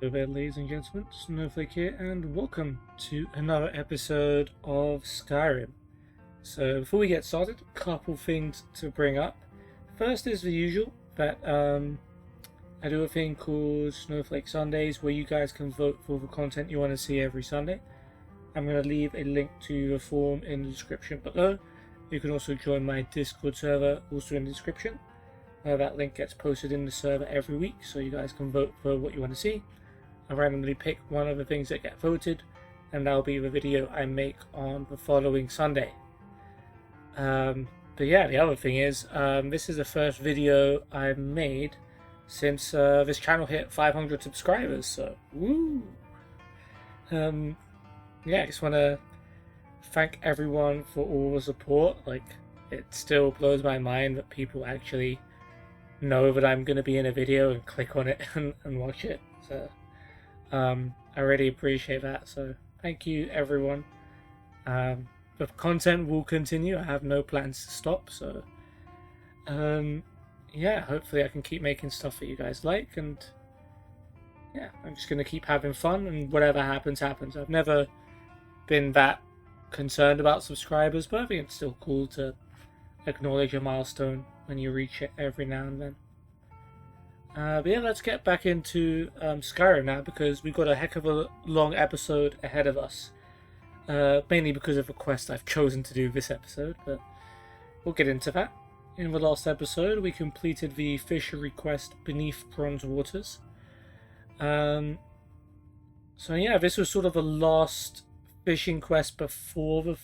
Hello there, ladies and gentlemen, Snowflake here, and welcome to another episode of Skyrim. So before we get started, a couple things to bring up. First is the usual, that I do a thing called Snowflake Sundays, where you guys can vote for the content you want to see every Sunday. I'm going to leave a link to the form in the description below. You can also join my Discord server, also in the description. That link gets posted in the server every week, so you guys can vote for what you want to see. I randomly pick one of the things that get voted, and that'll be the video I make on the following Sunday. But yeah, the other thing is, this is the first video I've made since this channel hit 500 subscribers, so woo! Yeah, I just want to thank everyone for all the support. Like, it still blows my mind that people actually know that I'm going to be in a video and click on it and watch it. So I really appreciate that, so thank you everyone. The content will continue. I have no plans to stop, so yeah, hopefully I can keep making stuff that you guys like, and yeah, I'm just going to keep having fun, and whatever happens happens. I've never been that concerned about subscribers, but I think it's still cool to acknowledge a milestone when you reach it every now and then. But yeah, let's get back into Skyrim now, because we've got a heck of a long episode ahead of us. Mainly because of the quest I've chosen to do this episode, but we'll get into that. In the last episode, we completed the fishery quest beneath Bronze Waters. So yeah, this was sort of the last fishing quest before the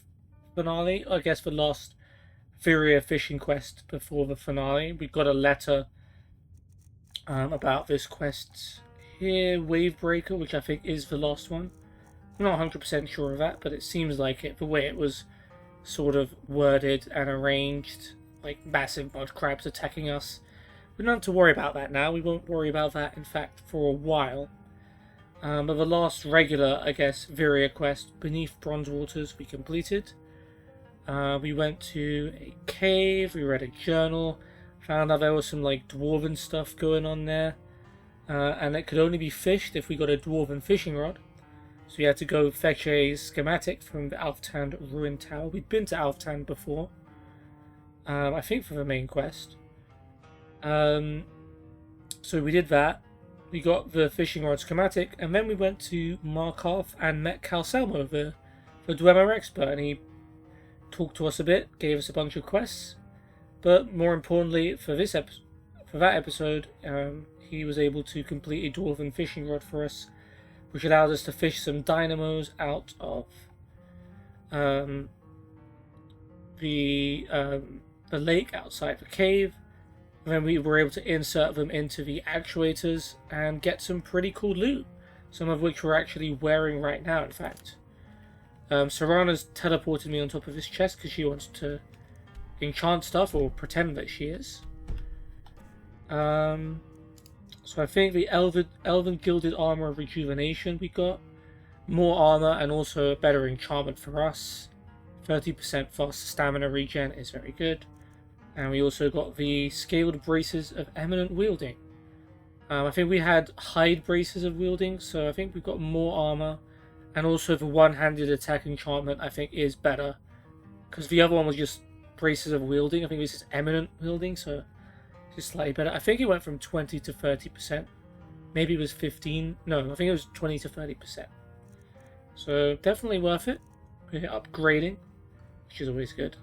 finale. I guess the last Furia fishing quest before the finale. We got a letter about this quest here, Wavebreaker, which I think is the last one. I'm not 100% sure of that, but it seems like it, the way it was sort of worded and arranged, like massive mud crabs attacking us. We don't have to worry about that now. We won't worry about that, in fact, for a while. But the last regular, I guess, Viria quest, Beneath Bronze Waters, we completed. We went to a cave, we read a journal, found out there was some like dwarven stuff going on there, and it could only be fished if we got a dwarven fishing rod. So we had to go fetch a schematic from the Unturned ruined tower. We'd been to Unturned before, I think for the main quest. So we did that. We got the fishing rod schematic, and then we went to Markarth and met Calcelmo, the Dwemer expert, and he talked to us a bit, gave us a bunch of quests, but more importantly for that episode, he was able to complete a dwarven fishing rod for us, which allowed us to fish some dynamos out of the lake outside the cave. And then we were able to insert them into the actuators and get some pretty cool loot, some of which we're actually wearing right now, in fact. Serana's teleported me on top of this chest because she wants to enchant stuff, or pretend that she is. So I think the Elven Gilded Armor of Rejuvenation we got. More armor and also a better enchantment for us. 30% faster stamina regen is very good. And we also got the Scaled Braces of Eminent Wielding. I think we had Hide Braces of Wielding, so I think we've got more armor. And also the one-handed attack enchantment I think is better, because the other one was just Braces of Wielding. I think this is Eminent Wielding, so it's just slightly better. I think it went from 20 to 30%. Maybe it was 15. No, I think it was 20 to 30%. So definitely worth it. We're upgrading, which is always good.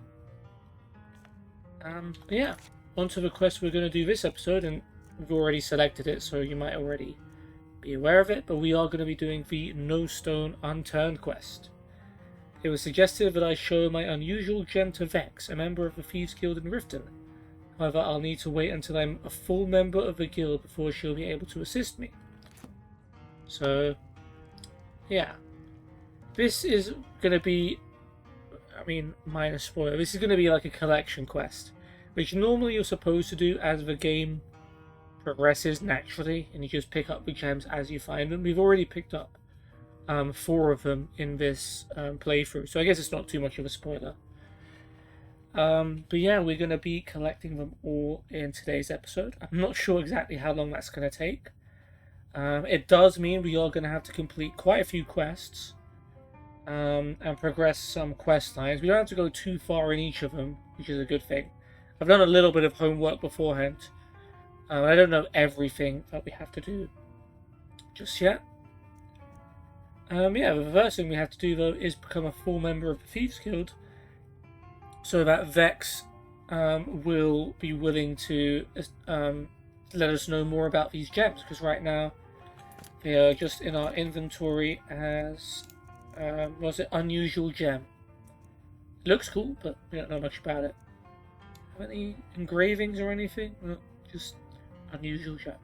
But yeah, onto the quest we're going to do this episode, and we've already selected it, so you might already be aware of it, but we are going to be doing the No Stone Unturned quest. It was suggested that I show my unusual gem to Vex, a member of the Thieves Guild in Riften. However, I'll need to wait until I'm a full member of the guild before she'll be able to assist me. So, yeah. This is going to be, minor spoiler, this is going to be like a collection quest, which normally you're supposed to do as the game progresses naturally, and you just pick up the gems as you find them. We've already picked up 4 of them in this playthrough, so I guess it's not too much of a spoiler. But yeah, we're going to be collecting them all in today's episode. I'm not sure exactly how long that's going to take. It does mean we are going to have to complete quite a few quests and progress some quest lines. We don't have to go too far in each of them, which is a good thing. I've done a little bit of homework beforehand. I don't know everything that we have to do just yet. Yeah, the first thing we have to do though is become a full member of the Thieves Guild, so that Vex will be willing to let us know more about these gems, because right now they are just in our inventory as was it unusual gem. It looks cool, but we don't know much about it. Have any engravings or anything? No, just unusual gem.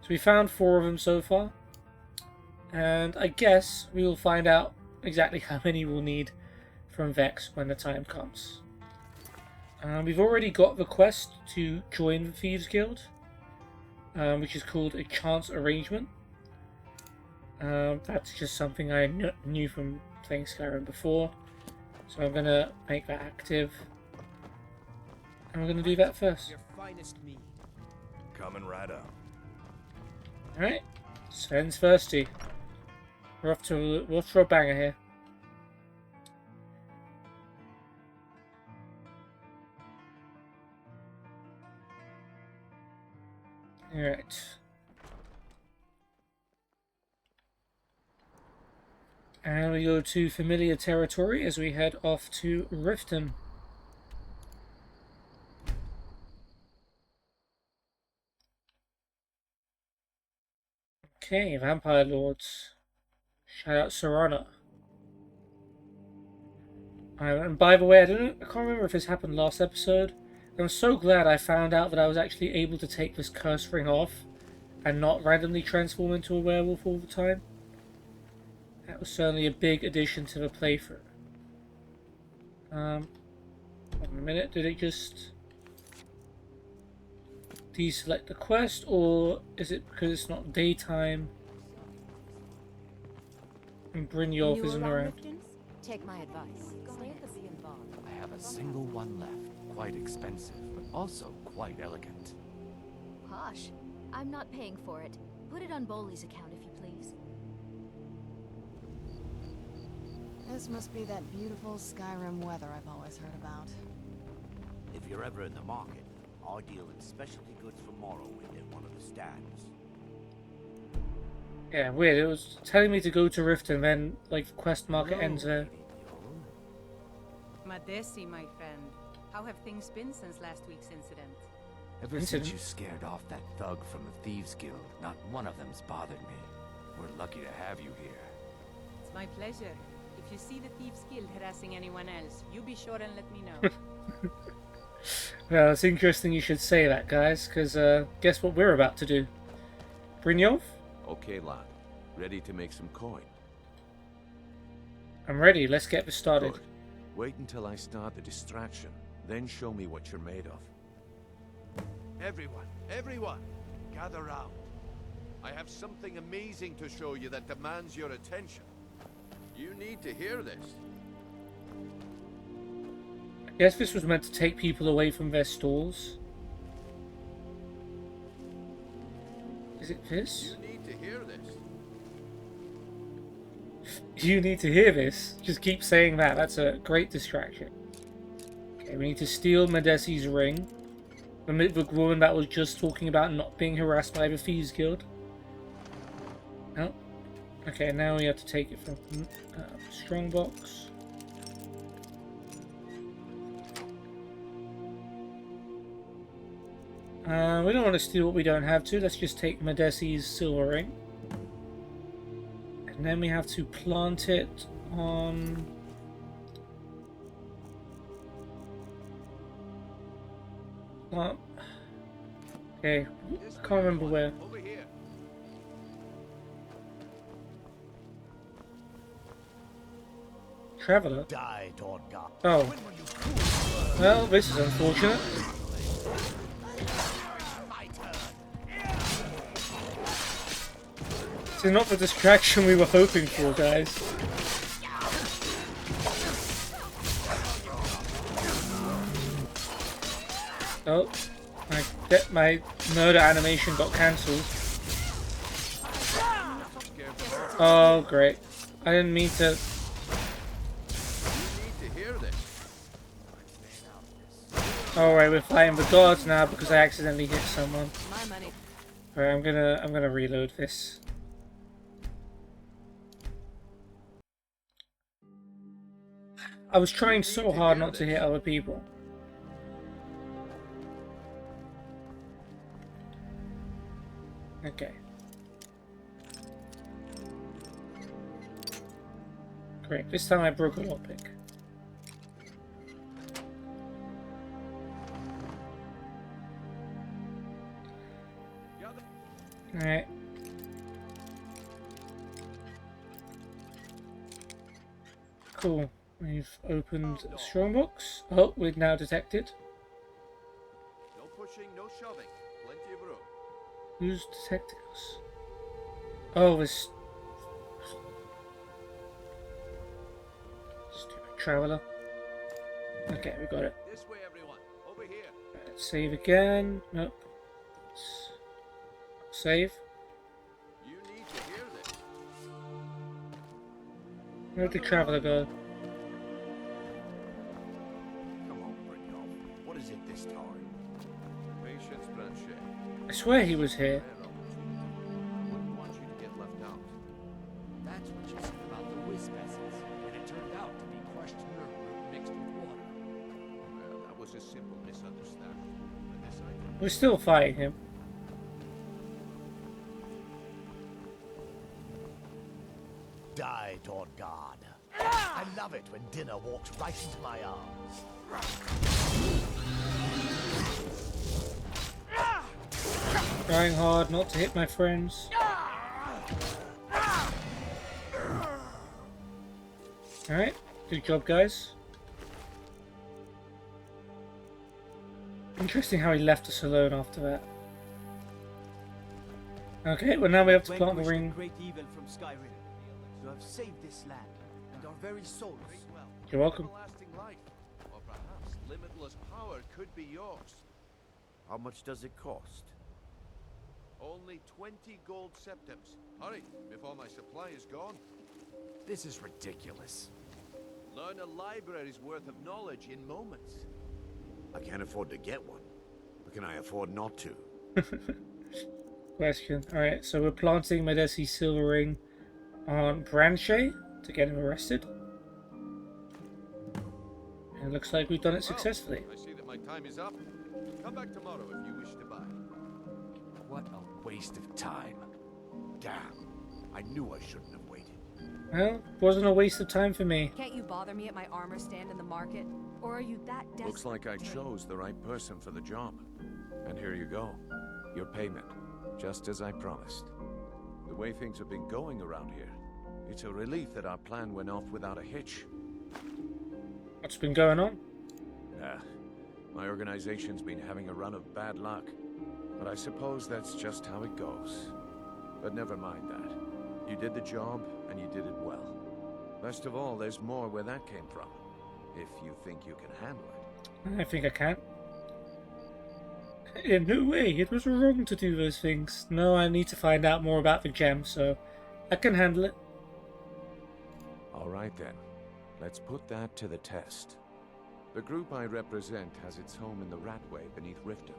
So we found 4 of them so far, and I guess we will find out exactly how many we'll need from Vex when the time comes. We've already got the quest to join the Thieves Guild, which is called a chance arrangement. That's just something I knew from playing Skyrim before, so I'm going to make that active, and we're going to do that first. Your finest meat. Coming right up. Alright, Sven's thirsty. We're off to a banger here. Alright. And we go to familiar territory as we head off to Riften. Okay, Vampire Lords. Shout out Serana. And by the way, I can't remember if this happened last episode. I'm so glad I found out that I was actually able to take this curse ring off and not randomly transform into a werewolf all the time. That was certainly a big addition to the playthrough. Hold on a minute, did it just deselect the quest, or is it because it's not daytime and Brynjolf isn't around? Take my advice. Stay at the Bean Bar. I have a single one left. Quite expensive, but also quite elegant. Hush. I'm not paying for it. Put it on Bowley's account if you please. This must be that beautiful Skyrim weather I've always heard about. If you're ever in the market, I deal in specialty goods for Morrowind at one of the stands. Yeah, weird. It was telling me to go to Rift and then, like, the quest market ends there. Madesi, my friend. How have things been since last week's incident? Ever since you scared off that thug from the Thieves Guild, not one of them's bothered me. We're lucky to have you here. It's my pleasure. If you see the Thieves Guild harassing anyone else, you be sure and let me know. Well, it's interesting you should say that, guys, because guess what we're about to do? Brynjolf? Okay, lad. Ready to make some coin? I'm ready. Let's get this started. Good. Wait until I start the distraction, then show me what you're made of. Everyone, gather round. I have something amazing to show you that demands your attention. You need to hear this. I guess this was meant to take people away from their stalls. Is it this? You need to hear this. You need to hear this. Just keep saying that. That's a great distraction. Okay, we need to steal Madesi's ring. The woman that was just talking about not being harassed by the Thieves Guild. Oh. Okay, now we have to take it from Strongbox. We don't want to steal what we don't have to. Let's just take Madesi's silver ring. And then we have to plant it on... Okay, I can't remember where. Over here. Traveler? Die, Lord God. Oh. Well, this is unfortunate. This is not the distraction we were hoping for, guys. Oh, my murder animation got cancelled. Oh, great. I didn't mean to... You need to hear this. Alright, we're fighting the gods now because I accidentally hit someone. My money. Alright, I'm gonna reload this. I was trying so hard not to hit other people. Okay. Great, this time I broke a lockpick. Alright. Cool. We've opened a strongbox. Oh, we've now detected. No pushing, no shoving. Plenty of room. Who's detecting us? Oh, this stupid traveler. Okay, we got it. This way, everyone. Over here. Right, save again. Nope. Save. You need to hear this. Where'd the traveler go? Come on, Brynjolf. What is it this time? Patience, Barenziah. I swear he was here. I wouldn't want you to get left out. That's what you said about the Whiz peasants, and it turned out to be crushed nerve root mixed with water. Well, that was a simple misunderstanding. But this I did. We're still fighting him. Die, Lord God. I love it when dinner walks right into my arms. Trying hard not to hit my friends. Alright, good job, guys. Interesting how he left us alone after that. Okay, well now we have to plant the ring. Great evil from Skyrim. You have saved this land and our very souls. You're welcome. Everlasting life, or perhaps limitless power could be yours. How much does it cost? Only 20 gold septims. Hurry, before my supply is gone. This is ridiculous. Learn a library's worth of knowledge in moments. I can't afford to get one. But can I afford not to? Question. Alright, so we're planting Medesi's silver ring on Barenziah to get him arrested. And it looks like we've done it successfully. I see that my time is up. Come back tomorrow if you wish to buy. What a waste of time. Damn. I knew I shouldn't have waited. Well, wasn't a waste of time for me. Can't you bother me at my armor stand in the market? Or are you that desperate? Looks like I chose the right person for the job. And here you go. Your payment. Just as I promised. The way things have been going around here, it's a relief that our plan went off without a hitch. What's been going on? My organization's been having a run of bad luck. But I suppose that's just how it goes. But never mind that. You did the job, and you did it well. Best of all, there's more where that came from. If you think you can handle it. I think I can. In no way, it was wrong to do those things. No, I need to find out more about the gem, so I can handle it. Alright then. Let's put that to the test. The group I represent has its home in the Ratway beneath Riften.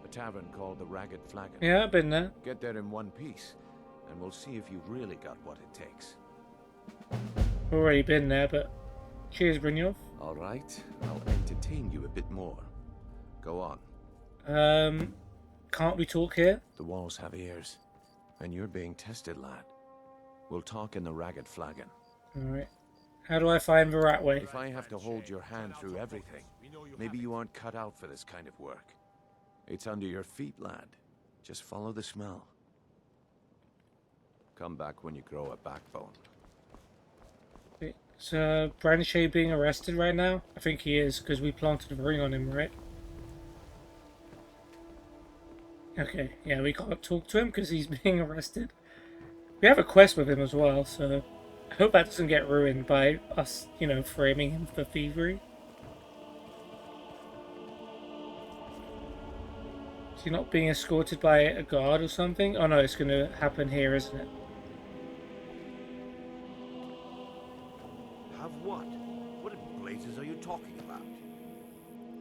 A tavern called the Ragged Flagon. Yeah, I've been there. Get there in one piece, and we'll see if you've really got what it takes. Already been there, but cheers, Brynjolf. Alright, I'll entertain you a bit more. Go on. Can't we talk here? The walls have ears, and you're being tested, lad. We'll talk in the Ragged Flagon. Alright. How do I find the Ratway? If I have to hold your hand through everything, maybe you aren't cut out for this kind of work. It's under your feet, lad. Just follow the smell. Come back when you grow a backbone. Is Barenziah being arrested right now? I think he is, because we planted a ring on him, right? Okay, yeah, we can't talk to him because he's being arrested. We have a quest with him as well, so I hope that doesn't get ruined by us, you know, framing him for thievery. Is he not being escorted by a guard or something? Oh no, it's going to happen here, isn't it? what? What in blazes are you talking about?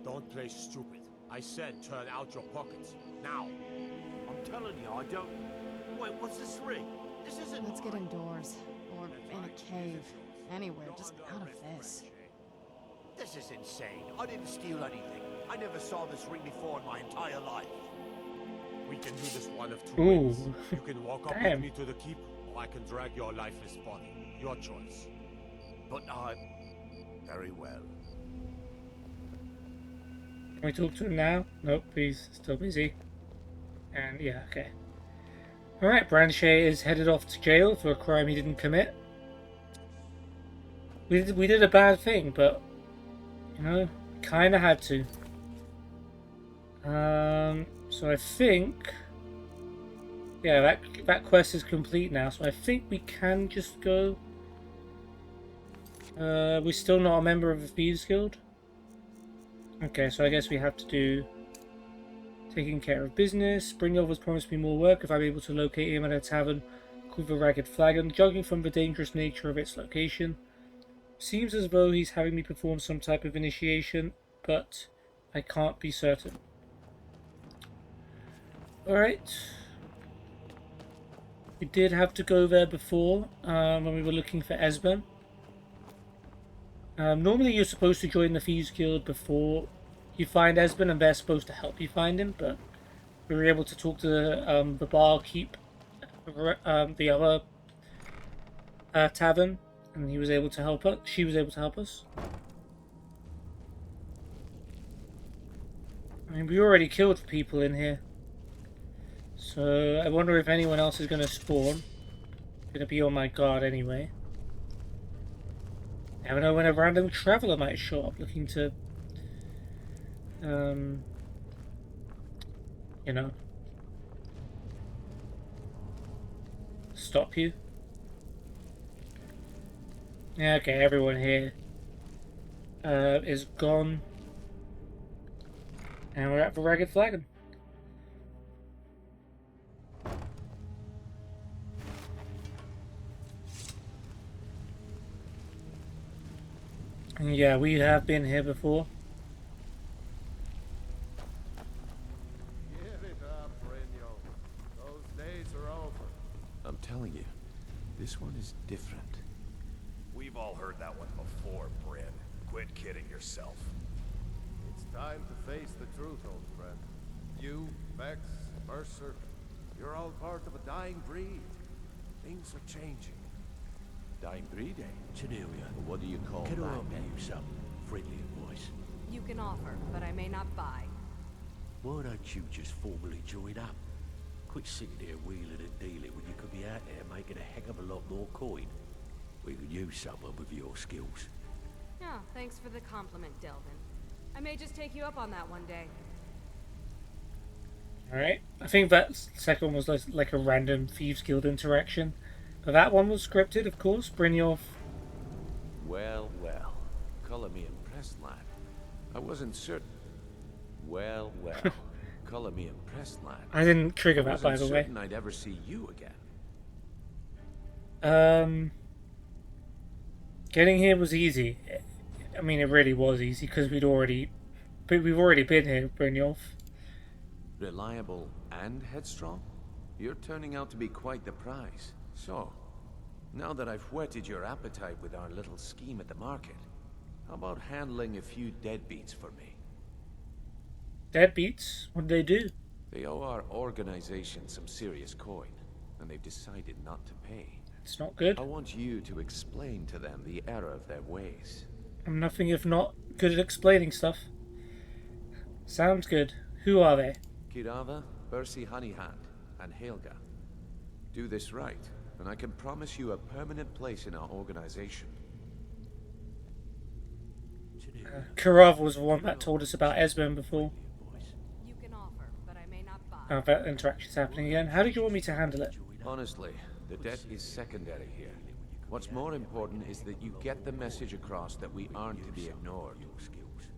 Don't play stupid. I said turn out your pockets. Now! I'm telling you, I don't... Wait, what's this ring? This isn't Let's get mine. indoors. Or in a cave. Anywhere, just out of this. This is insane. I didn't steal anything. I never saw this ring before in my entire life. We can do this one of two Ooh. ways. You can walk up Damn. with me to the keep, or I can drag your lifeless body. Your choice. But I... Very well. Can we talk to him now? Nope, he's still busy. And yeah, okay. Alright, Barenziah is headed off to jail for a crime he didn't commit. We did a bad thing, but you know, kinda had to. So I think, yeah, that quest is complete now. So I think we can just go. We're still not a member of the Thieves Guild. Okay, so I guess we have to do taking care of business. Brynjolf has promised me more work if I'm able to locate him at a tavern called the Ragged Flagon, judging from the dangerous nature of its location. Seems as though he's having me perform some type of initiation, but I can't be certain. Alright. We did have to go there before, when we were looking for Esben. Normally you're supposed to join the Thieves Guild before you find Esben, and they're supposed to help you find him, but we were able to talk to the barkeep, the other tavern, and he was able to help us. She was able to help us. I mean, we already killed people in here, so I wonder if anyone else is going to spawn. I'm going to be on my guard anyway. Never know when a random traveller might show up looking to, you know, stop you. Yeah, okay, everyone here is gone. And we're at the Ragged Flagon. And yeah, we have been here before. Give it up, Brynjolf. Those days are over. I'm telling you, this one is different. We've all heard that one before, Bryn. Quit kidding yourself. It's time to face the truth, old friend. You, Vex, Mercer, you're all part of a dying breed. Things are changing. Dying breed, eh? Cornelia, What do you call can I that? offer you some friendly advice? You can offer, but I may not buy. Why don't you just formally join up? Quit sitting there wheeling and dealing when you could be out there making a heck of a lot more coin. We could use someone with your skills. Oh, thanks for the compliment, Delvin. I may just take you up on that one day. Alright, I think that second one was like a random Thieves Guild interaction. But that one was scripted, of course. Brynjolf. Well, well. Colour me impressed, lad. I wasn't certain. Well, well. Colour me impressed, lad. I didn't trigger that, by wasn't the way. certain I'd ever see you again. Getting here was easy. I mean, it really was easy because we've already been here, Brynjolf. Reliable and headstrong? You're turning out to be quite the prize. So, now that I've whetted your appetite with our little scheme at the market, how about handling a few deadbeats for me? Deadbeats? What'd they do? They owe our organization some serious coin, and they've decided not to pay. It's not good. I want you to explain to them the error of their ways. I'm nothing if not good at explaining stuff. Sounds good. Who are they? Kirava, Bersi Honeyhand, and Helga. Do this right, and I can promise you a permanent place in our organization. Karav was the one that told us about Esben before. You can offer, but I may not buy. Oh, that interaction's happening again. How did you want me to handle it? Honestly, the debt is secondary here. What's more important is that you get the message across that we aren't to be ignored.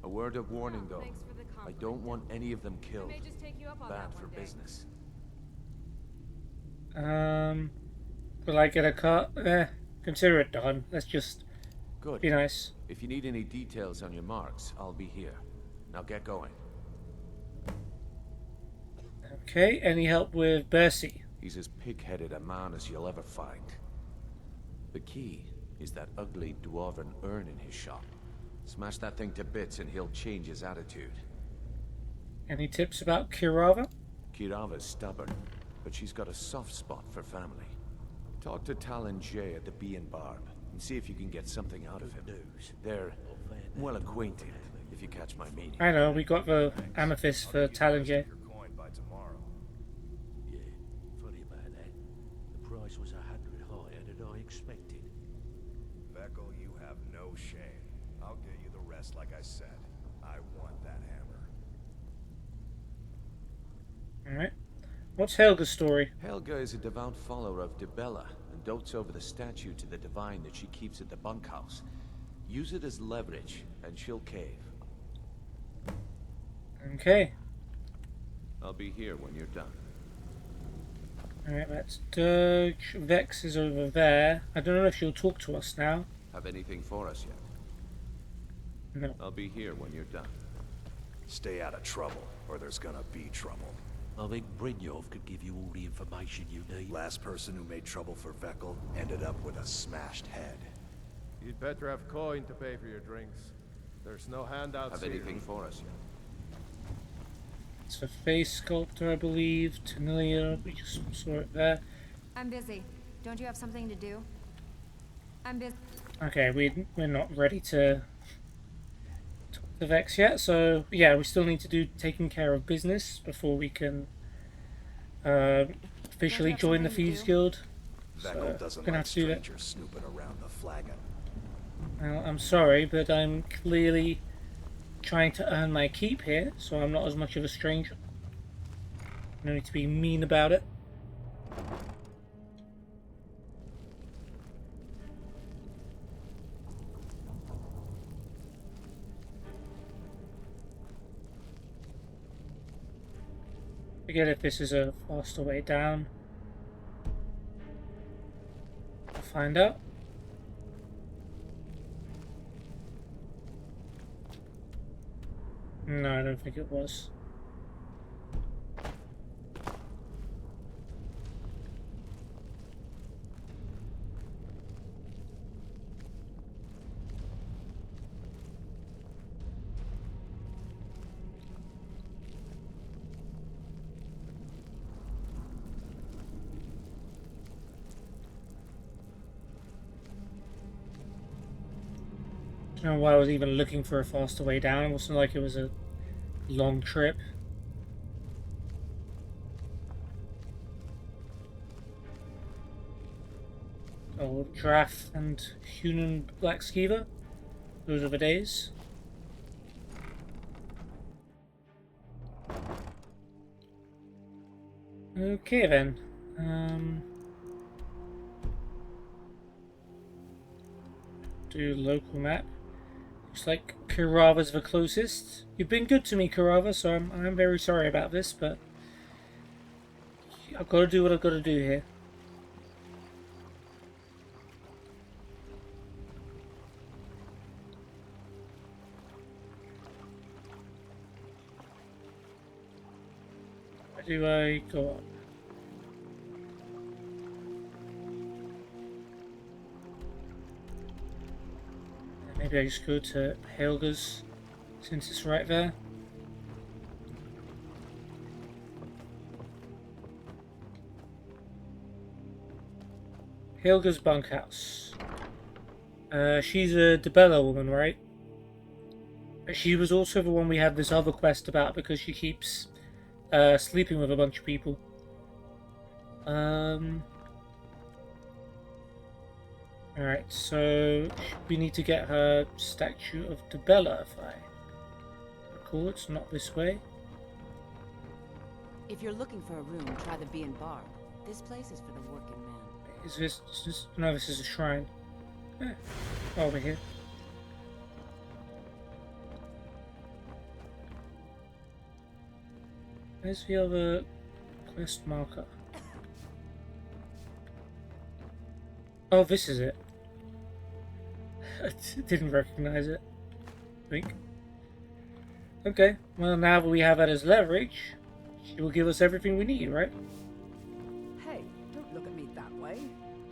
A word of warning, though. Thanks for the I compliment, don't want Delvin. any of them I killed. may just take you up on Bad that for one day. business. Will I get a cut? Consider it done. Let's just Good. Be nice. If you need any details on your marks, I'll be here. Now get going. Okay, any help with Bercy? He's as pig-headed a man as you'll ever find. The key is that ugly dwarven urn in his shop. Smash that thing to bits and he'll change his attitude. Any tips about Kirava? Kirava's stubborn, but she's got a soft spot for family. Talk to Talon Jay at the Bee and Barb and see if you can get something out of him. They're well acquainted, if you catch my meaning. I know, we got the amethyst for Talonjay. Yeah, funny about that. The price was 100 higher than I expected. Vekel, you have no shame. I'll get you the rest like I said. I want that hammer. Alright. What's Helga's story? Helga is a devout follower of Dibella and dotes over the statue to the divine that she keeps at the bunkhouse. Use it as leverage, and she'll cave. Okay. I'll be here when you're done. Alright, that's Dirge. Vex is over there. I don't know if she'll talk to us now. Have anything for us yet? No. I'll be here when you're done. Stay out of trouble, or there's gonna be trouble. I think Brynjolf could give you all the information you need. Last person who made trouble for Vekel ended up with a smashed head. You'd better have coin to pay for your drinks. There's no handouts Have here. anything for us yet? It's a face sculptor, I believe. Tanilia, we just saw it there. I'm busy. Don't you have something to do? I'm busy. Okay, we're not ready to talk to Vex yet, so yeah, we still need to do taking care of business before we can officially join the Thieves Guild. Vekel doesn't like strangers snooping around the flagon. Well, I'm sorry, but I'm clearly trying to earn my keep here, so I'm not as much of a stranger. No need to be mean about it. Forget if this is a faster way down. I'll find out. No, I don't think it was. I don't know why I was even looking for a faster way down. It wasn't like it was a long trip. Oh, Draff and Hunan Black Skeever. Those are the days. Okay then. Do local map. Looks like Kirava's the closest. You've been good to me, Kirava, so I'm very sorry about this, but I've got to do what I've got to do here. Where do I go on? Maybe I just go to Helga's, since it's right there. Helga's bunkhouse. She's a Dibella woman, right? She was also the one we had this other quest about because she keeps sleeping with a bunch of people. Alright, so we need to get her statue of Dibella, if I recall. It's not this way. If you're looking for a room, try the Bee and Barb. This place is for the working man. Is this... No, this is a shrine. Over here. Where's the other quest marker? Oh, this is it. Didn't recognize it. I think. Okay, well now that we have that as leverage, she will give us everything we need, right? Hey, don't look at me that way.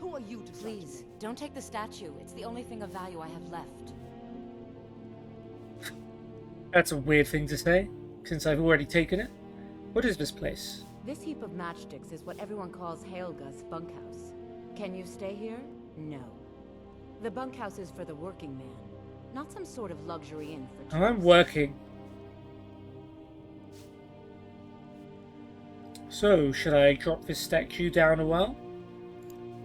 Who are you to Please, don't take the statue. It's the only thing of value I have left. That's a weird thing to say, since I've already taken it. What is this place? This heap of matchsticks is what everyone calls Helga's bunkhouse. Can you stay here? No. The bunkhouse is for the working man, not some sort of luxury inn for I'm working. So, should I drop this statue down a while?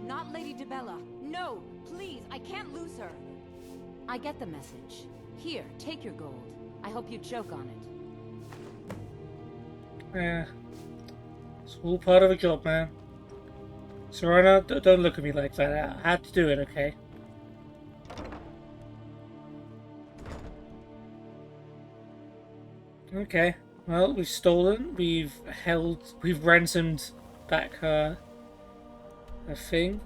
Not Lady DeBella. No, please, I can't lose her. I get the message. Here, take your gold. I hope you choke on it. Yeah. It's all part of the job, man. Serana, don't look at me like that. I had to do it, okay? Okay. Well, we've stolen, we've ransomed back her thing.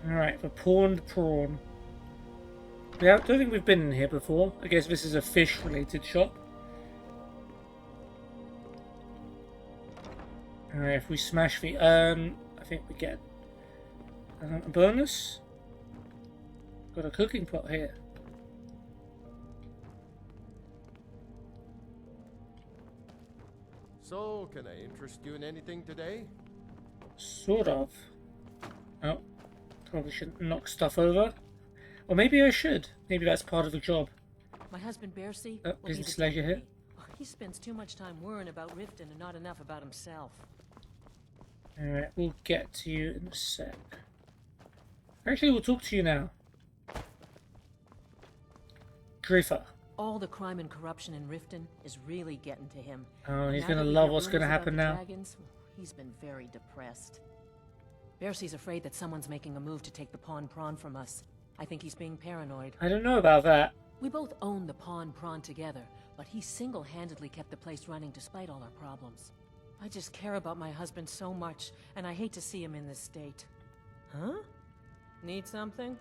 Alright, the pawned prawn. Yeah, I don't think we've been in here before. I guess this is a fish-related shop. Alright, if we smash the urn, I think we get a bonus. Got a cooking pot here. So, can I interest you in anything today? Sort of. Oh, probably shouldn't knock stuff over. Or maybe I should. Maybe that's part of the job. My husband Barenziah. Oh, business leisure here. He spends too much time worrying about Riften and not enough about himself. Alright, we'll get to you in a sec. Actually, we'll talk to you now. Griffer. All the crime and corruption in Riften is really getting to him. Oh, he's Now gonna that we love hear what's gonna rumors about happen the now. dragons, he's been very depressed. Barenziah's afraid that someone's making a move to take the pawn prawn from us. I think he's being paranoid. I don't know about that. We both own the pawn prawn together, but he single-handedly kept the place running despite all our problems. I just care about my husband so much, and I hate to see him in this state. Huh? Need something?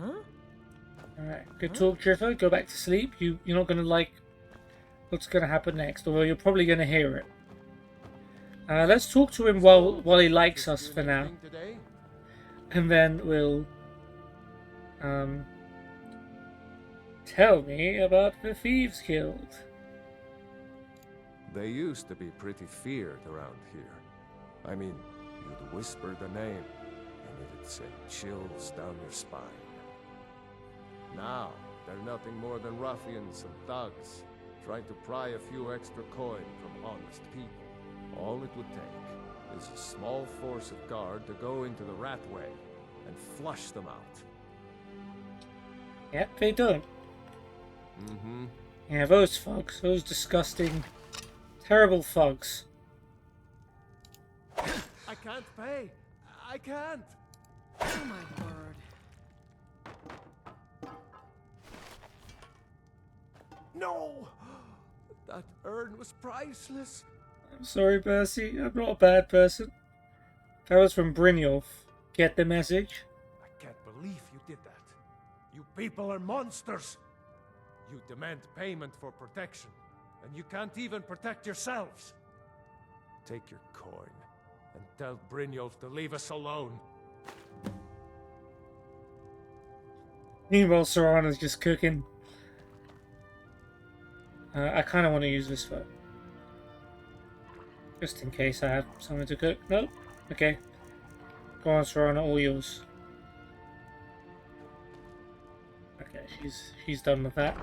Huh? Alright, good talk, Drifter. Go back to sleep. You're not gonna like what's gonna happen next, although you're probably gonna hear it. Let's talk to him while he likes us for now. And then we'll tell me about the Thieves Guild. They used to be pretty feared around here. I mean, you'd whisper the name, and it'd send chills down your spine. Now, they're nothing more than ruffians and thugs, trying to pry a few extra coin from honest people. All it would take is a small force of guard to go into the Ratway and flush them out. Yep, they don't. Mm-hmm. Yeah, those thugs. Those disgusting, terrible thugs. I can't pay. I can't. Oh my word. No! That urn was priceless. I'm sorry, Percy. I'm not a bad person. That was from Brynjolf. Get the message? I can't believe you did that. You people are monsters. You demand payment for protection, and you can't even protect yourselves. Take your coin, and tell Brynjolf to leave us alone. Meanwhile, Serana's just cooking. I kind of want to use this phone. Just in case I have something to cook. Nope. Okay. Go on, Serana, all yours. Okay, she's done with that.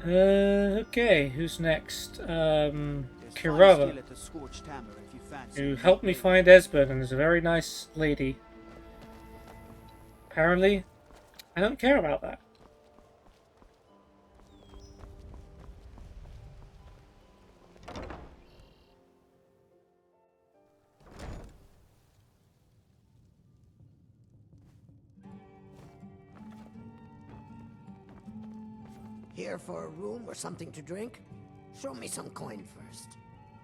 Okay, who's next? Kirava, who helped me find Esbern and is a very nice lady. Apparently, I don't care about that. Here for a room or something to drink? Show me some coin first.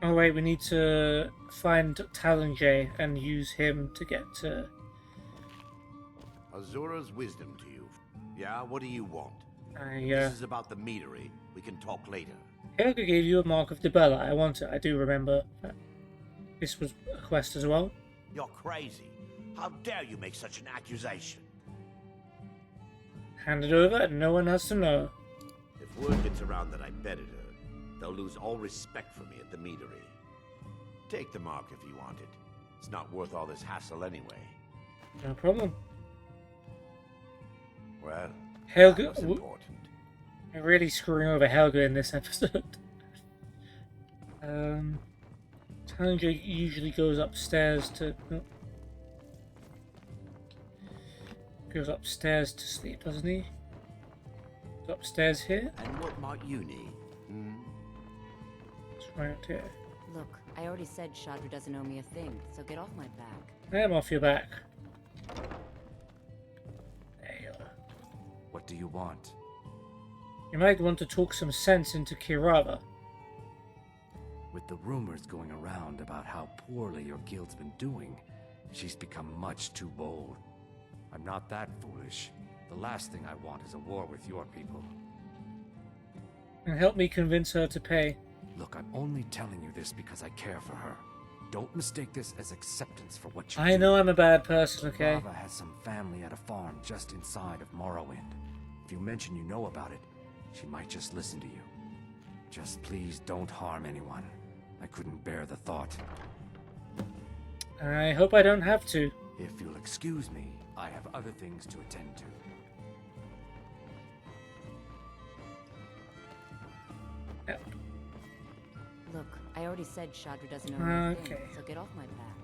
Oh wait, we need to find Talonjay and use him to get to... Azura's wisdom to you. Yeah, what do you want? This is about the meadery. We can talk later. Helga gave you a mark of Dibella. I want it. I do remember that. This was a quest as well. You're crazy. How dare you make such an accusation? Hand it over and no one has to know. If word gets around that I bedded her, they'll lose all respect for me at the meadery. Take the mark if you want it. It's not worth all this hassle anyway. No problem. Well, Helga... that was important. We're really screwing over Helga in this episode. Talonjay usually goes upstairs to... Oh. Goes upstairs to sleep, doesn't he? Goes upstairs here? And what might you need? It's right here. Look, I already said Shadra doesn't owe me a thing, so get off my back. I am off your back. There you are. What do you want? You might want to talk some sense into Kirava. With the rumors going around about how poorly your guild's been doing, she's become much too bold. I'm not that foolish. The last thing I want is a war with your people. And help me convince her to pay. Look, I'm only telling you this because I care for her. Don't mistake this as acceptance for what you I know I'm a bad person, okay? Kirava has some family at a farm just inside of Morrowind. If you mention you know about it, she might just listen to you. Just please don't harm anyone. I couldn't bear the thought. I hope I don't have to. If you'll excuse me, I have other things to attend to. Yep. Look, I already said Shadra doesn't owe me a thing, Okay. so get off my back.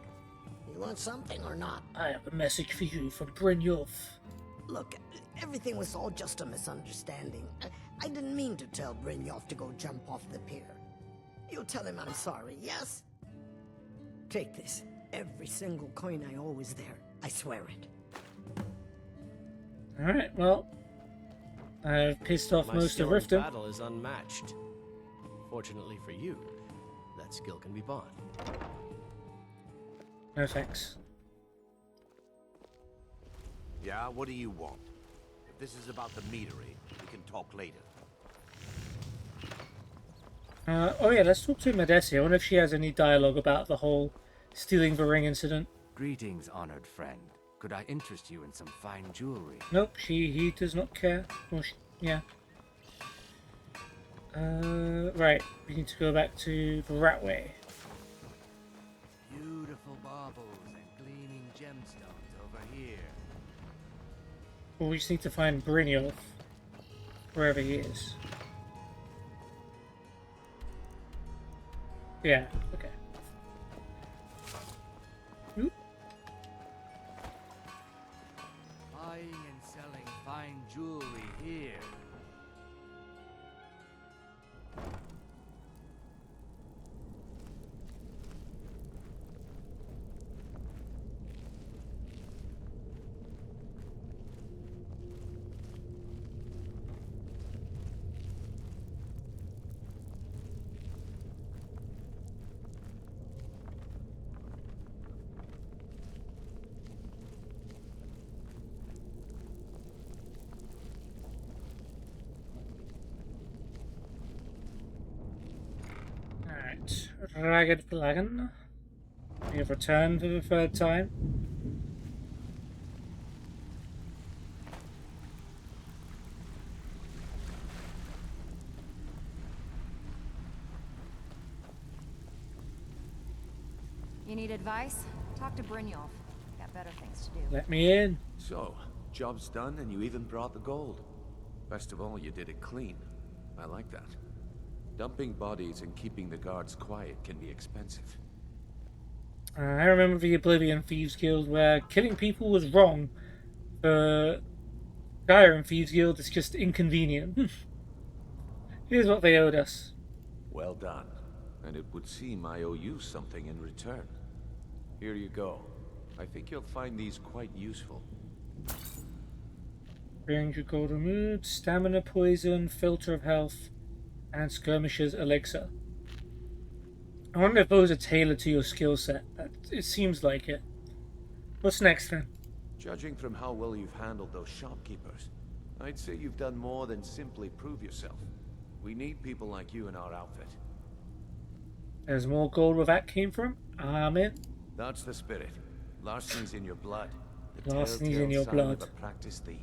You want something or not? I have a message for you from Brynjolf. Look, everything was all just a misunderstanding. I didn't mean to tell Brynjolf to go jump off the pier. You'll tell him I'm sorry, yes? Take this. Every single coin I owe is there. I swear it. Alright, well... I've pissed off most of My Riften. battle is unmatched. Fortunately for you, that skill can be bought. No thanks. Yeah, what do you want? If this is about the meadery, we can talk later. Oh yeah, let's talk to Madesi. I wonder if she has any dialogue about the whole stealing the ring incident. Greetings, honored friend. Could I interest you in some fine jewelry? Nope, he does not care. Well, yeah. Right, we need to go back to the Ratway. Beautiful baubles and gleaming gemstones over here. Well, we just need to find Brynjolf, wherever he is. Yeah, okay. Oop. Buying and selling fine jewelry here. Alright, Ragged Plagan. We have returned for the third time. You need advice? Talk to Brynjolf. Got better things to do. Let me in. So, job's done and you even brought the gold. Best of all, you did it clean. I like that. Dumping bodies and keeping the guards quiet can be expensive. I remember the Oblivion Thieves Guild where killing people was wrong. The Skyrim Thieves Guild is just inconvenient. Here's what they owed us. Well done. And it would seem I owe you something in return. Here you go. I think you'll find these quite useful. 300 gold removed, stamina poison, filter of health, and skirmisher's elixir. I wonder if those are tailored to your skill set. It seems like it. What's next then? Judging from how well you've handled those shopkeepers, I'd say you've done more than simply prove yourself. We need people like you in our outfit. There's more gold where that came from? I'm in. That's the spirit. Larceny's in your blood. The Larceny's in telltale your sign blood. of a practiced thief.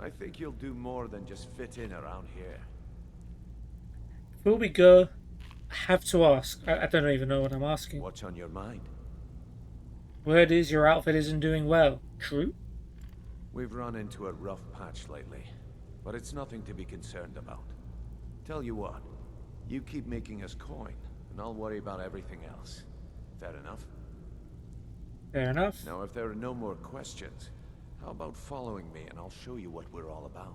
I think you'll do more than just fit in around here. Before we go, I have to ask. I don't even know what I'm asking. What's on your mind? Word is your outfit isn't doing well. True? We've run into a rough patch lately, but it's nothing to be concerned about. Tell you what, you keep making us coin, and I'll worry about everything else. Fair enough? Fair enough. Now, if there are no more questions, how about following me and I'll show you what we're all about?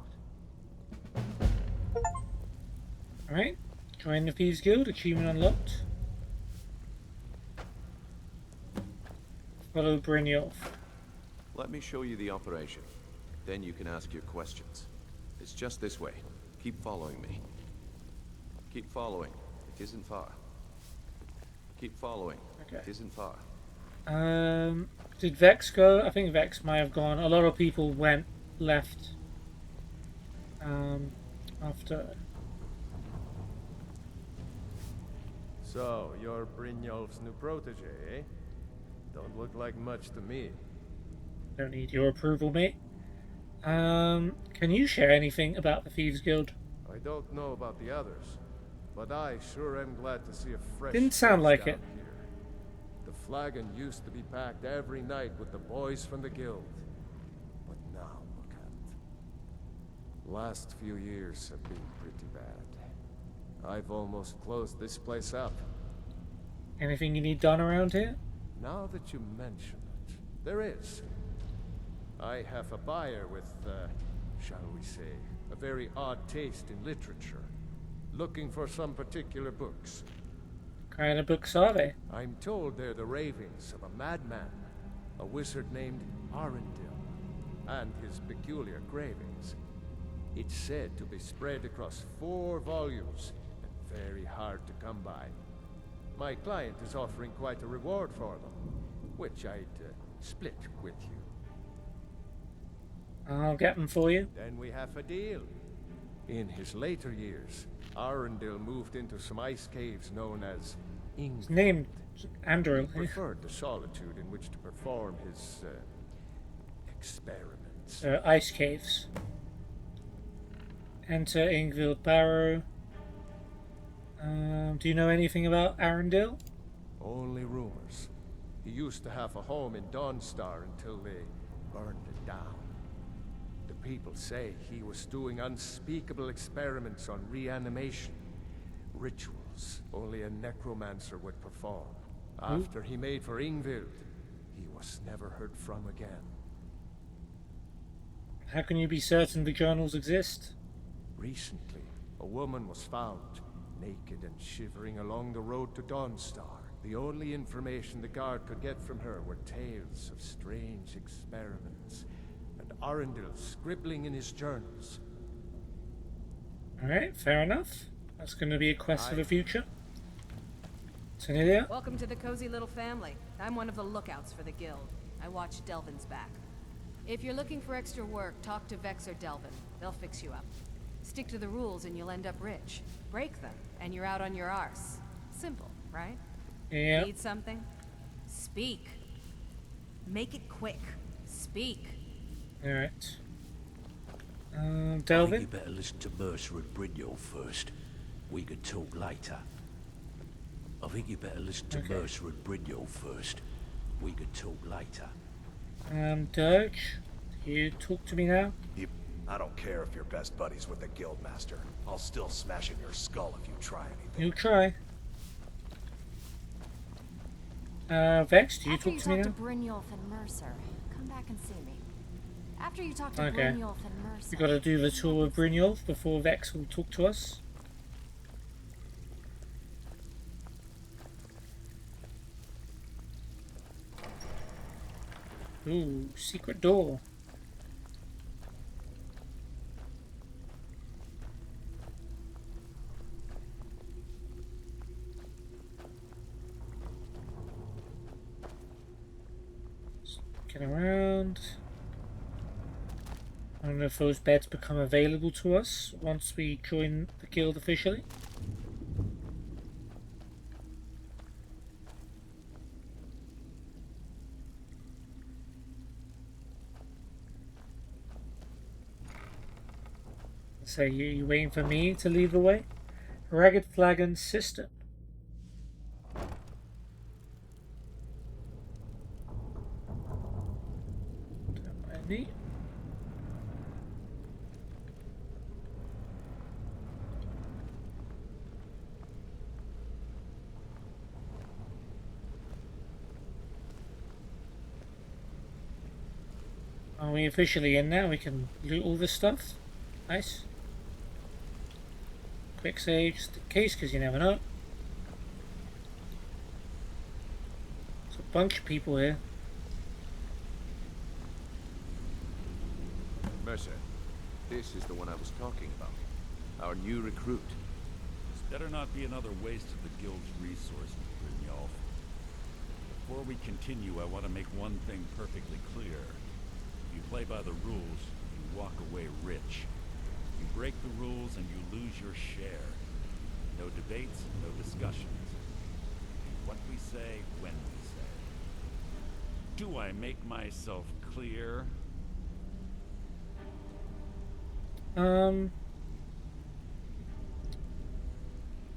Alright. Join the Thieves Guild. Achievement unlocked. Follow Brynjolf. Let me show you the operation. Then you can ask your questions. It's just this way. Keep following me. Keep following. It isn't far. Keep following. Okay. It isn't far. Did Vex go? I think Vex might have gone. A lot of people left. After. So, you're Brynjolf's new protege, eh? Don't look like much to me. Don't need your approval, mate. Can you share anything about the Thieves Guild? I don't know about the others, but I sure am glad to see a fresh Didn't sound face like down it. here. The flagon used to be packed every night with the boys from the guild. But now look at it. Last few years have been pretty bad. I've almost closed this place up. Anything you need done around here? Now that you mention it, there is. I have a buyer with, shall we say, a very odd taste in literature. Looking for some particular books. What kind of books are they? I'm told they're the ravings of a madman, a wizard named Arundel, and his peculiar cravings. It's said to be spread across 4 volumes, and very hard to come by. My client is offering quite a reward for them, which I'd split with you. I'll get them for you. Then we have a deal. In his later years, Arundel moved into some ice caves known as His name Andrew. He preferred the solitude in which to perform his experiments. Ice caves. Enter Ingvild Barrow. Do you know anything about Arundel? Only rumors. He used to have a home in Dawnstar until they burned it down. The people say he was doing unspeakable experiments on reanimation. Rituals only a necromancer would perform. After he made for Ingvild, he was never heard from again. How can you be certain the journals exist? Recently, a woman was found, naked and shivering along the road to Dawnstar. The only information the guard could get from her were tales of strange experiments, and Arundel scribbling in his journals. Alright, fair enough. That's going to be a quest for the future. Cornelia? Welcome to the cozy little family. I'm one of the lookouts for the guild. I watch Delvin's back. If you're looking for extra work, talk to Vex or Delvin. They'll fix you up. Stick to the rules and you'll end up rich. Break them, and you're out on your arse. Simple, right? Yeah. Need something? Speak. Make it quick. Speak. Alright. I think Delvin? you better listen to Mercer and Brynjolf first. We can talk later. I think you better listen to Mercer and Brynjolf first. We can talk later. Dirge? You talk to me now? I don't care if you're best buddies with the Guildmaster. I'll still smash in your skull if you try anything. You try. Vex, do you After talk you to me talk now? to Brynjolf and Mercer, come back and see me. After you talk to Okay. Brynjolf and Mercer... We gotta do the tour with Brynjolf before Vex will talk to us. Ooh, secret door. Looking around. I don't know if those beds become available to us once we join the guild officially. So you waiting for me to lead the way? Ragged Flagon Cistern. Don't mind me. Are we officially in now? We can loot all this stuff. Nice. Quick save just in case, because you never know. There's a bunch of people here. Mercer, this is the one I was talking about. Our new recruit. This better not be another waste of the guild's resources, Brynjolf. Before we continue, I want to make one thing perfectly clear. If you play by the rules, you walk away rich. You break the rules and you lose your share. No debates, no discussions. What we say, when we say. Do I make myself clear?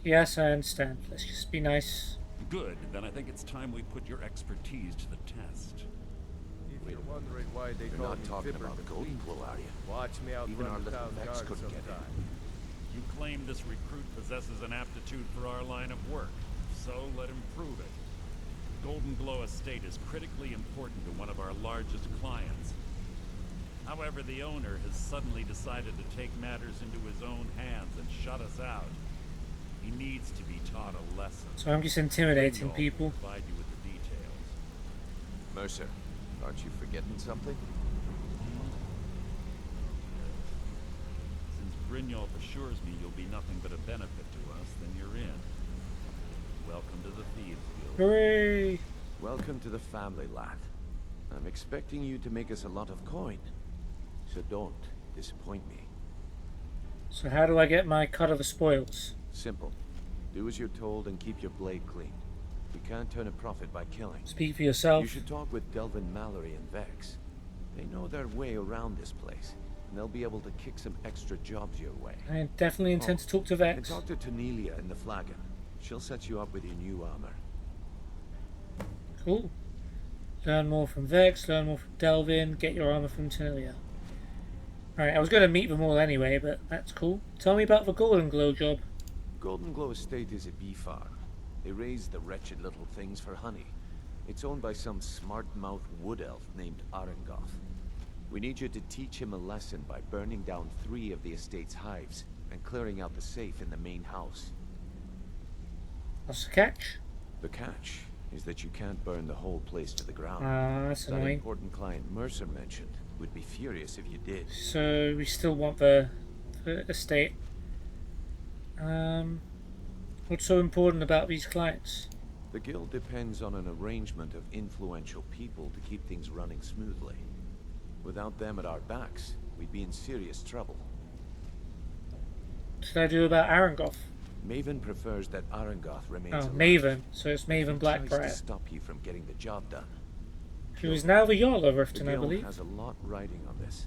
Yes, I understand. Let's just be nice. Good, then I think it's time we put your expertise to the test. If you're wondering why they You're call not me talking Fibber about the Golden Clean, Glow, are you? watch me out Even our run little town Vex guard couldn't get in. sometime. You claim this recruit possesses an aptitude for our line of work, so let him prove it. Golden Glow Estate is critically important to one of our largest clients. However, the owner has suddenly decided to take matters into his own hands and shut us out. He needs to be taught a lesson. So I'm just intimidating Brynjolf people. will provide you with the details. Mercer, aren't you forgetting something? Since Brynjolf assures me you'll be nothing but a benefit to us, then you're in. Welcome to the Thieves Guild. Hooray! Welcome to the family, lad. I'm expecting you to make us a lot of coin. So don't disappoint me. So how do I get my cut of the spoils? Simple. Do as you're told and keep your blade clean. We can't turn a profit by killing. Speak for yourself. You should talk with Delvin, Mallory, and Vex. They know their way around this place, and they'll be able to kick some extra jobs your way. I definitely intend to talk to And Vex. talk to Tanelia in the Flagon. She'll set you up with your new armor. Cool. Learn more from Vex, learn more from Delvin, get your armor from Tanelia. Alright, I was going to meet them all anyway, but that's cool. Tell me about the Golden Glow job. Golden Glow Estate is a bee farm. They raise the wretched little things for honey. It's owned by some smart-mouthed wood elf named Arengoth. We need you to teach him a lesson by burning down 3 of the estate's hives and clearing out the safe in the main house. What's the catch? The catch is that you can't burn the whole place to the ground. That's that annoying. important client Mercer mentioned would be furious if you did. So we still want the estate. What's so important about these clients? The guild depends on an arrangement of influential people to keep things running smoothly. Without them at our backs, we'd be in serious trouble. What should I do about Arengoth? Maven prefers that Arengoth remains Oh, alive. Maven. So it's Maven Tries to Blackbriar. stop you from getting the job done. Who is now the Jarl of The Riften, I guild believe. has a lot riding on this.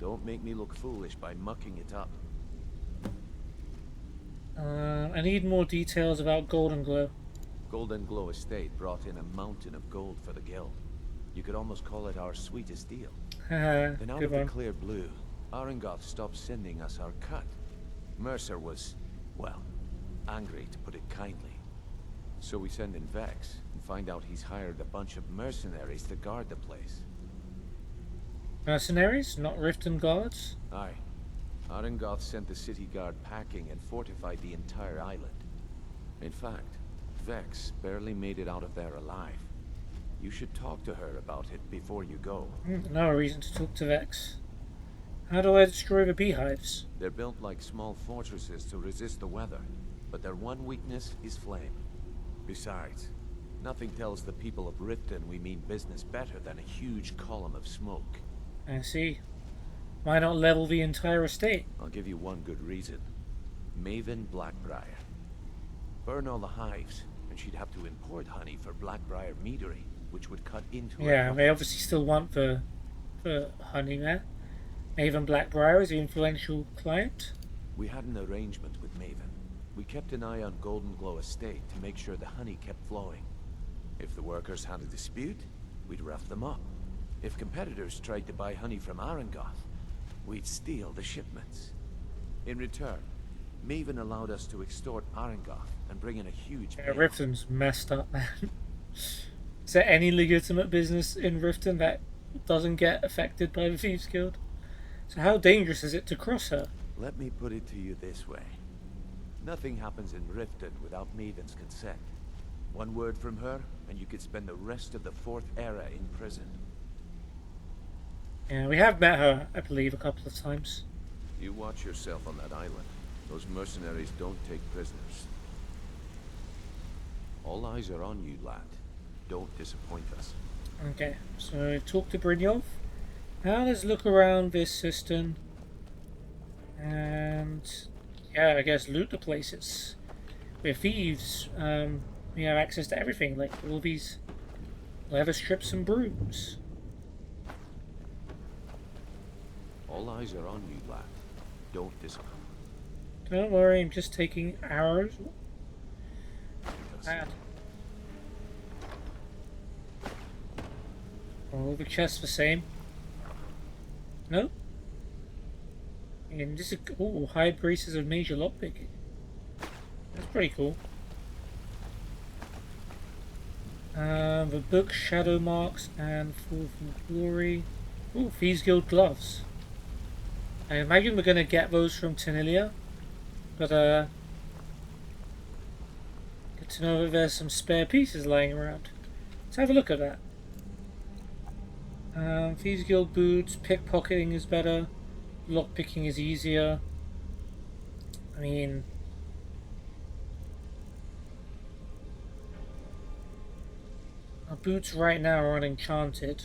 Don't make me look foolish by mucking it up. I need more details about Golden Glow. Golden Glow Estate brought in a mountain of gold for the guild. You could almost call it our sweetest deal. Haha, Then out good of the one. clear blue, Arengoth stopped sending us our cut. Mercer was, well, angry to put it kindly. So we send in Vex and find out he's hired a bunch of mercenaries to guard the place. Mercenaries, not Riften guards? Aye. Arengoth sent the city guard packing and fortified the entire island. In fact, Vex barely made it out of there alive. You should talk to her about it before you go. No reason to talk to Vex. How do I destroy the beehives? They're built like small fortresses to resist the weather, but their one weakness is flame. Besides, Nothing tells the people of Riften we mean business better than a huge column of smoke. I see. Why not level the entire estate? I'll give you one good reason. Maven Blackbriar. Burn all the hives, and she'd have to import honey for Blackbriar meadery, which would cut into her. Yeah, they obviously still want the honey there. Maven Blackbriar is the influential client. We had an arrangement with Maven. We kept an eye on Golden Glow Estate to make sure the honey kept flowing. If the workers had a dispute, we'd rough them up. If competitors tried to buy honey from Arangoth, we'd steal the shipments. In return, Maven allowed us to extort Arangoth and bring in a huge Yeah, Riften's messed up, man. Is there any legitimate business in Riften that doesn't get affected by the Thieves Guild? So how dangerous is it to cross her? Let me put it to you this way. Nothing happens in Riften without Maven's consent. One word from her, and you could spend the rest of the Fourth Era in prison. Yeah, we have met her, I believe, a couple of times. You watch yourself on that island. Those mercenaries don't take prisoners. All eyes are on you, lad. Don't disappoint us. Okay, so talk to Brynjolf. Now let's look around this cistern. And yeah, I guess loot the places. We're thieves. We have access to everything, like all these leather strips and brooms. All eyes are on you, lad. Don't disappoint. Don't worry, I'm just taking arrows. Bad. All the chests the same. No? And this is high braces of major lockpicking. That's pretty cool. The book, Shadow Marks, and Fall from Glory. Ooh, Thieves Guild gloves. I imagine we're gonna get those from Tanilia, but good to know that there's some spare pieces lying around. Let's have a look at that. Thieves Guild boots, pickpocketing is better, lockpicking is easier. I mean, our boots right now are unenchanted.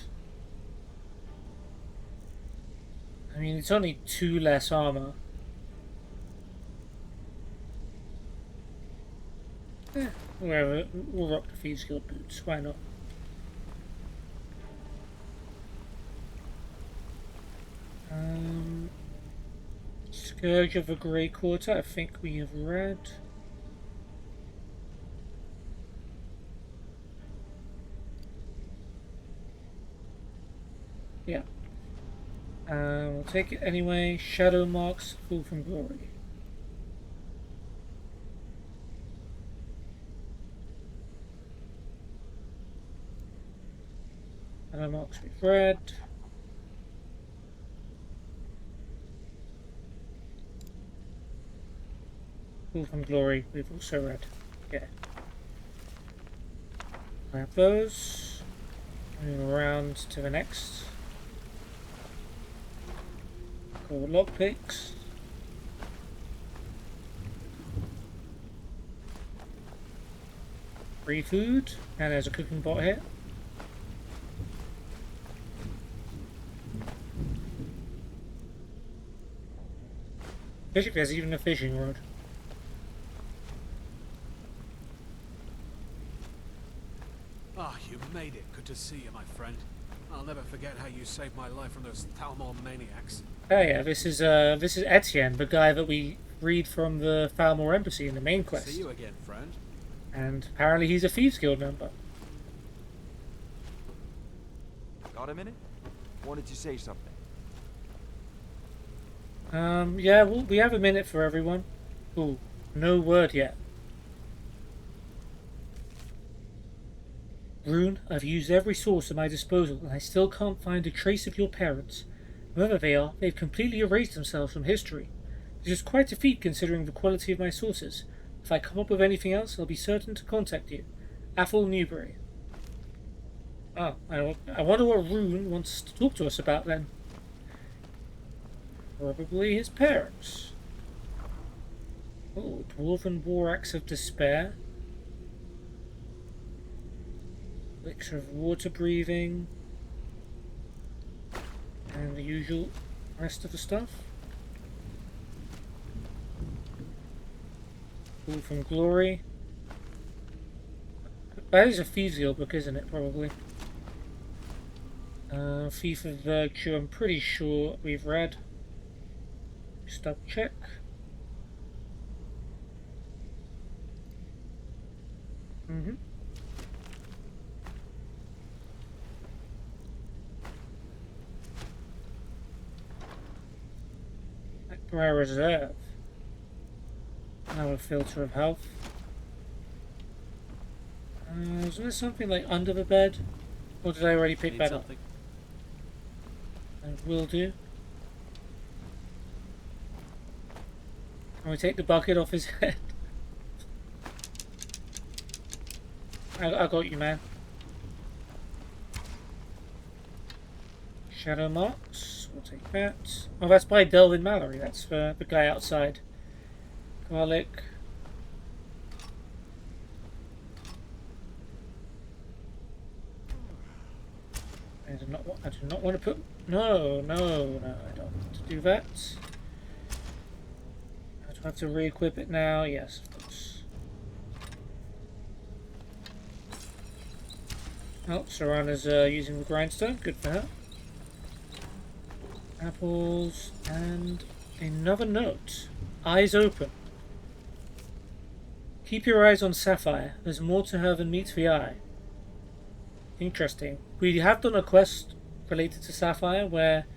I mean, it's only 2 less armor. Whatever, we'll rock the Thieves Guild boots, why not? Scourge of the Grey Quarter, I think we have read. Yeah. We'll take it anyway. Shadow Marks, Fall from Glory. Shadow Marks we've read. Fall from Glory we've also read. Yeah. Grab those. Move around to the next. Cool lockpicks. Free food, and there's a cooking pot here. There's even a fishing rod. Ah, you made it. Good to see you, my friend. I'll never forget how you saved my life from those Thalmor maniacs. Oh yeah, this is Etienne, the guy that we read from the Thalmor Embassy in the main quest. See you again, friend. And apparently he's a Thieves Guild member. Got a minute? Wanted to say something. Yeah, we have a minute for everyone. Ooh, no word yet. Rune, I've used every source at my disposal, and I still can't find a trace of your parents. Whoever they are, they've completely erased themselves from history. This is quite a feat considering the quality of my sources. If I come up with anything else, I'll be certain to contact you. Athel Newbury. Oh, I wonder what Rune wants to talk to us about then. Probably his parents. Oh, Dwarven War Axe of Despair. elixir of water breathing, and the usual rest of the stuff. All from Glory. That is a Thieves Guild book, isn't it? Probably. Thief of Virtue, I'm pretty sure we've read. Just double check. Reserve. Now a filter of health. Isn't there something like under the bed? Or did I already pick that up? I will do. Can we take the bucket off his head? I got you, man. Shadow marks. We'll take that. Oh, that's by Delvin Mallory. That's for the guy outside. Garlic. I do not want to put... No, I don't want to do that. I do have to re-equip it now. Yes, of course. Oh, Serana's using the grindstone. Good for her. Apples and another note. Eyes open. Keep your eyes on Sapphire. There's more to her than meets the eye. Interesting. We have done a quest related to Sapphire where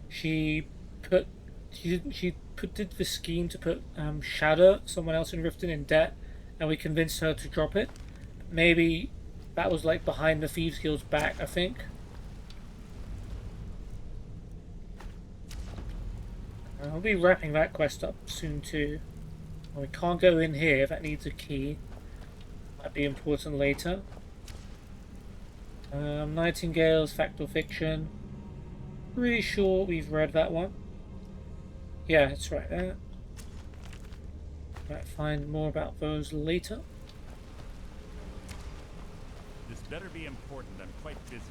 she did the scheme to put Shadow, someone else in Riften, in debt, and we convinced her to drop it. Maybe that was like behind the Thieves Guild's back, I think. I'll be wrapping that quest up soon too. Well, we can't go in here, that needs a key. Might be important later. Nightingales, Fact or Fiction. Pretty sure we've read that one. Yeah, it's right there. Might find more about those later. This better be important, I'm quite busy.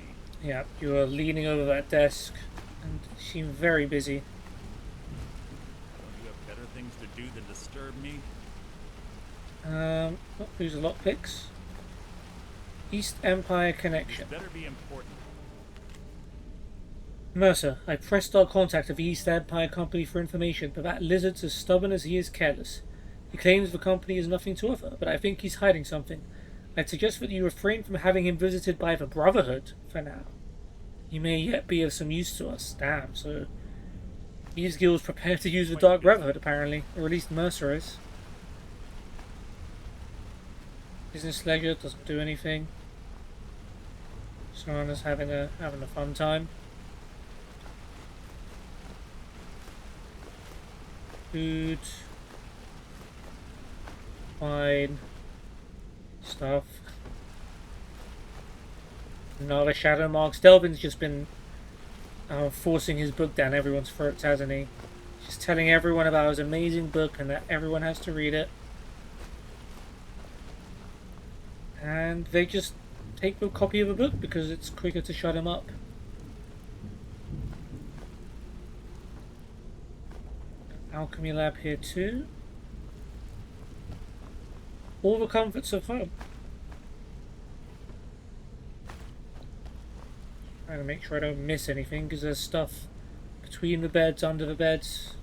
Yeah, you are leaning over that desk and seem very busy. You have better things to do than disturb me? Oh, these are lockpicks. East Empire Connection. This better be important. Mercer, I pressed our contact of the East Empire Company for information, but that lizard's as stubborn as he is careless. He claims the company has nothing to offer, but I think he's hiding something. I'd suggest that you refrain from having him visited by the Brotherhood for now. He may yet be of some use to us. Damn, so these guilds prepared to use the Dark Brotherhood, apparently, or at least Mercer is. Business ledger doesn't do anything. Serana's having a fun time. Food. Fine. Stuff. Another shadow marks. Delvin's just been forcing his book down everyone's throats, hasn't he? Just telling everyone about his amazing book and that everyone has to read it. And they just take a copy of a book because it's quicker to shut him up. Alchemy lab here too. All the comforts of home. Trying to make sure I don't miss anything because there's stuff between the beds, under the beds.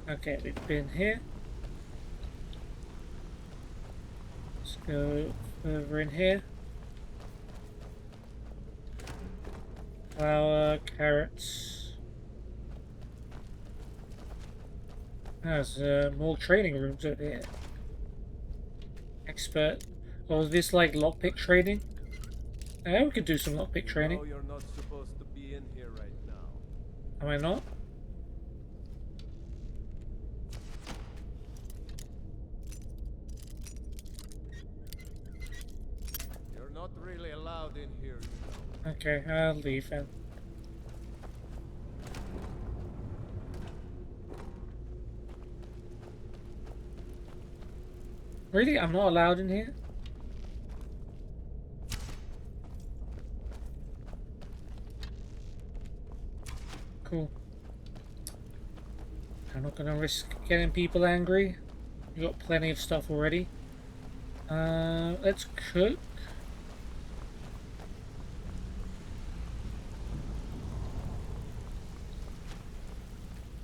Okay, we've been here. Let's go over in here. Flour, carrots. There's more training rooms over here. Expert. Or is this like lockpick trading? Yeah, we could do some lockpick training. No, you're not supposed to be in here right now. Am I not? You're not really allowed in here, you know. Okay, I'll leave then. Really? I'm not allowed in here? Cool. I'm not gonna risk getting people angry. We got plenty of stuff already. Let's cook.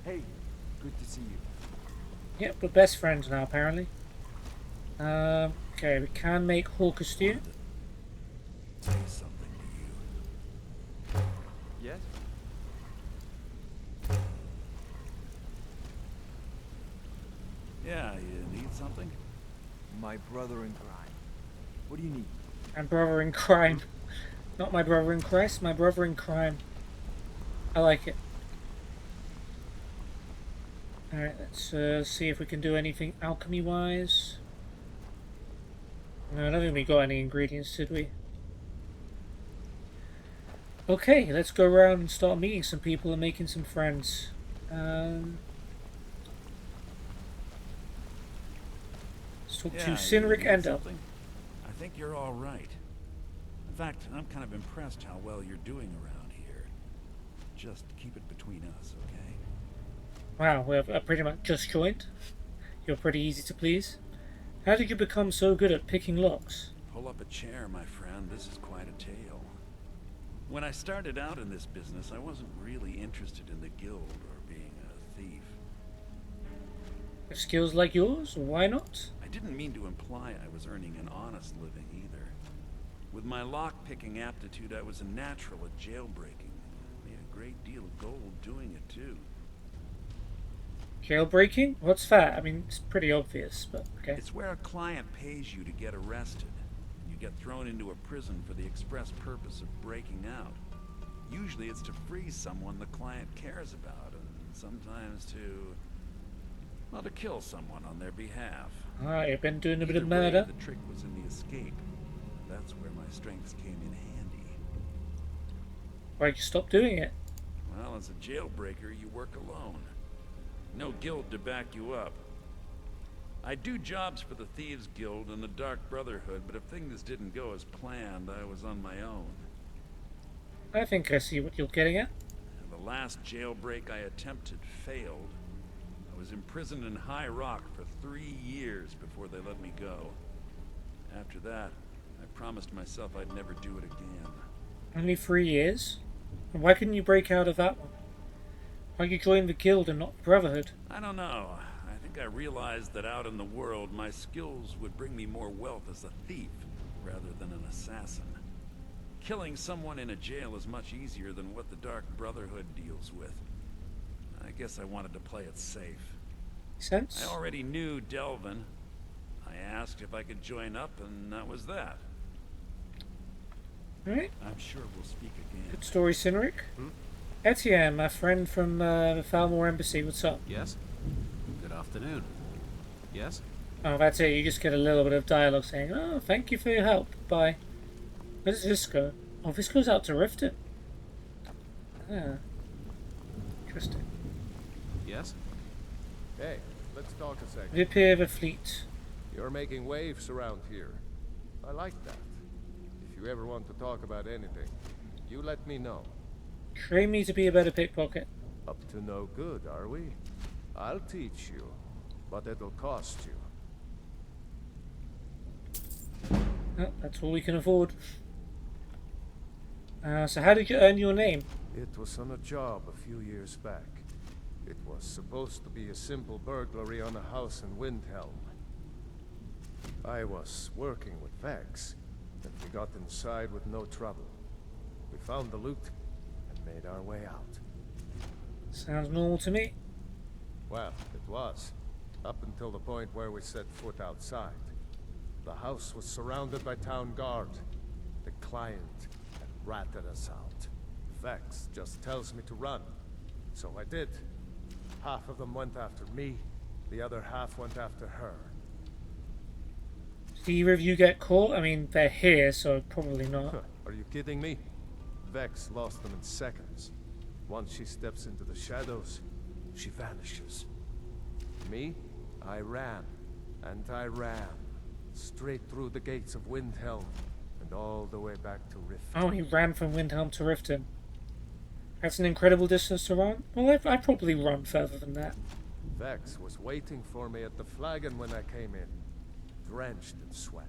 Hey, good to see you. Yep, we're best friends now, apparently. Okay, we can make hawker stew. Say something to you. Yes? Yeah, you need something? My brother in crime. What do you need? My brother in crime. Not my brother in Christ, my brother in crime. I like it. Alright, let's see if we can do anything alchemy-wise. No, I don't think we got any ingredients, did we? Okay, let's go around and start meeting some people and making some friends. Let's talk to Cynric and something. I think you're all right. In fact, I'm kind of impressed how well you're doing around here. Just keep it between us, okay? Wow, we're pretty much just joined. You're pretty easy to please. How did you become so good at picking locks? Pull up a chair, my friend. This is quite a tale. When I started out in this business, I wasn't really interested in the guild or being a thief. With skills like yours, why not? I didn't mean to imply I was earning an honest living either. With my lock-picking aptitude, I was a natural at jailbreaking. Made a great deal of gold doing it, too. Jailbreaking? What's that? I mean, it's pretty obvious, but okay. It's where a client pays you to get arrested. You get thrown into a prison for the express purpose of breaking out. Usually it's to free someone the client cares about, and sometimes to... well, to kill someone on their behalf. Alright, you've been doing a bit of Either murder. way, the trick was in the escape. That's where my strengths came in handy. Why'd you stop doing it? Well, as a jailbreaker, you work alone. No guild to back you up. I do jobs for the Thieves Guild and the Dark Brotherhood, but if things didn't go as planned, I was on my own. I think I see what you're getting at. The last jailbreak I attempted failed. I was imprisoned in High Rock for 3 years before they let me go. After that, I promised myself I'd never do it again. Only 3 years? And why couldn't you break out of that one? Why'd you join the guild and not the Brotherhood? I don't know. I think I realized that out in the world, my skills would bring me more wealth as a thief, rather than an assassin. Killing someone in a jail is much easier than what the Dark Brotherhood deals with. I guess I wanted to play it safe. Sense? I already knew Delvin. I asked if I could join up, and that was that. Alright. I'm sure we'll speak again. Good story, Cynric. Etienne, my friend from the Falmore Embassy, what's up? Yes? Good afternoon. Yes? Oh, that's it. You just get a little bit of dialogue saying, oh, thank you for your help. Bye. Where does this go? Oh, this goes out to Riften. Ah. Interesting. Yes? Hey, let's talk a second. Repair the fleet. You're making waves around here. I like that. If you ever want to talk about anything, you let me know. Train me to be a better pickpocket. Up to no good, are we? I'll teach you, but it'll cost you. Oh, that's all we can afford. So how did you earn your name? It was on a job a few years back. It was supposed to be a simple burglary on a house in Windhelm. I was working with Vex, and we got inside with no trouble. We found the loot and made our way out. Sounds normal to me. Well, it was. Up until the point where we set foot outside. The house was surrounded by town guard. The client had ratted us out. Vex just tells me to run. So I did. Half of them went after me, the other half went after her. Did either of you get caught? I mean, they're here, so probably not. Are you kidding me? Vex lost them in seconds. Once she steps into the shadows, she vanishes. Me? I ran. And I ran. straight through the gates of Windhelm, and all the way back to Rift. Oh, he ran from Windhelm to Riften. That's an incredible distance to run. Well, I probably run further than that. Vex was waiting for me at the flagon when I came in, drenched in sweat.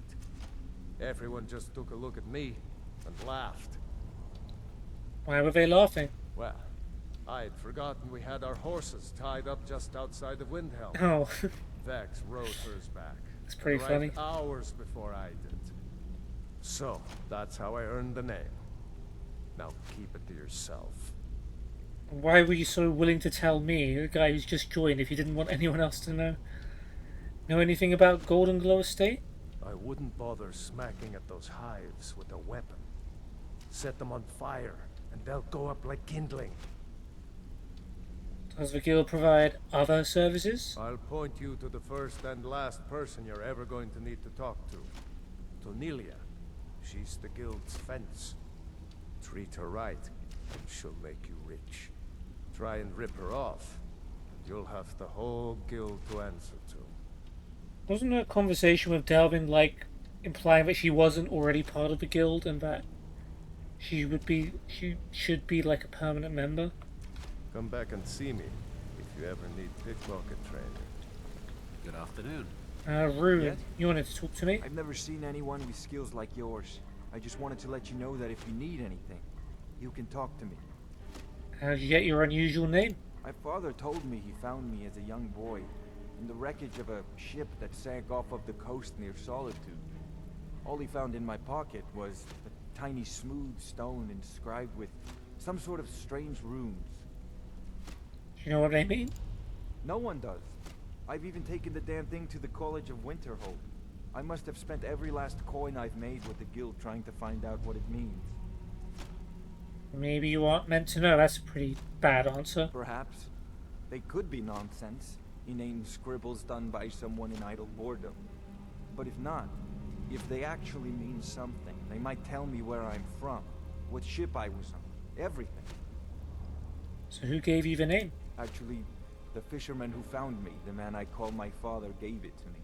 Everyone just took a look at me and laughed. Why were they laughing? Well, I'd forgotten we had our horses tied up just outside of Windhelm. Oh. Vex rode hers back. It's pretty funny. Hours before I did. So, that's how I earned the name. Now keep it to yourself. Why were you so willing to tell me, the guy who's just joined, if you didn't want anyone else to know? Know anything about Golden Glow Estate? I wouldn't bother smacking at those hives with a weapon. Set them on fire, and they'll go up like kindling. Does the guild provide other services? I'll point you to the first and last person you're ever going to need to talk to. Tonilia. She's the guild's fence. Treat her right, and she'll make you rich. Try and rip her off, and you'll have the whole guild to answer to. Wasn't there a conversation with Delvin, like, implying that she wasn't already part of the guild and that she should be like a permanent member? Come back and see me if you ever need pickpocket training. Good afternoon. Ruin, Yes? you wanted to talk to me? I've never seen anyone with skills like yours. I just wanted to let you know that if you need anything, you can talk to me. How did you get your unusual name? My father told me he found me as a young boy in the wreckage of a ship that sank off of the coast near Solitude. All he found in my pocket was a tiny smooth stone inscribed with some sort of strange runes. Do you know what they mean? No one does. I've even taken the damn thing to the College of Winterhold. I must have spent every last coin I've made with the guild trying to find out what it means. Maybe you aren't meant to know. That's a pretty bad answer. Perhaps. They could be nonsense, inane scribbles done by someone in idle boredom. But if not, if they actually mean something, they might tell me where I'm from, what ship I was on, everything. So who gave you the name? Actually, the fisherman who found me, the man I call my father, gave it to me.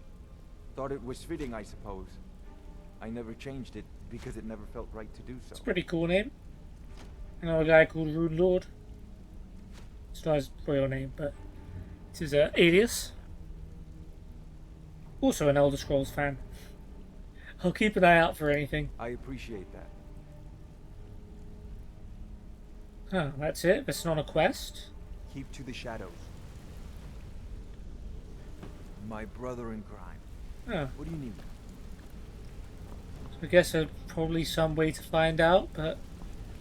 Thought it was fitting, I suppose. I never changed it because it never felt right to do so. It's a pretty cool name. I know a guy called Rune Lord. It's not his real name, but it's his alias. Also an Elder Scrolls fan. I'll keep an eye out for anything. I appreciate that. Oh, that's it? That's not a quest? Keep to the shadows. My brother in crime. Oh. What do you need? So I guess there's probably some way to find out, but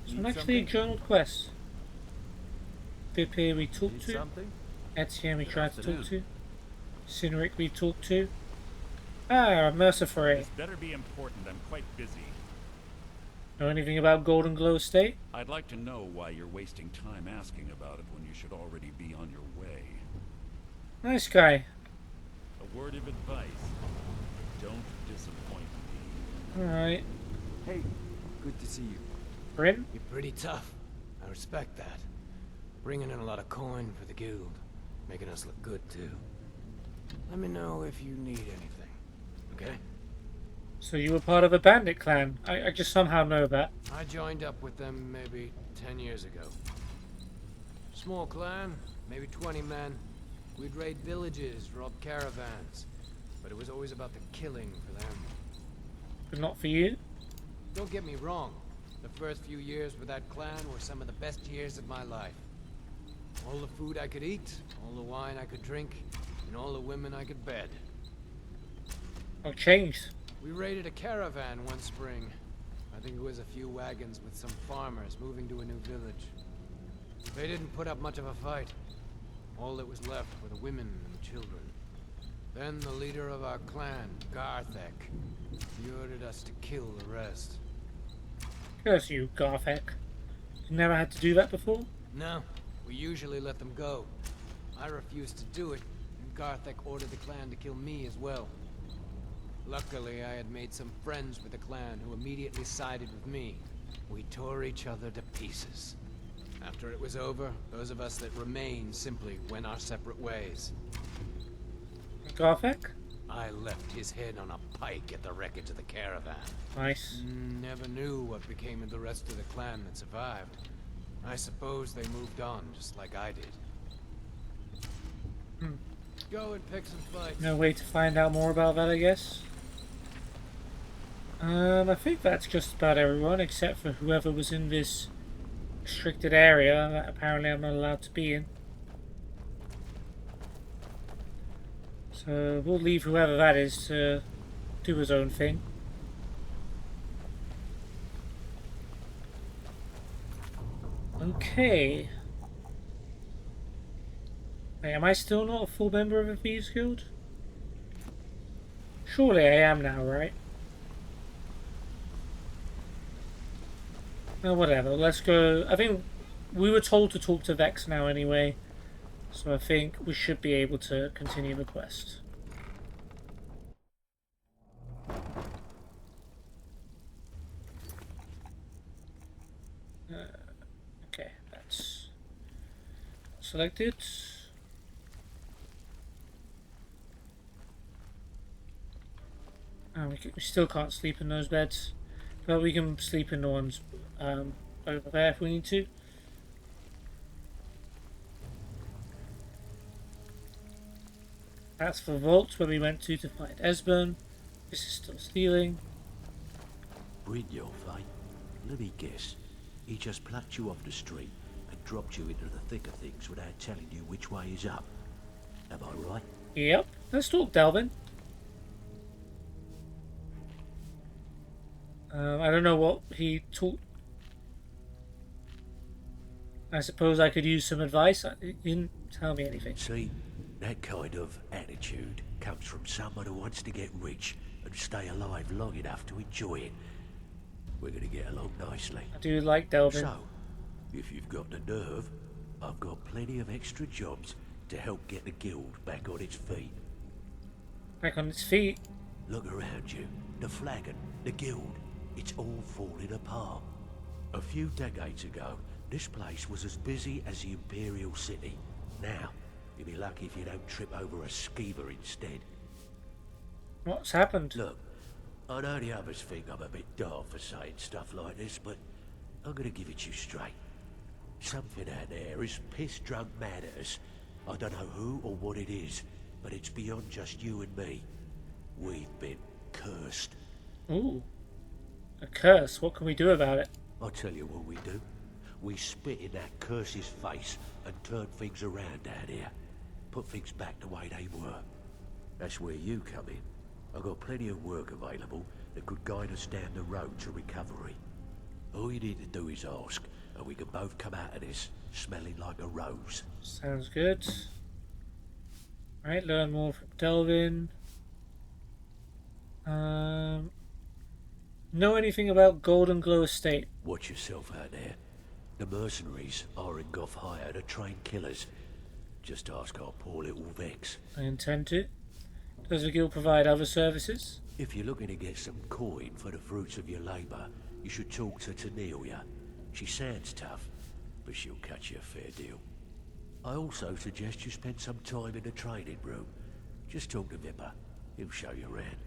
it's not actually a journal quest. Pip here we talked to. Etienne we tried to talk to. Cynric we talked to. Ah, Mercifrey. This better be important. I'm quite busy. Know anything about Golden Glow Estate? I'd like to know why you're wasting time asking about it when you should already be on your way. Nice guy. A word of advice. Don't disappoint me. Alright. Hey, good to see you. Bryn? You're pretty tough. I respect that. Bringing in a lot of coin for the guild. Making us look good, too. Let me know if you need anything, okay? So you were part of a bandit clan. I just somehow know that. I joined up with them maybe 10 years ago. Small clan, maybe 20 men. We'd raid villages, rob caravans. But it was always about the killing for them. But not for you? Don't get me wrong. The first few years with that clan were some of the best years of my life. All the food I could eat, all the wine I could drink, and all the women I could bed. What changed? We raided a caravan one spring. I think it was a few wagons with some farmers moving to a new village. They didn't put up much of a fight. All that was left were the women and the children. Then the leader of our clan, Garthek, he ordered us to kill the rest. Curse you, Garthek. You never had to do that before? No, we usually let them go. I refused to do it, and Garthek ordered the clan to kill me as well. Luckily, I had made some friends with the clan who immediately sided with me. We tore each other to pieces. After it was over, those of us that remained simply went our separate ways. Garthek? I left his head on a pike at the wreckage of the caravan. Nice. Never knew what became of the rest of the clan that survived. I suppose they moved on, just like I did. Go and pick some fights. No way to find out more about that, I guess. I think that's just about everyone, except for whoever was in this restricted area that apparently I'm not allowed to be in. So we'll leave whoever that is to do his own thing. Okay. Wait, am I still not a full member of a Thieves Guild? Surely I am now, right? Oh, whatever, let's go. I think we were told to talk to Vex now anyway, so I think we should be able to continue the quest. Okay, that's selected. Oh, we still can't sleep in those beds, but we can sleep in the ones over there if we need to. That's the vault where we went to find Esbern. This is still stealing. Brynjolf, eh? Let me guess. He just plucked you off the street and dropped you into the thick of things without telling you which way is up. Am I right? Yep. Let's talk, Delvin. I don't know what he taught. I suppose I could use some advice. He didn't tell me anything. See, that kind of attitude comes from someone who wants to get rich and stay alive long enough to enjoy it. We're gonna get along nicely. I do like Delvin. So, if you've got the nerve, I've got plenty of extra jobs to help get the guild back on its feet. Back on its feet? Look around you. The flagon, the guild, it's all falling apart. A few decades ago, this place was as busy as the Imperial City. Now, you'll be lucky if you don't trip over a skeever instead. What's happened? Look, I know the others think I'm a bit daft for saying stuff like this, but I'm gonna give it to you straight. Something out there is piss-drunk mad at us. I don't know who or what it is, but it's beyond just you and me. We've been cursed. Ooh. A curse? What can we do about it? I'll tell you what we do. We spit in that curse's face and turn things around down here. Put things back the way they were. That's where you come in. I've got plenty of work available that could guide us down the road to recovery. All you need to do is ask, and we can both come out of this smelling like a rose. Sounds good. Right, learn more from Delvin. Know anything about Golden Glow Estate? Watch yourself out there. The mercenaries are in Goth hire to train killers. Just ask our poor little Vex. I intend to. Does the guild provide other services? If you're looking to get some coin for the fruits of your labour, you should talk to Tanelia. She sounds tough, but she'll cut you a fair deal. I also suggest you spend some time in the training room. Just talk to Vipper. He'll show you around.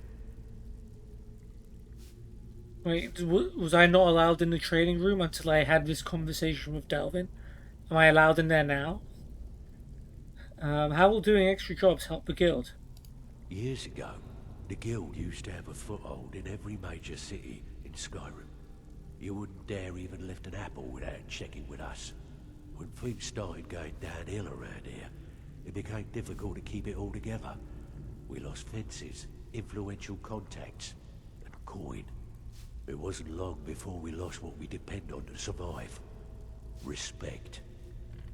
Wait, was I not allowed in the training room until I had this conversation with Delvin? Am I allowed in there now? How will doing extra jobs help the guild? Years ago, the guild used to have a foothold in every major city in Skyrim. You wouldn't dare even lift an apple without checking with us. When things started going downhill around here, it became difficult to keep it all together. We lost fences, influential contacts, and coin. It wasn't long before we lost what we depend on to survive. Respect.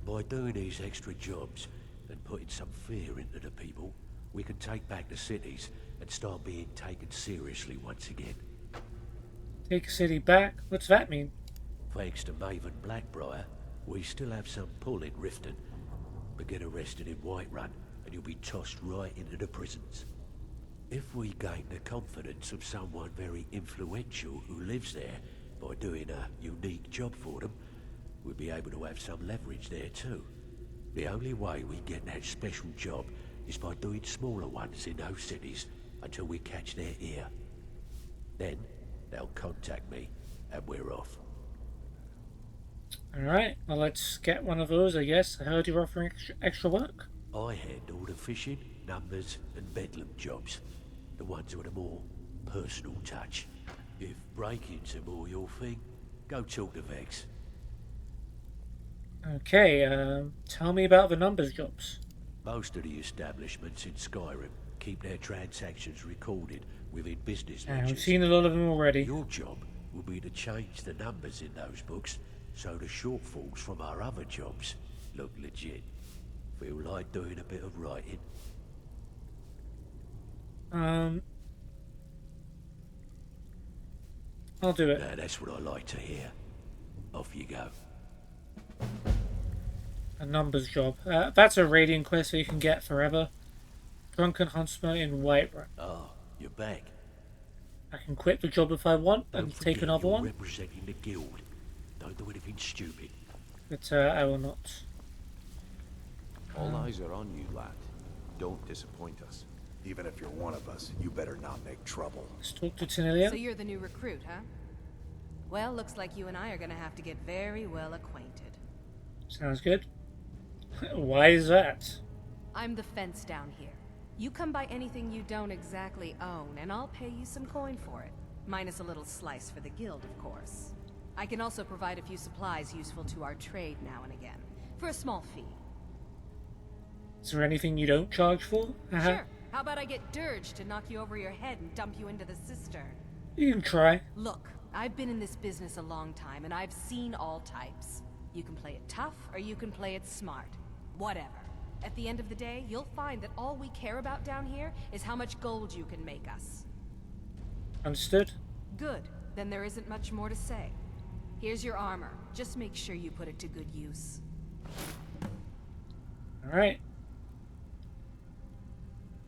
By doing these extra jobs and putting some fear into the people, we can take back the cities and start being taken seriously once again. Take a city back? What's that mean? Thanks to Maven Blackbriar, we still have some pull in Riften. But get arrested in Whiterun and you'll be tossed right into the prisons. If we gain the confidence of someone very influential who lives there by doing a unique job for them, we'll be able to have some leverage there too. The only way we get that special job is by doing smaller ones in those cities until we catch their ear. Then they'll contact me, and we're off. Alright, well let's get one of those, I guess. I heard you're offering extra work. I handle the fishing, numbers, and bedlam jobs. The ones with a more personal touch. If breaking's are more your thing, go talk to Vex. Okay, tell me about the numbers jobs. Most of the establishments in Skyrim keep their transactions recorded within business Yeah, ledgers. we've seen a lot of them already. Your job will be to change the numbers in those books so the shortfalls from our other jobs look legit. Feel like doing a bit of writing? I'll do it. Now, that's what I like to hear. Off you go. A numbers job. That's a raiding quest that you can get forever. Drunken Huntsman in Whiterun. Ah, you're back. I can quit the job if I want and Don't take forget another you're one. representing the guild. Don't do anything stupid. But I will not. All eyes are on you, lad. Don't disappoint us. Even if you're one of us, you better not make trouble. Let's talk to Tinilia. So you're the new recruit, huh? Well, looks like you and I are gonna have to get very well acquainted. Sounds good. Why is that? I'm the fence down here. You come by anything you don't exactly own, and I'll pay you some coin for it. Minus a little slice for the guild, of course. I can also provide a few supplies useful to our trade now and again, for a small fee. Is there anything you don't charge for? Sure. How about I get Dirge to knock you over your head and dump you into the cistern? You can try. Look, I've been in this business a long time, and I've seen all types. You can play it tough, or you can play it smart. Whatever. At the end of the day, you'll find that all we care about down here is how much gold you can make us. Understood. Good. Then there isn't much more to say. Here's your armor. Just make sure you put it to good use. Alright.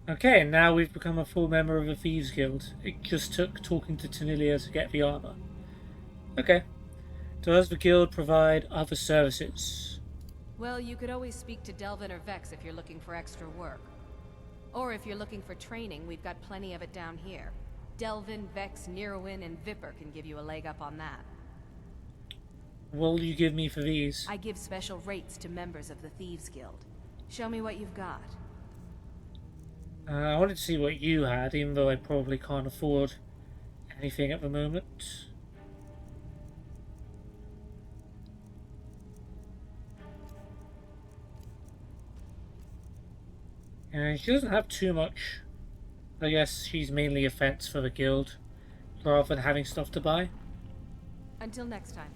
Okay, and now we've become a full member of the Thieves Guild. It just took talking to Tinilia to get the armor. Okay. Does the guild provide other services? Well, you could always speak to Delvin or Vex if you're looking for extra work. Or if you're looking for training, we've got plenty of it down here. Delvin, Vex, Neroin, and Vipper can give you a leg up on that. What will you give me for these? I give special rates to members of the Thieves Guild. Show me what you've got. I wanted to see what you had, even though I probably can't afford anything at the moment. She doesn't have too much. I guess she's mainly a fence for the guild, rather than having stuff to buy. Until next time.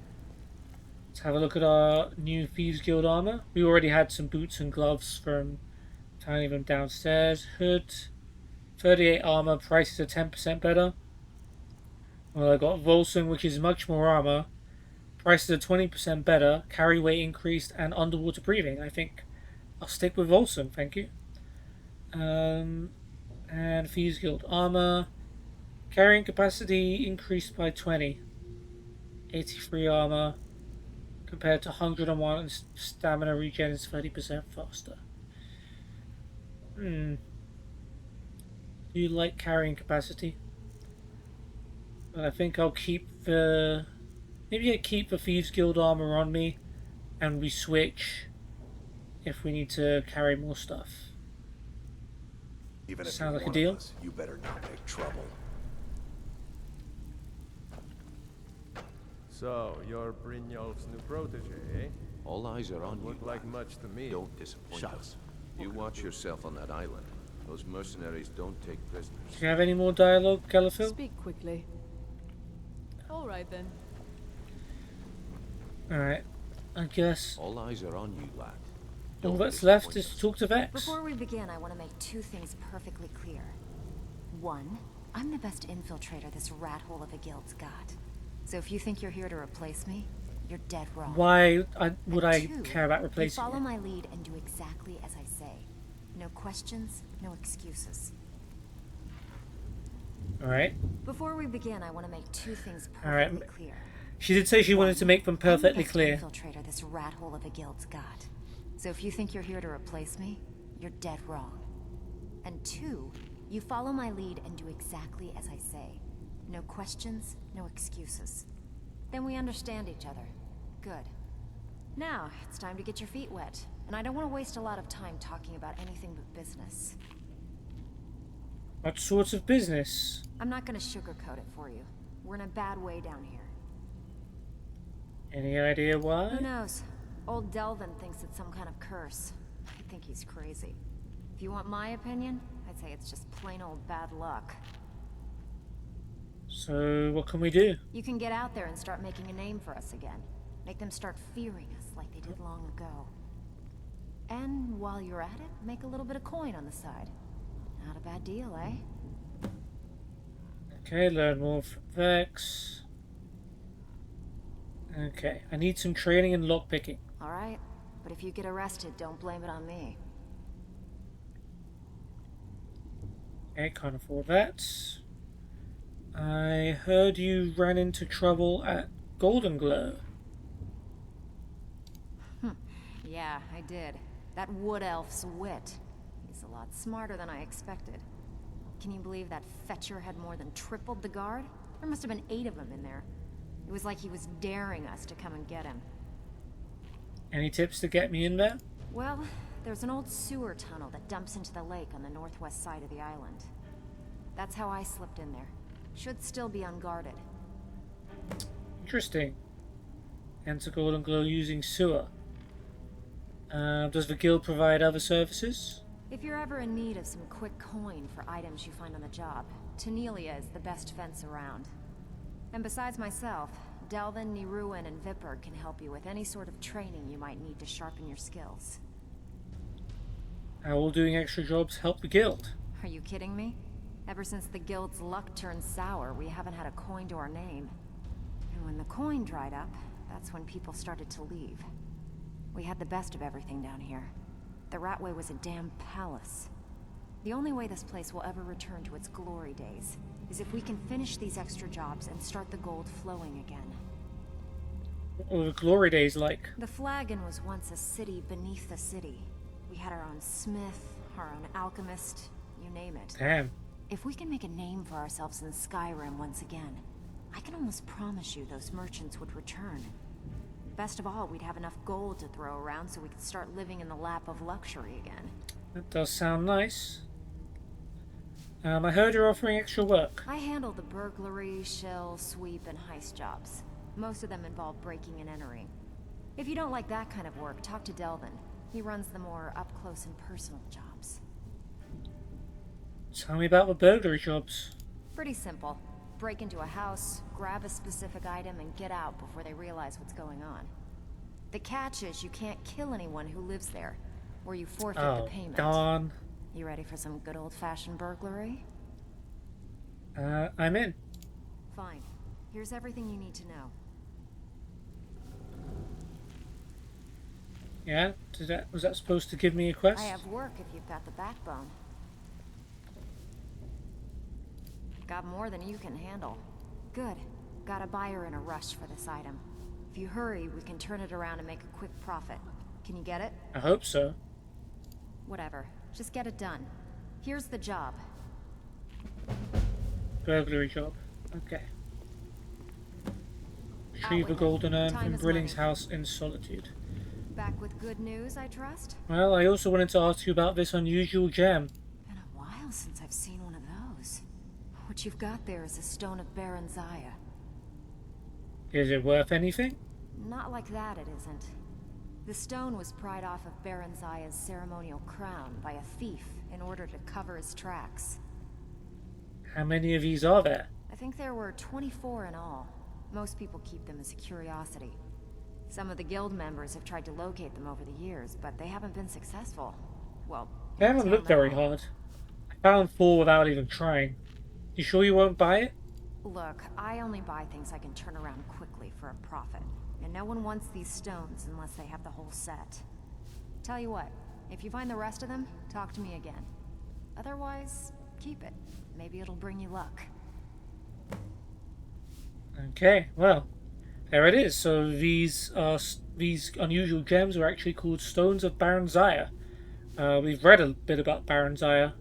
Let's have a look at our new Thieves Guild armor. We already had some boots and gloves from finding them downstairs. Hood, 38 armor, prices are 10% better. Well, I got Volsung, which is much more armor. Prices are 20% better, carry weight increased, and underwater breathing. I think I'll stick with Volsung, thank you. And Thieves Guild armor, carrying capacity increased by 20. 83 armor compared to 101, and stamina regen is 30% faster. Do you like carrying capacity? But I think I'll keep the... Maybe I keep the Thieves Guild armor on me, and we switch if we need to carry more stuff. Even if Sounds you're like a one deal. of us, you better not make trouble. So, you're Brynjolf's new protege, eh? All eyes are on you. Look like much to me. Don't disappoint us. You watch yourself on that island. Those mercenaries don't take prisoners. Do you have any more dialogue, Galafil? Speak quickly. All right then. Alright, I guess All eyes are on you, lad. all Don't that's left disappoint is us. to talk to Vex. Before we begin, I want to make two things perfectly clear. One, I'm the best infiltrator this rat hole of a guild's got. So if you think you're here to replace me, you're dead wrong. Why would I Two, care about you replacing follow you? my lead and do exactly as I say. No questions, no excuses. Alright. Before we begin, I want to make two things Alright. perfectly clear. She did say she wanted to make them perfectly clear. I'm the best infiltrator this rat hole of a guild's got. So if you think you're here to replace me, you're dead wrong. And two, You follow my lead and do exactly as I say. No questions, no excuses. Then we understand each other. Good. Now, it's time to get your feet wet. And I don't want to waste a lot of time talking about anything but business. What sorts of business? I'm not going to sugarcoat it for you. We're in a bad way down here. Any idea why? Who knows? Old Delvin thinks it's some kind of curse. I think he's crazy. If you want my opinion, I'd say it's just plain old bad luck. So, what can we do? You can get out there and start making a name for us again. Make them start fearing us like they did long ago. And while you're at it, make a little bit of coin on the side. Not a bad deal, eh? Okay, learn more from Vex. Okay, I need some training in lockpicking. Alright, but if you get arrested, don't blame it on me. Okay, can't afford that. I heard you ran into trouble at Golden Glow. Yeah, I did. That wood elf's wit. He's a lot smarter than I expected. Can you believe that fetcher had more than tripled the guard? There must have been 8 of them in there. It was like he was daring us to come and get him. Any tips to get me in there? Well, there's an old sewer tunnel that dumps into the lake on the northwest side of the island. That's how I slipped in there. Should still be unguarded. Interesting. Enter Golden Glow using sewer. Does the guild provide other services? If you're ever in need of some quick coin for items you find on the job, Tanelia is the best fence around. And besides myself, Delvin, Niruin, and Vipper can help you with any sort of training you might need to sharpen your skills. How will doing extra jobs help the guild? Are you kidding me? Ever since the guild's luck turned sour, we haven't had a coin to our name. And when the coin dried up, that's when people started to leave. We had the best of everything down here. The Ratway was a damn palace. The only way this place will ever return to its glory days is if we can finish these extra jobs and start the gold flowing again. What were the glory days like? The Flagon was once a city beneath the city. We had our own smith, our own alchemist, you name it. Damn. If we can make a name for ourselves in Skyrim once again, I can almost promise you those merchants would return. Best of all, we'd have enough gold to throw around so we could start living in the lap of luxury again. That does sound nice. I heard you're offering extra work. I handle the burglary, shell, sweep, and heist jobs. Most of them involve breaking and entering. If you don't like that kind of work, talk to Delvin. He runs the more up-close and personal jobs. Tell me about the burglary jobs. Pretty simple. Break into a house, grab a specific item, and get out before they realize what's going on. The catch is you can't kill anyone who lives there, or you forfeit the payment. Darn. You ready for some good old-fashioned burglary? I'm in. Fine. Here's everything you need to know. Yeah? Was that supposed to give me a quest? I have work if you've got the backbone. Got more than you can handle. Good. Got a buyer in a rush for this item. If you hurry, we can turn it around and make a quick profit. Can you get it? I hope so. Whatever. Just get it done. Here's the job. Burglary job. Okay. Retrieve a golden urn from Brilling's house in Solitude. Back with good news, I trust? Well, I also wanted to ask you about this unusual gem. Been a while since I've seen one of those. What you've got there is a stone of Barenziah. Is it worth anything? Not like that, it isn't. The stone was pried off of Barenziah's ceremonial crown by a thief in order to cover his tracks. How many of these are there? I think there were 24 in all. Most people keep them as a curiosity. Some of the guild members have tried to locate them over the years, but they haven't been successful. Well, They haven't looked very hard. I found 4 without even trying. You sure you won't buy it? Look, I only buy things I can turn around quickly for a profit. And no one wants these stones unless they have the whole set. Tell you what, if you find the rest of them, talk to me again. Otherwise, keep it. Maybe it'll bring you luck. Okay, well, there it is. So these unusual gems are actually called Stones of Barenziah. We've read a bit about Barenziah.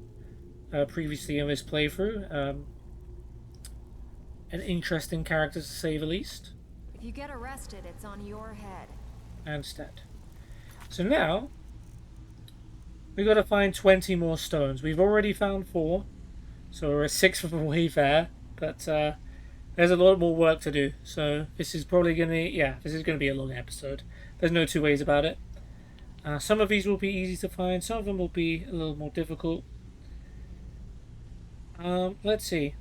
previously in this playthrough. An interesting character to say the least. If you get arrested, it's on your head. I understand. So now, we got to find 20 more stones. We've already found 4, so we're a sixth of the way there. But there's a lot more work to do. So this is probably going to, this is going to be a long episode. There's no two ways about it. Some of these will be easy to find. Some of them will be a little more difficult. Let's see.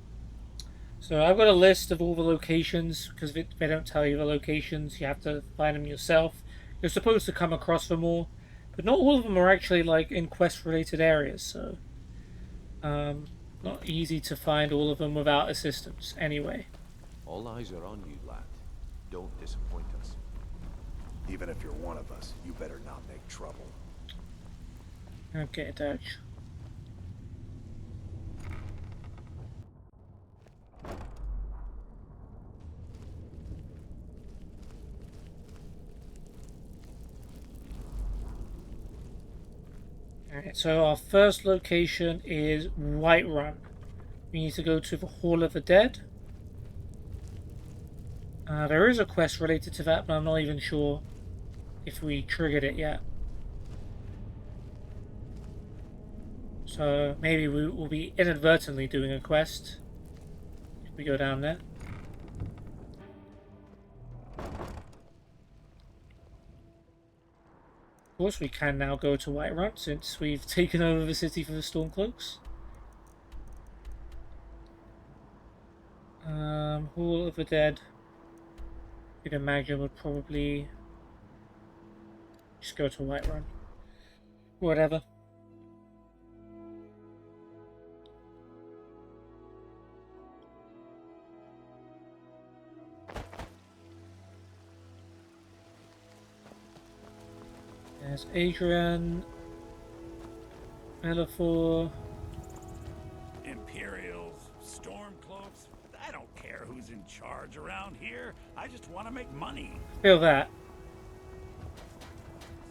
So I've got a list of all the locations, because they don't tell you the locations. You have to find them yourself. You're supposed to come across them all, but not all of them are actually like in quest-related areas. So not easy to find all of them without assistance. Anyway. All eyes are on you, lad. Don't disappoint us. Even if you're one of us, you better not make trouble. Okay, Dutch. Alright, so our first location is Whiterun. We need to go to the Hall of the Dead. There is a quest related to that, but I'm not even sure if we triggered it yet. So maybe we will be inadvertently doing a quest if we go down there. Of course we can now go to Whiterun since we've taken over the city for the Stormcloaks. Hall of the Dead, you'd imagine would probably just go to Whiterun. Whatever. There's Adrian, Melifor. Imperials, Stormcloaks. I don't care who's in charge around here. I just want to make money. Feel that.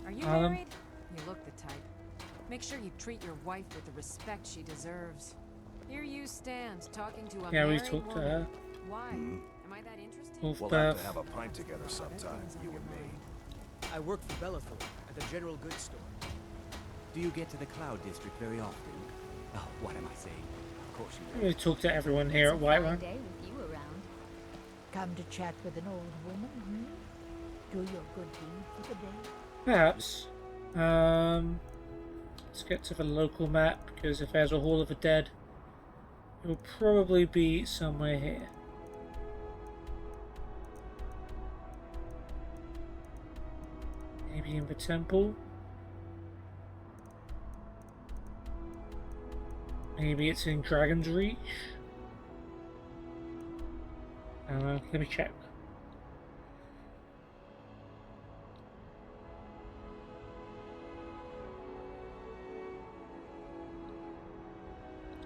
Are you married? You look the type. Make sure you treat your wife with the respect she deserves. Here you stand, talking to a married we talked to woman. her. Why? Am I that interesting? We'll have to have a pint together sometime, you and me. I work for Bellathor at the general goods store. Do you get to the Cloud District very often? Oh, what am I saying? Of course you do. We talked to everyone here at Whiterun. Day with you around. Come to chat with an old woman, Do your good deed for the day. Perhaps. Let's get to the local map, because if there's a Hall of the Dead, it will probably be somewhere here. Maybe in the temple. Maybe it's in Dragon's Reach. Let me check.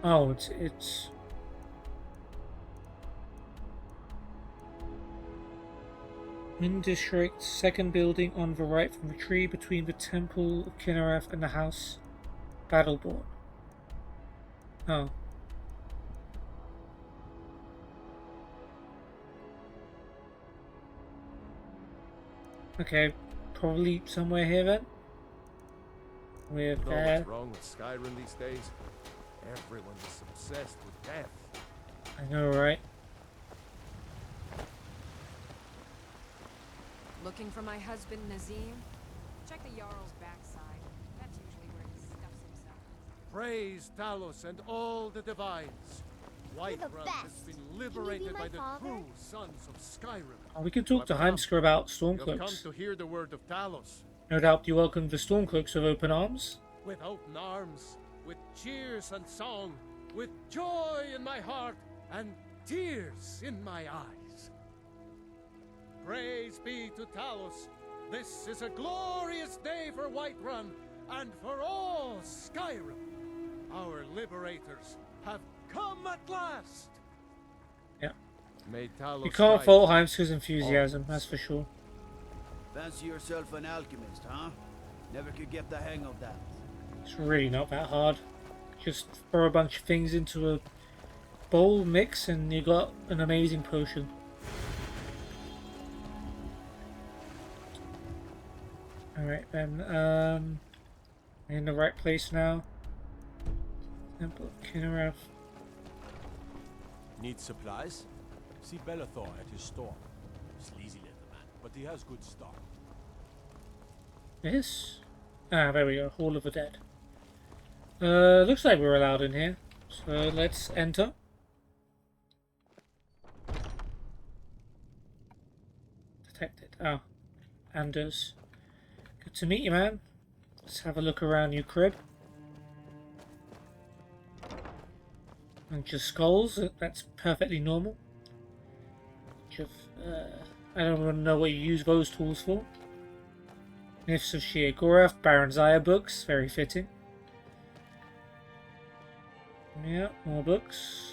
Oh, it's Wind District, second building on the right from the tree between the Temple of Kinnereth and the House Battleborn. Oh. Okay, probably somewhere here then. We're You know there. what's wrong with Skyrim these days? Everyone is obsessed with death. I know, right? Looking for my husband Nazim? Check the Jarl's backside. That's usually where he stuffs himself. Praise Talos and all the Divines. Whiterun has been liberated by the true sons of Skyrim. Oh, we can talk to Heimskr about You've come Stormcloaks. to hear the word of Talos. No doubt you welcome the Stormcloaks with open arms. With open arms, with cheers and song, with joy in my heart and tears in my eyes. Praise be to Talos. This is a glorious day for Whiterun and for all Skyrim. Our liberators have come at last. Yeah. May Talos You can't guide fault Heimskr's enthusiasm, that's for sure. Fancy yourself an alchemist, huh? Never could get the hang of that. It's really not that hard. Just throw a bunch of things into a bowl, mix, and you got an amazing potion. Alright then, in the right place now. Temple of Kinnereth. Need supplies? See Bellathor at his store. Sleazy little man, but he has good stock. Yes? Ah, there we go. Hall of the Dead. Looks like we're allowed in here. So let's enter. Detected. Oh. Anders. Good to meet you, man. Let's have a look around your crib. Bunch of skulls. That's perfectly normal. Bunch of, I don't even know what you use those tools for. Myths of Sheer Gorath, Barenziah books, very fitting. Yeah, more books.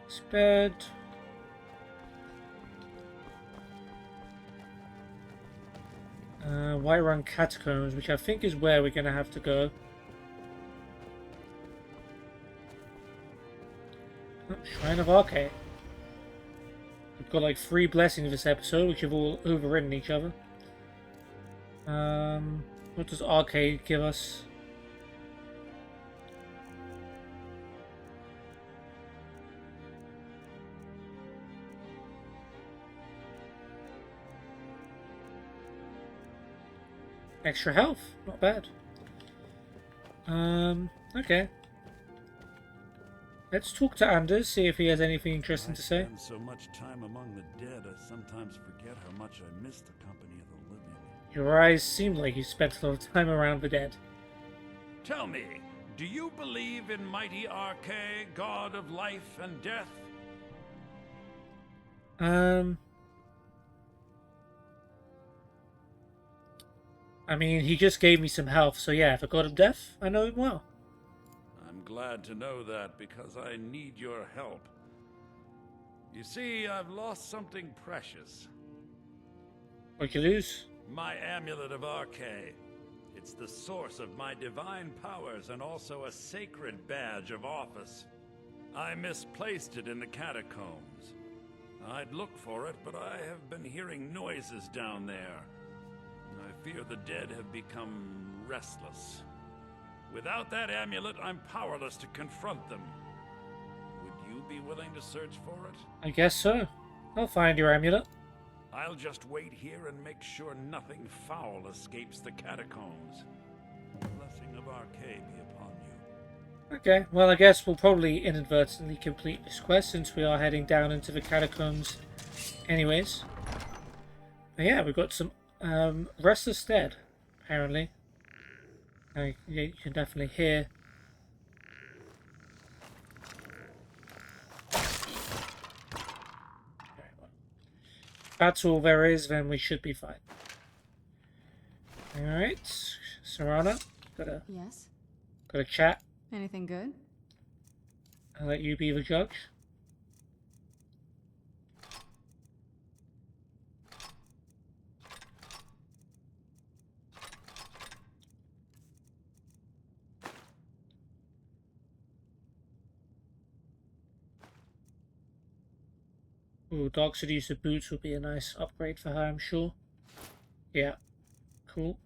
This bed. Whiterun Catacombs, which I think is where we're going to have to go. Oh, Shrine of Arcade. We've got like 3 blessings this episode, which have all overridden each other. What does Arcade give us? Extra health, not bad. Okay. Let's talk to Anders, see if he has anything interesting to say. I spend so much time among the dead, I sometimes forget how much I miss the company of the living. Your eyes seem like you spent a lot of time around the dead. Tell me, do you believe in mighty Arche, god of life and death? I mean, he just gave me some health, so yeah, the god of death, I know him well. I'm glad to know that, because I need your help. You see, I've lost something precious. What'd you lose? My amulet of Arche. It's the source of my divine powers and also a sacred badge of office. I misplaced it in the catacombs. I'd look for it, but I have been hearing noises down there. I fear the dead have become restless. Without that amulet, I'm powerless to confront them. Would you be willing to search for it? I guess so. I'll find your amulet. I'll just wait here and make sure nothing foul escapes the catacombs. The blessing of Arche be upon you. Okay, well I guess we'll probably inadvertently complete this quest since we are heading down into the catacombs anyways. But yeah, we've got some Restless Dead, apparently. You can definitely hear. If that's all there is, then we should be fine. Alright, Serana, Yes? got a chat. Anything good? I'll let you be the judge. Ooh, Dark Seducer boots would be a nice upgrade for her, I'm sure. Yeah, cool.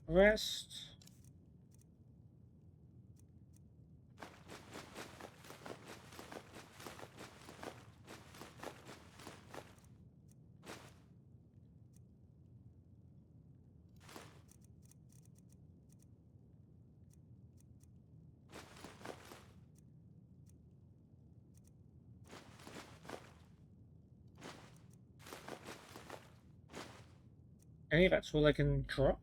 Rest. Okay, that's all I can drop.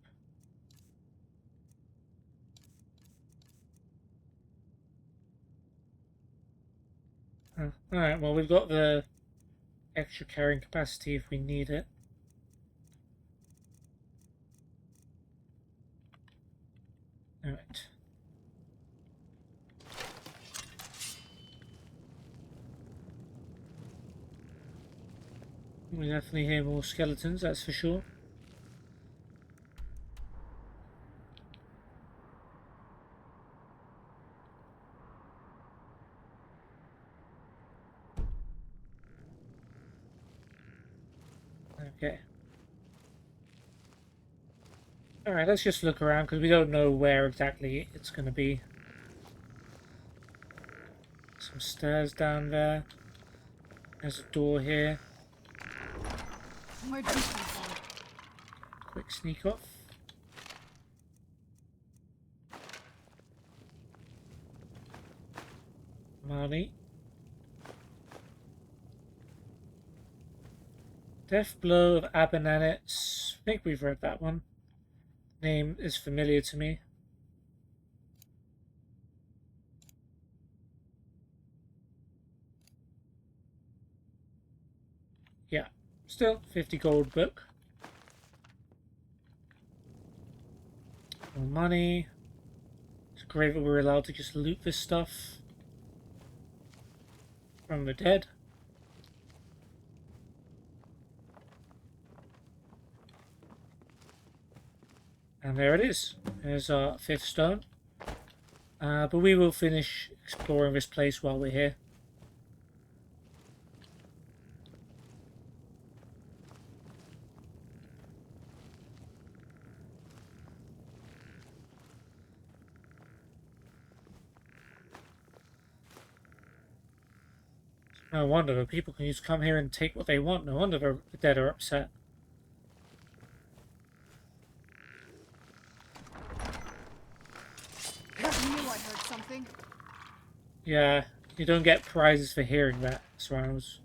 Alright, well we've got the extra carrying capacity if we need it. Alright. We definitely hear more skeletons, that's for sure. Okay. Alright, let's just look around because we don't know where exactly it's going to be. Some stairs down there. There's a door here. More distance. Quick sneak off. Marley. Death Blow of Abananets. I think we've read that one. Name is familiar to me. Yeah, still 50 gold book. More money. It's great that we're allowed to just loot this stuff from the dead. And there it is. There's our 5th stone. But we will finish exploring this place while we're here. No wonder that people can just come here and take what they want. No wonder the dead are upset. I knew I heard something. Yeah, you don't get prizes for hearing that, so it was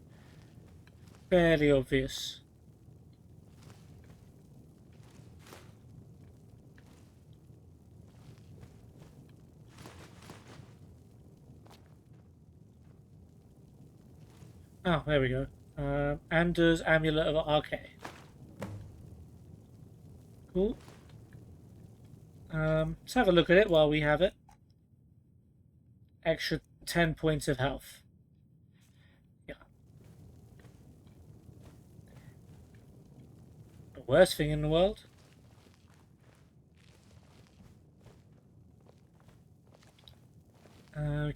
fairly obvious. Oh, there we go. Anders Amulet of Arche. Cool. Let's have a look at it while we have it. Extra 10 points of health. Yeah. The worst thing in the world.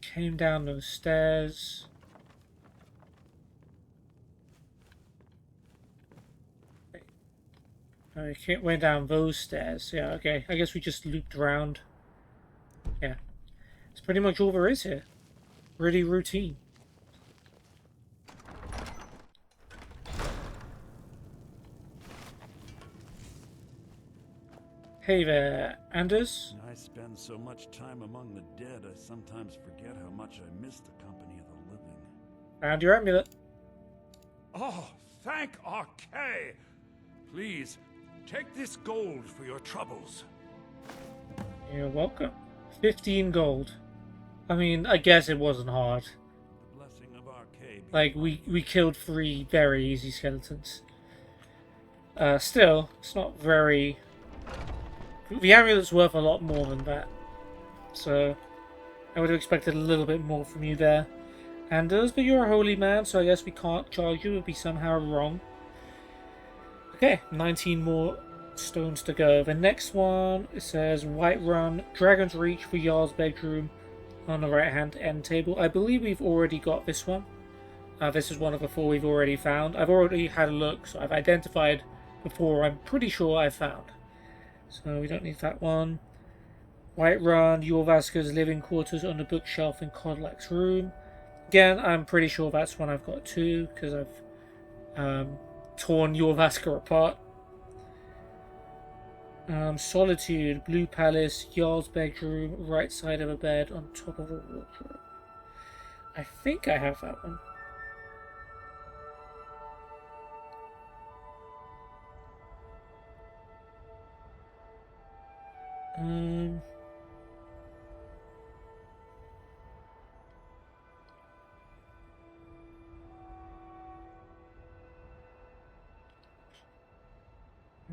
Came down those stairs. Okay, went down those stairs. Yeah, okay. I guess we just looped around. Yeah. It's pretty much all there is here. Really routine. Hey there, Anders. I spend so much time among the dead, I sometimes forget how much I miss the company of the living. Found your amulet. Oh, thank Arche! Please, take this gold for your troubles. You're welcome. 15 gold. I mean, I guess it wasn't hard. The blessing of Arche. Like, we killed 3 very easy skeletons. Still, it's not very... The amulet's worth a lot more than that. So, I would have expected a little bit more from you there. Anders, but you're a holy man, so I guess we can't charge you. It would be somehow wrong. Okay, 19 more stones to go. The next one, it says Whiterun, Dragon's Reach for Jarl's Bedroom on the right-hand end table. I believe we've already got this one. This is one of the 4 we've already found. I've already had a look, so I've identified the 4 I'm pretty sure I've found. So we don't need that one. Whiterun, Jorvaska's living quarters on the bookshelf in Kodlak's room. Again, I'm pretty sure that's one I've got too, because I've torn Jorvaska apart. Solitude, Blue Palace, Jarl's bedroom, right side of a bed on top of a wardrobe. I think I have that one.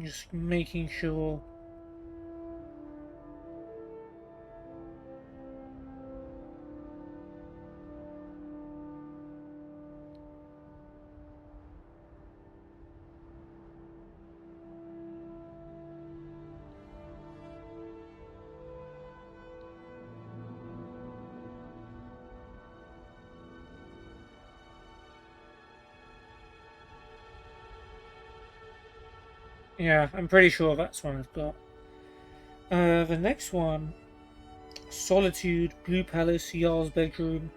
Just making sure. Yeah, I'm pretty sure that's one I've got. The next one, Solitude, Blue Palace, Jarl's bedroom,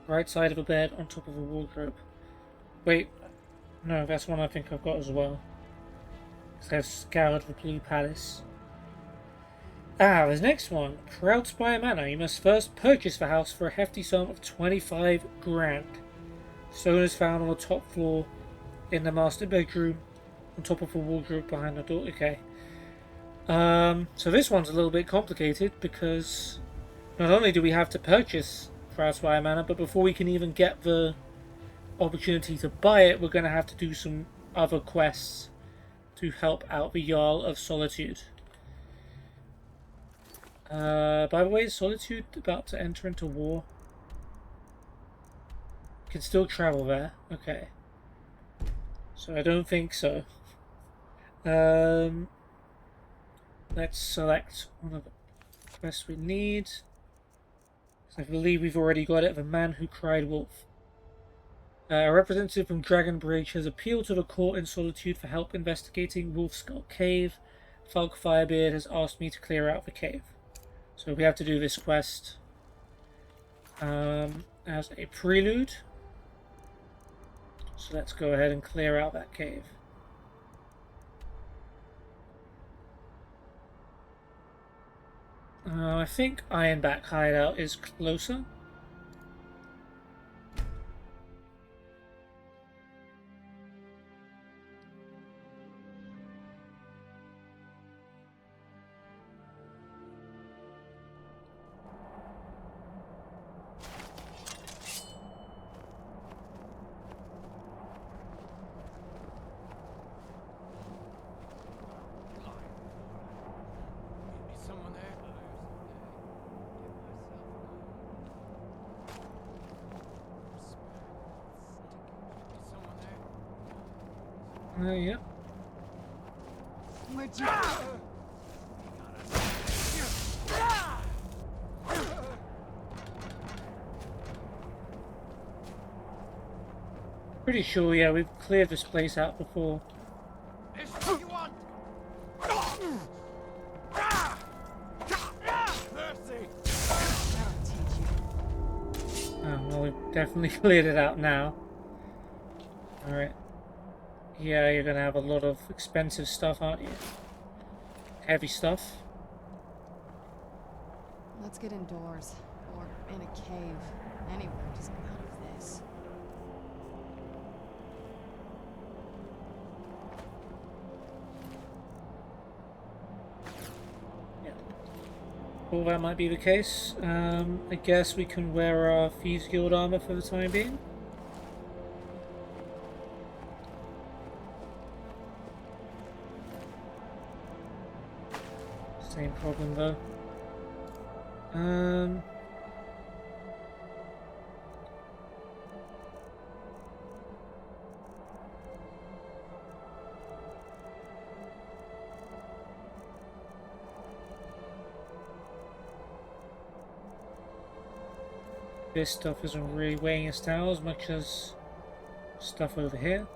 right side of a bed, on top of a wardrobe. Wait, no, that's one I think I've got as well. Because I've scoured the Blue Palace. The next one, Proudspire Manor. You must first purchase the house for a hefty sum of 25 grand. Stone is found on the top floor in the master bedroom, on top of a wardrobe behind the door. Okay. So this one's a little bit complicated because not only do we have to purchase Proudspire Manor, but before we can even get the opportunity to buy it, we're going to have to do some other quests to help out the Jarl of Solitude. By the way, is Solitude about to enter into war? Can still travel there. Okay. So I don't think so. Let's select one of the quests we need. I believe we've already got it. The Man Who Cried Wolf. A representative from Dragonbridge has appealed to the court in Solitude for help investigating Wolf Skull Cave. Falk Firebeard has asked me to clear out the cave. So we have to do this quest as a prelude. So let's go ahead and clear out that cave. I think Ironback Hideout is closer. Yeah. Pretty sure, yeah, we've cleared this place out before. Oh, well, we've definitely cleared it out now. Alright. Yeah, you're gonna have a lot of expensive stuff, aren't you? Heavy stuff. Let's get indoors. Or in a cave. Anywhere, just out of this. Yeah. Well, that might be the case. I guess we can wear our Thieves Guild armor for the time being. Same problem though. This stuff isn't really weighing us down as much as stuff over here.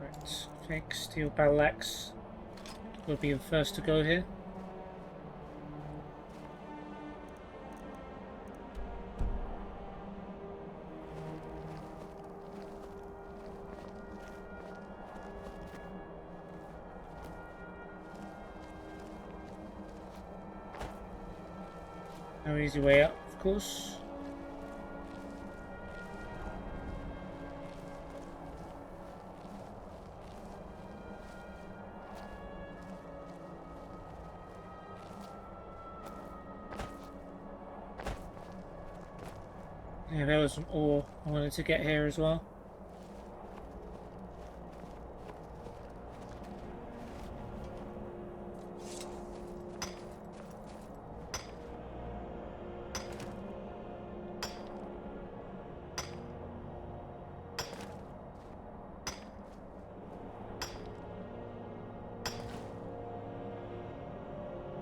I think Steel Battle Axe will be the first to go here. No easy way up, of course. Yeah, there was some ore I wanted to get here as well.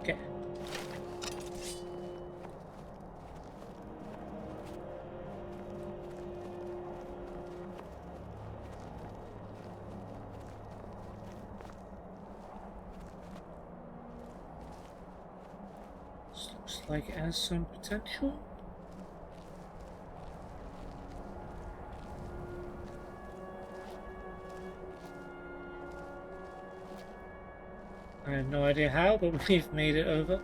Okay. This looks like it has some potential. I have no idea how, but we've made it over.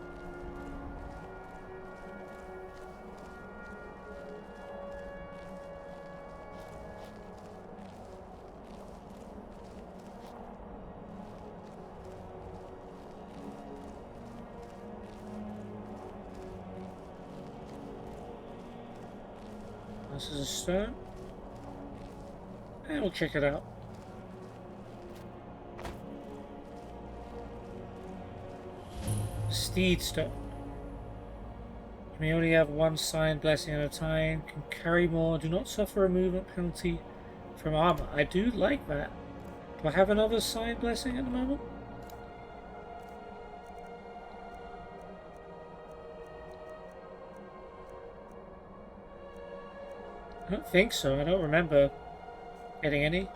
This is a stone. And we'll check it out. Steed stone. You may only have one signed blessing at a time. Can carry more. Do not suffer a movement penalty from armor. I do like that. Do I have another signed blessing at the moment? I don't think so. I don't remember getting any.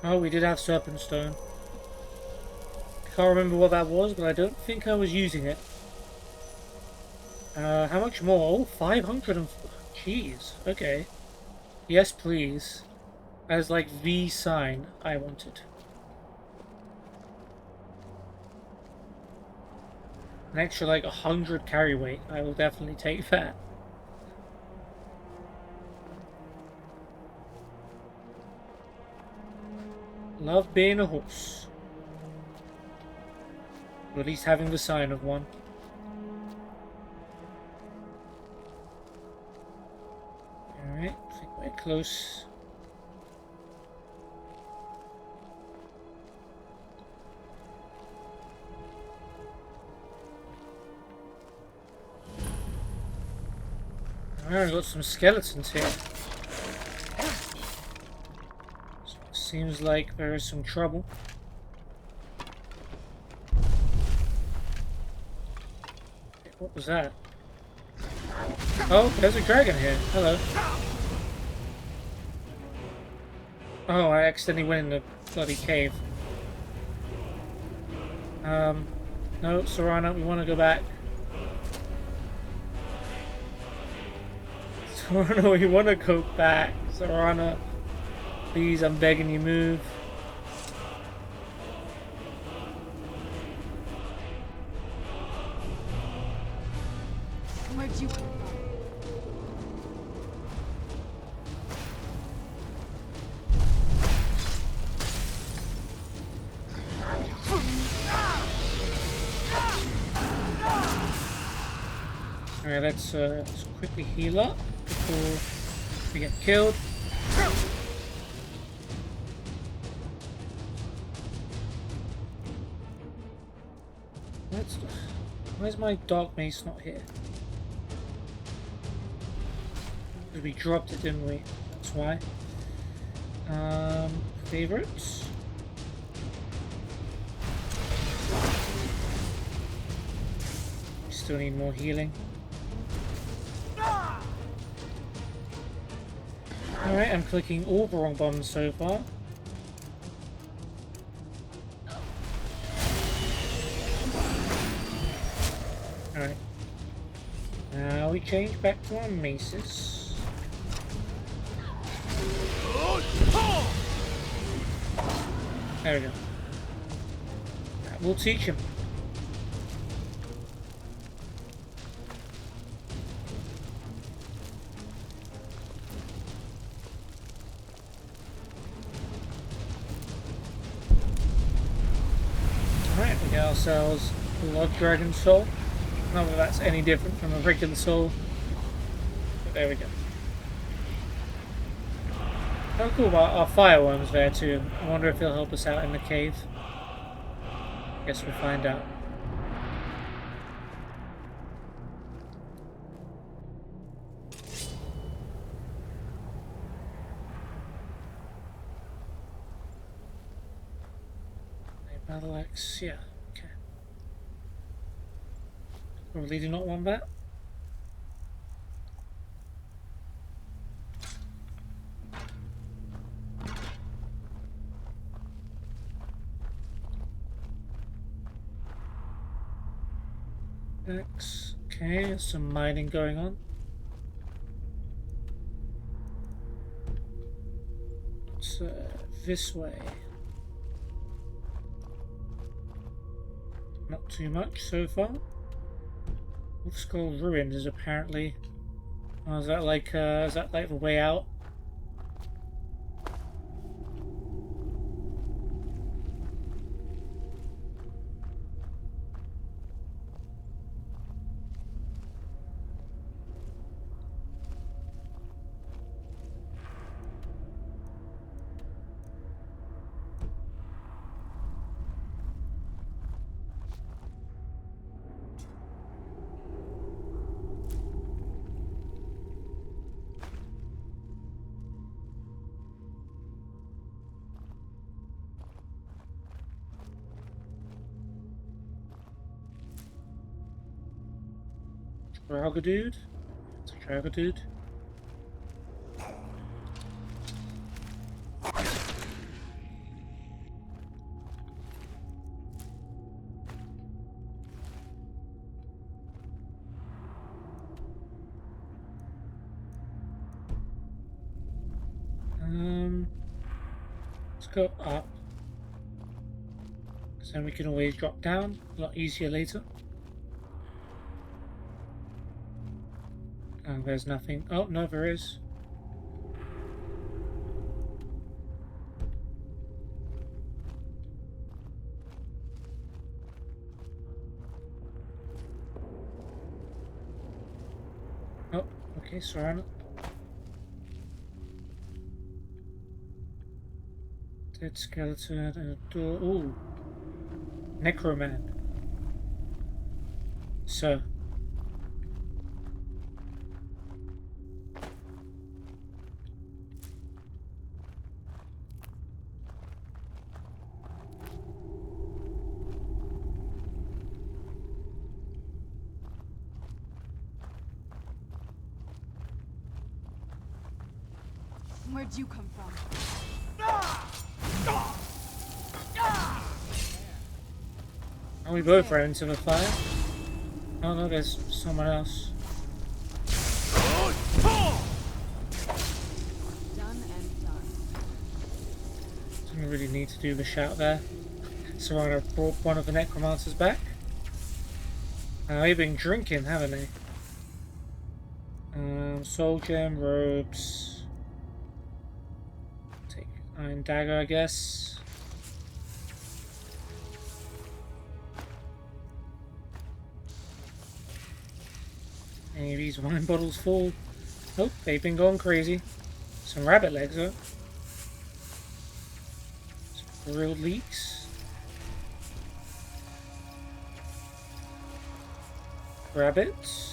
Oh, we did have Serpent Stone. I can't remember what that was, but I don't think I was using it. How much more? Oh, 500 and... Jeez, okay. Yes, please. As like the sign I wanted. An extra like 100 carry weight. I will definitely take that. Love being a horse. Or at least having the sign of one. Alright, I think we're close. Alright, I've got some skeletons here. Seems like there is some trouble. What was that? Oh, there's a dragon here. Hello. Oh, I accidentally went in the bloody cave. No, Serana, we want to go back. Serana, we want to go back. Serana. Please, I'm begging you, move. Where'd you... Alright, let's quickly heal up before we get killed. Where's my dark mace not here? Because we dropped it, didn't we? That's why. Favorites? Still need more healing. Alright, I'm clicking all the wrong buttons so far. Alright. Now we change back to our maces. There we go. That we'll teach him. Alright, we got ourselves a Lord Dragon Soul. Not that that's any different from a regular soul. But there we go. How cool about our fireworms there too. I wonder if they'll help us out in the cave. Guess we'll find out. Battle axe, yeah, okay. Probably do not want that. Axe, okay, some mining going on. So, this way. Not too much so far. Wolf Skull Ruin is apparently. Oh, is that like the way out? Draugadude? It's a Draugadude. Let's go up. Because then we can always drop down. A lot easier later. And there's nothing. Oh, no, there is. Oh, okay, sorry. Dead skeleton and a door. Ooh. Necroman. So. Where'd you come from? Oh, we both ran into the fire. Oh no, there's someone else. Done and done. Didn't really need to do the shout there. So I'm gonna brought one of the necromancers back. They've been drinking, haven't they? Soul gem, robes. Take iron dagger, I guess. Any of these wine bottles full? Nope, they've been going crazy. Some rabbit legs, though. Some grilled leeks. Rabbits.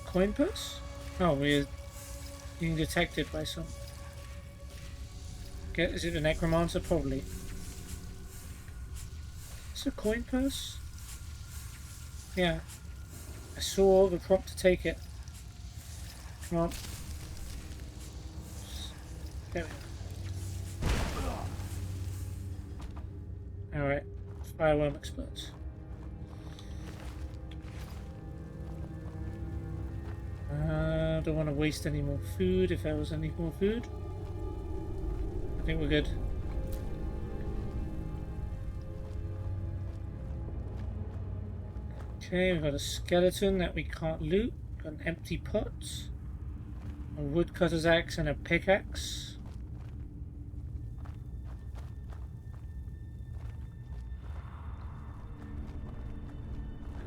Coin purse? Oh, we're being detected by some. Okay, is it a necromancer? Probably. Is it a coin purse? Yeah. I saw the prompt to take it. Come on. There we go. Alright. Fireworm explodes. Don't want to waste any more food if there was any more food. I think we're good. Okay, we've got a skeleton that we can't loot, an empty pot, a woodcutter's axe and a pickaxe.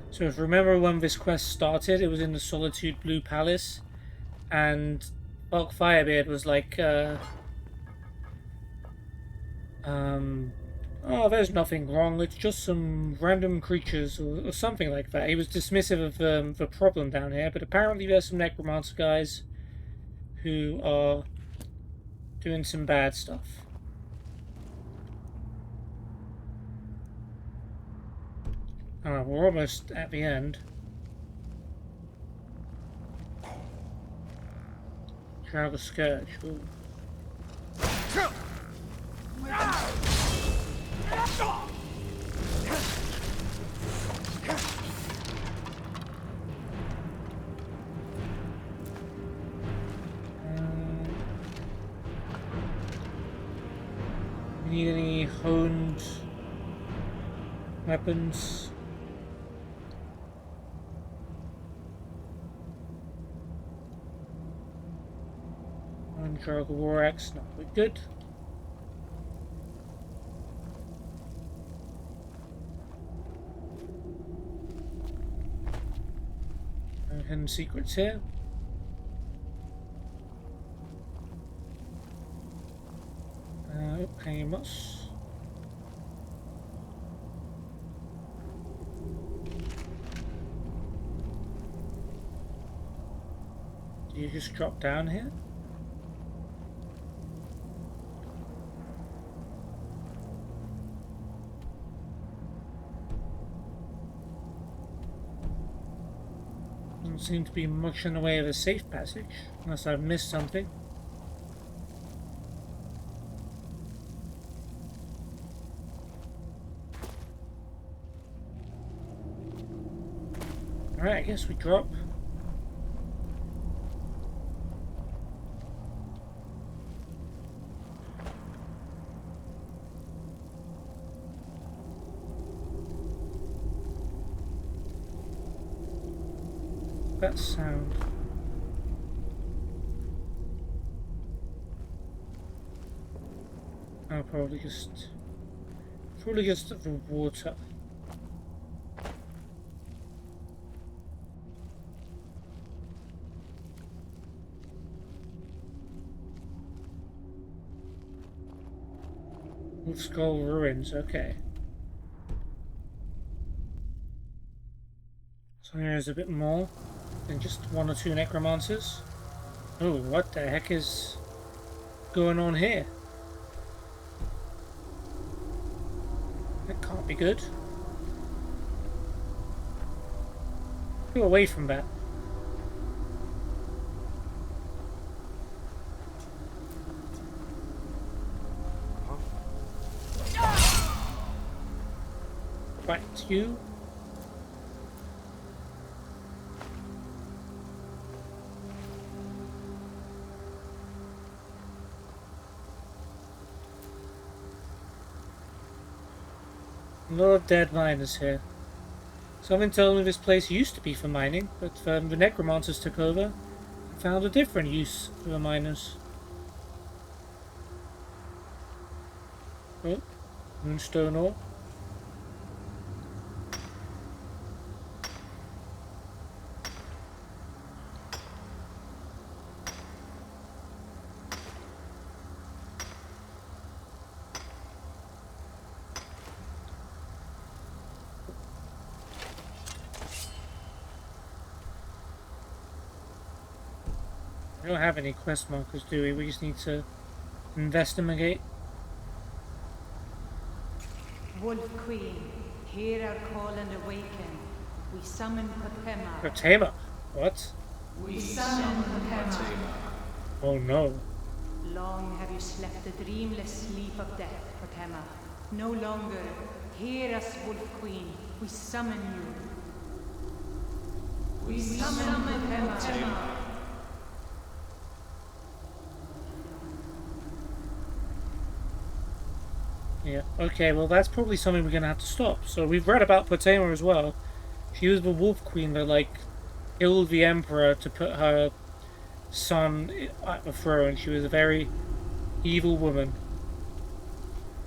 So if you remember when this quest started, it was in the Solitude Blue Palace, and Bulk Firebeard was like, oh, there's nothing wrong, it's just some random creatures, or something like that. He was dismissive of the problem down here, but apparently there's some necromancer guys who are doing some bad stuff. Oh, we're almost at the end. Travel Scourge. Ooh. Need any honed weapons? Undragon War Axe, not quite good. No hidden secrets here. Hanging moss. Do you just drop down here? Doesn't seem to be much in the way of a safe passage, unless I've missed something. Alright, I guess we drop. That sound. Oh, probably just the water. Wolf Skull Ruins, okay. So here's a bit more than just one or two necromancers. Oh, what the heck is going on here? That can't be good. Go away from that. Right, you. A lot of dead miners here. Someone told me this place used to be for mining, but the necromancers took over and found a different use for the miners. Oh, moonstone ore. We don't have any quest markers, do we? We just need to investigate. Wolf Queen, hear our call and awaken. We summon Potema. Potema? What? We summon Potema. Oh no. Long have you slept the dreamless sleep of death, Potema. No longer. Hear us, Wolf Queen. We summon you. We summon Potema. Yeah, okay, well that's probably something we're going to have to stop. So we've read about Potema as well. She was the Wolf Queen that, like, killed the Emperor to put her son at the throne. She was a very evil woman.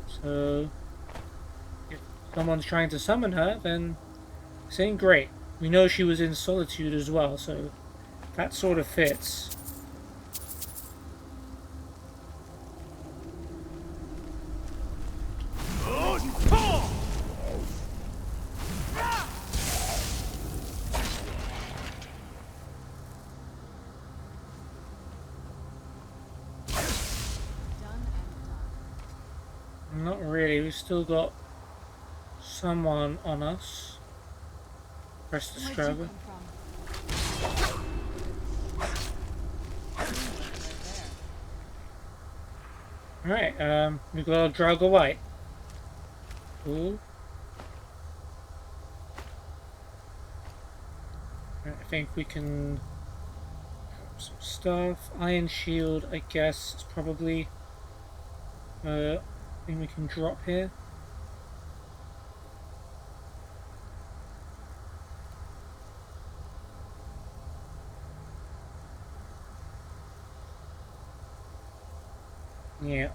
So, if someone's trying to summon her, then this ain't great. We know she was in Solitude as well, so that sort of fits. Not really, we've still got someone on us. Press the scrubber. Alright, we've got a Drago White. Cool. Right, I think we can some stuff. Iron Shield, I guess, is probably thing we can drop here. Yeah.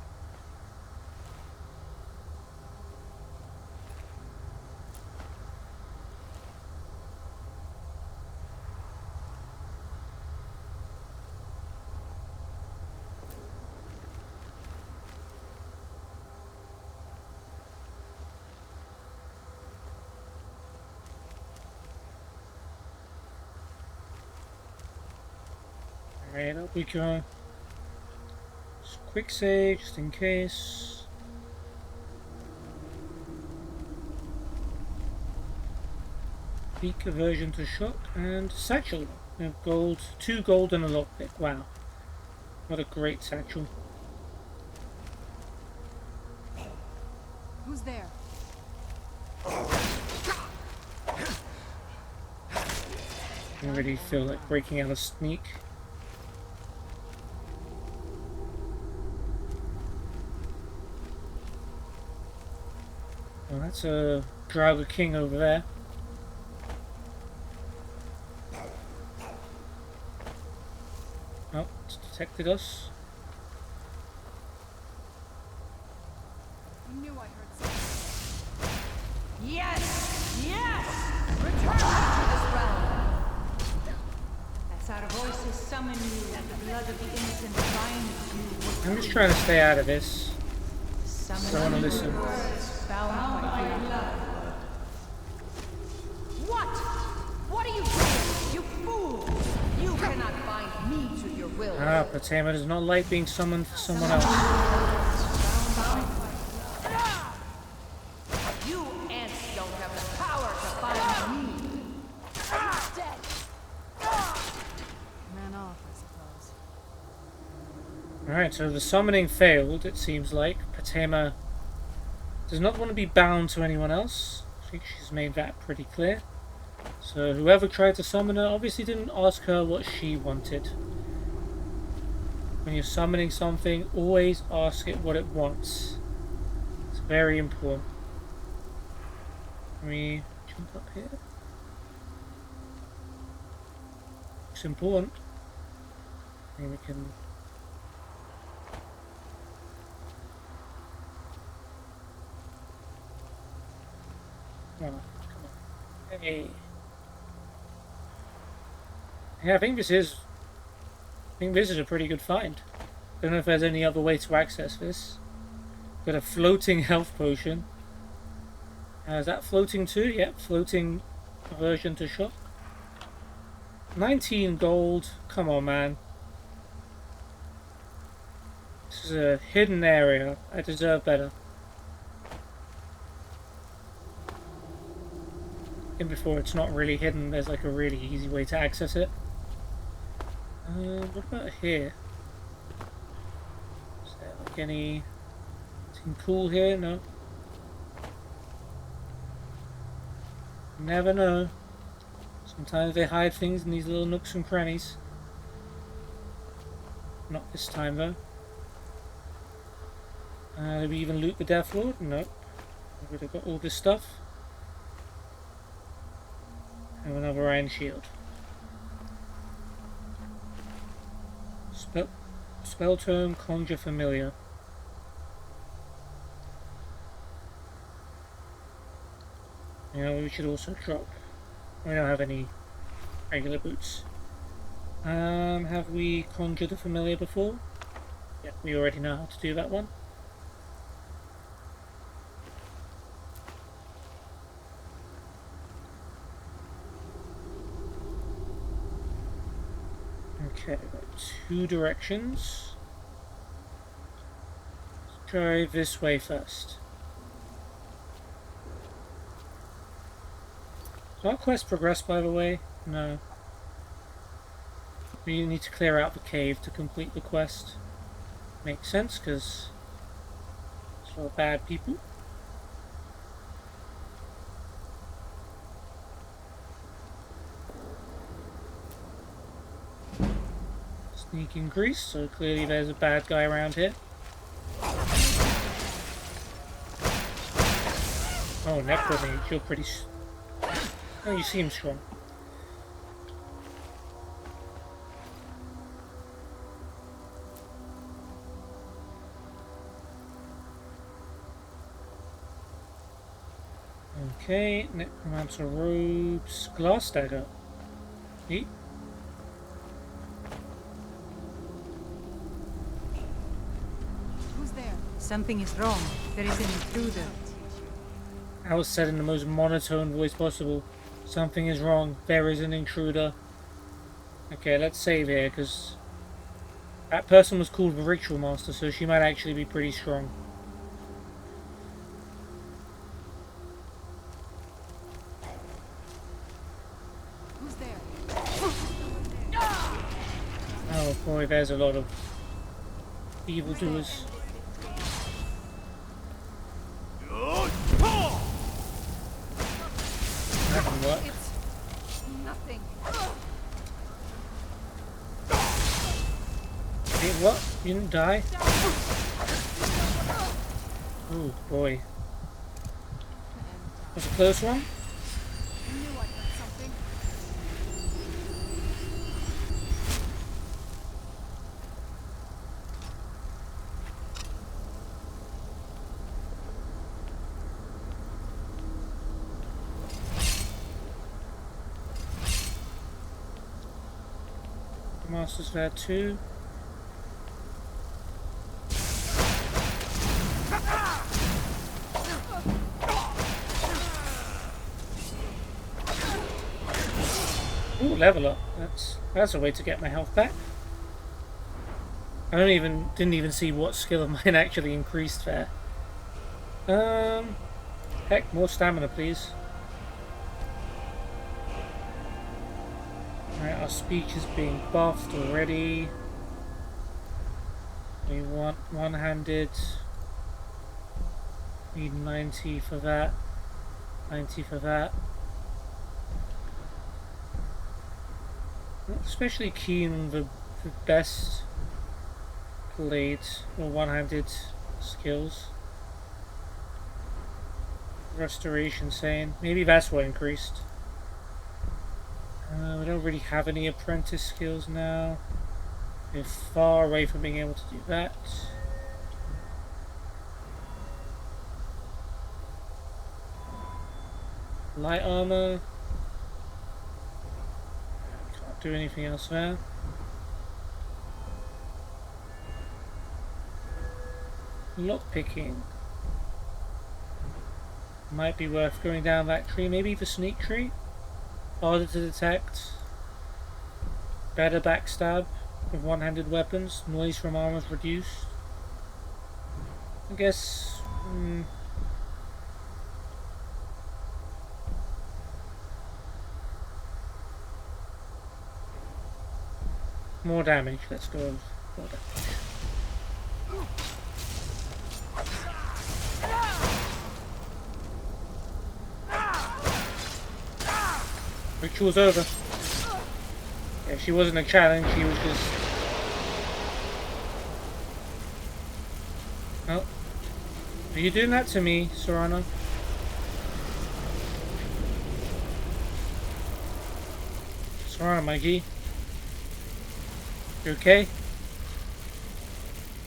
Alright, up we go. Just quick save, just in case. Peak aversion to shock and satchel. We have gold, 2 gold and a lockpick. Wow. What a great satchel. Who's there? I already feel like breaking out a sneak. Well, that's a Drago King over there. Oh, it's detected us. I knew I heard something. Yes! Yes! Return to this realm! As our voices summon you and the blood of the innocent binds you. I'm just trying to stay out of this. Don't want to listen. Bound by your blood. What? What are you doing? You fool! You cannot bind me to your will. Ah, Potema does not like being summoned for someone else. You ants don't have the power to bind me. He's dead. Ran off, I suppose. Alright, so the summoning failed, it seems like. Potema does not want to be bound to anyone else. I think she's made that pretty clear. So whoever tried to summon her obviously didn't ask her what she wanted. When you're summoning something, always ask it what it wants. It's very important. Can we jump up here? It's important. Maybe we can... Oh, come on. Hey. Yeah, I think this is a pretty good find. Don't know if there's any other way to access this. Got a floating health potion. Is that floating too? Yep, floating aversion to shock. 19 gold. Come on, man. This is a hidden area. I deserve better. And before it's not really hidden, there's like a really easy way to access it. What about here? Is there like anything cool here? No. Never know. Sometimes they hide things in these little nooks and crannies. Not this time though. Did we even loot the Death Lord? Nope. We would have got all this stuff. Have another iron shield. Spell tome, conjure familiar. You know, we should also drop. We don't have any regular boots. Have we conjured the familiar before? Yeah, we already know how to do that one. Okay, we've got 2 directions. Let's try this way first. Does our quest progress, by the way? No. We need to clear out the cave to complete the quest. Makes sense, because it's all bad people. Sneaking grease, so clearly there's a bad guy around here. Oh, Necromage, you're pretty... Oh, you seem strong. Okay, Necromancer robes, glass dagger. Neat. Who's there? Something is wrong. There is an intruder. Alice said in the most monotone voice possible. Something is wrong. There is an intruder. Okay, let's save here, because that person was called the Ritual Master, so she might actually be pretty strong. Who's there? Oh boy, there's a lot of evildoers. That didn't work. It's nothing. Wait, what? You didn't die? Oh boy. That was a close one. I knew I heard something. The master's there too. Ooh, level up. That's a way to get my health back. I didn't even see what skill of mine actually increased there. Heck, more stamina, please. Alright, our speech is being buffed already. We want one-handed. Need 90 for that. 90 for that. Not especially keen on the best blades or one-handed skills. Restoration saying. Maybe that's what increased. We don't really have any apprentice skills now. We're far away from being able to do that. Light armor. Can't do anything else there. Lockpicking. Might be worth going down that tree. Maybe the sneak tree? Harder to detect. Better backstab with one-handed weapons. Noise from armor is reduced. I guess... more damage. Let's go with more damage. Ritual's over. Yeah, she wasn't a challenge, she was just... Oh. Are you doing that to me, Serana? What's wrong, Mikey? You okay?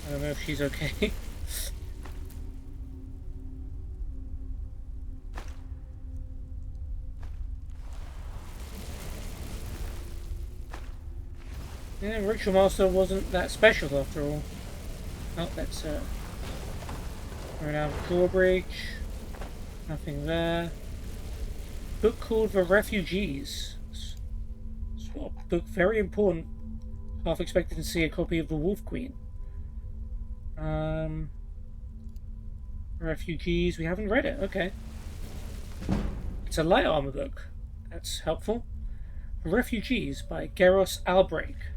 I don't know if she's okay. Yeah, Ritual Master wasn't that special after all. Oh, that's we're out of drawbridge. Nothing there. Book called The Refugees. Book very important. Half expected to see a copy of The Wolf Queen. Refugees. We haven't read it. Okay. It's a light armor book. That's helpful. The Refugees by Geros Albrecht.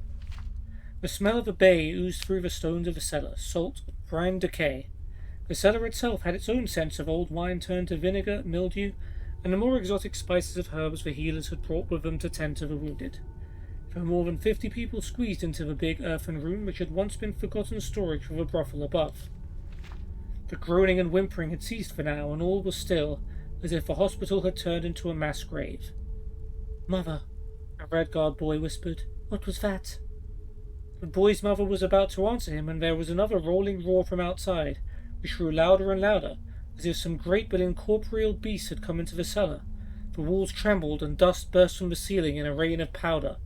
The smell of a bay oozed through the stones of the cellar, salt, brine, decay. The cellar itself had its own sense of old wine turned to vinegar, mildew, and the more exotic spices of herbs the healers had brought with them to tend to the wounded. There were more than 50 people squeezed into the big earthen room which had once been forgotten storage for the brothel above. The groaning and whimpering had ceased for now, and all was still, as if the hospital had turned into a mass grave. "Mother," a Redguard boy whispered. "What was that?" The boy's mother was about to answer him when there was another rolling roar from outside, which grew louder and louder, as if some great but incorporeal beast had come into the cellar. The walls trembled and dust burst from the ceiling in a rain of powder.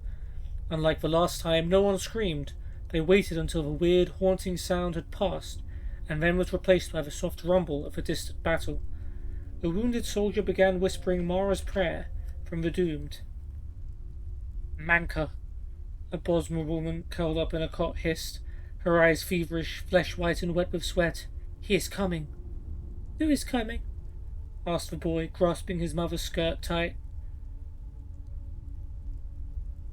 Unlike the last time, no one screamed. They waited until the weird, haunting sound had passed, and then was replaced by the soft rumble of a distant battle. The wounded soldier began whispering Mara's prayer from the doomed. "Manka," a Bosmer woman curled up in a cot hissed, her eyes feverish, flesh white and wet with sweat. "He is coming." "Who is coming?" asked the boy, grasping his mother's skirt tight.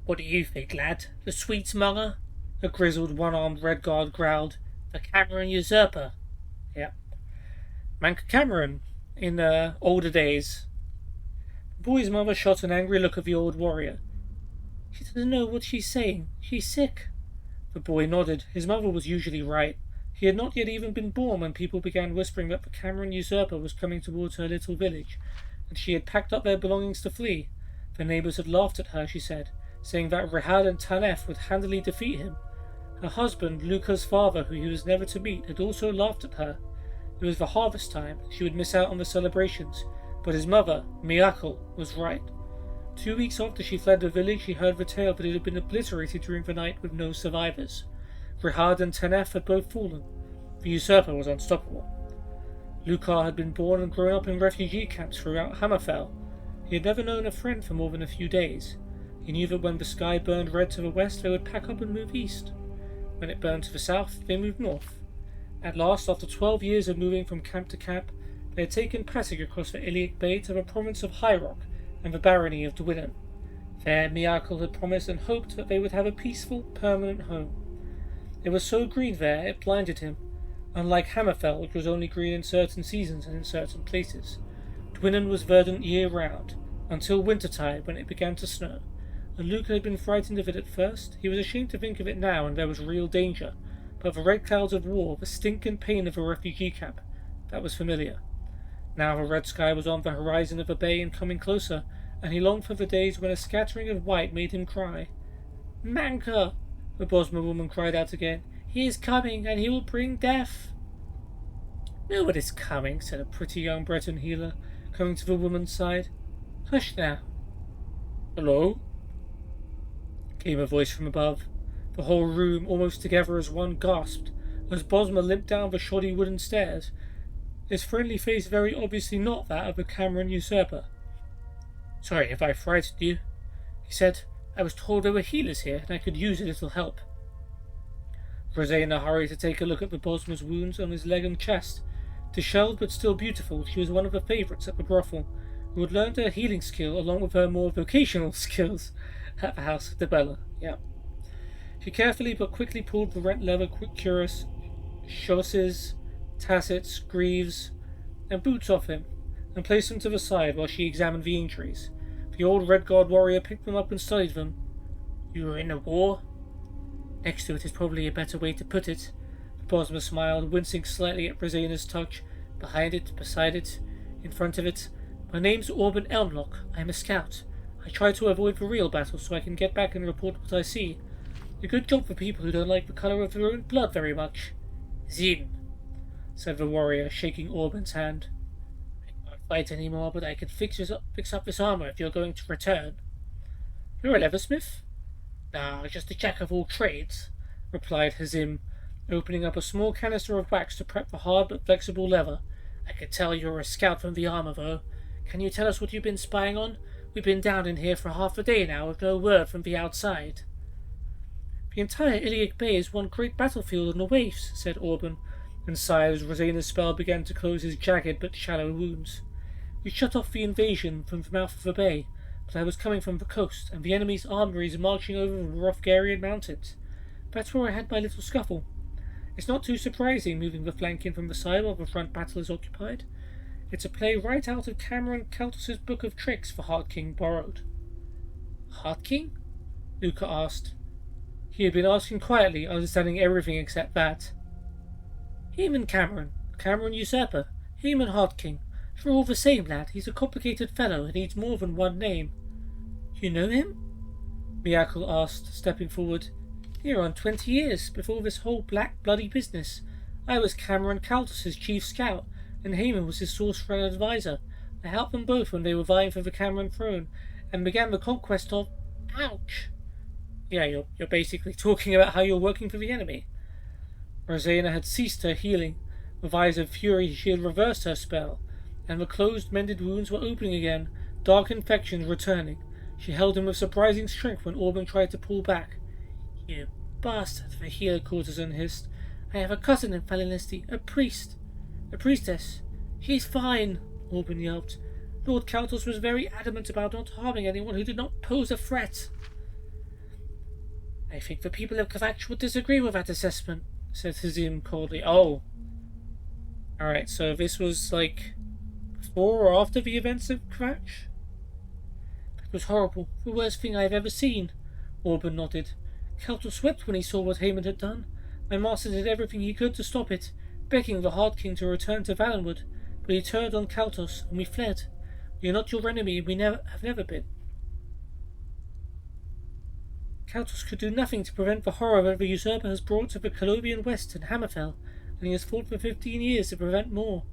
"What do you think, lad? The sweet mother?" a grizzled, one-armed Redguard growled. "The Cameron usurper." Yep. Manka Cameron, in older days. The boy's mother shot an angry look at the old warrior. "She doesn't know what she's saying. She's sick." The boy nodded. His mother was usually right. He had not yet even been born when people began whispering that the Cameron usurper was coming towards her little village, and she had packed up their belongings to flee. The neighbors had laughed at her, she said, saying that Rihad and Tanef would handily defeat him. Her husband, Luca's father, who he was never to meet, had also laughed at her. It was the harvest time, she would miss out on the celebrations, but his mother, Miracle, was right. 2 weeks after she fled the village, she heard the tale that it had been obliterated during the night with no survivors. Rihad and Tanef had both fallen. The usurper was unstoppable. Lucar had been born and grown up in refugee camps throughout Hammerfell. He had never known a friend for more than a few days. He knew that when the sky burned red to the west, they would pack up and move east. When it burned to the south, they moved north. At last, after 12 years of moving from camp to camp, they had taken passage across the Iliac Bay to the province of High Rock and the barony of Dwinnen. There, Miracle had promised and hoped that they would have a peaceful, permanent home. It was so green there, it blinded him. Unlike Hammerfell, which was only green in certain seasons and in certain places. Dwinnen was verdant year-round, until wintertide when it began to snow, and Luca had been frightened of it at first. He was ashamed to think of it now, and there was real danger, but the red clouds of war, the stink and pain of a refugee camp, that was familiar. Now the red sky was on the horizon of the bay and coming closer, and he longed for the days when a scattering of white made him cry. "Manka!" the Bosmer woman cried out again. "He is coming, and he will bring death." "No one is coming," said a pretty young Breton healer, coming to the woman's side. "Hush now." "Hello?" came a voice from above. The whole room, almost together as one, gasped, as Bosmer limped down the shoddy wooden stairs, his friendly face very obviously not that of the Cameron usurper. "Sorry if I frightened you," he said. "I was told there were healers here, and I could use a little help." Rosena hurried to take a look at the Bosmer's wounds on his leg and chest. Dishevelled but still beautiful, she was one of the favourites at the brothel, who had learned her healing skill along with her more vocational skills at the house of Debella. She carefully but quickly pulled the red leather cuirass, chausses, tassets, greaves, and boots off him, and placed them to the side while she examined the injuries. The old Redguard warrior picked them up and studied them. "You were in a war?" "Next to it is probably a better way to put it." The Bosmer smiled, wincing slightly at Rosena's touch. "Behind it, beside it, in front of it. My name's Orban Elmlock. I am a scout. I try to avoid the real battle so I can get back and report what I see. A good job for people who don't like the colour of their own blood very much. Zin, said the warrior, shaking Orban's hand. I can't fight anymore, but I can fix up this armour if you're going to return. You're a leathersmith? Nah, just a jack of all trades, replied Hazim, opening up a small canister of wax to prep for hard but flexible leather. I can tell you're a scout from the armour, though. Can you tell us what you've been spying on? We've been down in here for half a day now with no word from the outside. The entire Iliac Bay is one great battlefield on the waves, said Orban, and sighed as Rosena's spell began to close his jagged but shallow wounds. We shut off the invasion from the mouth of the bay, but I was coming from the coast, and the enemy's armories marching over the Rothgarian mountains. That's where I had my little scuffle. It's not too surprising, moving the flank in from the side while the front battle is occupied. It's a play right out of Cameron Kaltus's book of tricks for Heart King borrowed. Heart King? Luca asked. He had been asking quietly, understanding everything except that. Him Cameron Usurper, him Heart King. They're all the same, lad. He's a complicated fellow and needs more than one name. You know him? Miyako asked, stepping forward. Near on 20 years before this whole black bloody business. I was Cameron Kaltus's chief scout, and Haman was his sorcerer and advisor. I helped them both when they were vying for the Cameron throne, and began the conquest of... Ouch! Yeah, you're basically talking about how you're working for the enemy. Rosena had ceased her healing. With eyes of fury she had reversed her spell, and the closed, mended wounds were opening again, dark infections returning. She held him with surprising strength when Orban tried to pull back. You bastard, the healer courtesan hissed. I have a cousin in Falinisti, a priestess. She's fine, Orban yelped. Lord Kaltos was very adamant about not harming anyone who did not pose a threat. I think the people of Kvatch would disagree with that assessment, said Hazim coldly. Oh. Alright, so this was like before or after the events of Kvatch? That was horrible. The worst thing I have ever seen. Orban nodded. Kaltos wept when he saw what Haman had done. My master did everything he could to stop it, begging the Heart King to return to Valenwood, but he turned on Kaltos, and we fled. We are not your enemy, we have never been. Kaltos could do nothing to prevent the horror that the usurper has brought to the Calovian West and Hammerfell, and he has fought for 15 years to prevent more.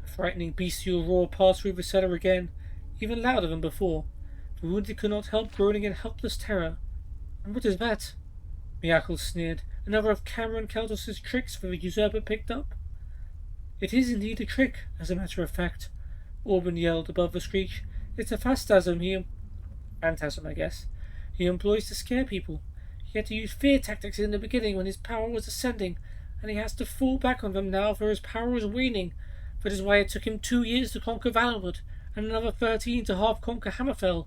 The frightening bestial roar passed through the cellar again, even louder than before. The wounded could not help groaning in helpless terror. And what is that? Miyako sneered. Another of Cameron Kaltos' tricks for the usurper picked up? It is indeed a trick, as a matter of fact, Orban yelled above the screech. It's a phantasm I guess. He employs to scare people. He had to use fear tactics in the beginning when his power was ascending, and he has to fall back on them now for his power is waning. That is why it took him 2 years to conquer Valenwood, and another 13 to half-conquer Hammerfell.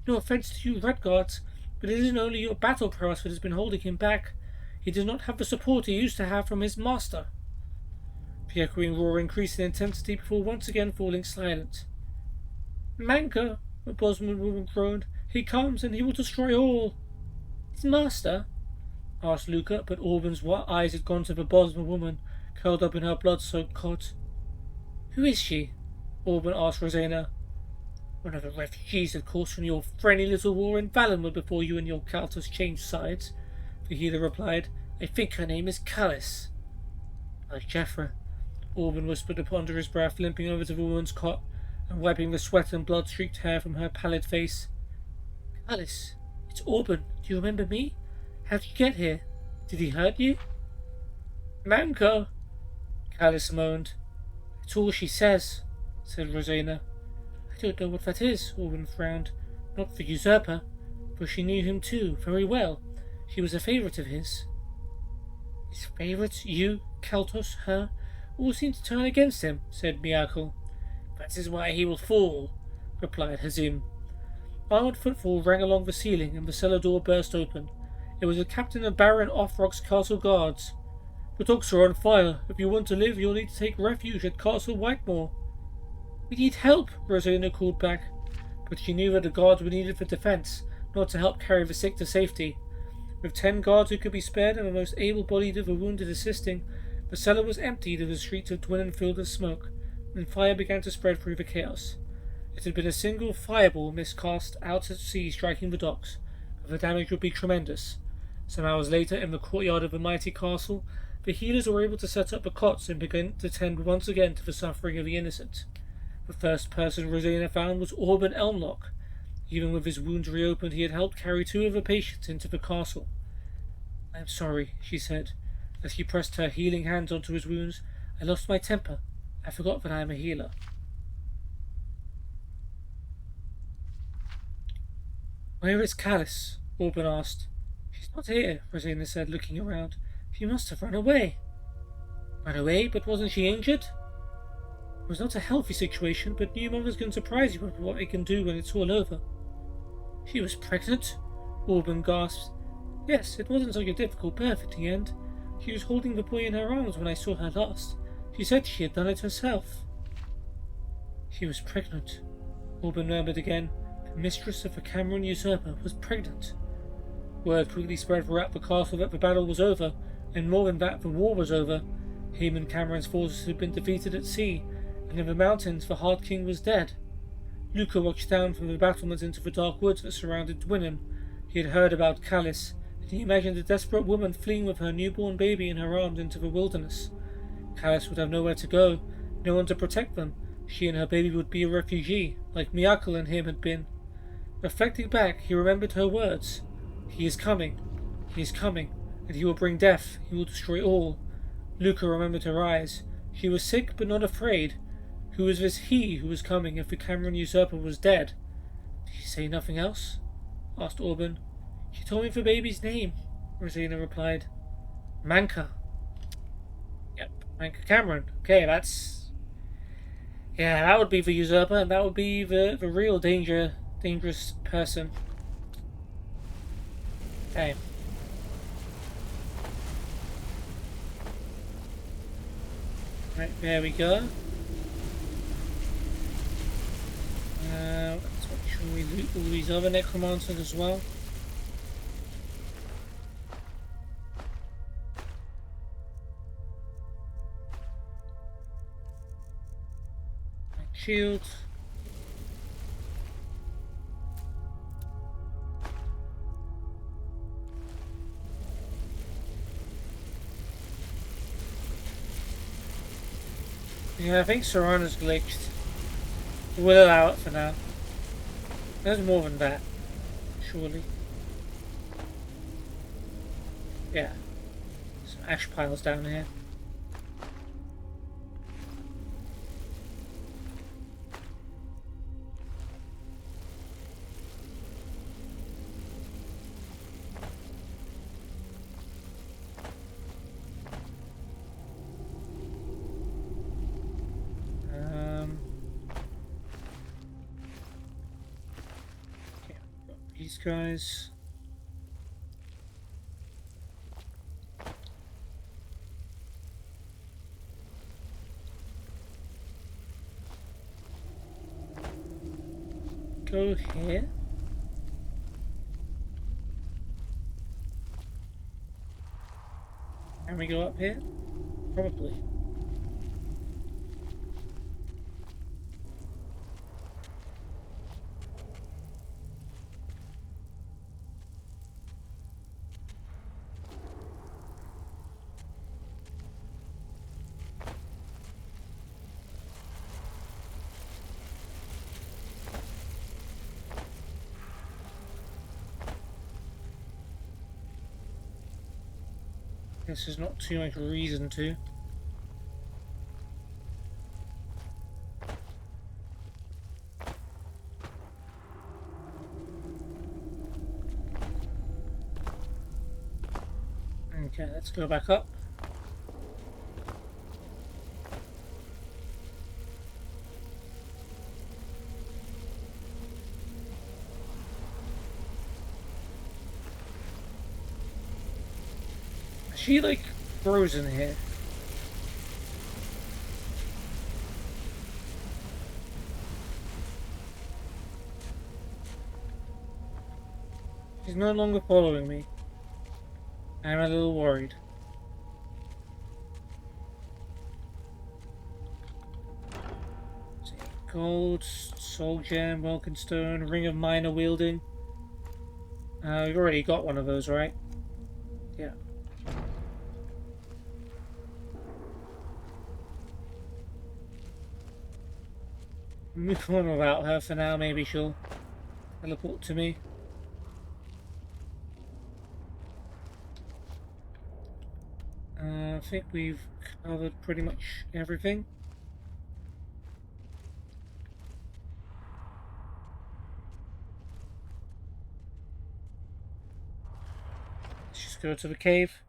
No offense to you Redguards, but it isn't only your battle prowess that has been holding him back. He does not have the support he used to have from his master. The echoing roar increased in intensity before once again falling silent. Manka, the Bosman woman groaned. He comes and he will destroy all. His master? Asked Luca, but Orban's eyes had gone to the Bosman woman, curled up in her blood-soaked cot. Who is she? Orban asked Rosena. One of the refugees, of course, from your friendly little war in Valenwood before you and your Kaltos changed sides, the healer replied. I think her name is Callis. Like Jeffra, Orban whispered under his breath, limping over to the woman's cot and wiping the sweat and blood-streaked hair from her pallid face. Callis, it's Orban. Do you remember me? How did you get here? Did he hurt you? Manko, Callis moaned. It's all she says, said Rosena. I don't know what that is, Orban frowned. Not the usurper, for she knew him too, very well. She was a favourite of his. His favourite? You, Kaltos, her? All seem to turn against him, said Miyako. That is why he will fall, replied Hazim. Armoured footfall rang along the ceiling, and the cellar door burst open. It was the captain of Baron Offrock's castle guards. The docks are on fire. If you want to live, you'll need to take refuge at Castle Whitemore. We need help, Rosena called back, but she knew that the guards were needed for defence, not to help carry the sick to safety. With 10 guards who could be spared and the most able-bodied of the wounded assisting, the cellar was emptied and the streets of Dwinnen filled with smoke, and fire began to spread through the chaos. It had been a single fireball miscast out at sea striking the docks, but the damage would be tremendous. Some hours later, in the courtyard of the mighty castle, the healers were able to set up the cots and begin to tend once again to the suffering of the innocent. The first person Rosena found was Orban Elmlock. Even with his wounds reopened, he had helped carry 2 of the patients into the castle. "I am sorry," she said, as she pressed her healing hands onto his wounds. "I lost my temper. I forgot that I am a healer." "Where is Callus?" Orban asked. "She's not here," Rosena said, looking around. "She must have run away." "Run away? But wasn't she injured?" "It was not a healthy situation, but new mothers can surprise you with what they can do when it's all over." "She was pregnant?" Orban gasped. "Yes, it wasn't such a difficult birth at the end. She was holding the boy in her arms when I saw her last. She said she had done it herself." "She was pregnant," Orban murmured again. "The mistress of the Cameron usurper was pregnant." Word quickly spread throughout the castle that the battle was over, and more than that, the war was over. Haemon Cameron's forces had been defeated at sea, and in the mountains the Hard King was dead. Luca watched down from the battlements into the dark woods that surrounded Dwinham. He had heard about Callus, and he imagined a desperate woman fleeing with her newborn baby in her arms into the wilderness. Callus would have nowhere to go, no one to protect them. She and her baby would be a refugee, like Miyako and him had been. Reflecting back, he remembered her words. "He is coming, and he will bring death, he will destroy all." Luca remembered her eyes. She was sick but not afraid. Who was this he who was coming if the Cameron usurper was dead? "Did he say nothing else?" asked Orban. "She told me the baby's name," Rosena replied. "Manka." "Yep, Manka Cameron. Okay, that's... yeah, that would be the usurper, and that would be the real dangerous person." Okay. Right, there we go. Let's make sure we loot all these other necromancers as well. Shield. Yeah, I think Serrano's glitched. We'll allow it for now. There's more than that, surely. Yeah. Some ash piles down here. These guys. Go here. Can we go up here? Probably. This is not too much reason to. Okay, let's go back up. Is she like frozen here? She's no longer following me. I'm a little worried. Gold Soul Gem, Welkin Stone, Ring of Minor Wielding. We've already got one of those, right? Yeah. Move on without her for now, maybe she'll teleport to me. I think we've covered pretty much everything. Let's just go to the cave.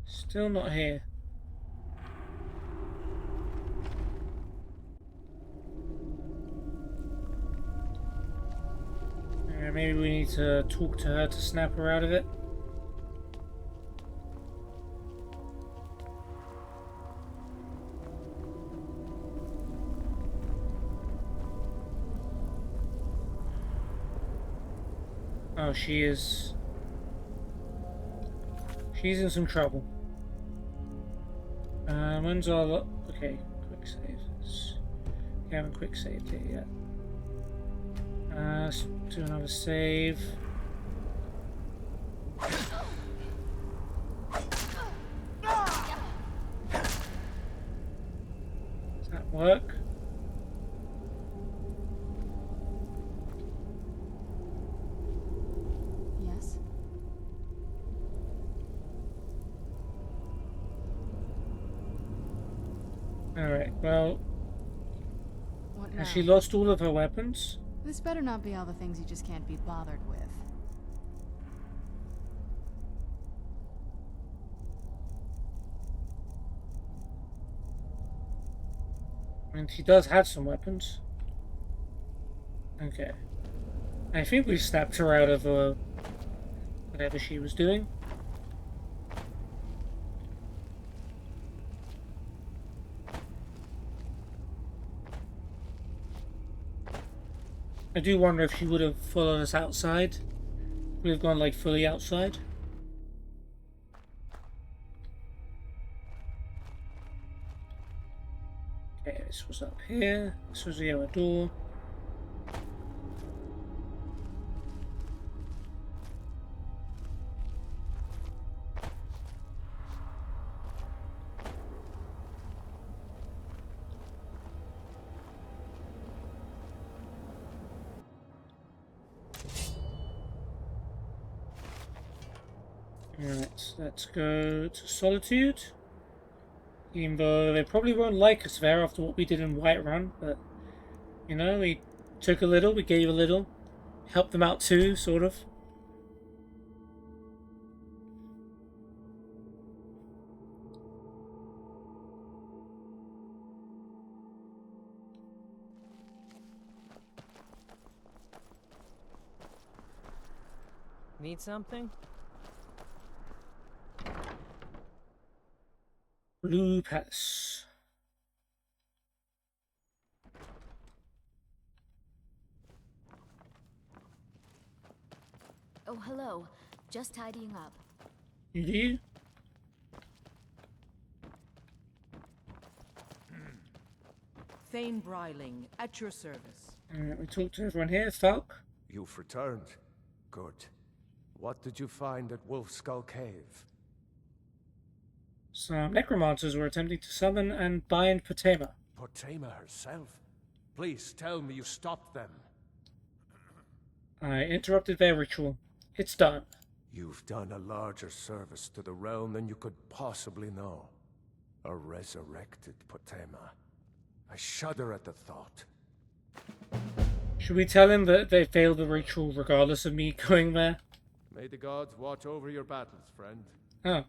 Still not here. Maybe we need to talk to her to snap her out of it. Oh, she's in some trouble. When's our okay, quick saves. We haven't quick saved it yet. Let's do another save. Does that work? Yes? Alright, well... What now? Has she lost all of her weapons? This better not be all the things you just can't be bothered with. I mean, she does have some weapons. Okay. I think we snapped her out of whatever she was doing. I do wonder if she would have followed us outside. We'd have gone like fully outside. Okay, this was up here. This was the other door. Alright, let's go to Solitude. Even though they probably won't like us there after what we did in Whiterun, but you know, we took a little, we gave a little, helped them out too, sort of. Need something? Blue Palace. Oh, hello. Just tidying up. You do? Thane Bryling, at your service. We talked to everyone here. Falk? You've returned. Good. What did you find at Wolf Skull Cave? Some necromancers were attempting to summon and bind Potema. Potema herself? Please tell me you stopped them. I interrupted their ritual. It's done. You've done a larger service to the realm than you could possibly know. A resurrected Potema. I shudder at the thought. Should we tell him that they failed the ritual regardless of me going there? May the gods watch over your battles, friend. Oh,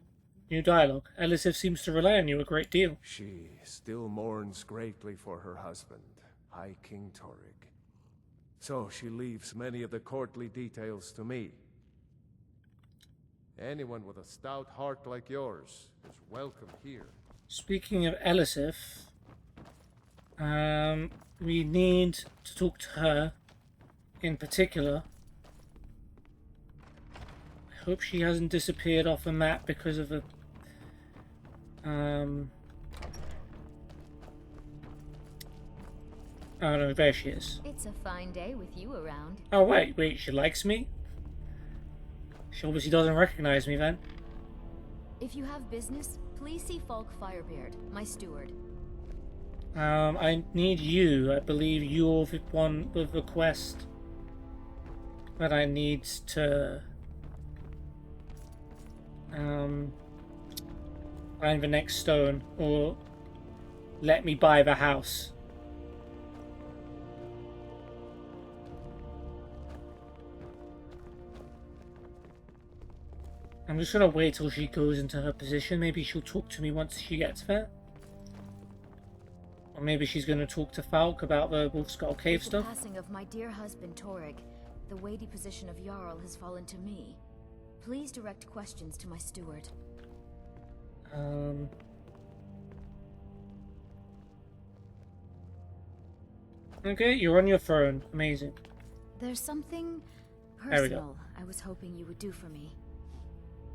new dialogue. Elisif seems to rely on you a great deal. She still mourns greatly for her husband, High King Torrig. So she leaves many of the courtly details to me. Anyone with a stout heart like yours is welcome here. Speaking of Elisif, we need to talk to her in particular. I hope she hasn't disappeared off the map because of a Oh no, there she is. It's a fine day with you around. Oh wait, she likes me? She obviously doesn't recognize me then. If you have business, please see Falk Firebeard, my steward. I need you. I believe you're the one with the quest that I need to find the next stone, or let me buy the house. I'm just gonna wait till she goes into her position. Maybe she'll talk to me once she gets there. Or maybe she's gonna talk to Falk about the Wolf Skull Cave With stuff. the passing of my dear husband Torrig, the weighty position of Jarl has fallen to me. Please direct questions to my steward. Okay, you're on your throne. Amazing. There's something There we go. personal I was hoping you would do for me.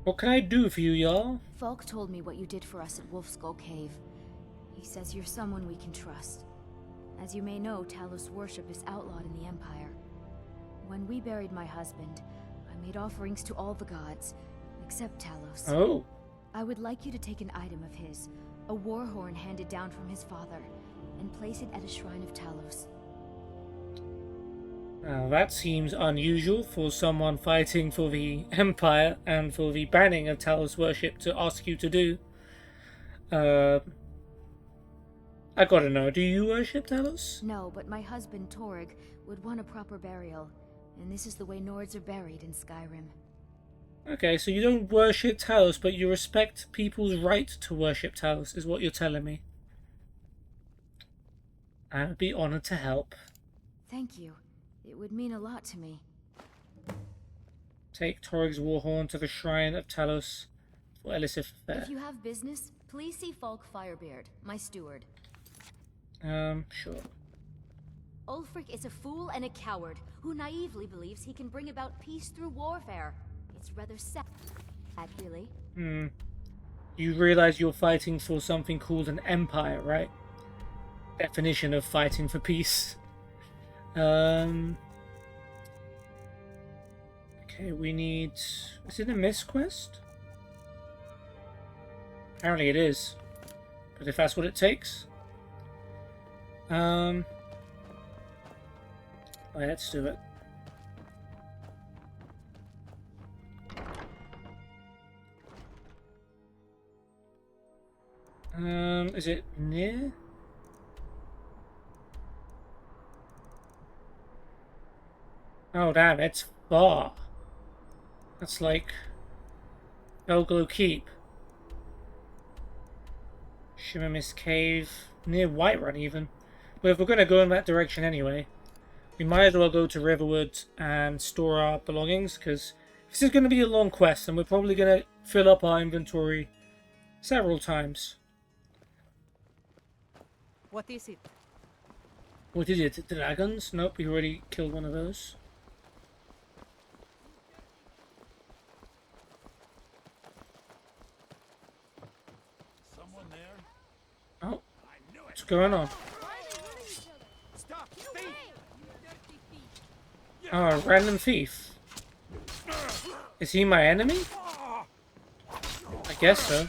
What can I do for you, y'all? Falk told me what you did for us at Wolf Skull Cave. He says you're someone we can trust. As you may know, Talos worship is outlawed in the Empire. When we buried my husband, I made offerings to all the gods, except Talos. Oh. I would like you to take an item of his, a war horn handed down from his father, and place it at a shrine of Talos. Now that seems unusual for someone fighting for the Empire and for the banning of Talos worship to ask you to do. I gotta know, do you worship Talos? No, but my husband Torrig would want a proper burial, and this is the way Nords are buried in Skyrim. Okay, so you don't worship Talos, but you respect people's right to worship Talos, is what you're telling me. I would be honored to help. Thank you. It would mean a lot to me. Take Torrig's warhorn to the shrine of Talos for Elisif there. If you have business, please see Falk Firebeard, my steward. Sure. Ulfric is a fool and a coward who naively believes he can bring about peace through warfare. It's rather sad, really. You realize you're fighting for something called an empire, right? Definition of fighting for peace. Okay, we need... Is it a miss quest? Apparently it is. But if that's what it takes... let's do it. Is it near? Oh damn, it's far. That's like Belglow Keep. Shimmermist Cave, near Whiterun even. But if we're gonna go in that direction anyway, we might as well go to Riverwood and store our belongings, because this is gonna be a long quest and we're probably gonna fill up our inventory several times. What is it? What is it? Dragons? Nope, we already killed one of those. Someone there? Oh, what's going on? Oh, a random thief. Is he my enemy? I guess so.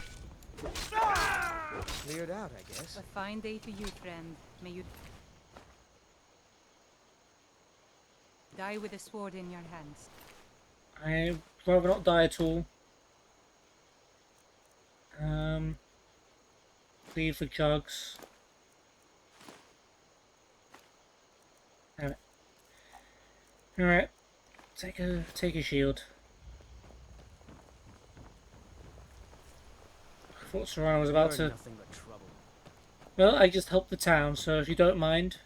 Cleared out, I guess. A fine day to you, friend. May you die with a sword in your hands. I'd rather not die at all. Leave the jugs. Damn it. Alright. Take a shield. I thought Serrano was about to... Nothing but trouble. Well, I just helped the town, so if you don't mind,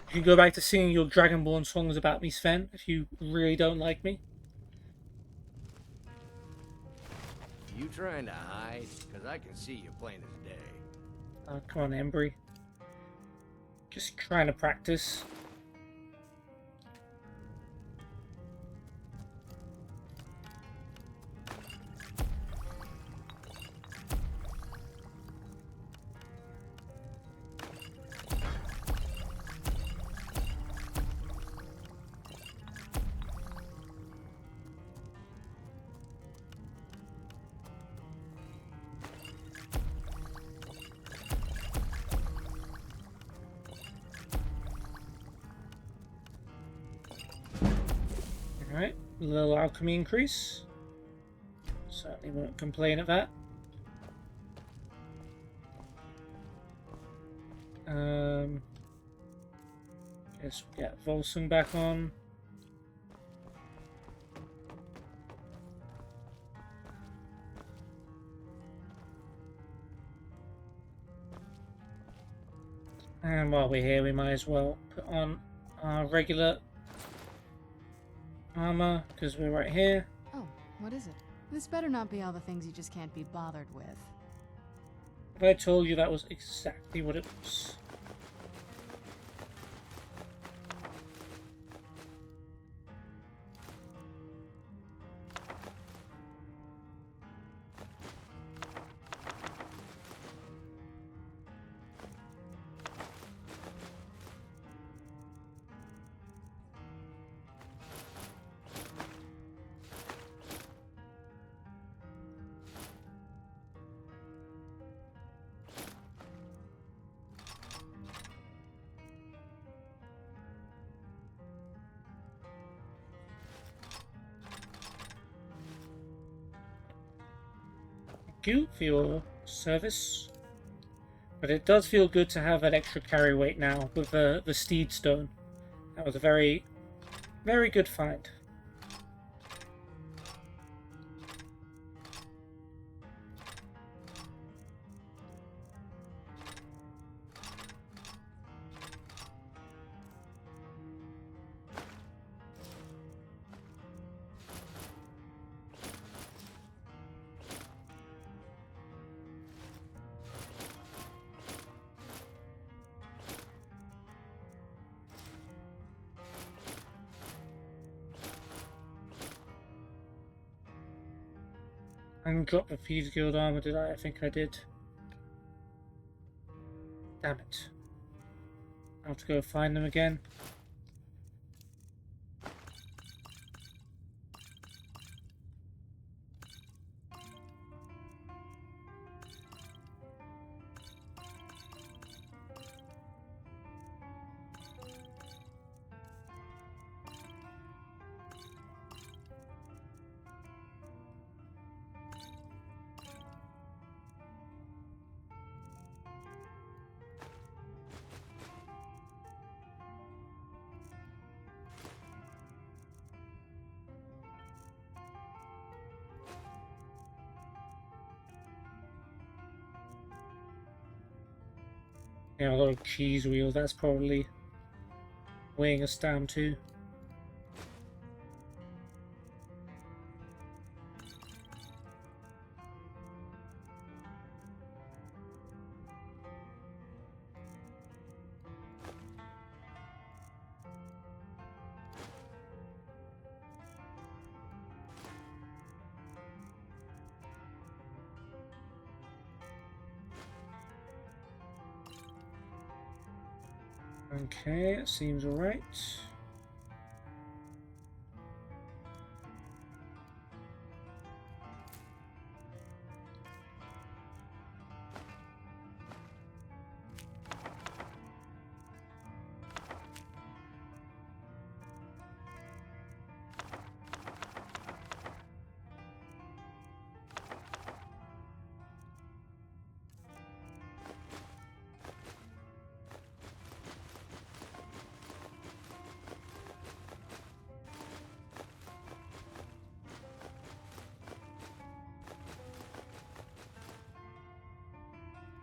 you can go back to singing your Dragonborn songs about me, Sven, if you really don't like me. You trying to hide? Because I can see you plain as day. Oh, come on, Embry. Just trying to practice. Alright, a little alchemy increase. Certainly won't complain at that. Guess we'll get Volsung back on. And while we're here, we might as well put on our regular armor, because we're right here. Oh, what is it? This better not be all the things you just can't be bothered with. If I told you that was exactly what it was. Thank you for your service. But it does feel good to have that extra carry weight now with the Steed Stone. That was a very, very good find. I didn't drop the Thieves Guild armor, did I? I think I did. Damn it. I'll have to go find them again. Yeah, a lot of cheese wheels, that's probably weighing us down too. Okay, it seems alright.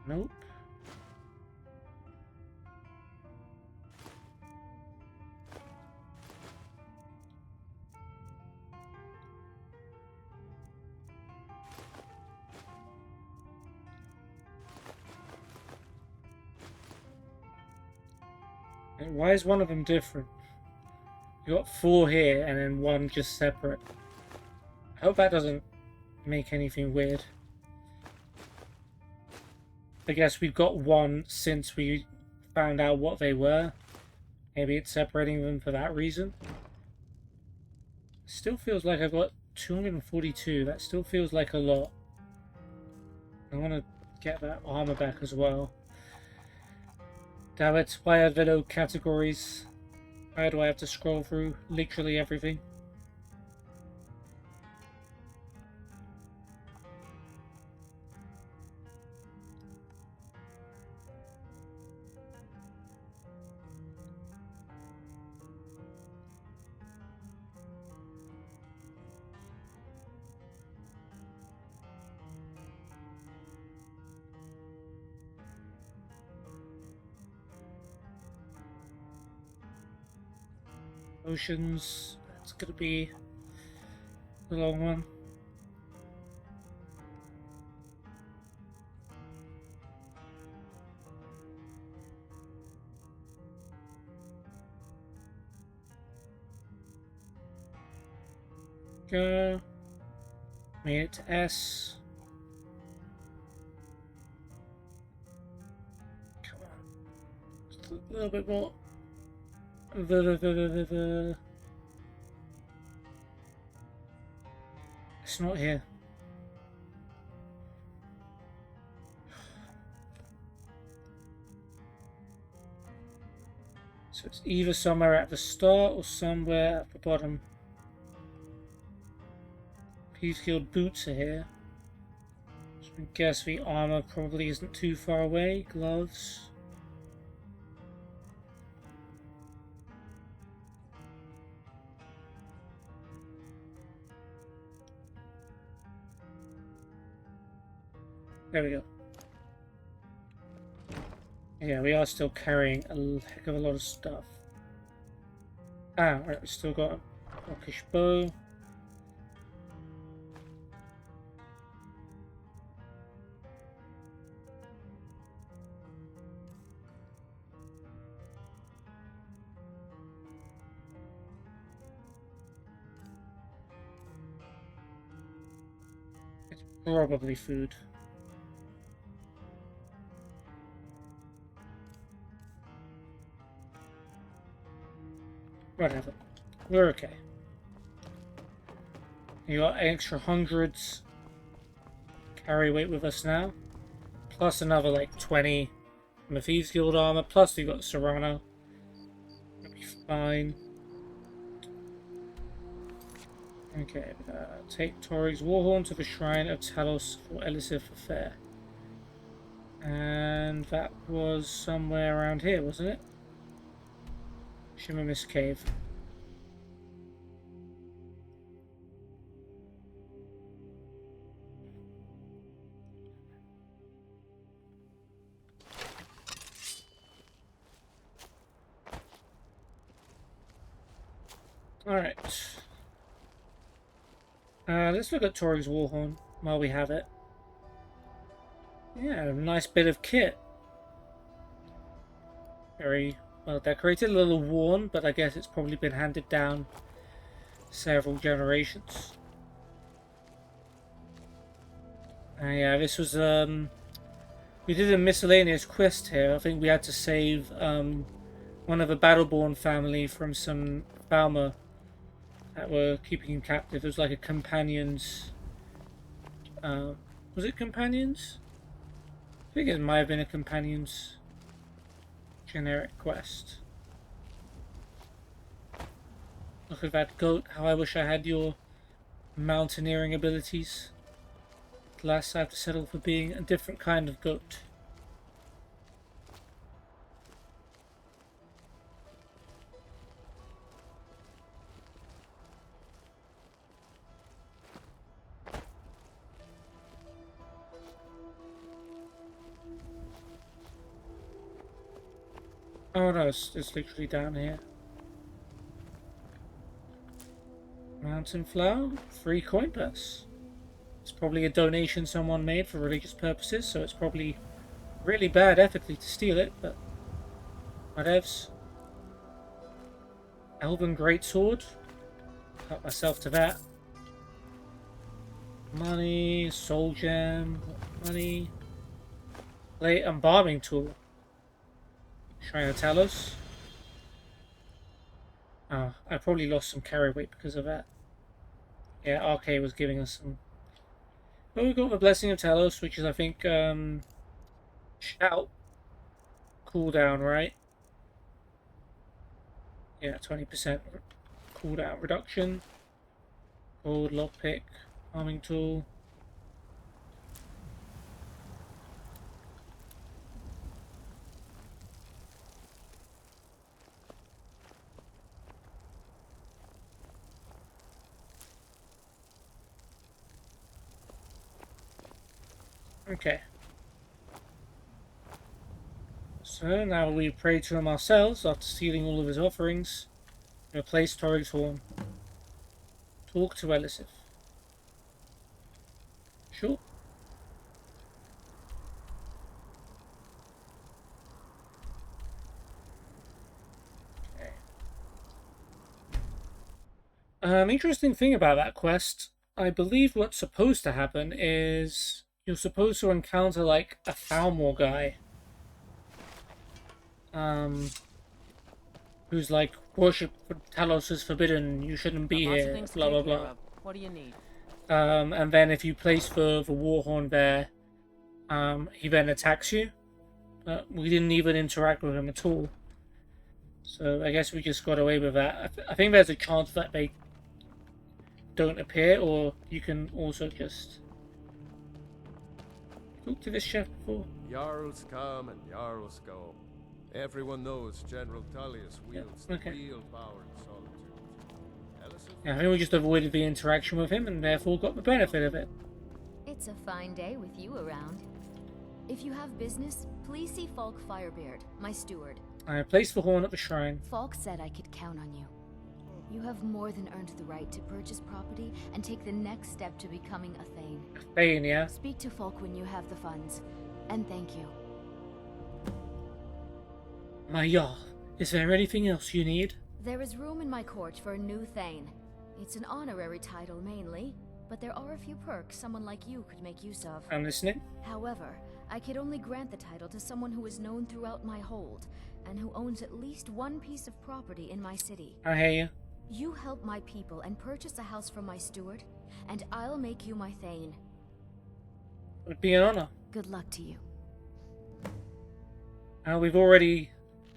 Nope. And why is one of them different? You got 4 here and then 1 just separate. I hope that doesn't make anything weird. I guess we've got 1 since we found out what they were. Maybe it's separating them for that reason. Still feels like I've got 242. That still feels like a lot. I want to get that armor back as well. Damn it, why are there no categories? Why do I have to scroll through literally everything? Oceans. That's gonna be the long one. Go. Made it to S. Come on. Just a little bit more. It's not here. So it's either somewhere at the start or somewhere at the bottom. Peacefield boots are here. So I guess the armor probably isn't too far away. Gloves. There we go. Yeah, we are still carrying a heck of a lot of stuff. Ah, right, we still got a rockish bow. It's probably food. Whatever. We're okay. You got extra hundreds carry weight with us now. Plus another like 20 from the Thieves Guild armor. Plus we got Serrano. It'll be fine. Okay, take Torig's Warhorn to the Shrine of Talos for Elisif Affair. And that was somewhere around here, wasn't it? Shimmer Cave. Alright. Let's look at Torig's Warhorn while we have it. Yeah, a nice bit of kit. Very well decorated, a little worn, but I guess it's probably been handed down several generations. Yeah, this was we did a miscellaneous quest here. I think we had to save one of the Battleborn family from some Balmer that were keeping him captive. It was like a companions. Was it companions? I think it might have been a companions generic quest. Look at that goat. How I wish I had your mountaineering abilities. At last I have to settle for being a different kind of goat. Oh no, it's literally down here. Mountain flower, free coin purse. It's probably a donation someone made for religious purposes, so it's probably really bad ethically to steal it, but whatevs. Elven Greatsword. Help myself to that. Money, soul gem, money. Plate embalming tool. Shrine of Talos. Oh, I probably lost some carry weight because of that. Yeah, RK was giving us some. But we got the Blessing of Talos, which is I think shout cooldown, right? Yeah, 20% cooldown reduction. Gold lockpick, farming tool. Okay. So now we pray to him ourselves after stealing all of his offerings. Replace Torrig's horn. Talk to Elisif. Sure. Interesting thing about that quest, I believe what's supposed to happen is you're supposed to encounter like a Thalmor guy. Who's like, worship Talos is forbidden, you shouldn't be Lots of here, things to blah blah take care blah. of. What do you need? And then if you place the Warhorn there, he then attacks you. We didn't even interact with him at all. So I guess we just got away with that. I think there's a chance that they don't appear, or you can also just talk to this chef before. Jarls come and Jarls go. Everyone knows General Tullius wields the real power in Solitude. Yeah, I think we just avoided the interaction with him and therefore got the benefit of it. It's a fine day with you around. If you have business, please see Falk Firebeard, my steward. I placed the horn at the shrine. Falk said I could count on you. You have more than earned the right to purchase property and take the next step to becoming a Thane. Thane, yeah? Speak to Falk when you have the funds. And thank you. My Jarl, is there anything else you need? There is room in my court for a new Thane. It's an honorary title mainly, but there are a few perks someone like you could make use of. I'm listening. However, I could only grant the title to someone who is known throughout my hold, and who owns at least one piece of property in my city. I hear you. You help my people and purchase a house from my steward, and I'll make you my Thane. It would be an honor. Good luck to you. We've already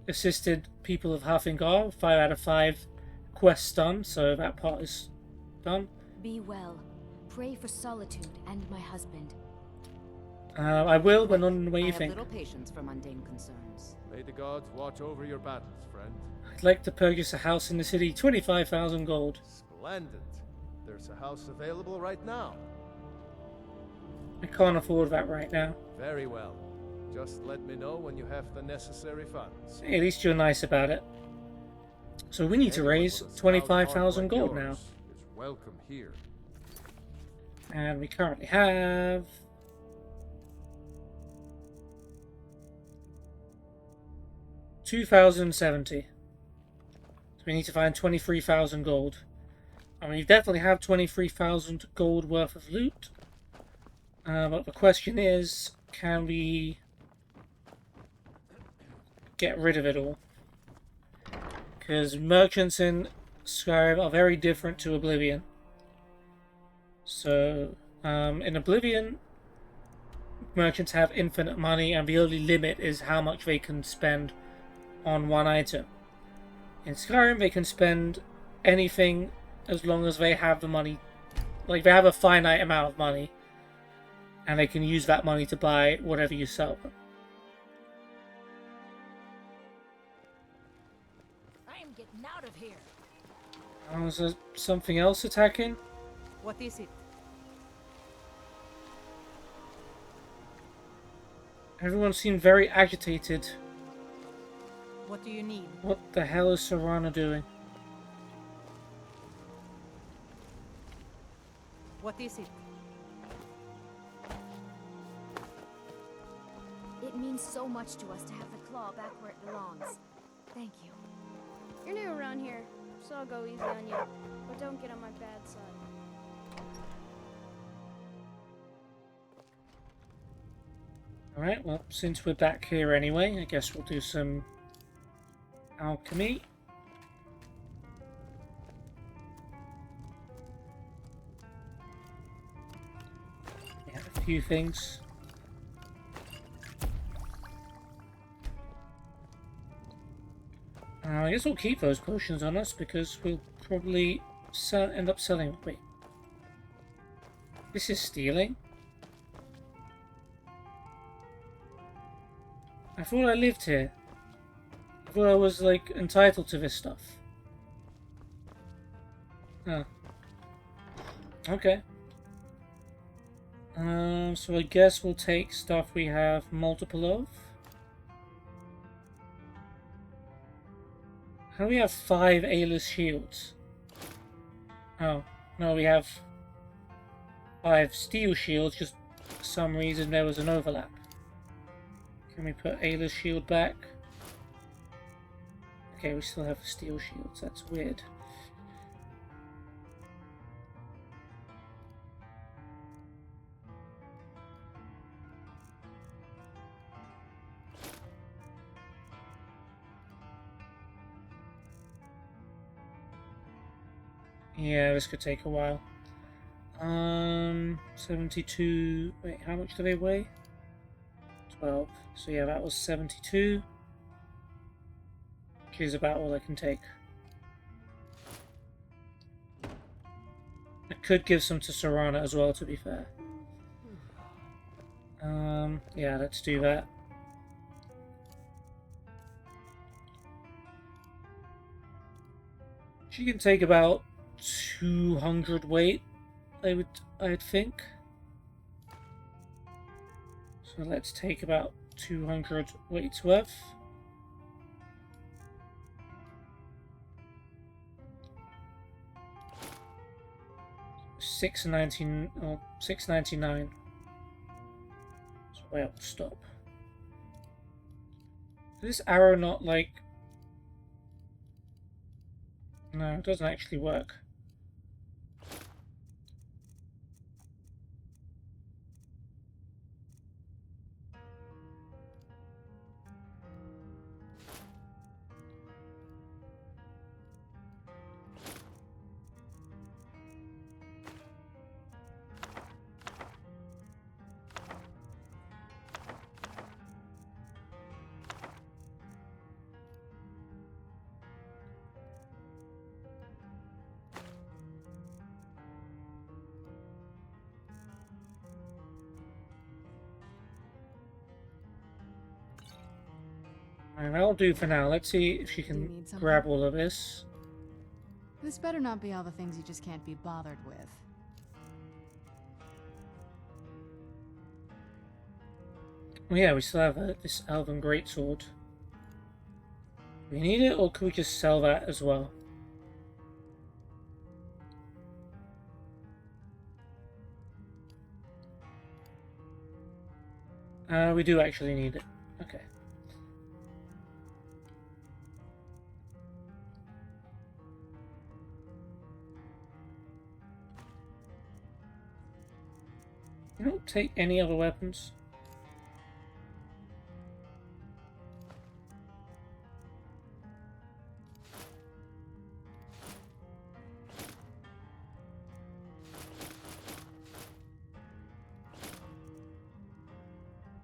assisted people of Halfingar, 5 out of 5 quests done, so that part is done. Be well. Pray for Solitude and my husband. I will, but not in the way you I think. have little patience for mundane concerns. May the gods watch over your battles, friend. I'd like to purchase a house in the city, 25,000 gold. Splendid. There's a house available right now. I can't afford that right now. Very well. Just let me know when you have the necessary funds. Hey, at least you're nice about it. So we need to raise 25,000 gold now. Is welcome here. And we currently have 2,070. So we need to find 23,000 gold. I mean, we definitely have 23,000 gold worth of loot. But the question is, can we get rid of it all? Because merchants in Skyrim are very different to Oblivion. So, in Oblivion, merchants have infinite money, and the only limit is how much they can spend on one item. In Skyrim, they can spend anything as long as they have the money. Like, they have a finite amount of money, and they can use that money to buy whatever you sell them. I am getting out of here. Oh, is there something else attacking? What is it? Everyone seemed very agitated. What do you need? What the hell is Serana doing? What is it? It means so much to us to have the claw back where it belongs. Thank you. You're new around here, so I'll go easy on you. But don't get on my bad side. Alright, well, since we're back here anyway, I guess we'll do some alchemy. Yeah, a few things. I guess we'll keep those potions on us because we'll probably end up selling. Wait. This is stealing? I thought I lived here. I thought I was, like, entitled to this stuff. Oh. Okay. So I guess we'll take stuff we have multiple of. How do we have 5 A-list shields? Oh, no, we have 5 steel shields, just for some reason there was an overlap. Can we put A-list shield back? Okay, we still have steel shields, that's weird. Yeah, this could take a while. 72... Wait, how much do they weigh? 12. So yeah, that was 72. Which is about all I can take. I could give some to Serana as well, to be fair. Yeah, let's do that. She can take about 200 weight, I'd think. So let's take about 200 weights worth. $6.99. So where I'll stop. Is this arrow not like... No, it doesn't actually work. Alright, that'll do for now. Let's see if she can grab all of this. This better not be all the things you just can't be bothered with. Oh yeah, we still have this Elven Greatsword. Do we need it, or could we just sell that as well? We do actually need it. Okay. You don't take any other weapons?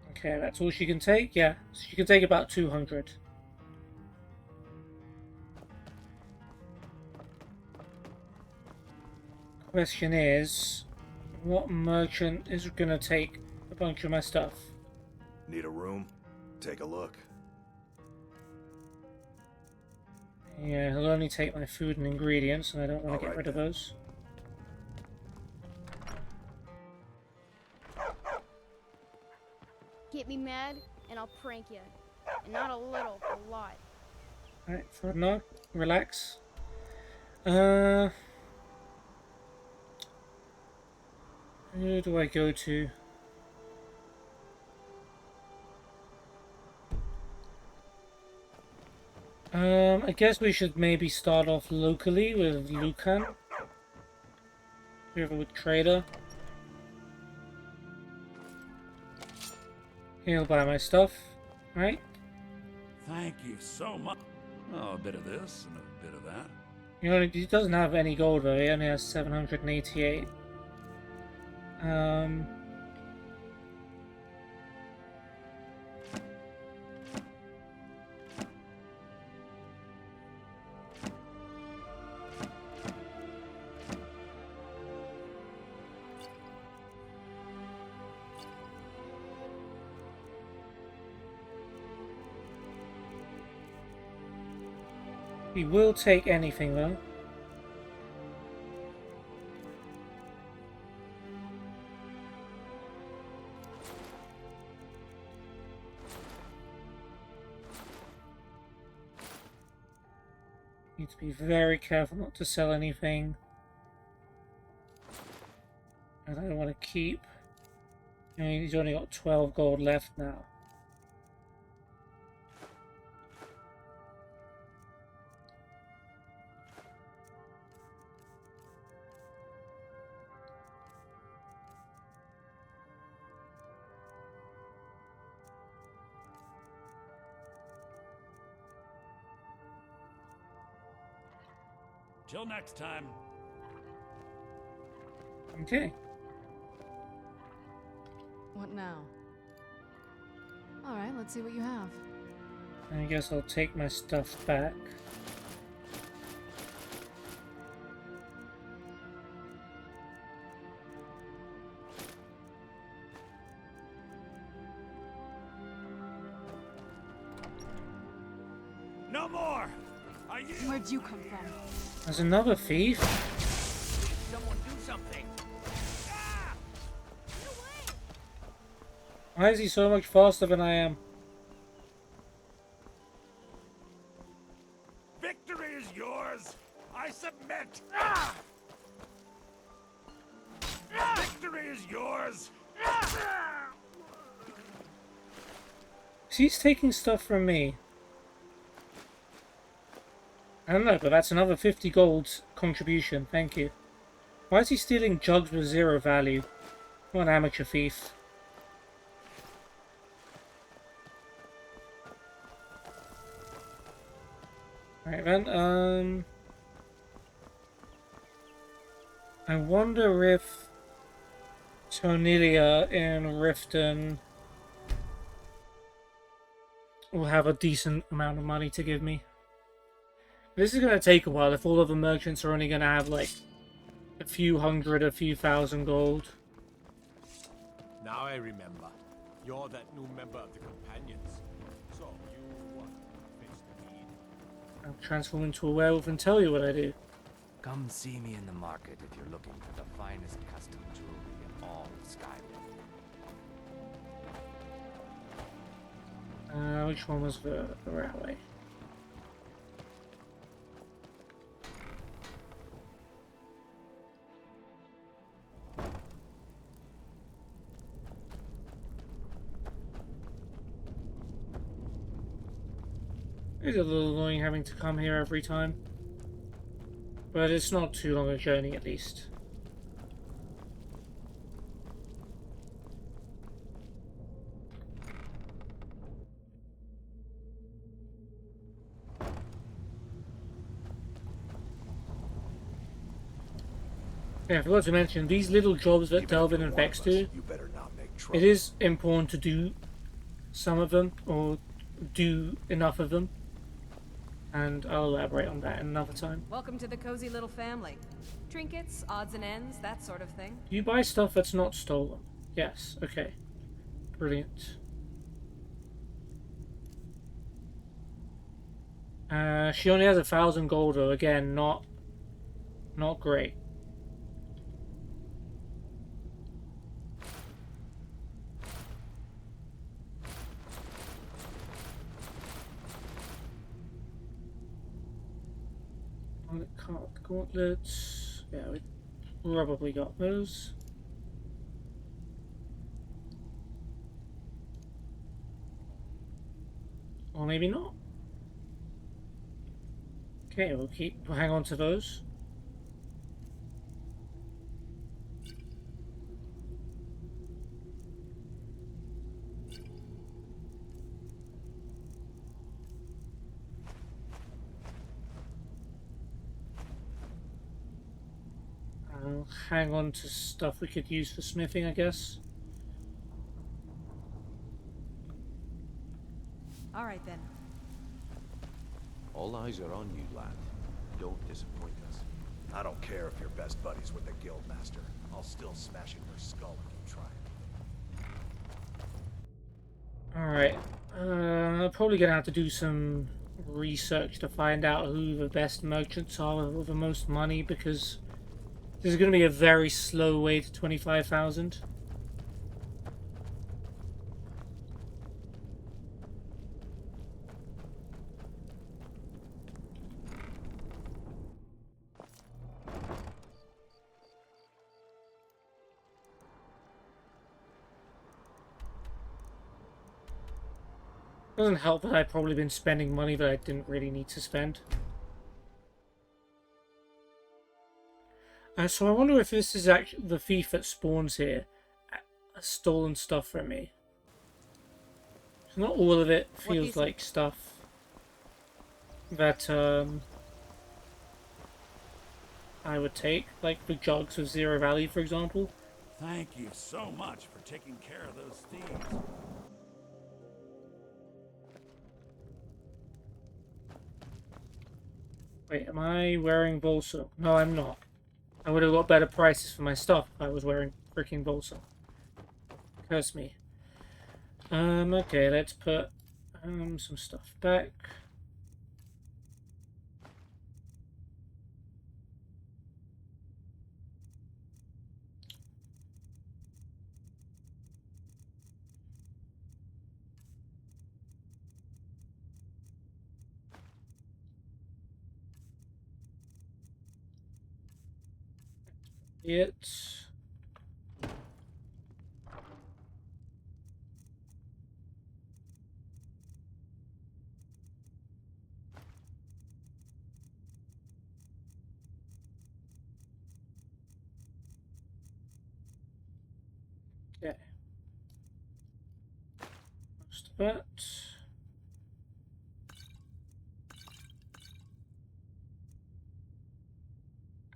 Okay, that's all she can take? Yeah, she can take about 200. Question is, what merchant is going to take a bunch of my stuff? Need a room? Take a look. Yeah, he'll only take my food and ingredients, and I don't want to get rid of those. Get me mad, and I'll prank you. And not a little, a lot. Alright, Frodnog, relax. Who do I go to? I guess we should maybe start off locally with Lucan. Whoever with trader. He'll buy my stuff, right? Thank you so much. Oh, a bit of this and a bit of that. He doesn't have any gold though, he only has 788. We will take anything though. Need to be very careful not to sell anything. And I don't want to keep. I mean, he's only got 12 gold left now. Till next time. Okay. What now? Alright, let's see what you have. I guess I'll take my stuff back. No more! Where'd you come from? There's another thief? Someone do something! Why is he so much faster than I am? Victory is yours! I submit! Victory is yours! He's taking stuff from me. I don't know, but that's another 50 gold contribution. Thank you. Why is he stealing jugs with 0 value? What an amateur thief. Right then, I wonder if Tonilia in Riften will have a decent amount of money to give me. This is going to take a while if all of the merchants are only going to have like a few hundred, a few thousand gold. Now I remember. You're that new member of the Companions. So, you want to fix the need? I'll transform into a werewolf and tell you what I do. Come see me in the market if you're looking for the finest custom jewelry in all of Skyrim. Which one was the railway? It's a little annoying having to come here every time. But it's not too long a journey at least. Yeah, I forgot to mention, these little jobs that Delvin and Vex do, it is important to do some of them, or do enough of them. And I'll elaborate on that another time. Welcome to the cozy little family. Trinkets, odds and ends, that sort of thing. You buy stuff that's not stolen. Yes, okay. Brilliant. She only has 1,000 gold though, again, not great. Gauntlets. Yeah, we probably got those. Or maybe not. Okay, we'll hang on to those. I'll hang on to stuff we could use for smithing, I guess. Alright then. All eyes are on you, lad. Don't disappoint us. I don't care if you're best buddies with the Guildmaster. I'll still smash in your skull if you try. Alright. I'm probably gonna have to do some research to find out who the best merchants are with the most money, because this is going to be a very slow way to 25,000. Doesn't help that I've probably been spending money that I didn't really need to spend. So I wonder if this is actually the thief that spawns here has stolen stuff from me. So not all of it feels like stuff that I would take, like the jugs with 0 value, for example. Thank you so much for taking care of those thieves. Wait, am I wearing Volso? No, I'm not. I would have got better prices for my stuff if I was wearing freaking Volso. Curse me. Okay, let's put some stuff back. It. Okay. Most of it.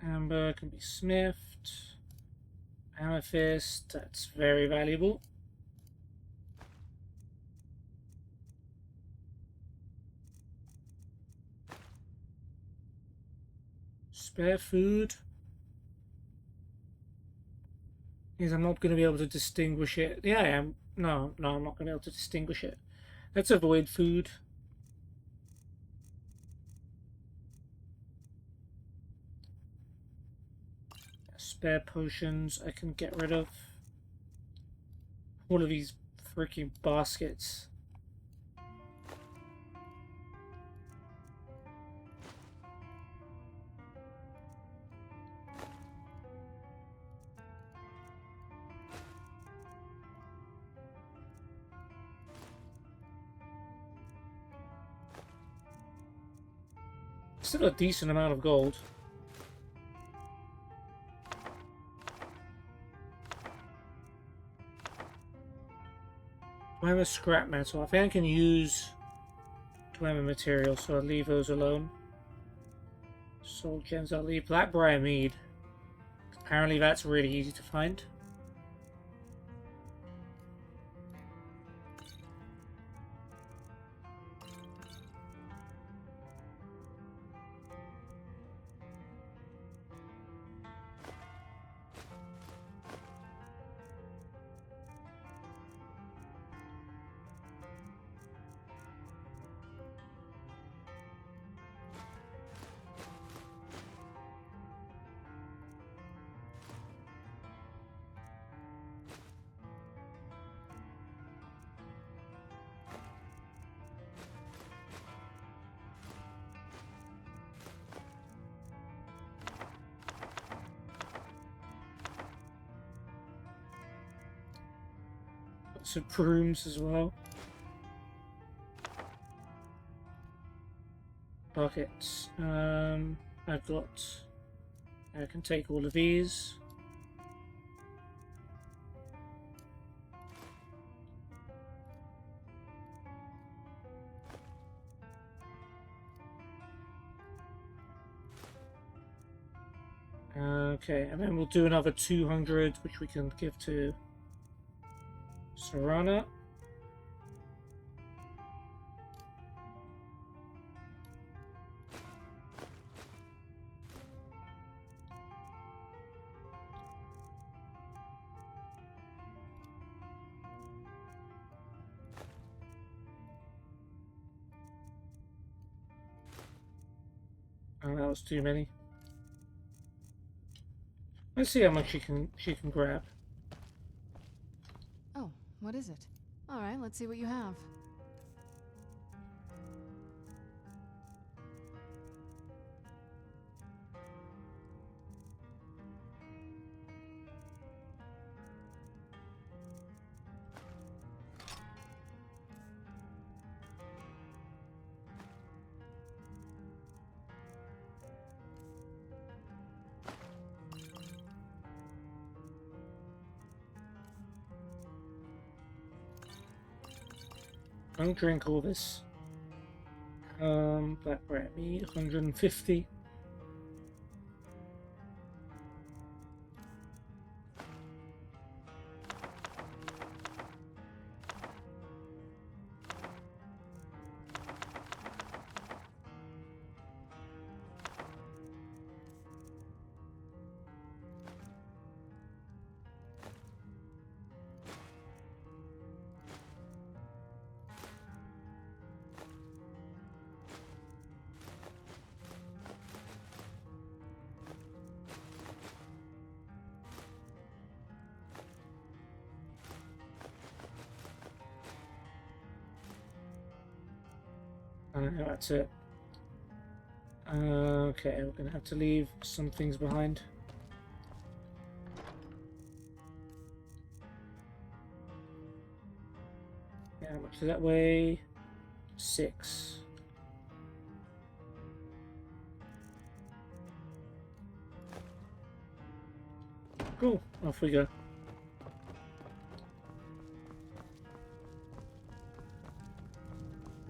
Amber can be smithed. Amethyst, that's very valuable. Spare food. Because I'm not going to be able to distinguish it. Yeah, I am. No, I'm not going to be able to distinguish it. Let's avoid food. Spare potions I can get rid of. All of these freaking baskets. Still a decent amount of gold. I have a scrap metal. I think I can use diamond material, so I'll leave those alone. Soul gems I'll leave. Blackbriar mead. Apparently that's really easy to find. Some brooms as well. Buckets. I've got. I can take all of these. Okay, and then we'll do another 200, which we can give to Serana. Oh, that was too many. Let's see how much she can grab. Oh, what is it? All right, let's see what you have. Don't drink all this. Black rat meat, 150. That's it. Okay, we're gonna have to leave some things behind. Yeah, how much does that weigh? 6. Cool, off we go.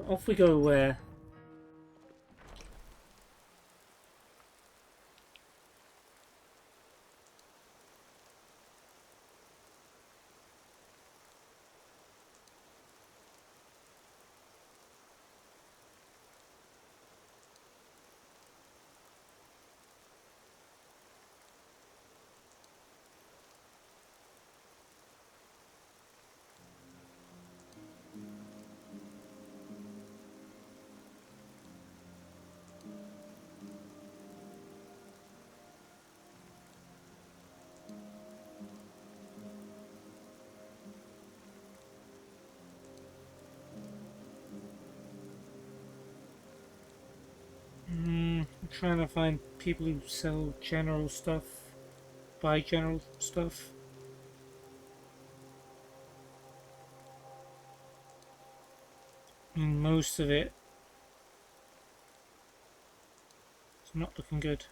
Off we go where? I'm trying to find people who sell general stuff, buy general stuff. And most of it is not looking good.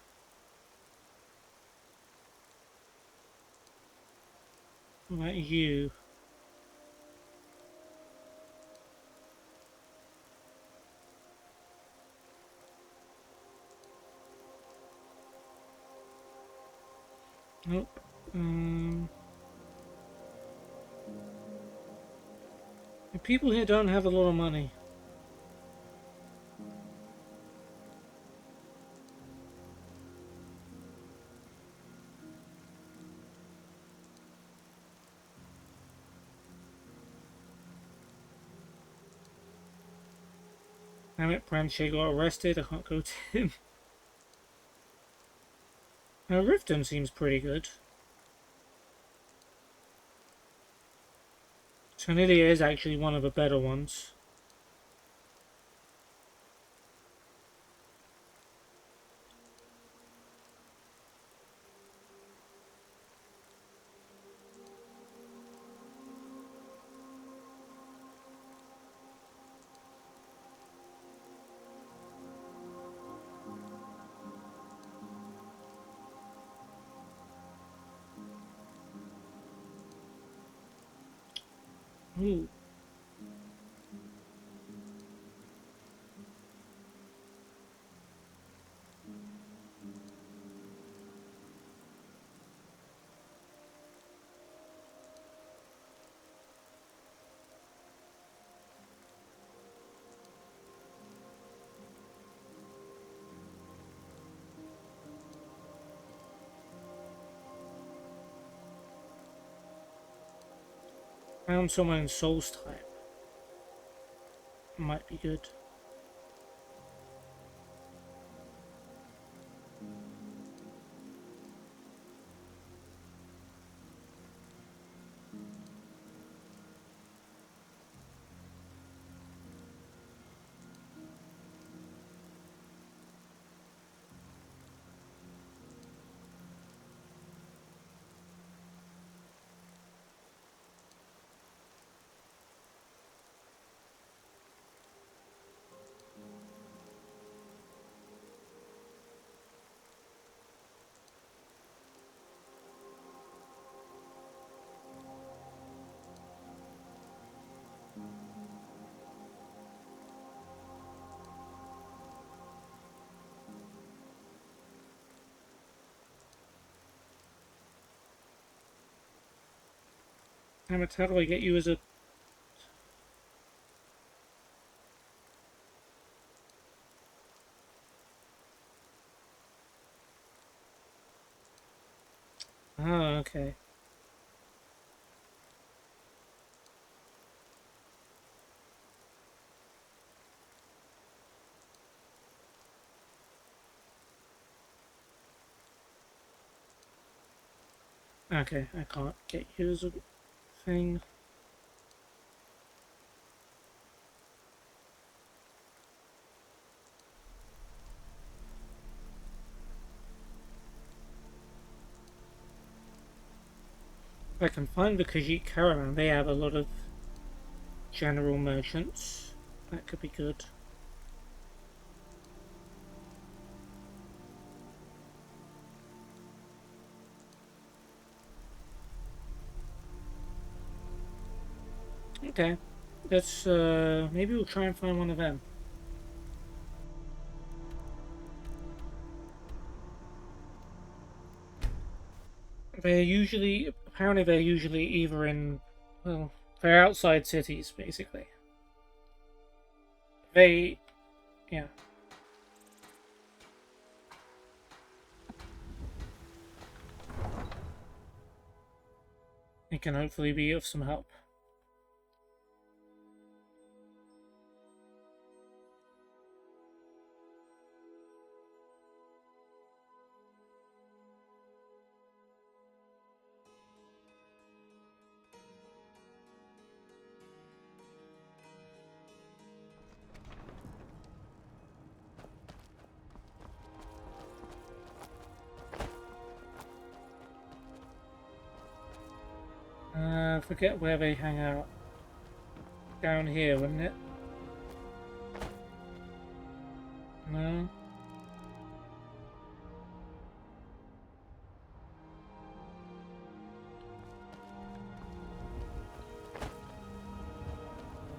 What about you? Nope. The people here don't have a lot of money. Damn it, Barenziah got arrested. I can't go to him. Now, Riften seems pretty good. Tonilia is actually one of the better ones. Ooh. Found someone in Souls type. Might be good. Damn it, how do I get you as a... Oh, okay. Okay, I can't get you as a thing. If I can find the Khajiit caravan, they have a lot of general merchants. That could be good. Okay, let's maybe we'll try and find one of them. Apparently they're usually either in, well, they're outside cities, basically. Yeah. It can hopefully be of some help. Forget where they hang out. Down here, wouldn't it? No?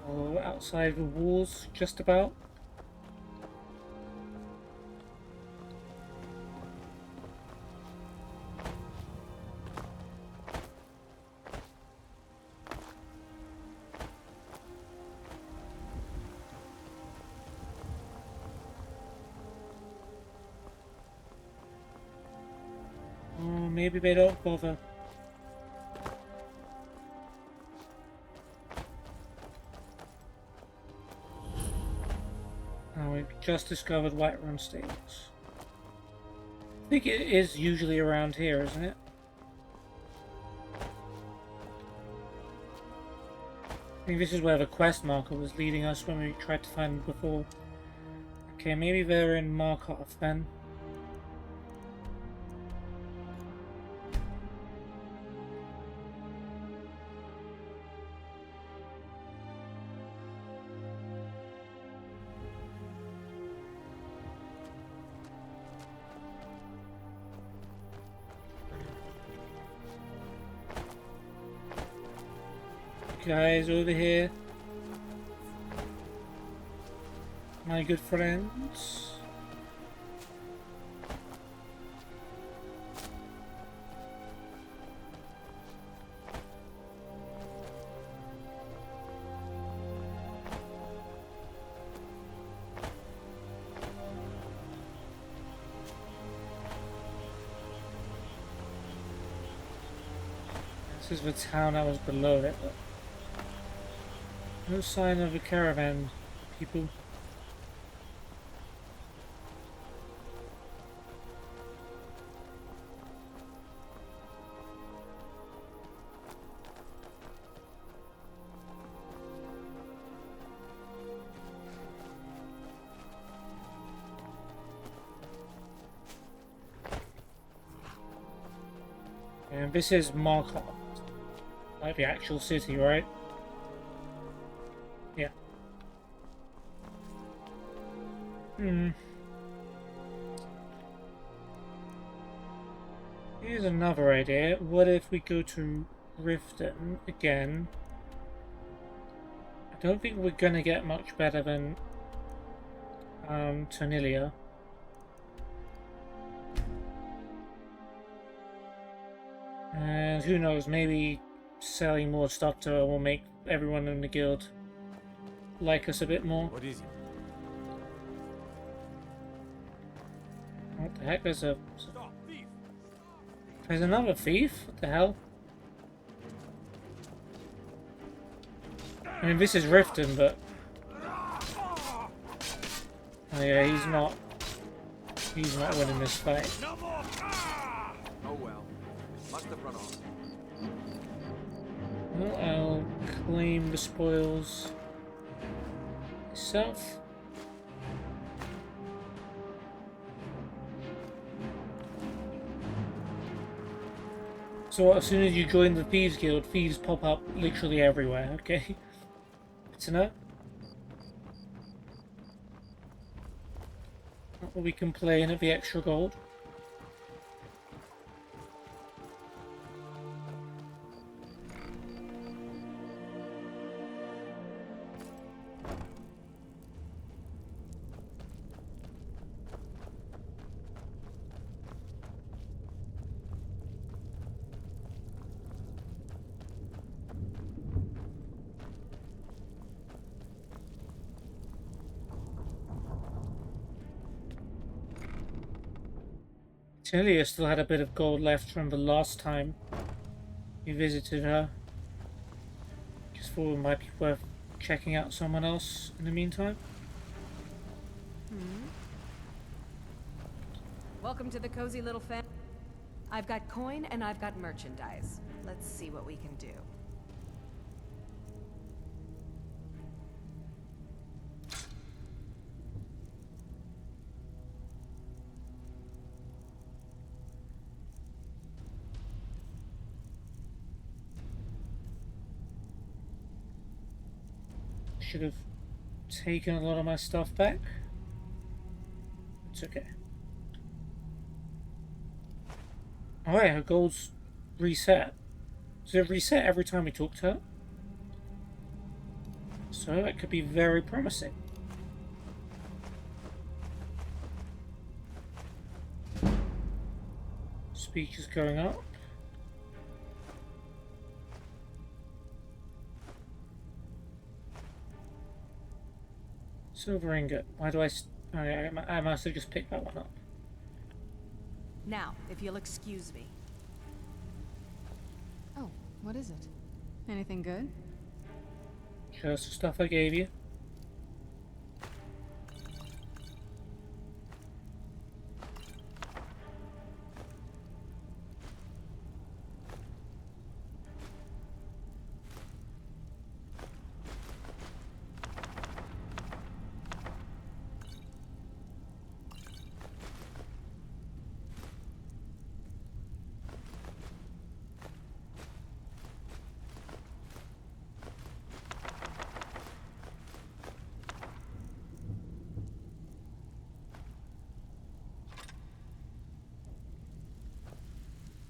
Or outside the walls, just about? Maybe they don't bother. Oh, we've just discovered Whiterun Stables. I think it is usually around here, isn't it? I think this is where the quest marker was leading us when we tried to find them before. Okay, maybe they're in Markov then. Guys over here, my good friends. This is the town I was below it. But no sign of a caravan, people. And this is Markov, like the actual city, right? Yeah. Here's another idea. What if we go to Riften again? I don't think we're gonna get much better than Ternilia. And who knows, maybe selling more stuff to her will make everyone in the guild like us a bit more. What is it? What the heck? There's another thief? What the hell? I mean, this is Riften, but... Oh yeah, he's not winning this fight. Oh well. Must have run off. Well, I'll claim the spoils myself. So as soon as you join the Thieves Guild, thieves pop up literally everywhere, okay? Good to know. Not that we complain of the extra gold. Celia still had a bit of gold left from the last time we visited her. Just thought it might be worth checking out someone else in the meantime. Welcome to the cozy little family. I've got coin and I've got merchandise. Let's see what we can do. Should have taken a lot of my stuff back. It's okay. Alright, her gold's reset. Does it reset every time we talk to her? So that could be very promising. Speech is going up. Silver ingot. Why do I... Oh, yeah, I must have just picked that one up. Now, if you'll excuse me. Oh, what is it? Anything good? Just the stuff I gave you.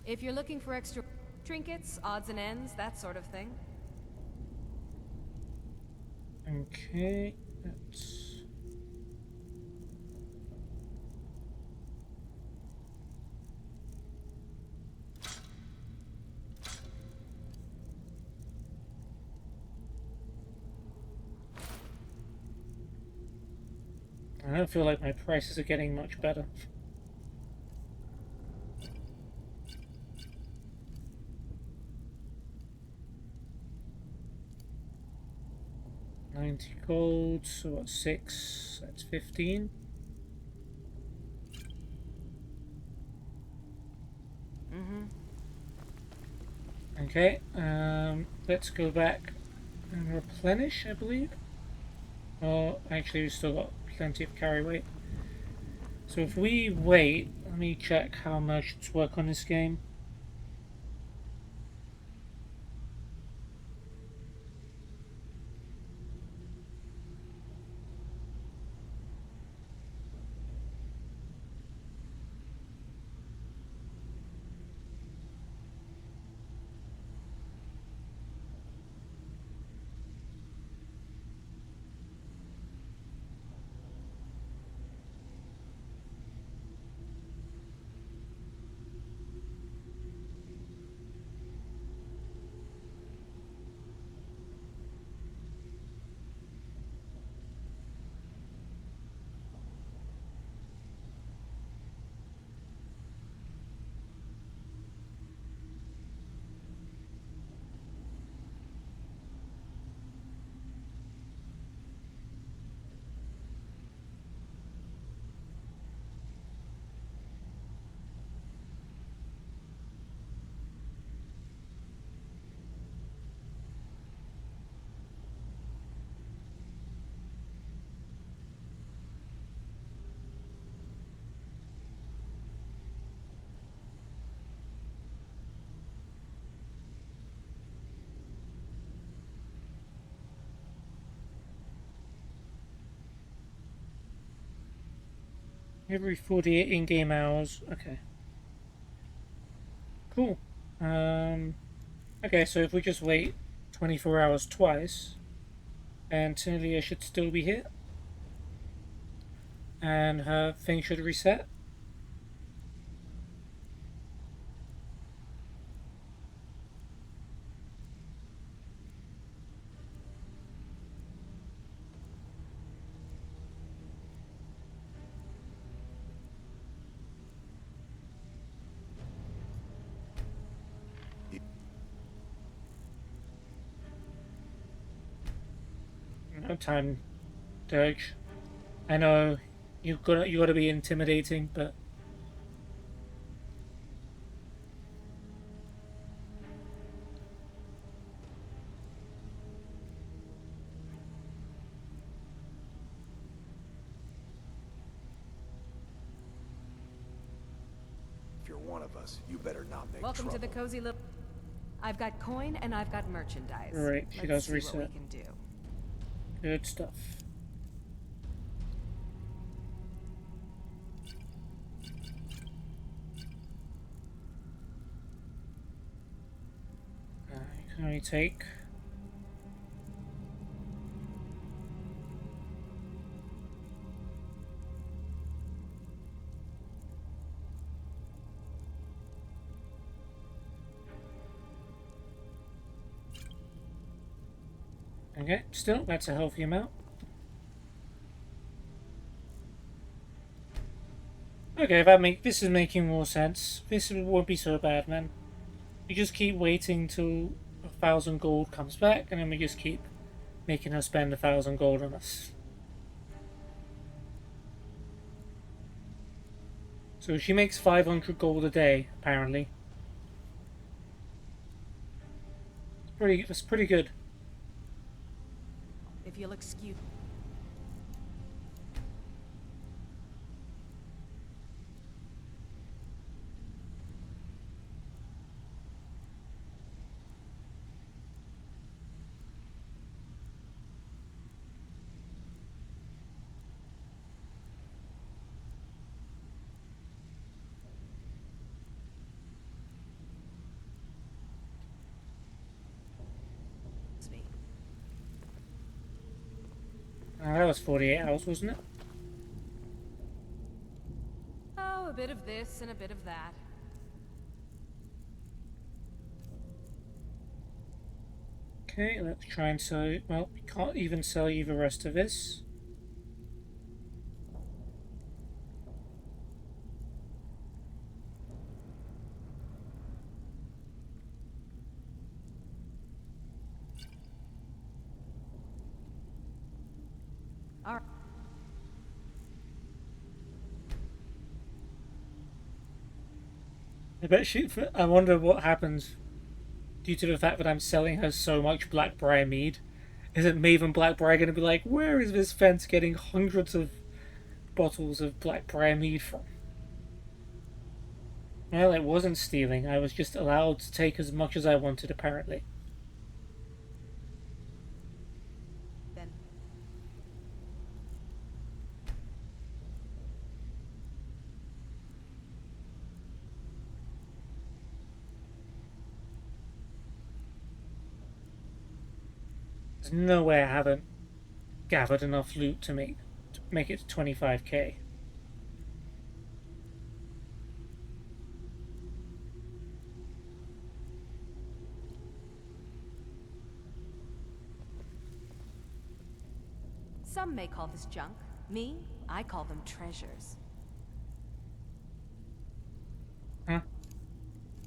If you're looking for extra trinkets, odds and ends, that sort of thing. Okay, that's... I don't feel like my prices are getting much better. Gold, so what, 6, that's 15. Okay, let's go back and replenish, I believe. Oh, actually we've still got plenty of carry weight. So if we wait, let me check how merchants work on this game. Every 48 in-game hours. Okay. Cool. Okay, so if we just wait 24 hours twice, and Talia should still be here. And her thing should reset. No time, Dirge. I know you gotta be intimidating, but If you're one of us, you better not make Welcome trouble. to the cozy little... I've got coin and I've got merchandise. right, she Let's does see reset. what we can do. Good stuff. You can only take okay, still, that's a healthy amount. Okay, this is making more sense. This won't be so bad, man. We just keep waiting till 1,000 gold comes back, and then we just keep making her spend 1,000 gold on us. So she makes 500 gold a day, apparently. That's pretty good. If you'll excuse... me. That was 48 hours, wasn't it? Oh, a bit of this and a bit of that. Okay, let's try and sell... Well, we can't even sell you the rest of this. Alright. I bet I wonder what happens due to the fact that I'm selling her so much Blackbriar mead. Isn't Maven Blackbriar going to be like, where is this fence getting hundreds of bottles of Blackbriar mead from? Well, it wasn't stealing. I was just allowed to take as much as I wanted, apparently. Then. There's no way I haven't gathered enough loot to make it to 25k. Some may call this junk. Me, I call them treasures. Huh?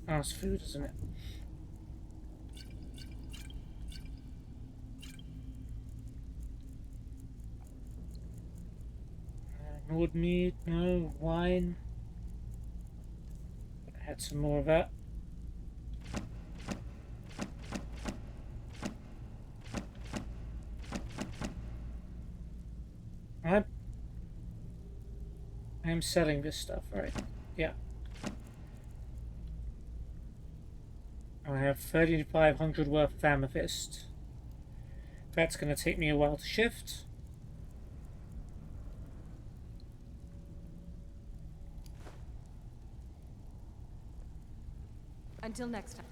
Oh, it's food, isn't it? Wood meat, no. Wine. Add some more of that. I am selling this stuff, right? Yeah. I have 3,500 worth of amethyst. That's going to take me a while to shift. Until next time.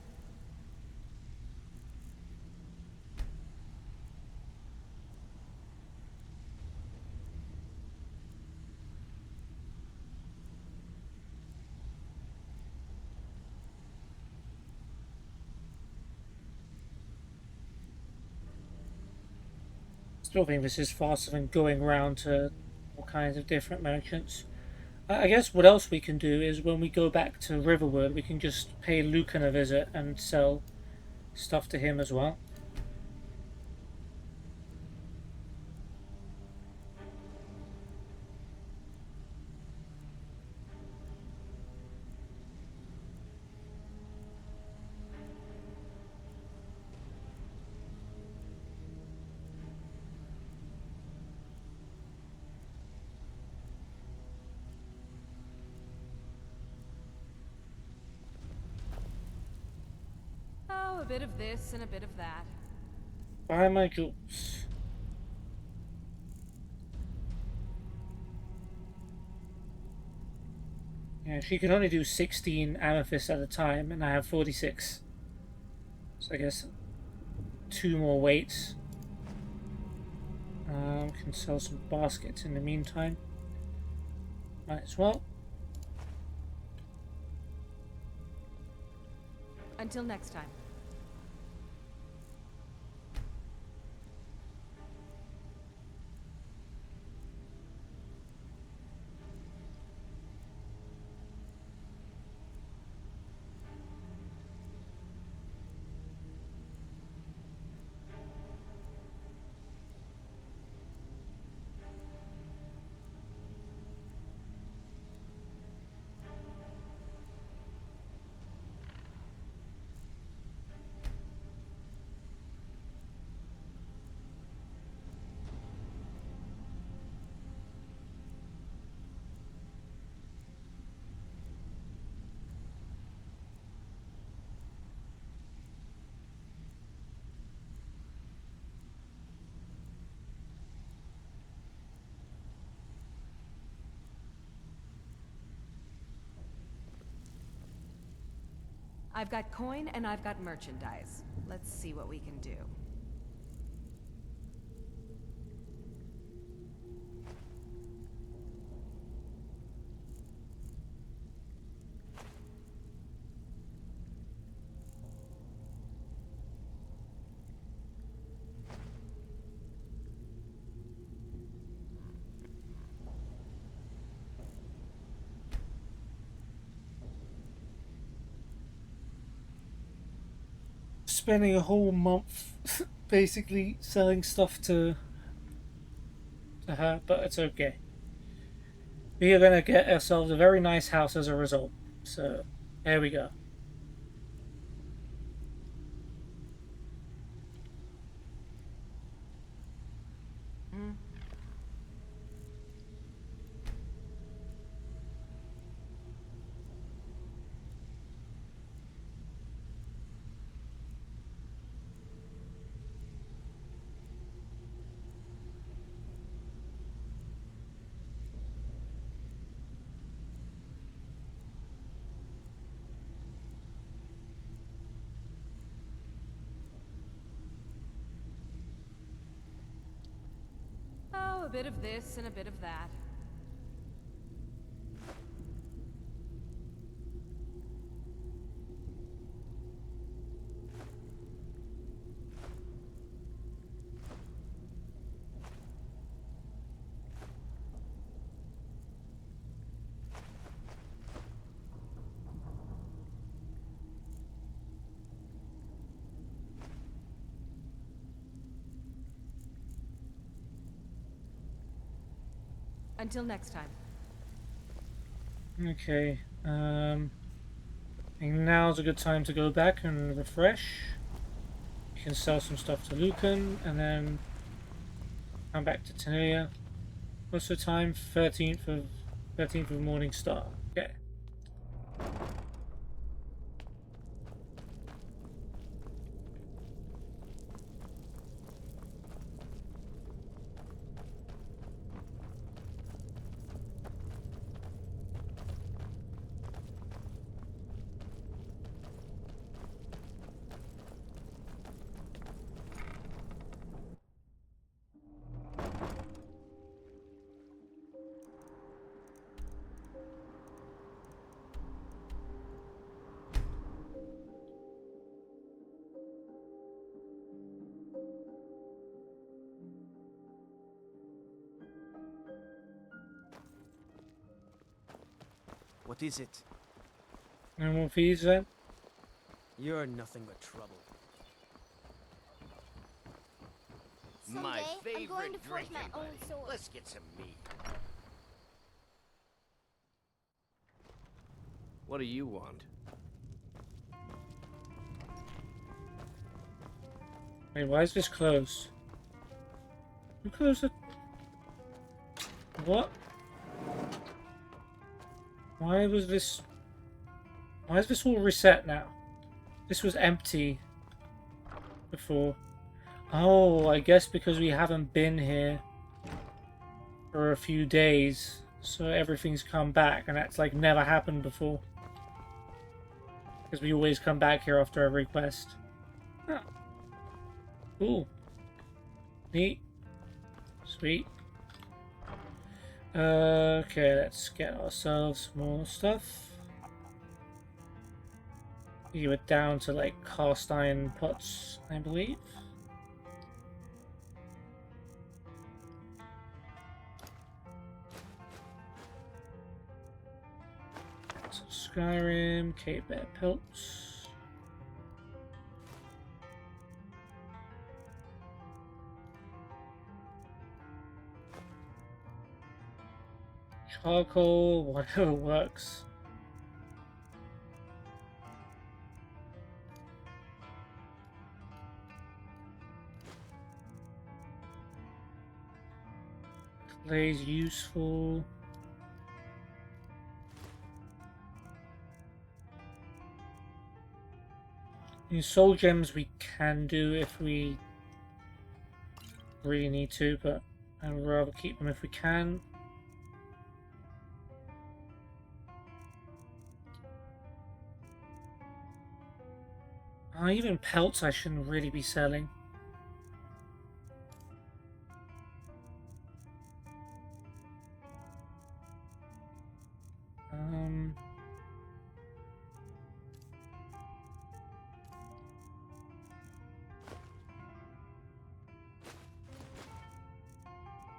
Still think this is faster than going around to all kinds of different merchants. I guess what else we can do is when we go back to Riverwood, we can just pay Lucan a visit and sell stuff to him as well. Oh, a bit of this and a bit of that. Buy my jewels. Yeah, she can only do 16 amethysts at a time, and I have 46. So I guess 2 more weights. Can sell some baskets in the meantime. Might as well. Until next time. I've got coin and I've got merchandise. Let's see what we can do. Spending a whole month basically selling stuff to her, but it's okay. We are gonna get ourselves a very nice house as a result. So there we go. Oh, a bit of this and a bit of that. Until next time. Okay. I think now's a good time to go back and refresh. You can sell some stuff to Lucan, and then come back to Tania. What's the time? 13th of Morning Star. Okay. What is it? No more fees then? You're nothing but trouble. My Someday, I'm going to favorite forge my drinking own buddy. sword. Let's get some meat. What do you want? Wait, why is this closed? Who closed it? What? Why is this all reset now? This was empty before. Oh, I guess because we haven't been here for a few days, so everything's come back, and that's like never happened before. Because we always come back here after every quest. Oh. Cool. Neat. Sweet. Okay, let's get ourselves more stuff. You were down to like cast iron pots, I believe. So Skyrim, cave bear pelts. Charcoal, whatever works. Clay's useful. Soul gems we can do if we really need to, but I would rather keep them if we can. Even pelts I shouldn't really be selling.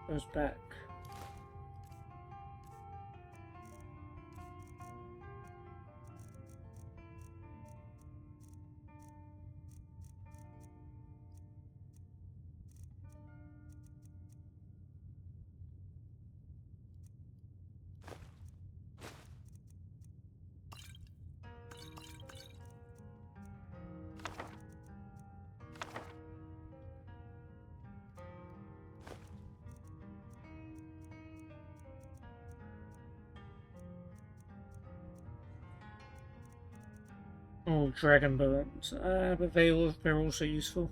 Goes back. Oh, dragon bones. But they're also useful.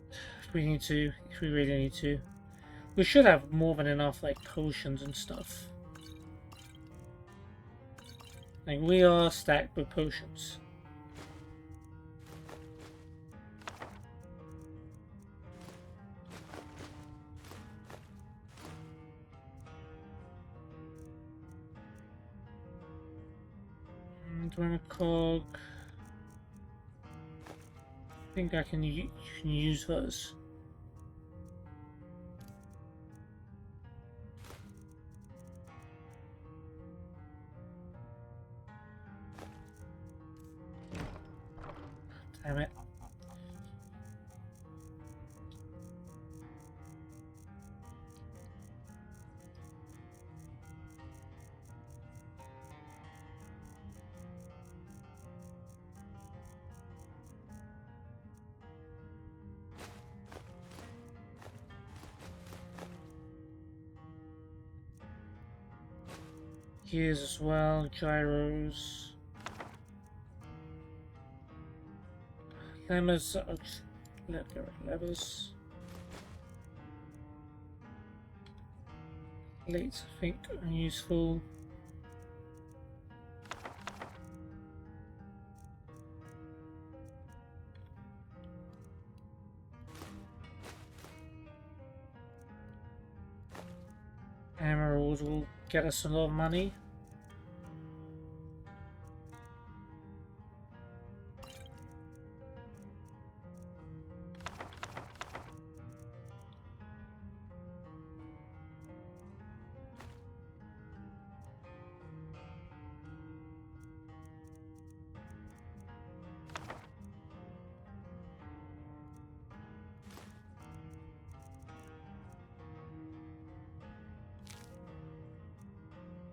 If we need to, if we really need to. We should have more than enough, like, potions and stuff. Like, we are stacked with potions. Do I have a cog? I think I can use those. Damn it. Gears as well, gyros. Levers, let's go with levers. Plates, I think, are useful. Emeralds will get us a lot of money.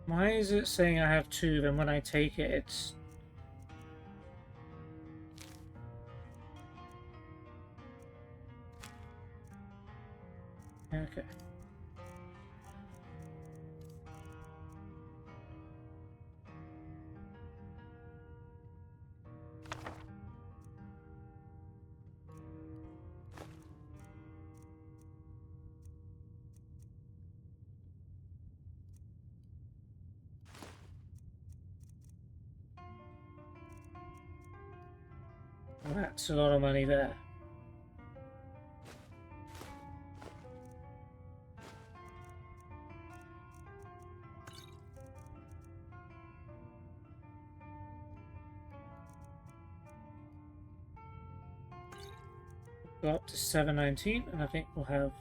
Why is it saying I have 2, then when I take it, it's... Okay. That's a lot of money there. Go up to 719, and I think we'll have...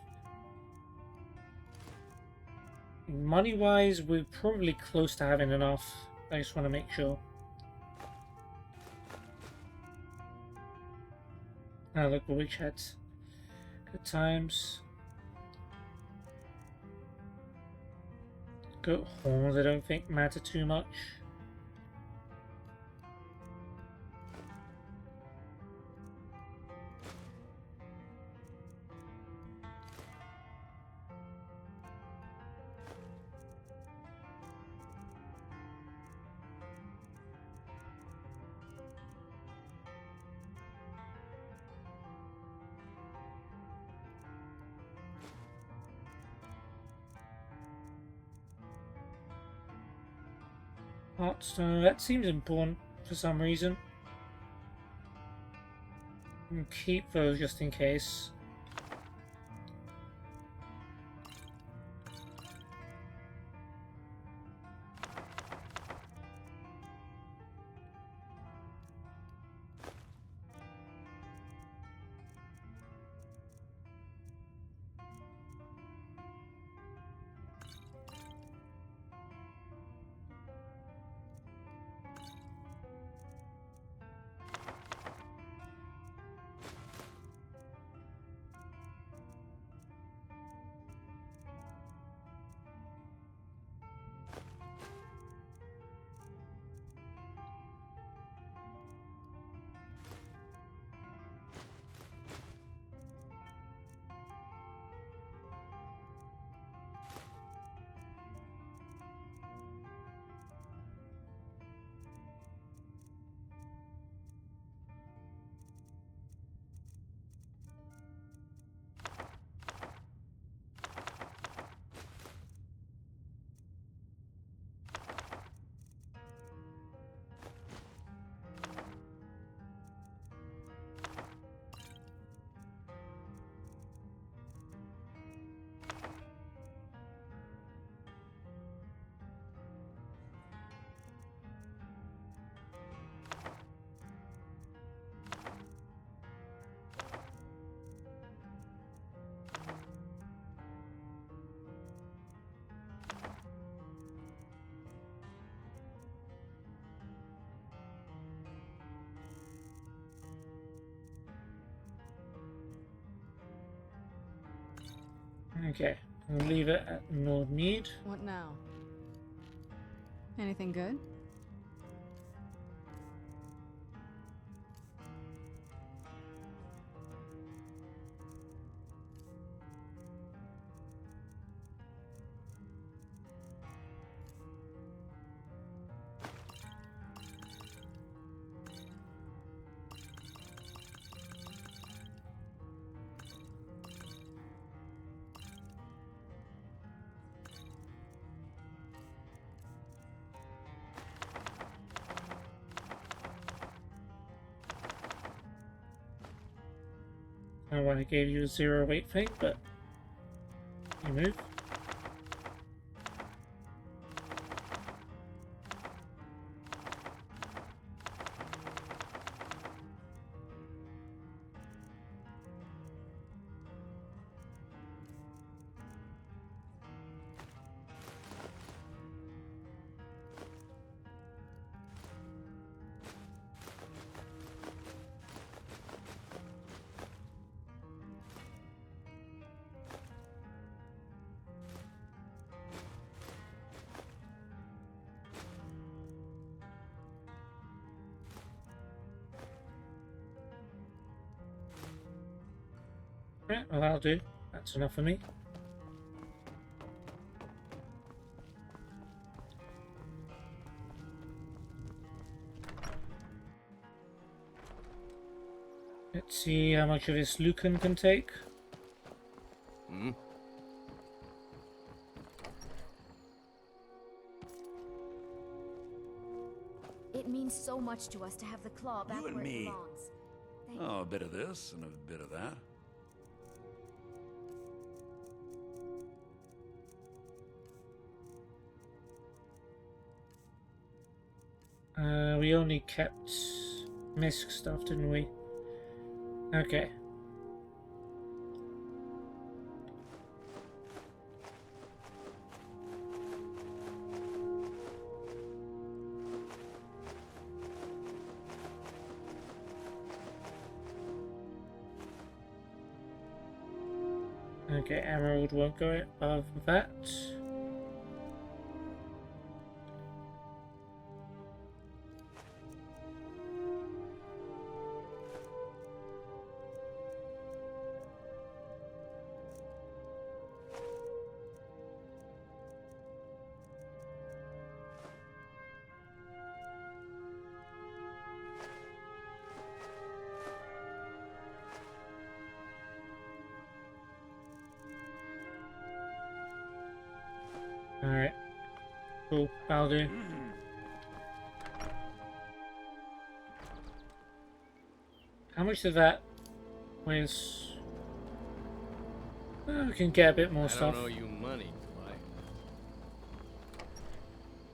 Money-wise, we're probably close to having enough. I just want to make sure. Ah, look, the witch heads. Good times. Goat horns, I don't think matter too much. So that seems important for some reason. And keep those just in case. Okay, I'll leave it at no need. What now? Anything good? I know I gave you a 0 weight thing, but you move. Right, well that'll do. That's enough for me. Let's see how much of this Lucan can take. Hmm? It means so much to us to have the claw back You and where it me. belongs. Thank Oh, a bit of this and a bit of that. We only kept misc stuff, didn't we? Okay. Okay, emerald won't go above that. Alright. Cool, that'll do. How much of that was... we can get a bit more stuff. I don't owe you money,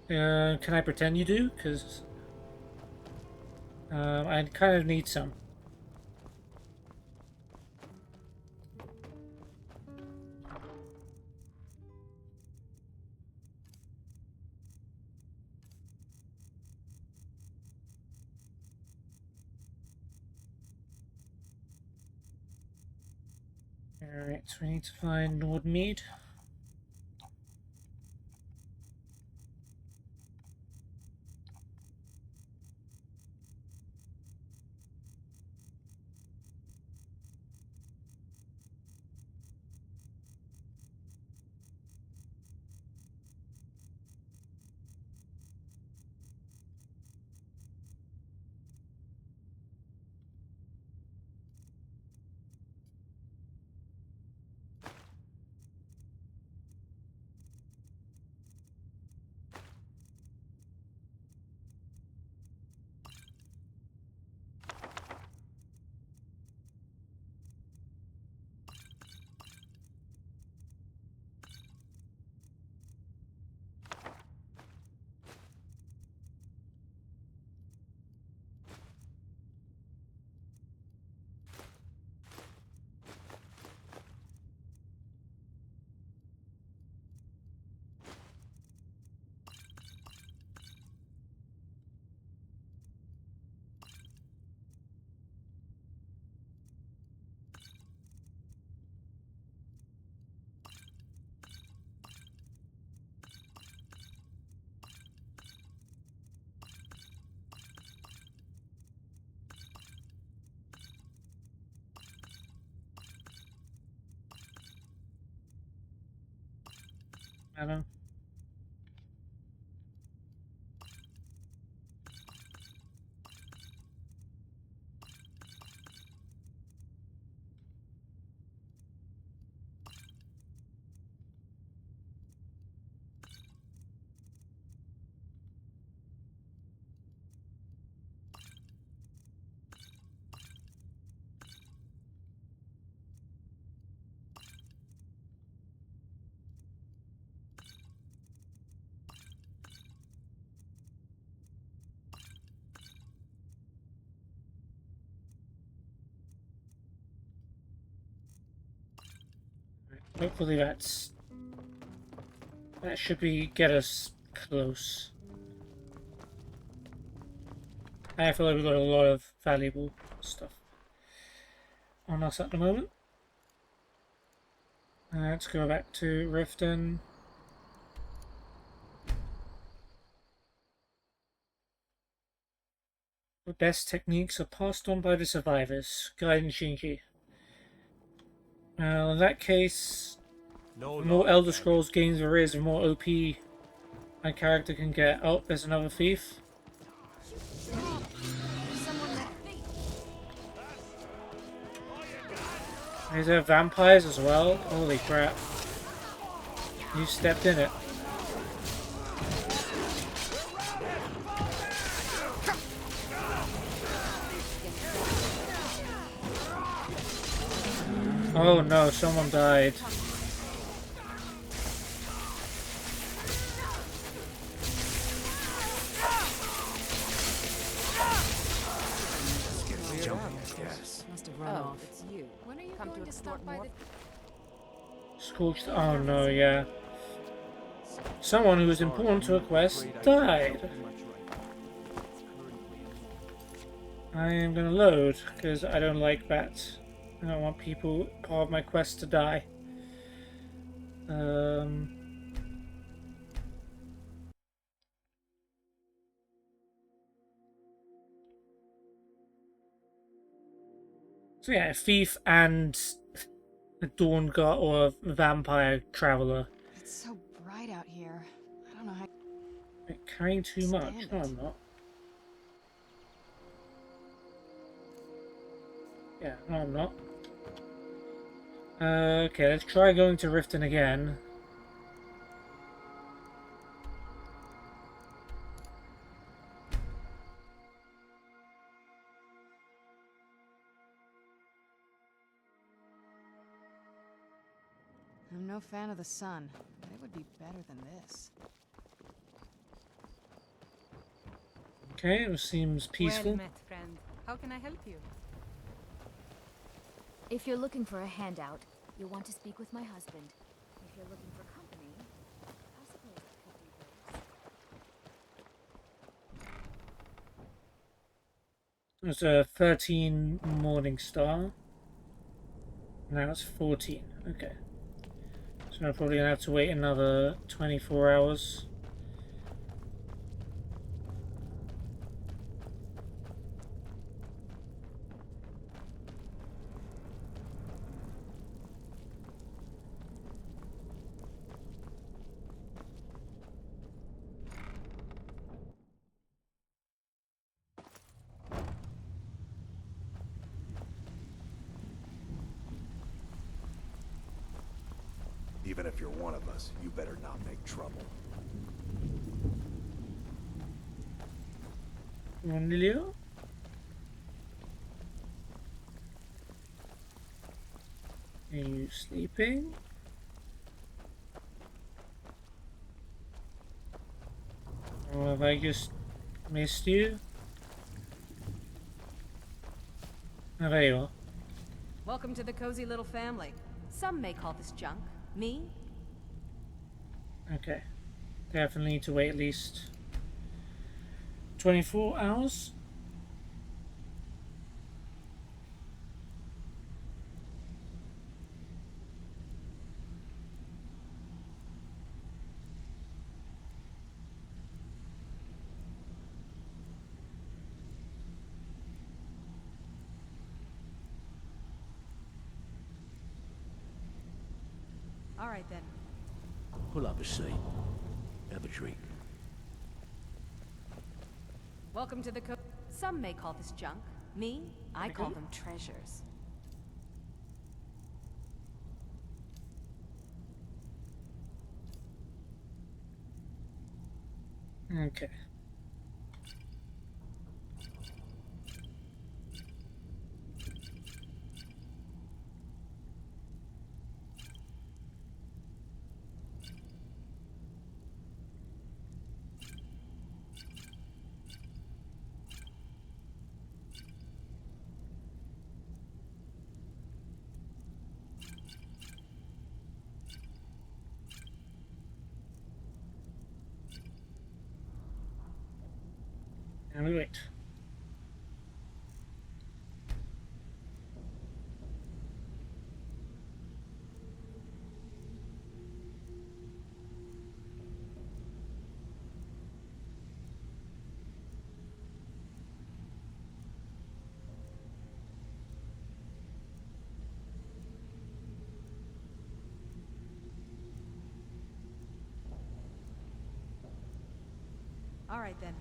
do Can I pretend you do? Because I kind of need some. Alright, so we need to find Nordmead. I don't know. Hopefully that should get us close. I feel like we've got a lot of valuable stuff on us at the moment. Let's go back to Riften. The best techniques are passed on by the survivors. Guide and Shinji. Well, in that case, No the more law Elder can Scrolls games there is, the more OP my character can get. Oh, there's another thief. Is there vampires as well? Holy crap. You stepped in it. Oh no, someone died. Yes. Must have run off. It's you. When are you going to stop by the... Scorched. Oh no, yeah. Someone who was important to a quest died. I am gonna load because I don't like that. I don't want people part of my quest to die. So yeah, a thief and a dawn guard or a vampire traveler. It's so bright out here. I don't know how. Carrying too much. No, I'm not. Yeah, no, I'm not. Okay, let's try going to Riften again. I'm no fan of the sun. It would be better than this. Okay, it seems peaceful. Well met, friend. How can I help you? If you're looking for a handout, you'll want to speak with my husband. If you're looking for company, I suppose it could be worse. There's a 13 morning star. Now it's 14. Okay. So I'm probably gonna have to wait another 24 hours. Even if you're one of us, you better not make trouble. Ronilio? Are you sleeping? Or have I just missed you? Oh, there you are. Welcome to the cozy little family. Some may call this junk. Me? Okay. Definitely need to wait at least 24 hours. All right then. Pull up a seat. Have a drink. Welcome to the Some may call this junk. Me? I call them treasures. Okay. And we wait. All right then.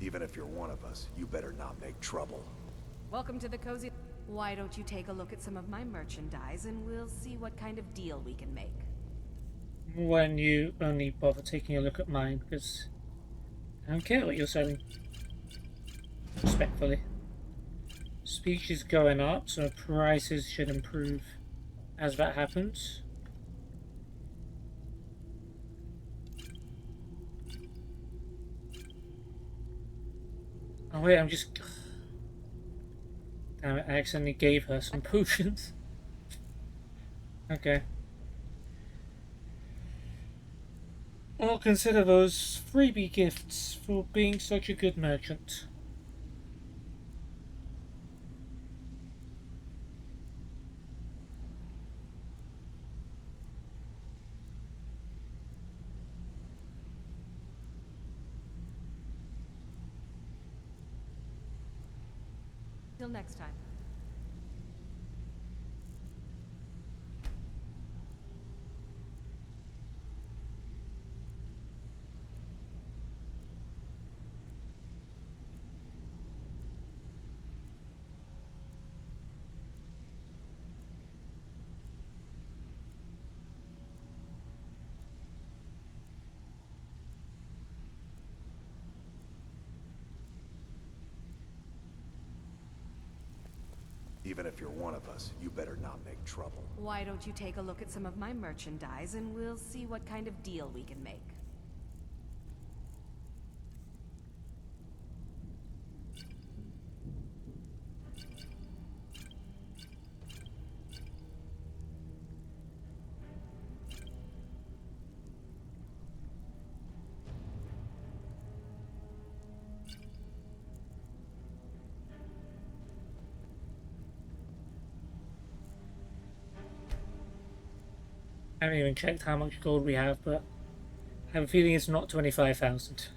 Even if you're one of us, you better not make trouble. Welcome to the cozy... Why don't you take a look at some of my merchandise and we'll see what kind of deal we can make. When you only bother taking a look at mine, because I don't care what you're selling. Respectfully. Speech is going up, so prices should improve as that happens. Oh wait, I'm just... Damn it, I accidentally gave her some potions. Okay. I'll consider those freebie gifts for being such a good merchant. Till next time. Even if you're one of us, you better not make trouble. Why don't you take a look at some of my merchandise and we'll see what kind of deal we can make. I haven't even checked how much gold we have, but I have a feeling it's not 25,000.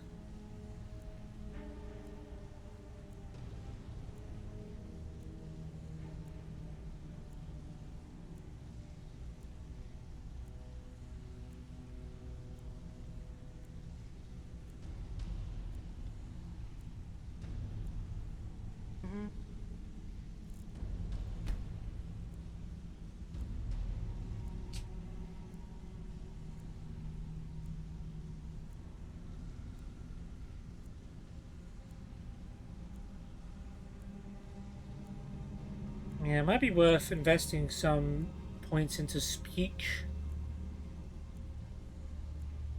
Yeah, it might be worth investing some points into speech.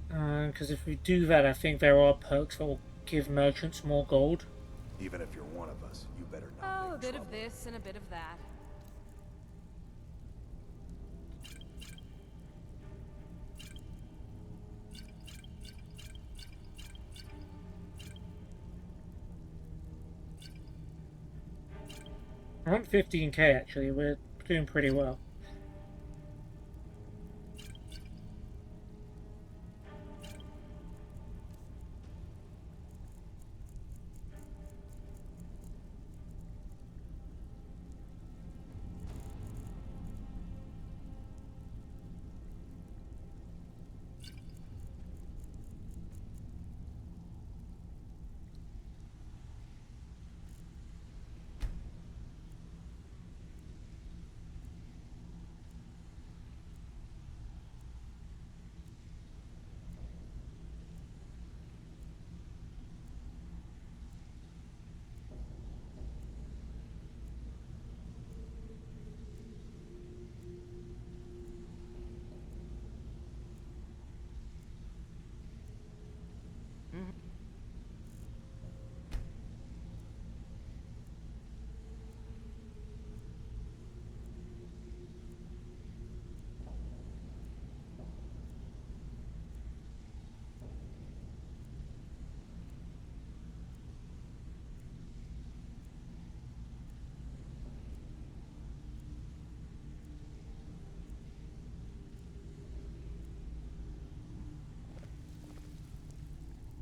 Because if we do that, I think there are perks that will give merchants more gold. Even if you're one of us, you better not Oh, a make bit trouble. of this and a bit of that. Around 15k actually, we're doing pretty well.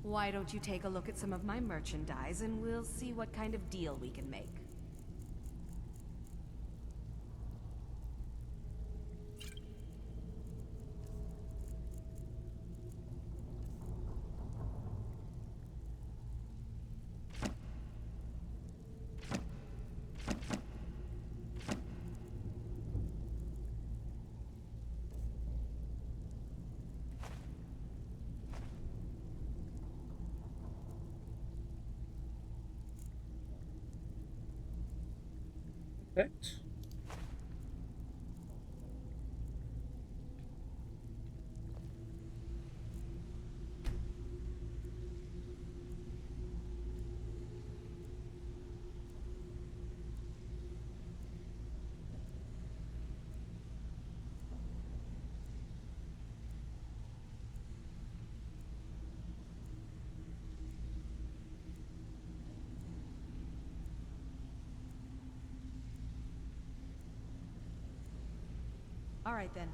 Why don't you take a look at some of my merchandise and we'll see what kind of deal we can make. Perfect. All right then.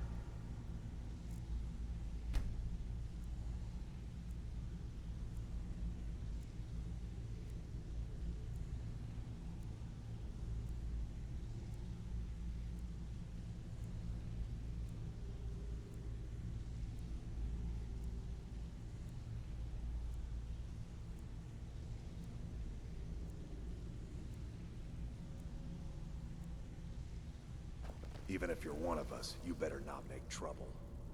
Even if you're one of us, you better not make trouble.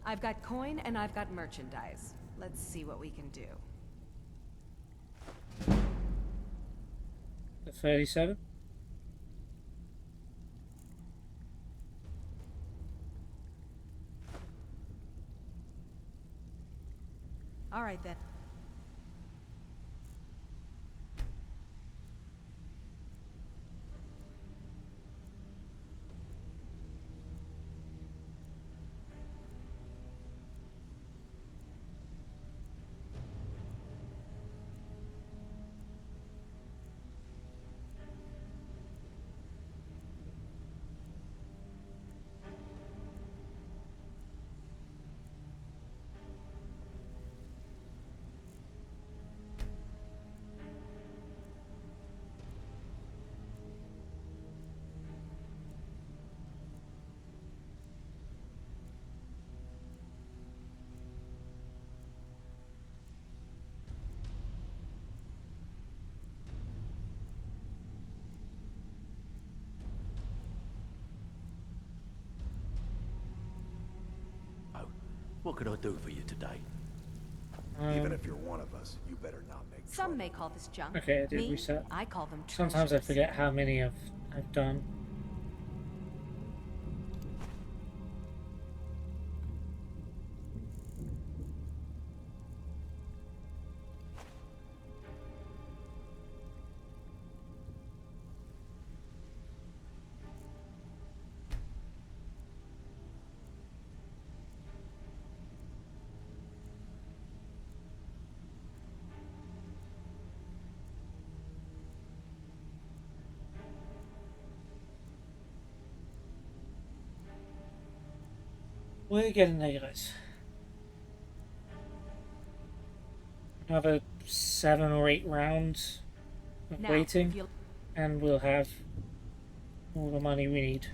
I've got coin and I've got merchandise. Let's see what we can do. The 37. All right then. What can I do for you today? Even if you're one of us, you better not make trouble. Some may call this junk. Okay, I did Me, reset. I call them Sometimes I treasures. forget how many I've done. We're getting there, guys. Another 7 or 8 rounds of Now, waiting, if you- and we'll have all the money we need.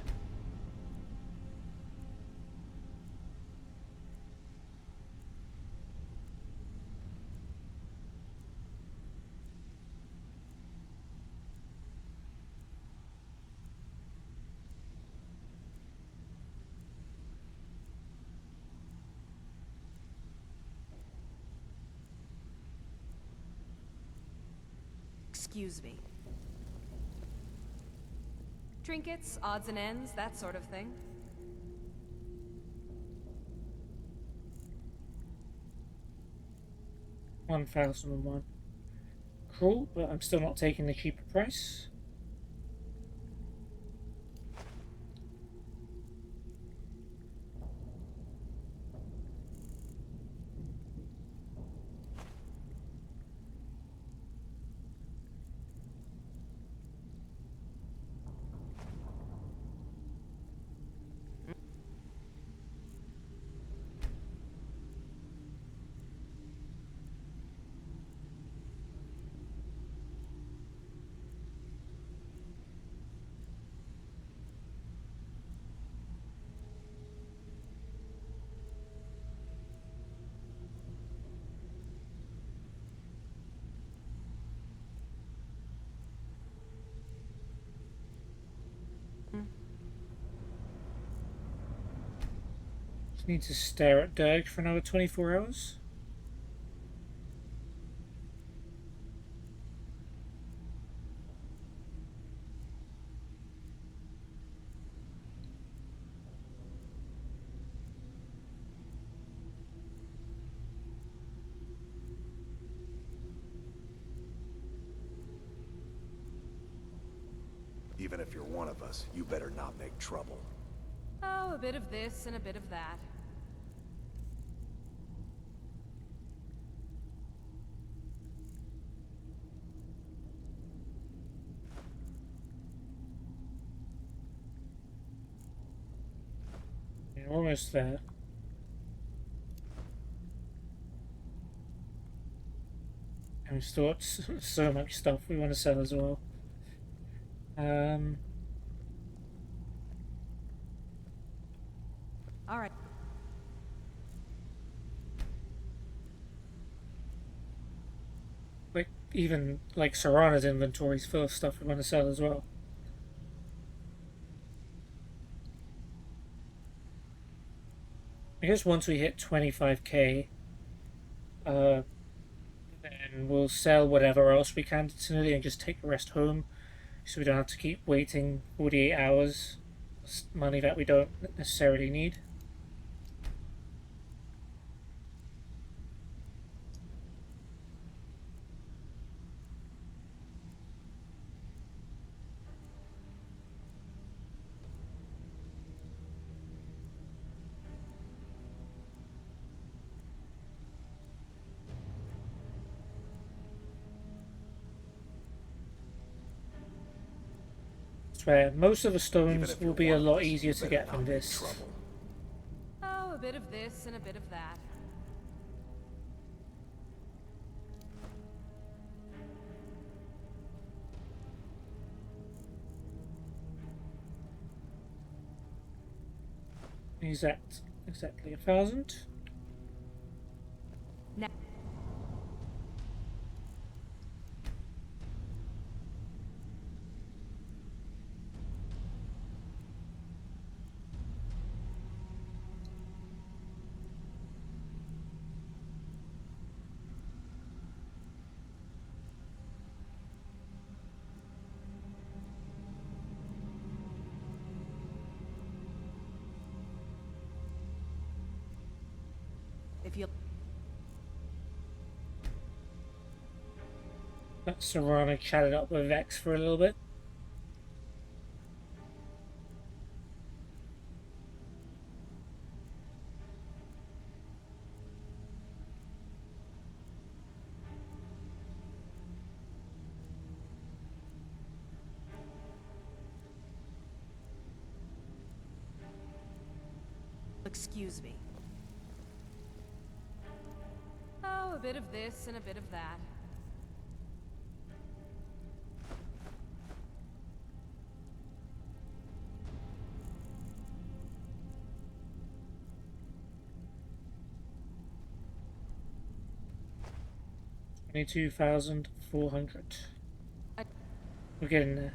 Excuse me. Trinkets, odds and ends, that sort of thing. $1,001. Cool, but I'm still not taking the cheaper price. Just need to stare at Dirge for another 24 hours. Even if you're one of us, you better not make trouble. Oh, a bit of this and a bit of that. Yeah, almost there. And we've still got so much stuff we want to sell as well. All right. Like, even, like, Serana's inventory's full of stuff we want to sell as well. I guess once we hit 25k, then we'll sell whatever else we can to Trinity and just take the rest home, so we don't have to keep waiting 48 hours. It's money that we don't necessarily need. Swear, most of the stones will be a lot easier to get than this. Oh, a bit of this and a bit of that. Is that exactly 1,000? Now. If you Serana chatted up with Vex for a little bit. excuse me. Oh, a bit of this and a bit of that. $22,400. We're getting there.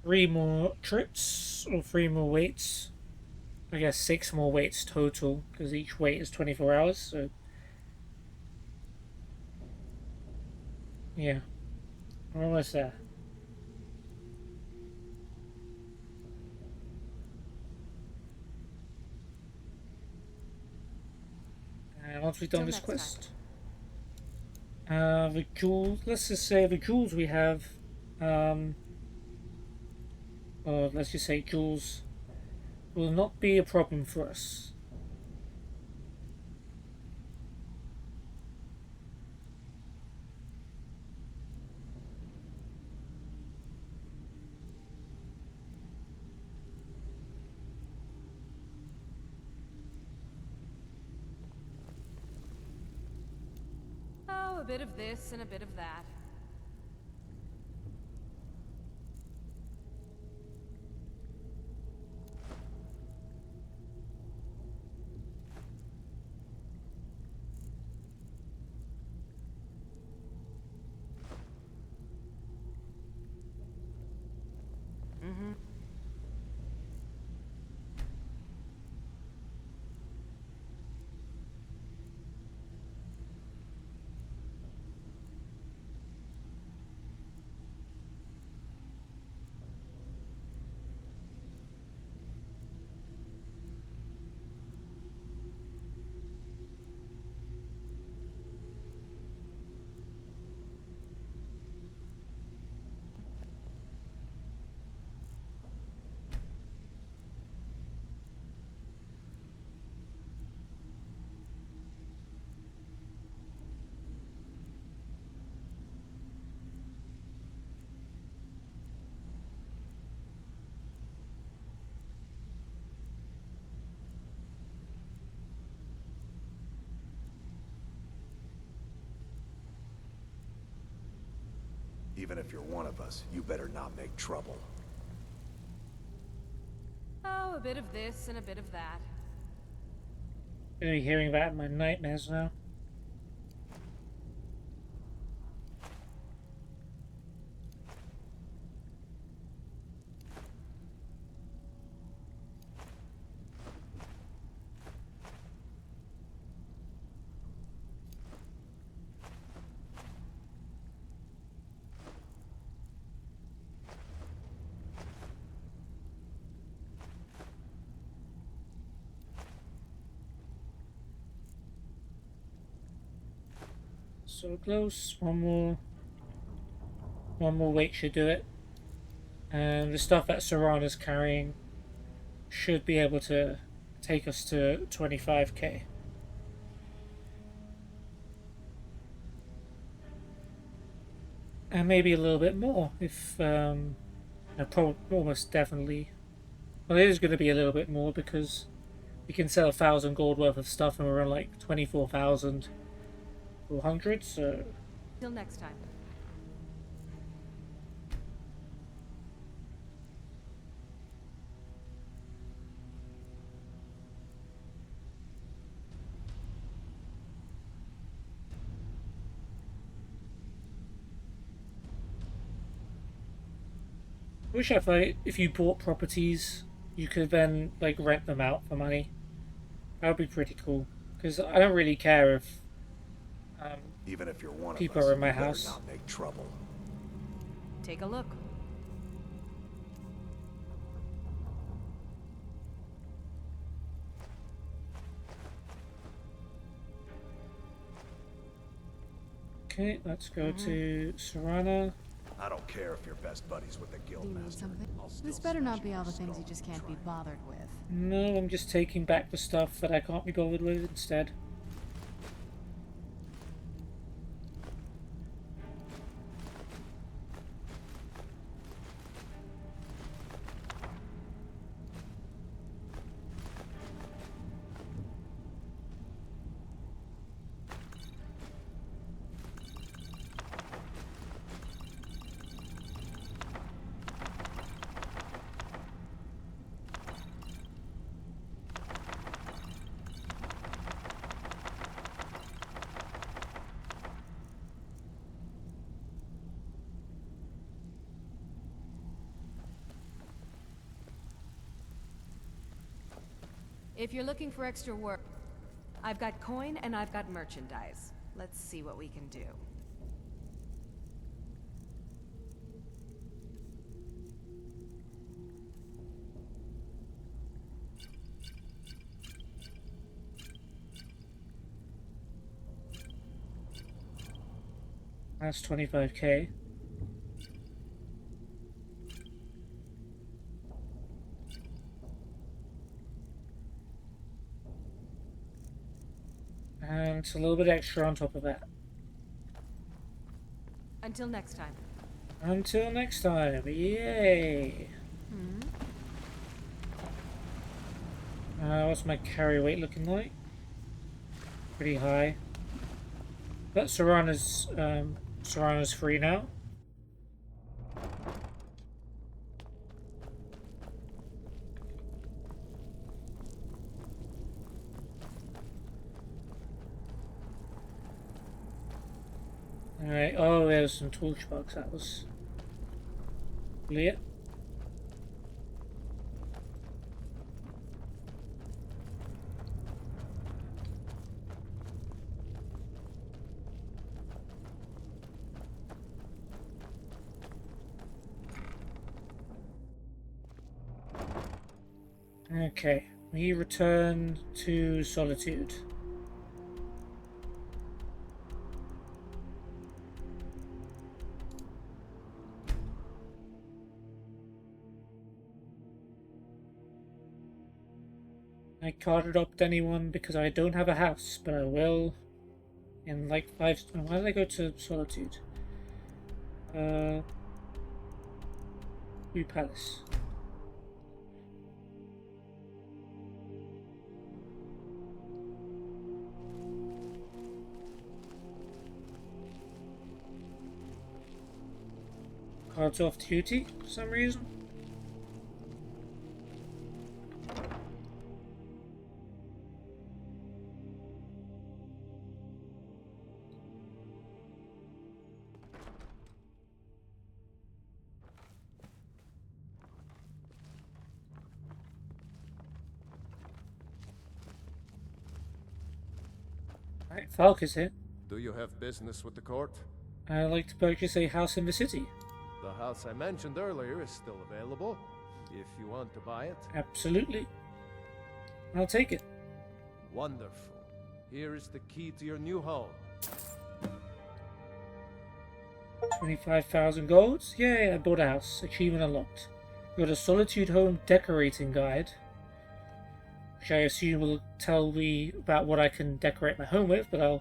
3 more trips, or 3 more waits. I guess 6 more waits total, because each wait is 24 hours, so... yeah. We're almost there. And once we've done this quest... the jewels, let's just say the jewels we have, or let's just say jewels will not be a problem for us. Oh, a bit of this and a bit of that. Even if you're one of us, you better not make trouble. Oh, a bit of this and a bit of that. I'm gonna be hearing that in my nightmares now. So close. One more weight should do it. And the stuff that Serana's carrying should be able to take us to 25k. And maybe a little bit more if, almost definitely. Well, it is going to be a little bit more because we can sell 1,000 gold worth of stuff and we're on like 24,400, so... Till next time. I wish if you bought properties, you could then like rent them out for money. That would be pretty cool. Because I don't really care if even if you're one people of us, are in my you better house. not make trouble. Take a look. Okay, let's go to Serana. I don't care if you're best buddies with the Do guild you need master. something? I'll still This better not smash be your all the things skull you just if you can't be try. bothered with. No, I'm just taking back the stuff that I can't be bothered with instead. If you're looking for extra work, I've got coin and I've got merchandise. Let's see what we can do. That's 25k. And it's a little bit extra on top of that. Until next time. Until next time, yay! What's my carry weight looking like? Pretty high. But Serana's free now. Alright, oh, there's some torch bugs, that was it. Okay, we return to Solitude. I can't adopt anyone because I don't have a house, but I will in like 5... Why did I go to Solitude? Blue Palace. Cards off duty for some reason. Right, Falk is here. Do you have business with the court? I'd like to purchase a house in the city. The house I mentioned earlier is still available, if you want to buy it. Absolutely. I'll take it. Wonderful. Here is the key to your new home. 25,000 golds? Yay, I bought a house. Achievement unlocked. Got a Solitude Home decorating guide, which I assume will tell me about what I can decorate my home with, but I'd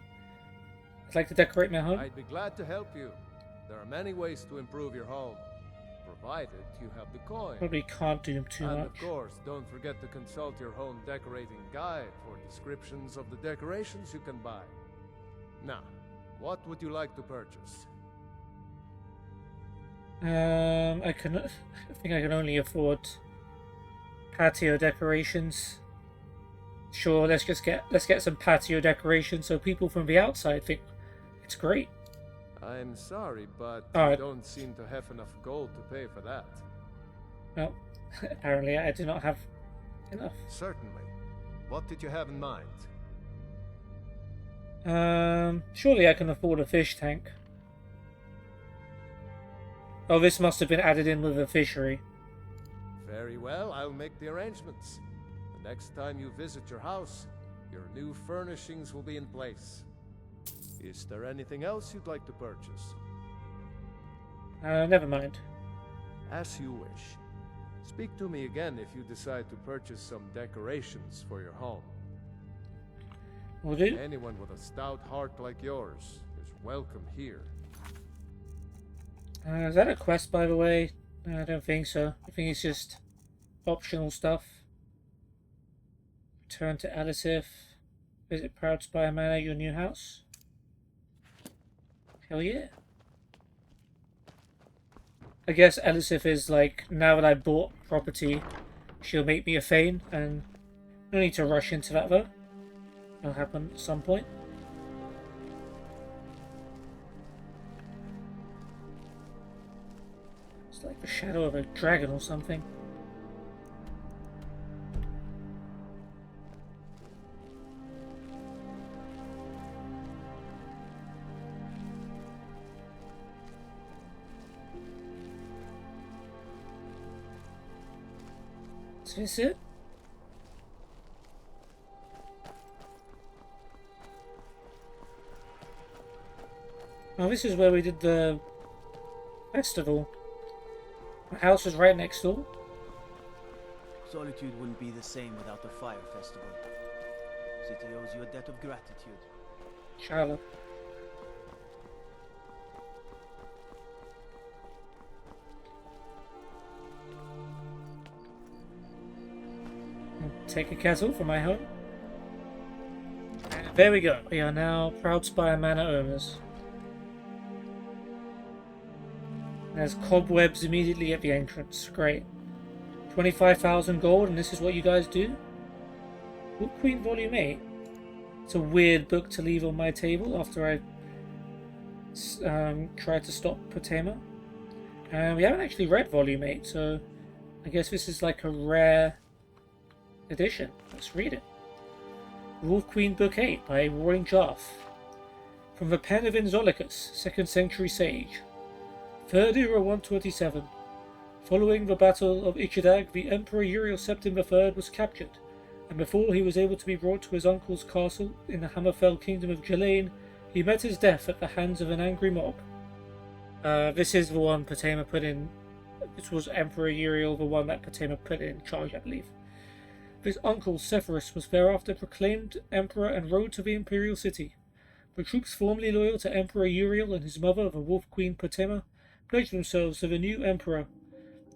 like to decorate my home. I'd be glad to help you. There are many ways to improve your home, provided you have the coin. Probably can't do too much. And of course, don't forget to consult your home decorating guide for descriptions of the decorations you can buy. Now, what would you like to purchase? I think I can only afford patio decorations. Sure, let's get some patio decorations so people from the outside think it's great. I'm sorry, but I don't seem to have enough gold to pay for that. Well, apparently I do not have enough. Certainly. What did you have in mind? Surely I can afford a fish tank. Oh, this must have been added in with a fishery. Very well, I'll make the arrangements. The next time you visit your house, your new furnishings will be in place. Is there anything else you'd like to purchase? Never mind. As you wish. Speak to me again if you decide to purchase some decorations for your home. Will do. Anyone with a stout heart like yours is welcome here. Is that a quest, by the way? No, I don't think so. I think it's just optional stuff. Return to Elisif. Visit Proud Spire Manor, your new house. Hell yeah. I guess Elisif is like, now that I bought property, she'll make me a Thane, and no need to rush into that though. It'll happen at some point. It's like the shadow of a dragon or something. Is this it? Oh, this is where we did the festival. My house is right next door. Solitude wouldn't be the same without the fire festival. City owes you a debt of gratitude. Charlotte. Take a kettle for my home. And there we go. We are now Proud Spire Manor owners. There's cobwebs immediately at the entrance. Great. 25,000 gold, and this is what you guys do? Book Queen Volume 8. It's a weird book to leave on my table after I tried to stop Potema. And we haven't actually read Volume 8, so I guess this is like a rare edition. Let's read it. Wolf Queen Book 8 by Roaring Jarth. From the pen of Inzolicus, 2nd century sage. 3rd era 127. Following the Battle of Ichidag, the Emperor Uriel Septim III was captured, and before he was able to be brought to his uncle's castle in the Hammerfell kingdom of Ghislaine, he met his death at the hands of an angry mob. This is the one Potema put in. This was Emperor Uriel, the one that Potema put in charge, I believe. His uncle, Severus, was thereafter proclaimed emperor and rode to the imperial city. The troops formerly loyal to Emperor Uriel and his mother, the Wolf Queen Potema, pledged themselves to the new emperor.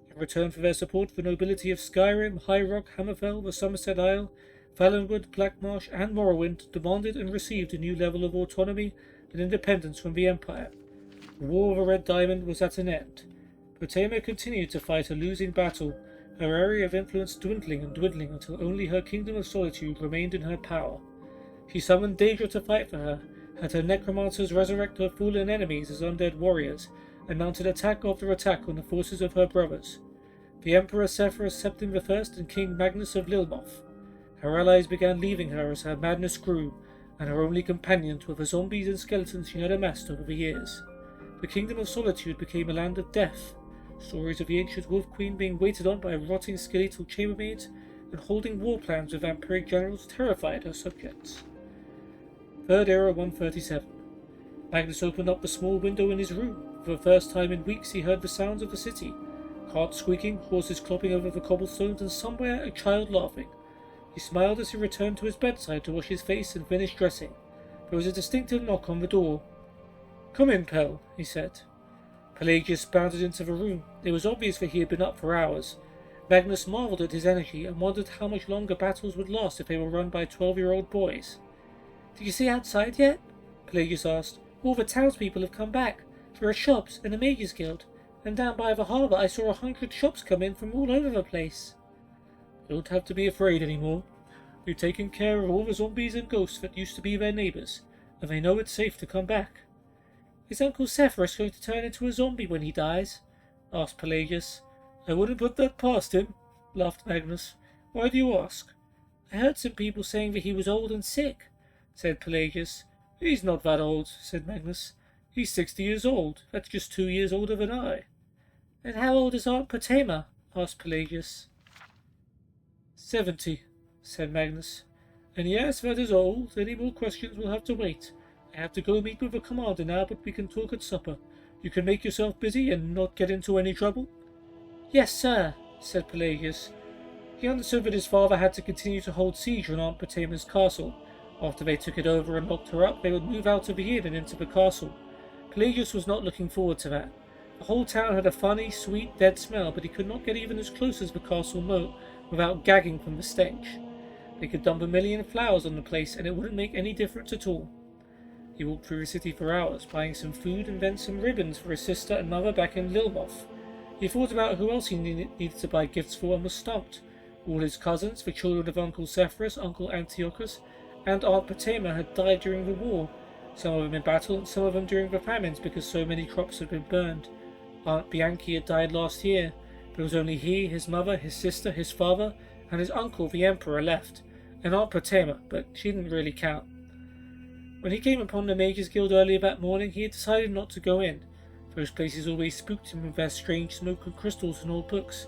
In return for their support, the nobility of Skyrim, High Rock, Hammerfell, the Somerset Isle, Valenwood, Blackmarsh, and Morrowind demanded and received a new level of autonomy and independence from the Empire. The War of the Red Diamond was at an end, Potema continued to fight a losing battle, her area of influence dwindling and dwindling until only her kingdom of solitude remained in her power. She summoned Daedra to fight for her, had her necromancers resurrect her fallen enemies as undead warriors, and mounted attack after attack on the forces of her brothers, the Emperor Severus Septim I and King Magnus of Lilmoth. Her allies began leaving her as her madness grew, and her only companions were the zombies and skeletons she had amassed over the years. The Kingdom of Solitude became a land of death. Stories of the ancient Wolf Queen being waited on by rotting skeletal chambermaids and holding war plans with vampiric generals terrified her subjects. Third Era 137. Magnus opened up the small window in his room. For the first time in weeks he heard the sounds of the city. Carts squeaking, horses clopping over the cobblestones, and somewhere a child laughing. He smiled as he returned to his bedside to wash his face and finish dressing. There was a distinctive knock on the door. "Come in, Pell," he said. Pelagius bounded into the room. It was obvious that he had been up for hours. Magnus marvelled at his energy and wondered how much longer battles would last if they were run by 12-year-old boys. "Did you see outside yet?" Pelagius asked. "All the townspeople have come back. There are shops and a mages guild, and down by the harbour I saw 100 shops come in from all over the place." "You don't have to be afraid anymore. We've taken care of all the zombies and ghosts that used to be their neighbours, and they know it's safe to come back." "Is Uncle Severus going to turn into a zombie when he dies?" asked Pelagius. "I wouldn't put that past him," laughed Magnus. "Why do you ask?" "I heard some people saying that he was old and sick," said Pelagius. "He's not that old," said Magnus. "He's 60 years old. That's just 2 years older than I." "And how old is Aunt Potema?" asked Pelagius. 70, said Magnus. "And yes, that is old. Any more questions will have to wait. I have to go meet with the commander now, but we can talk at supper. You can make yourself busy and not get into any trouble?" "Yes, sir," said Pelagius. He understood that his father had to continue to hold siege on Aunt Potema's castle. After they took it over and locked her up, they would move out of the inn and into the castle. Pelagius was not looking forward to that. The whole town had a funny, sweet, dead smell, but he could not get even as close as the castle moat without gagging from the stench. They could dump a million flowers on the place, and it wouldn't make any difference at all. He walked through the city for hours, buying some food and then some ribbons for his sister and mother back in Lilmoth. He thought about who else he needed to buy gifts for and was stumped. All his cousins, the children of Uncle Severus, Uncle Antiochus, and Aunt Potema had died during the war, some of them in battle and some of them during the famines because so many crops had been burned. Aunt Bianchi had died last year. There was only he, his mother, his sister, his father, and his uncle, the Emperor, left, and Aunt Potema, but she didn't really count. When he came upon the Mages Guild earlier that morning, he had decided not to go in. Those places always spooked him with their strange smoke and crystals and old books.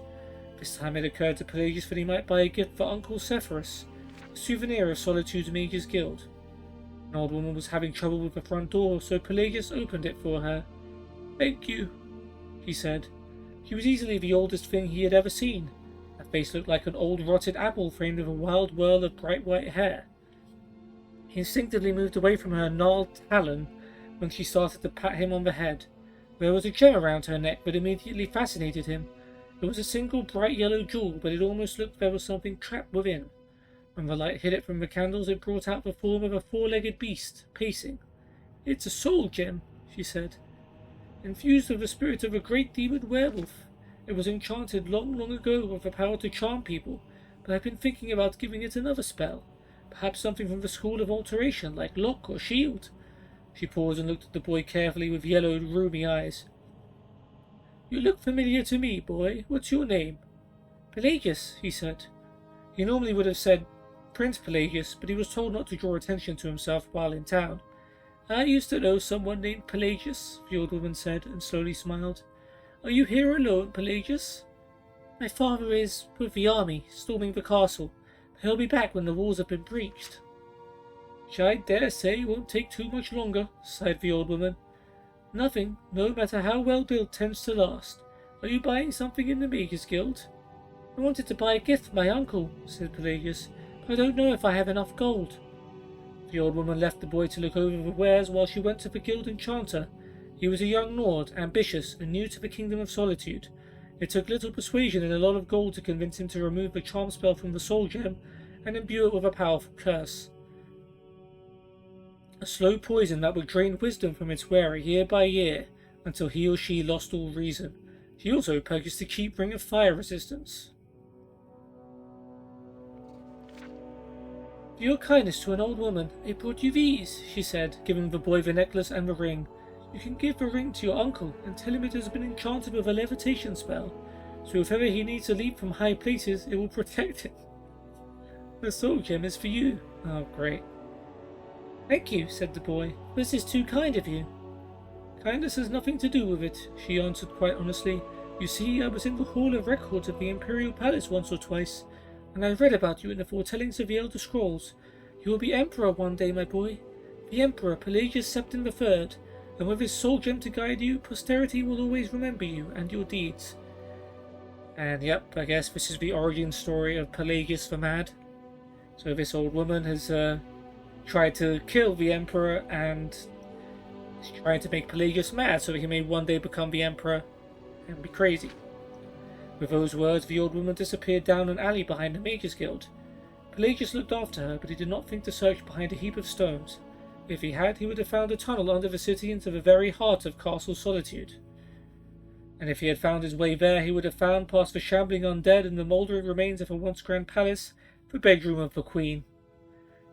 This time it occurred to Pelagius that he might buy a gift for Uncle Severus, a souvenir of Solitude's Mages Guild. An old woman was having trouble with the front door, so Pelagius opened it for her. "Thank you," he said. She was easily the oldest thing he had ever seen. Her face looked like an old rotted apple framed with a wild whirl of bright white hair. He instinctively moved away from her gnarled talon when she started to pat him on the head. There was a gem around her neck that immediately fascinated him. It was a single bright yellow jewel, but it almost looked there was something trapped within. When the light hit it from the candles, it brought out the form of a four-legged beast, pacing. "It's a soul gem," she said. "Infused with the spirit of a great demon werewolf. It was enchanted long, long ago with the power to charm people, but I've been thinking about giving it another spell. Perhaps something from the School of Alteration, like Lock or Shield." She paused and looked at the boy carefully with yellowed, rheumy eyes. "You look familiar to me, boy. What's your name?" "Pelagius," he said. He normally would have said Prince Pelagius, but he was told not to draw attention to himself while in town. "I used to know someone named Pelagius," the old woman said, and slowly smiled. "Are you here alone, Pelagius?" "My father is with the army, storming the castle. He'll be back when the walls have been breached." "Which I dare say won't take too much longer," sighed the old woman. "Nothing, no matter how well built, tends to last. Are you buying something in the Mages Guild?" "I wanted to buy a gift for my uncle," said Pelagius, "but I don't know if I have enough gold." The old woman left the boy to look over the wares while she went to the guild enchanter. He was a young Nord, ambitious, and new to the Kingdom of Solitude. It took little persuasion and a lot of gold to convince him to remove the charm spell from the soul gem and imbue it with a powerful curse. A slow poison that would drain wisdom from its wearer year by year, until he or she lost all reason. He also purchased the key ring of fire resistance. For your kindness to an old woman, I brought you these, she said, giving the boy the necklace and the ring. You can give the ring to your uncle and tell him it has been enchanted with a levitation spell, so if ever he needs to leap from high places, it will protect him. The soul gem is for you. Oh, great. Thank you, said the boy. This is too kind of you. Kindness has nothing to do with it, she answered quite honestly. You see, I was in the Hall of Records of the Imperial Palace once or twice, and I read about you in the foretellings of the Elder Scrolls. You will be Emperor one day, my boy. The Emperor, Pelagius Septim III, and with his soul gem to guide you, posterity will always remember you and your deeds. And yep, I guess this is the origin story of Pelagius the Mad. So this old woman has tried to kill the Emperor and is trying to make Pelagius mad so that he may one day become the Emperor and be crazy. With those words, the old woman disappeared down an alley behind the Mages Guild. Pelagius looked after her, but he did not think to search behind a heap of stones. If he had, he would have found a tunnel under the city into the very heart of Castle Solitude. And if he had found his way there, he would have found, past the shambling undead and the mouldering remains of a once grand palace, the bedroom of the Queen.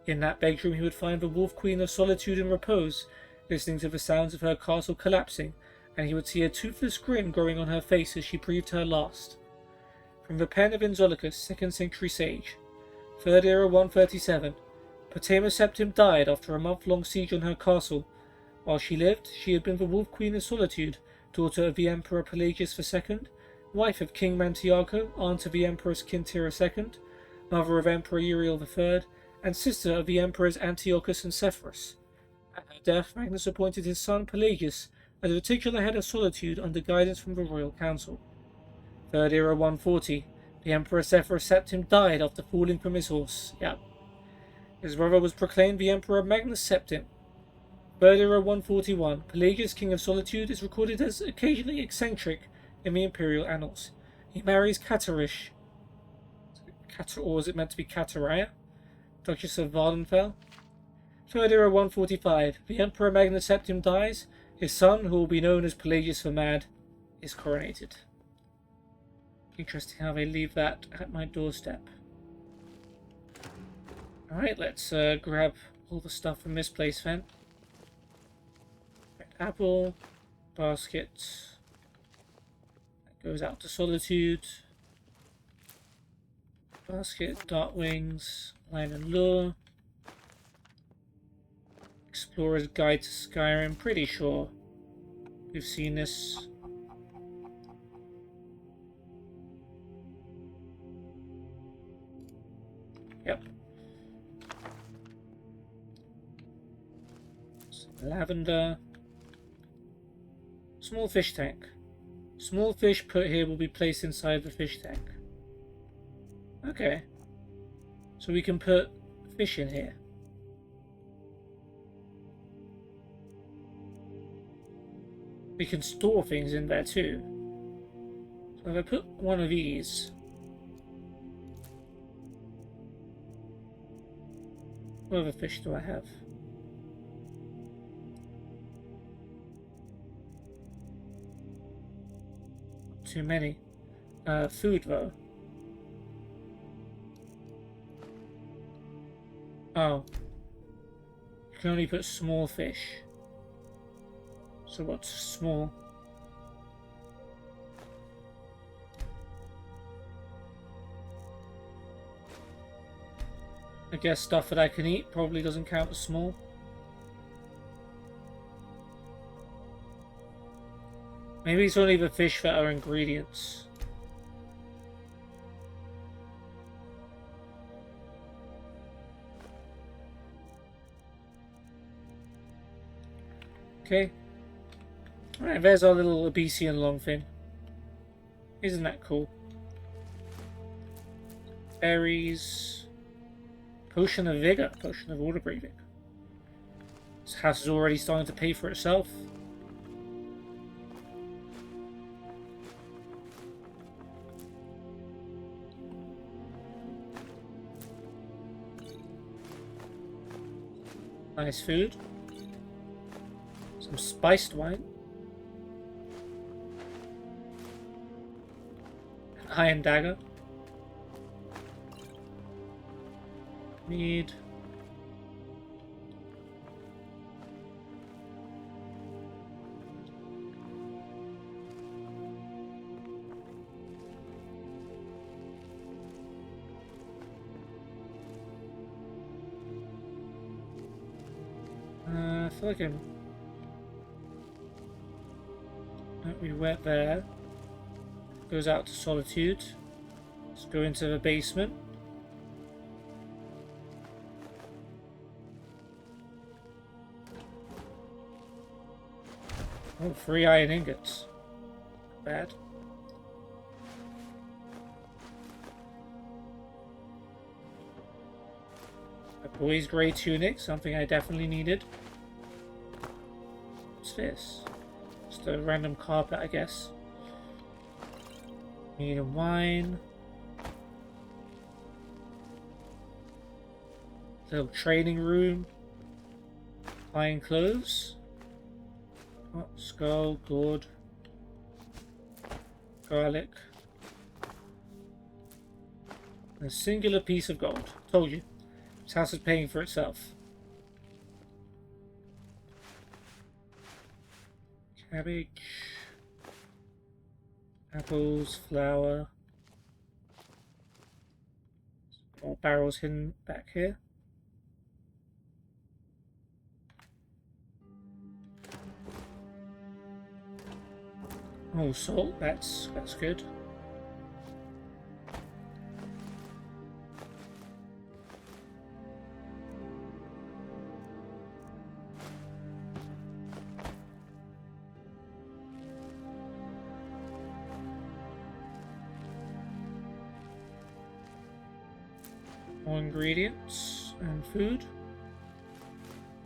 In that bedroom he would find the Wolf Queen of Solitude in repose, listening to the sounds of her castle collapsing, and he would see a toothless grin growing on her face as she breathed her last. From the pen of Inzolicus, 2nd century sage. 3rd era 137. Potema Septim died after a month-long siege on her castle. While she lived, she had been the Wolf Queen of Solitude, daughter of the Emperor Pelagius II, wife of King Mantiarco, aunt of the Empress Quintira II, mother of Emperor Uriel III, and sister of the Emperors Antiochus and Severus. At her death, Magnus appointed his son Pelagius as the titular head of Solitude under guidance from the Royal Council. 3rd era 140. The Emperor Severus Septim died after falling from his horse. Yep. His brother was proclaimed the Emperor Magnus Septim. 3rd era 141. Pelagius, King of Solitude, is recorded as occasionally eccentric in the Imperial Annals. He marries Catarish. Or is it meant to be Catariah? Duchess of Vardenfell. 3rd era 145. The Emperor Magnus Septim dies. His son, who will be known as Pelagius the Mad, is coronated. Interesting how they leave that at my doorstep. Alright, let's grab all the stuff from this place then. Red apple, basket. That goes out to Solitude. Basket, Dark Wings, Line and Lure. Explorer's Guide to Skyrim, pretty sure we've seen this. Yep. Some lavender. Small fish tank. Small fish put here will be placed inside the fish tank. Okay. So we can put fish in here. We can store things in there too. So if I put one of these. What other fish do I have? Too many. Food though. Oh. You can only put small fish. So what's small? I guess stuff that I can eat probably doesn't count as small. Maybe it's only the fish that are ingredients. Okay. Alright, there's our little Abyssian longfin. Isn't that cool? Berries. Potion of Vigor. Potion of Water Breathing. This house is already starting to pay for itself. Nice food. Some spiced wine. iron dagger. Need. I feel like we went there. Goes out to Solitude. Let's go into the basement. Oh, 3 iron ingots. Bad. A boy's grey tunic, something I definitely needed. What's this? Just a random carpet, I guess. Meat and wine. Little training room. Fine clothes. Oh, skull, gourd. Garlic. And a singular piece of gold. Told you. This house is paying for itself. Cabbage. Apples, flour. More barrels hidden back here. Oh, salt, that's good. More ingredients and food.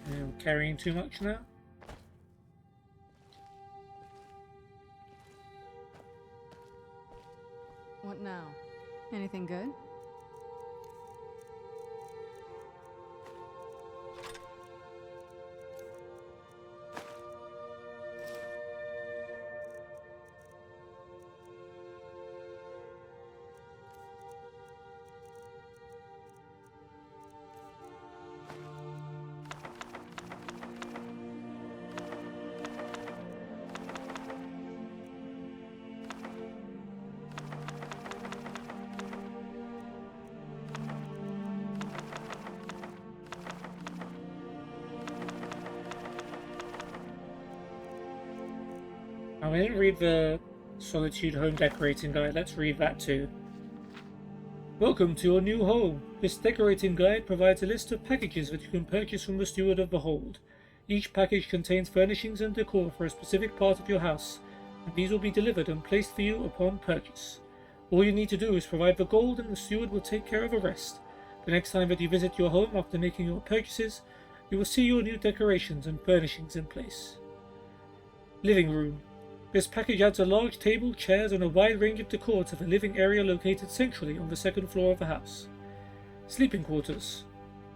And I'm carrying too much now. What now? Anything good? Oh, I didn't read the Solitude Home Decorating Guide. Let's read that too. Welcome to your new home. This decorating guide provides a list of packages that you can purchase from the Steward of the Hold. Each package contains furnishings and decor for a specific part of your house, and these will be delivered and placed for you upon purchase. All you need to do is provide the gold and the steward will take care of the rest. The next time that you visit your home after making your purchases, you will see your new decorations and furnishings in place. Living room. This package adds a large table, chairs, and a wide range of decor to the living area located centrally on the second floor of the house. Sleeping quarters.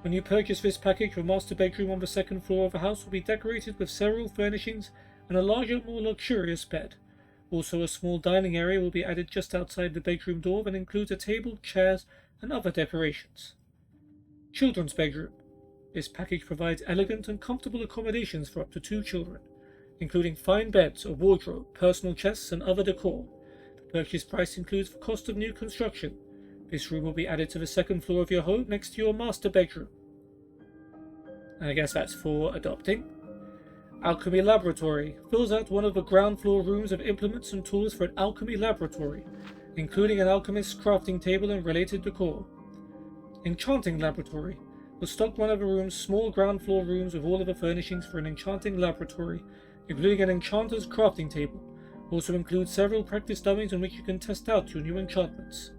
When you purchase this package, the master bedroom on the second floor of the house will be decorated with several furnishings and a larger, more luxurious bed. Also, a small dining area will be added just outside the bedroom door that includes a table, chairs, and other decorations. Children's bedroom. This package provides elegant and comfortable accommodations for up to 2 children, including fine beds, a wardrobe, personal chests, and other decor. The purchase price includes the cost of new construction. This room will be added to the second floor of your home next to your master bedroom. And I guess that's for adopting. Alchemy Laboratory fills out one of the ground floor rooms of implements and tools for an alchemy laboratory, including an alchemist's crafting table and related decor. Enchanting Laboratory will stock one of the room's small ground floor rooms with all of the furnishings for an enchanting laboratory, including an enchanter's crafting table. Also includes several practice dummies on which you can test out your new enchantments.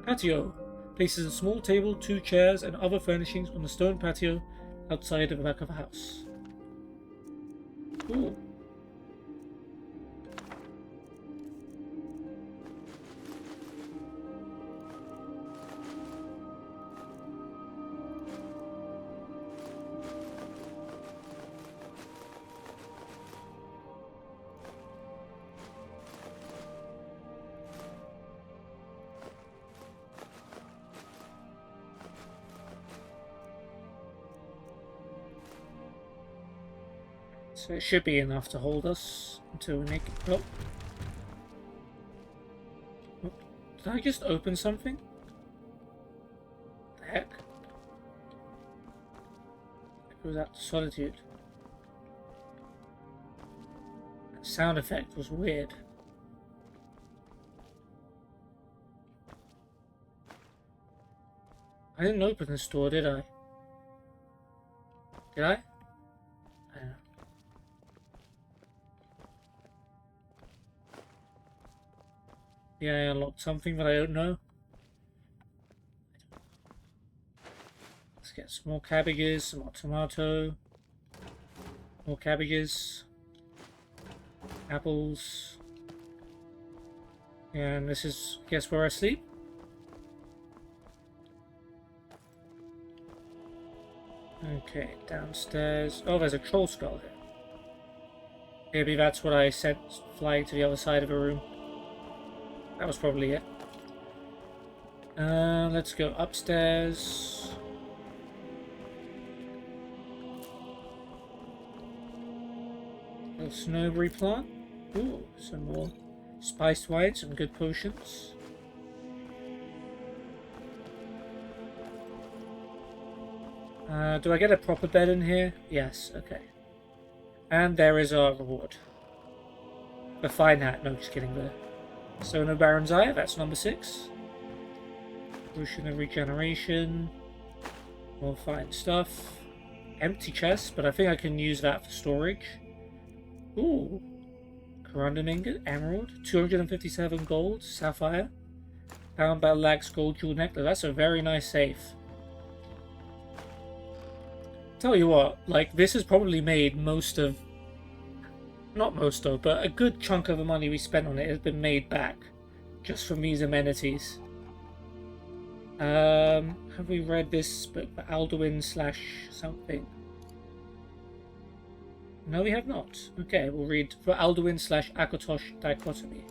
Patio places a small table, 2 chairs, and other furnishings on the stone patio outside of the back of the house. Cool. So it should be enough to hold us until we make it. Oh. Oh. Did I just open something? The heck? It was that solitude. That sound effect was weird. I didn't open this door, did I? Did I? I don't know. Yeah, I unlocked something that I don't know. Let's get some more cabbages, some more tomato, more cabbages, apples, and this is, guess where I sleep? Okay, downstairs. Oh, there's a troll skull here. Maybe that's what I sent flying to the other side of the room. That was probably it. Let's go upstairs. Little snowberry plant. Ooh, some more spiced wine, some good potions. Do I get a proper bed in here? Yes, okay. And there is our reward. A fine hat, no, just kidding there. So no Barenziah, that's number 6. Potion of regeneration. More fine stuff. Empty chest, but I think I can use that for storage. Ooh. Corundum ingot, emerald, 257 gold, sapphire. Bound by Lag's gold jewel necklace. That's a very nice safe. Tell you what, like, this has probably made most of, not most of, but a good chunk of the money we spent on it has been made back just from these amenities. Have we read this book, Alduin / something? No, we have not. Okay, we'll read for Alduin / Akatosh Dichotomy.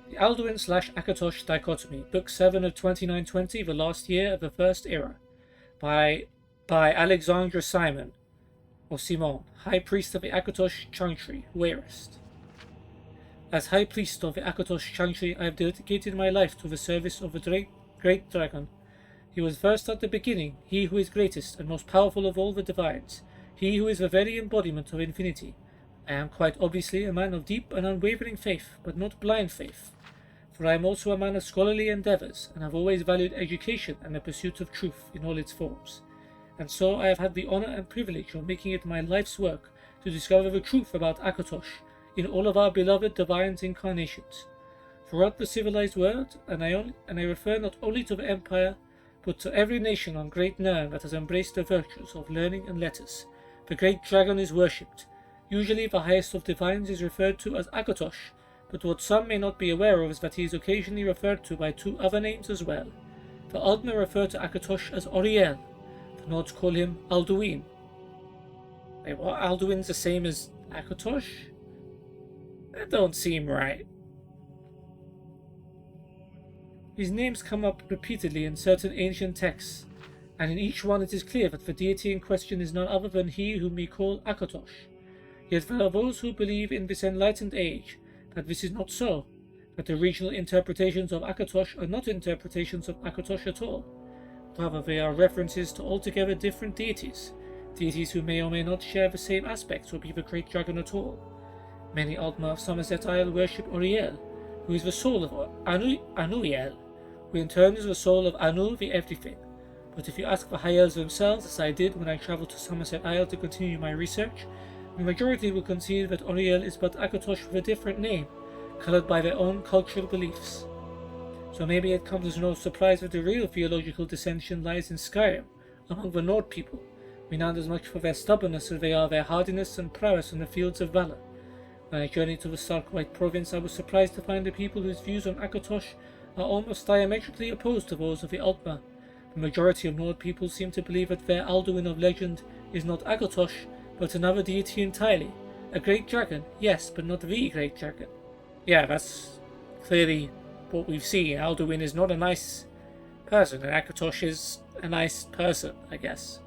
The Alduin / Akatosh Dichotomy, Book 7 of 2920, the last year of the First Era, by Alexandra Simon, or Simon, High Priest of the Akatosh Chantry, Wearist. As High Priest of the Akatosh Chantry, I have dedicated my life to the service of the Great Dragon. He was first at the beginning, he who is greatest and most powerful of all the divines, he who is the very embodiment of infinity. I am quite obviously a man of deep and unwavering faith, but not blind faith. For I am also a man of scholarly endeavours, and have always valued education and the pursuit of truth in all its forms. And so I have had the honour and privilege of making it my life's work to discover the truth about Akatosh in all of our beloved divines' incarnations. Throughout the civilized world, and I refer not only to the Empire, but to every nation on Great Nern that has embraced the virtues of learning and letters, the great dragon is worshipped. Usually the highest of divines is referred to as Akatosh, but what some may not be aware of is that he is occasionally referred to by 2 other names as well. The Aldmer refer to Akatosh as Oriel. The Nords call him Alduin. Wait, what? Alduin's the same as Akatosh? That don't seem right. His names come up repeatedly in certain ancient texts, and in each one it is clear that the deity in question is none other than he whom we call Akatosh. Yet there are those who believe in this enlightened age that this is not so, that the regional interpretations of Akatosh are not interpretations of Akatosh at all. Rather, they are references to altogether different deities, deities who may or may not share the same aspects or be the great dragon at all. Many Altmer of Somerset Isle worship Oriel, who is the soul of Anuiel, who in turn is the soul of Anu the Everything. But if you ask the High Elves themselves, as I did when I travelled to Somerset Isle to continue my research, the majority will concede that Oriel is but Akatosh with a different name, coloured by their own cultural beliefs. So maybe it comes as no surprise that the real theological dissension lies in Skyrim, among the Nord people, renowned as much for their stubbornness as they are their hardiness and prowess on the fields of valour. When I journeyed to the Sarkite province, I was surprised to find a people whose views on Akatosh are almost diametrically opposed to those of the Altmer. The majority of Nord people seem to believe that their Alduin of legend is not Akatosh, but another deity entirely. A great dragon, yes, but not the great dragon. Yeah, that's clearly what we've seen. Alduin is not a nice person, and Akatosh is a nice person, I guess.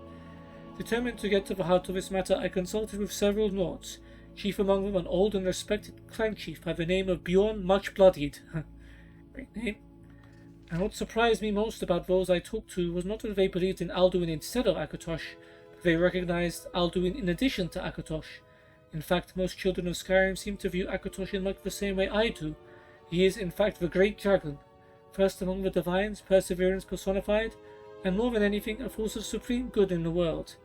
Determined to get to the heart of this matter, I consulted with several Nords, chief among them an old and respected clan chief by the name of Bjorn Much-Bloodied. Great name. And what surprised me most about those I talked to was not that they believed in Alduin instead of Akatosh, but they recognized Alduin in addition to Akatosh. In fact, most children of Skyrim seem to view Akatosh in much the same way I do. He is, in fact, the Great Dragon, first among the Divines, perseverance personified, and more than anything, a force of supreme good in the world.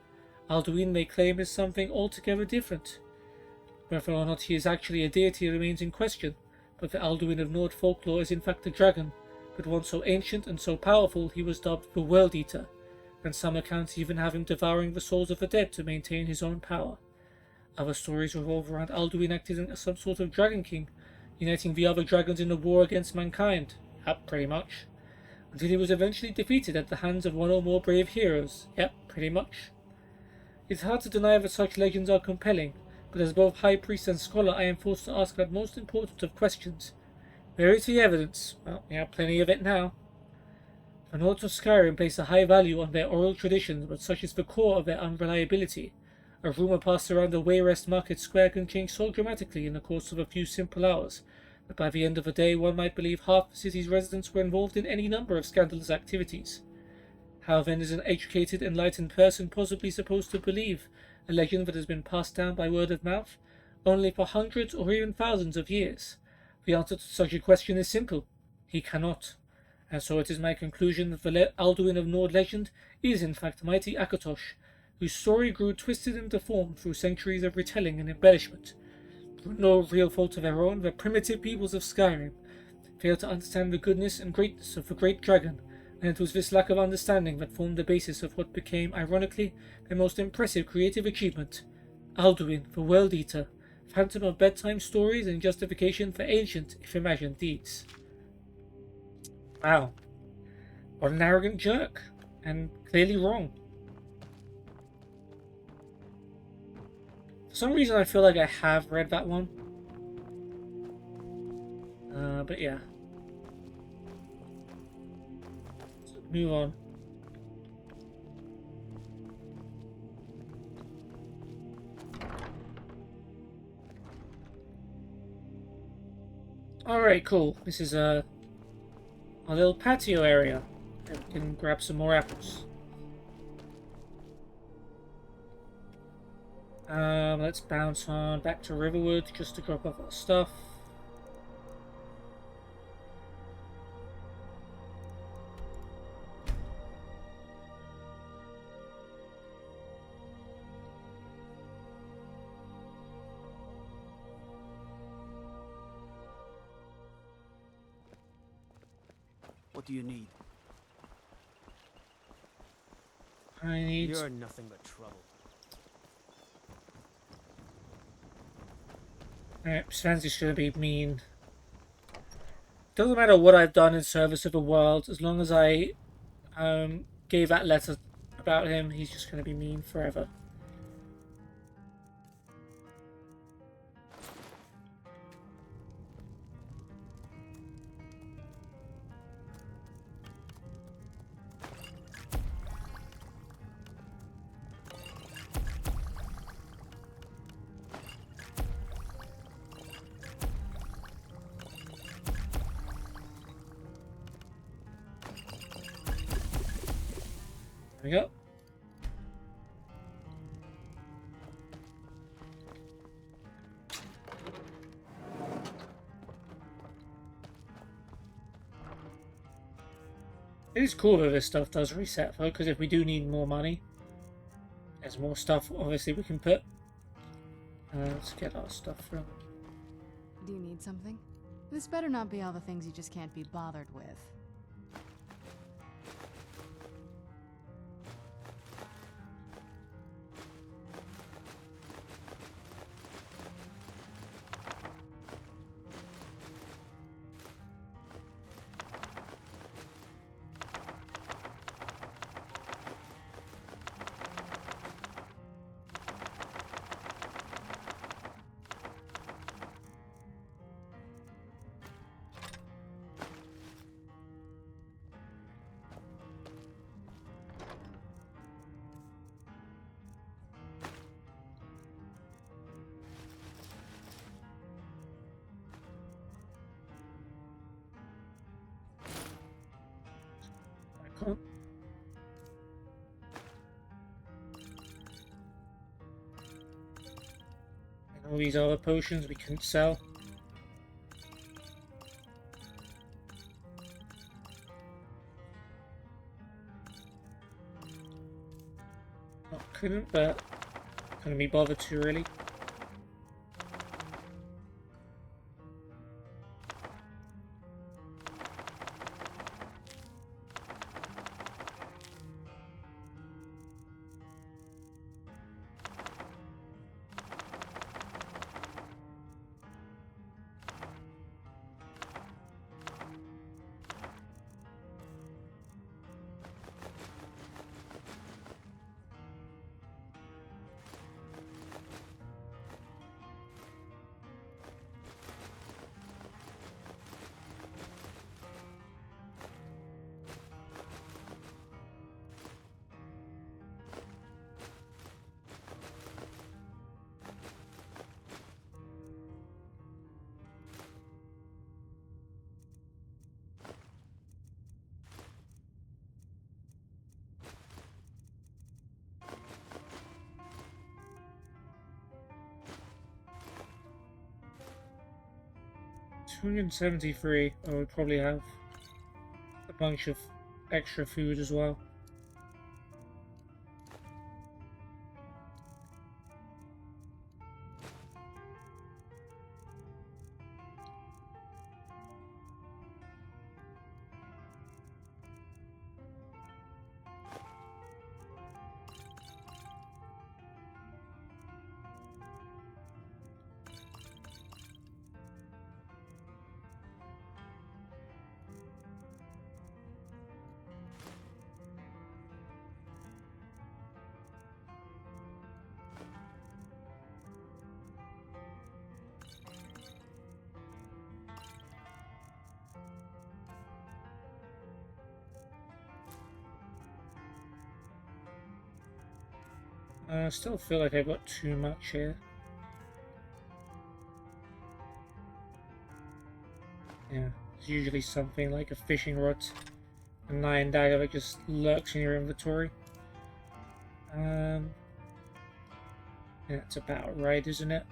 Alduin may claim is something altogether different. Whether or not he is actually a deity remains in question, but the Alduin of Nord folklore is in fact a dragon, but one so ancient and so powerful he was dubbed the World Eater, and some accounts even have him devouring the souls of the dead to maintain his own power. Other stories revolve around Alduin acting as some sort of Dragon King, uniting the other dragons in the war against mankind. Yep, pretty much. Until he was eventually defeated at the hands of one or more brave heroes. Yep, pretty much. It's hard to deny that such legends are compelling, but as both High Priest and Scholar I am forced to ask that most important of questions. Where is the evidence? Well, we have plenty of it now. The Nords of Skyrim place a high value on their oral traditions, but such is the core of their unreliability. A rumour passed around the Wayrest Market Square can change so dramatically in the course of a few simple hours, that by the end of the day one might believe half the city's residents were involved in any number of scandalous activities. How then is an educated, enlightened person possibly supposed to believe a legend that has been passed down by word of mouth, only for hundreds or even thousands of years? The answer to such a question is simple. He cannot. And so it is my conclusion that the Alduin of Nord legend is in fact mighty Akatosh, whose story grew twisted and deformed through centuries of retelling and embellishment. Through no real fault of their own, the primitive peoples of Skyrim failed to understand the goodness and greatness of the great dragon, and it was this lack of understanding that formed the basis of what became, ironically, their most impressive creative achievement, Alduin, the World Eater, phantom of bedtime stories and justification for ancient, if imagined, deeds. Wow. What an arrogant jerk. And clearly wrong. For some reason I feel like I have read that one. But yeah. Let's move on. Alright, cool. This is a little patio area. We can grab some more apples. Let's bounce on back to Riverwood just to drop off our stuff. What do you need? I need... You're nothing but trouble. Alright, Svenzi's gonna be mean. Doesn't matter what I've done in service of the world, as long as I gave that letter about him, he's just gonna be mean forever. There we go. It is cool that this stuff does reset though, because if we do need more money, there's more stuff obviously we can put. Let's get our stuff from. Do you need something? This better not be all the things you just can't be bothered with. Can't. And all these other potions we couldn't sell. Well, couldn't, but couldn't be bothered to really. $273. I would probably have a bunch of extra food as well. I still feel like I've got too much here. Yeah, it's usually something like a fishing rod, a 9 dagger that just lurks in your inventory. Yeah, that's about right, isn't it?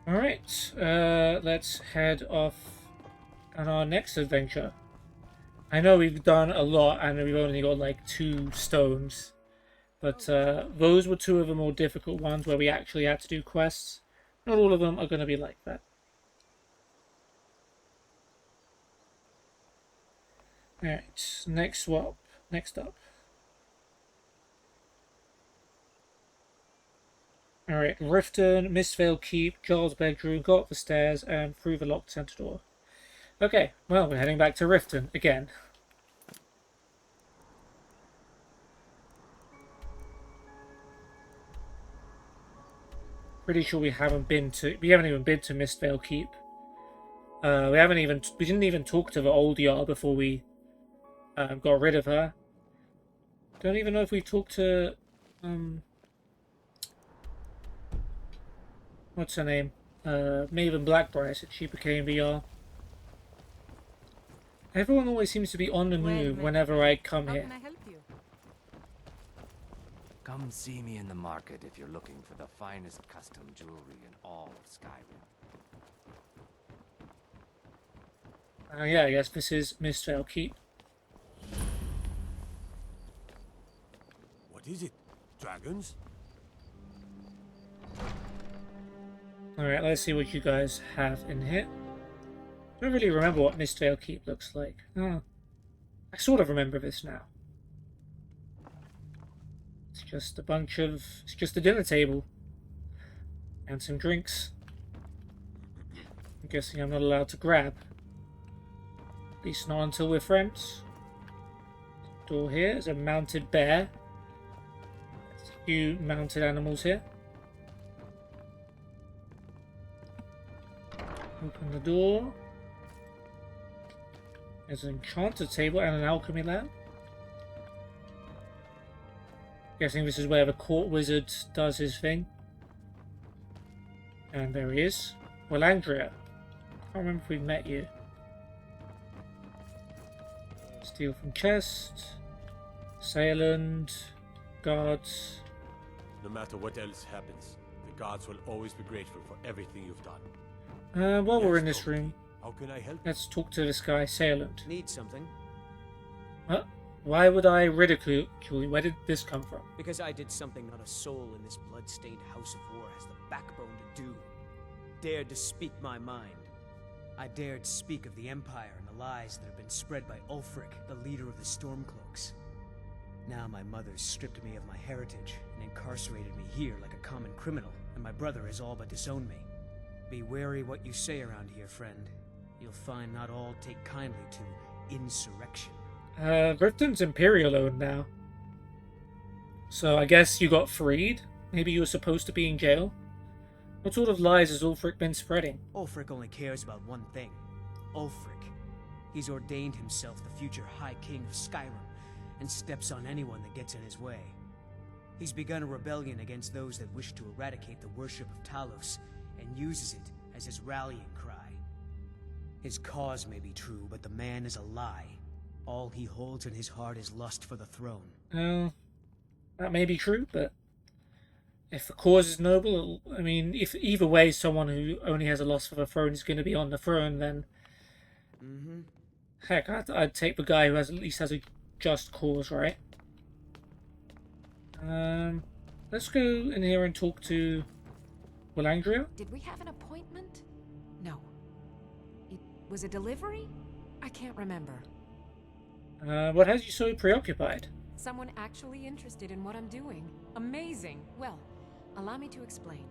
Alright, let's head off on our next adventure. I know we've done a lot and we've only got like 2 stones, but those were 2 of the more difficult ones where we actually had to do quests. Not all of them are going to be like that. Alright, next up. Alright, Riften, Mistvale Keep, Giles' bedroom, go up the stairs, and through the locked center door. Okay, well, we're heading back to Riften again. Pretty sure we haven't even been to Mistvale Keep. We didn't even talk to the old Jarl before we got rid of her. Don't even know if we talked to what's her name? Maven Blackbriar since she became the Jarl. Everyone always seems to be on the move whenever I come here. How can I help you? Come see me in the market if you're looking for the finest custom jewelry in all of Skyrim. Yeah, I guess this is Mistvale Keep. What is it? Dragons? Alright, let's see what you guys have in here. I don't really remember what Mistvale Keep looks like. Oh, I sort of remember this now. It's just it's just a dinner table. And some drinks. I'm guessing I'm not allowed to grab. At least not until we're friends. Door here is a mounted bear. There's a few mounted animals here. Open the door. There's an enchanter table and an alchemy lamp. Guessing this is where the court wizard does his thing. And there he is. Willandria. I can't remember if we met you. Steal from chest. Assailant. Guards. No matter what else happens, the gods will always be grateful for everything you've done. While we're Yes, in this Loki. room, How can I help? let's talk to this guy, Assailant. Need something? Huh? Why would I ridicule you? Where did this come from? Because I did something not a soul in this blood-stained house of war has the backbone to do. Dared to speak my mind. I dared speak of the Empire and the lies that have been spread by Ulfric, the leader of the Stormcloaks. Now my mother stripped me of my heritage and incarcerated me here like a common criminal, and my brother has all but disowned me. Be wary what you say around here, friend. You'll find not all take kindly to insurrection. Riften's Imperial owned now. So I guess you got freed? Maybe you were supposed to be in jail? What sort of lies has Ulfric been spreading? Ulfric only cares about one thing. Ulfric. He's ordained himself the future High King of Skyrim, and steps on anyone that gets in his way. He's begun a rebellion against those that wish to eradicate the worship of Talos, and uses it as his rallying cry. His cause may be true, but the man is a lie. All he holds in his heart is lust for the throne. That may be true, but if the cause is noble, I mean, if either way someone who only has a lust for the throne is going to be on the throne, then heck, I'd take the guy who at least has a just cause, right? Let's go in here and talk to Willandria. Did we have an appointment? No. It was a delivery? I can't remember. What has you so preoccupied? Someone actually interested in what I'm doing. Amazing. Well, allow me to explain.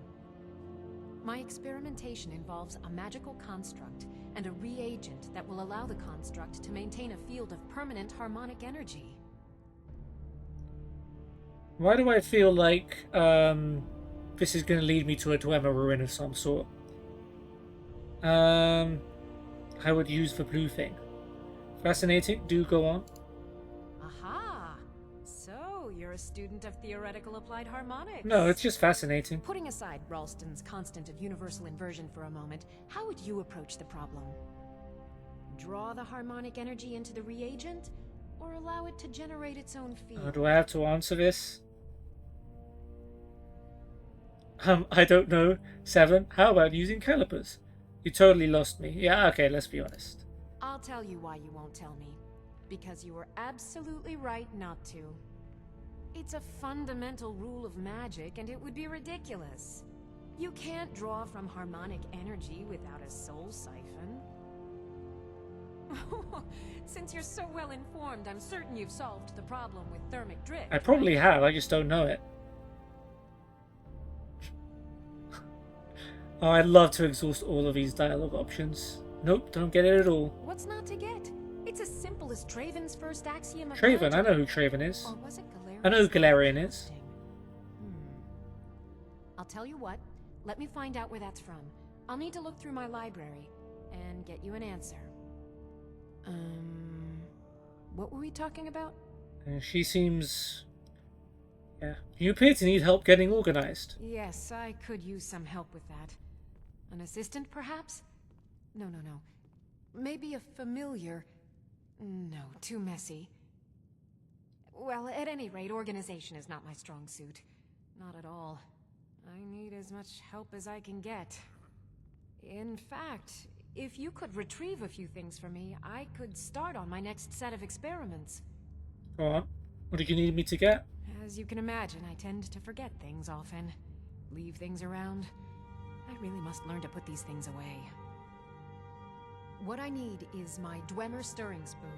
My experimentation involves a magical construct and a reagent that will allow the construct to maintain a field of permanent harmonic energy. Why do I feel like this is going to lead me to a Dwemer ruin of some sort? I would use the blue thing. Fascinating. Do go on. Aha! So, you're a student of theoretical applied harmonics. No, it's just fascinating. Putting aside Ralston's constant of universal inversion for a moment, how would you approach the problem? Draw the harmonic energy into the reagent, or allow it to generate its own field? Do I have to answer this? I don't know. 7. How about using calipers? You totally lost me. Yeah, okay, let's be honest. I'll tell you why you won't tell me. Because you were absolutely right not to. It's a fundamental rule of magic, and it would be ridiculous. You can't draw from harmonic energy without a soul siphon. Since you're so well informed, I'm certain you've solved the problem with thermic drift. I probably have, I just don't know it. Oh, I'd love to exhaust all of these dialogue options. Nope, don't get it at all. What's not to get? It's as simple as Traven's first axiom of Traven, magic. I know who Traven is. Or was it Galarian? I know who Galarian is. I'll tell you what, let me find out where that's from. I'll need to look through my library and get you an answer. What were we talking about? She seems... yeah. You appear to need help getting organized. Yes, I could use some help with that. An assistant, perhaps? No. Maybe a familiar. No, too messy. Well, at any rate, organization is not my strong suit. Not at all. I need as much help as I can get. In fact, if you could retrieve a few things for me, I could start on my next set of experiments. Go on. What do you need me to get? As you can imagine, I tend to forget things often. Leave things around. I really must learn to put these things away. What I need is my Dwemer stirring spoon,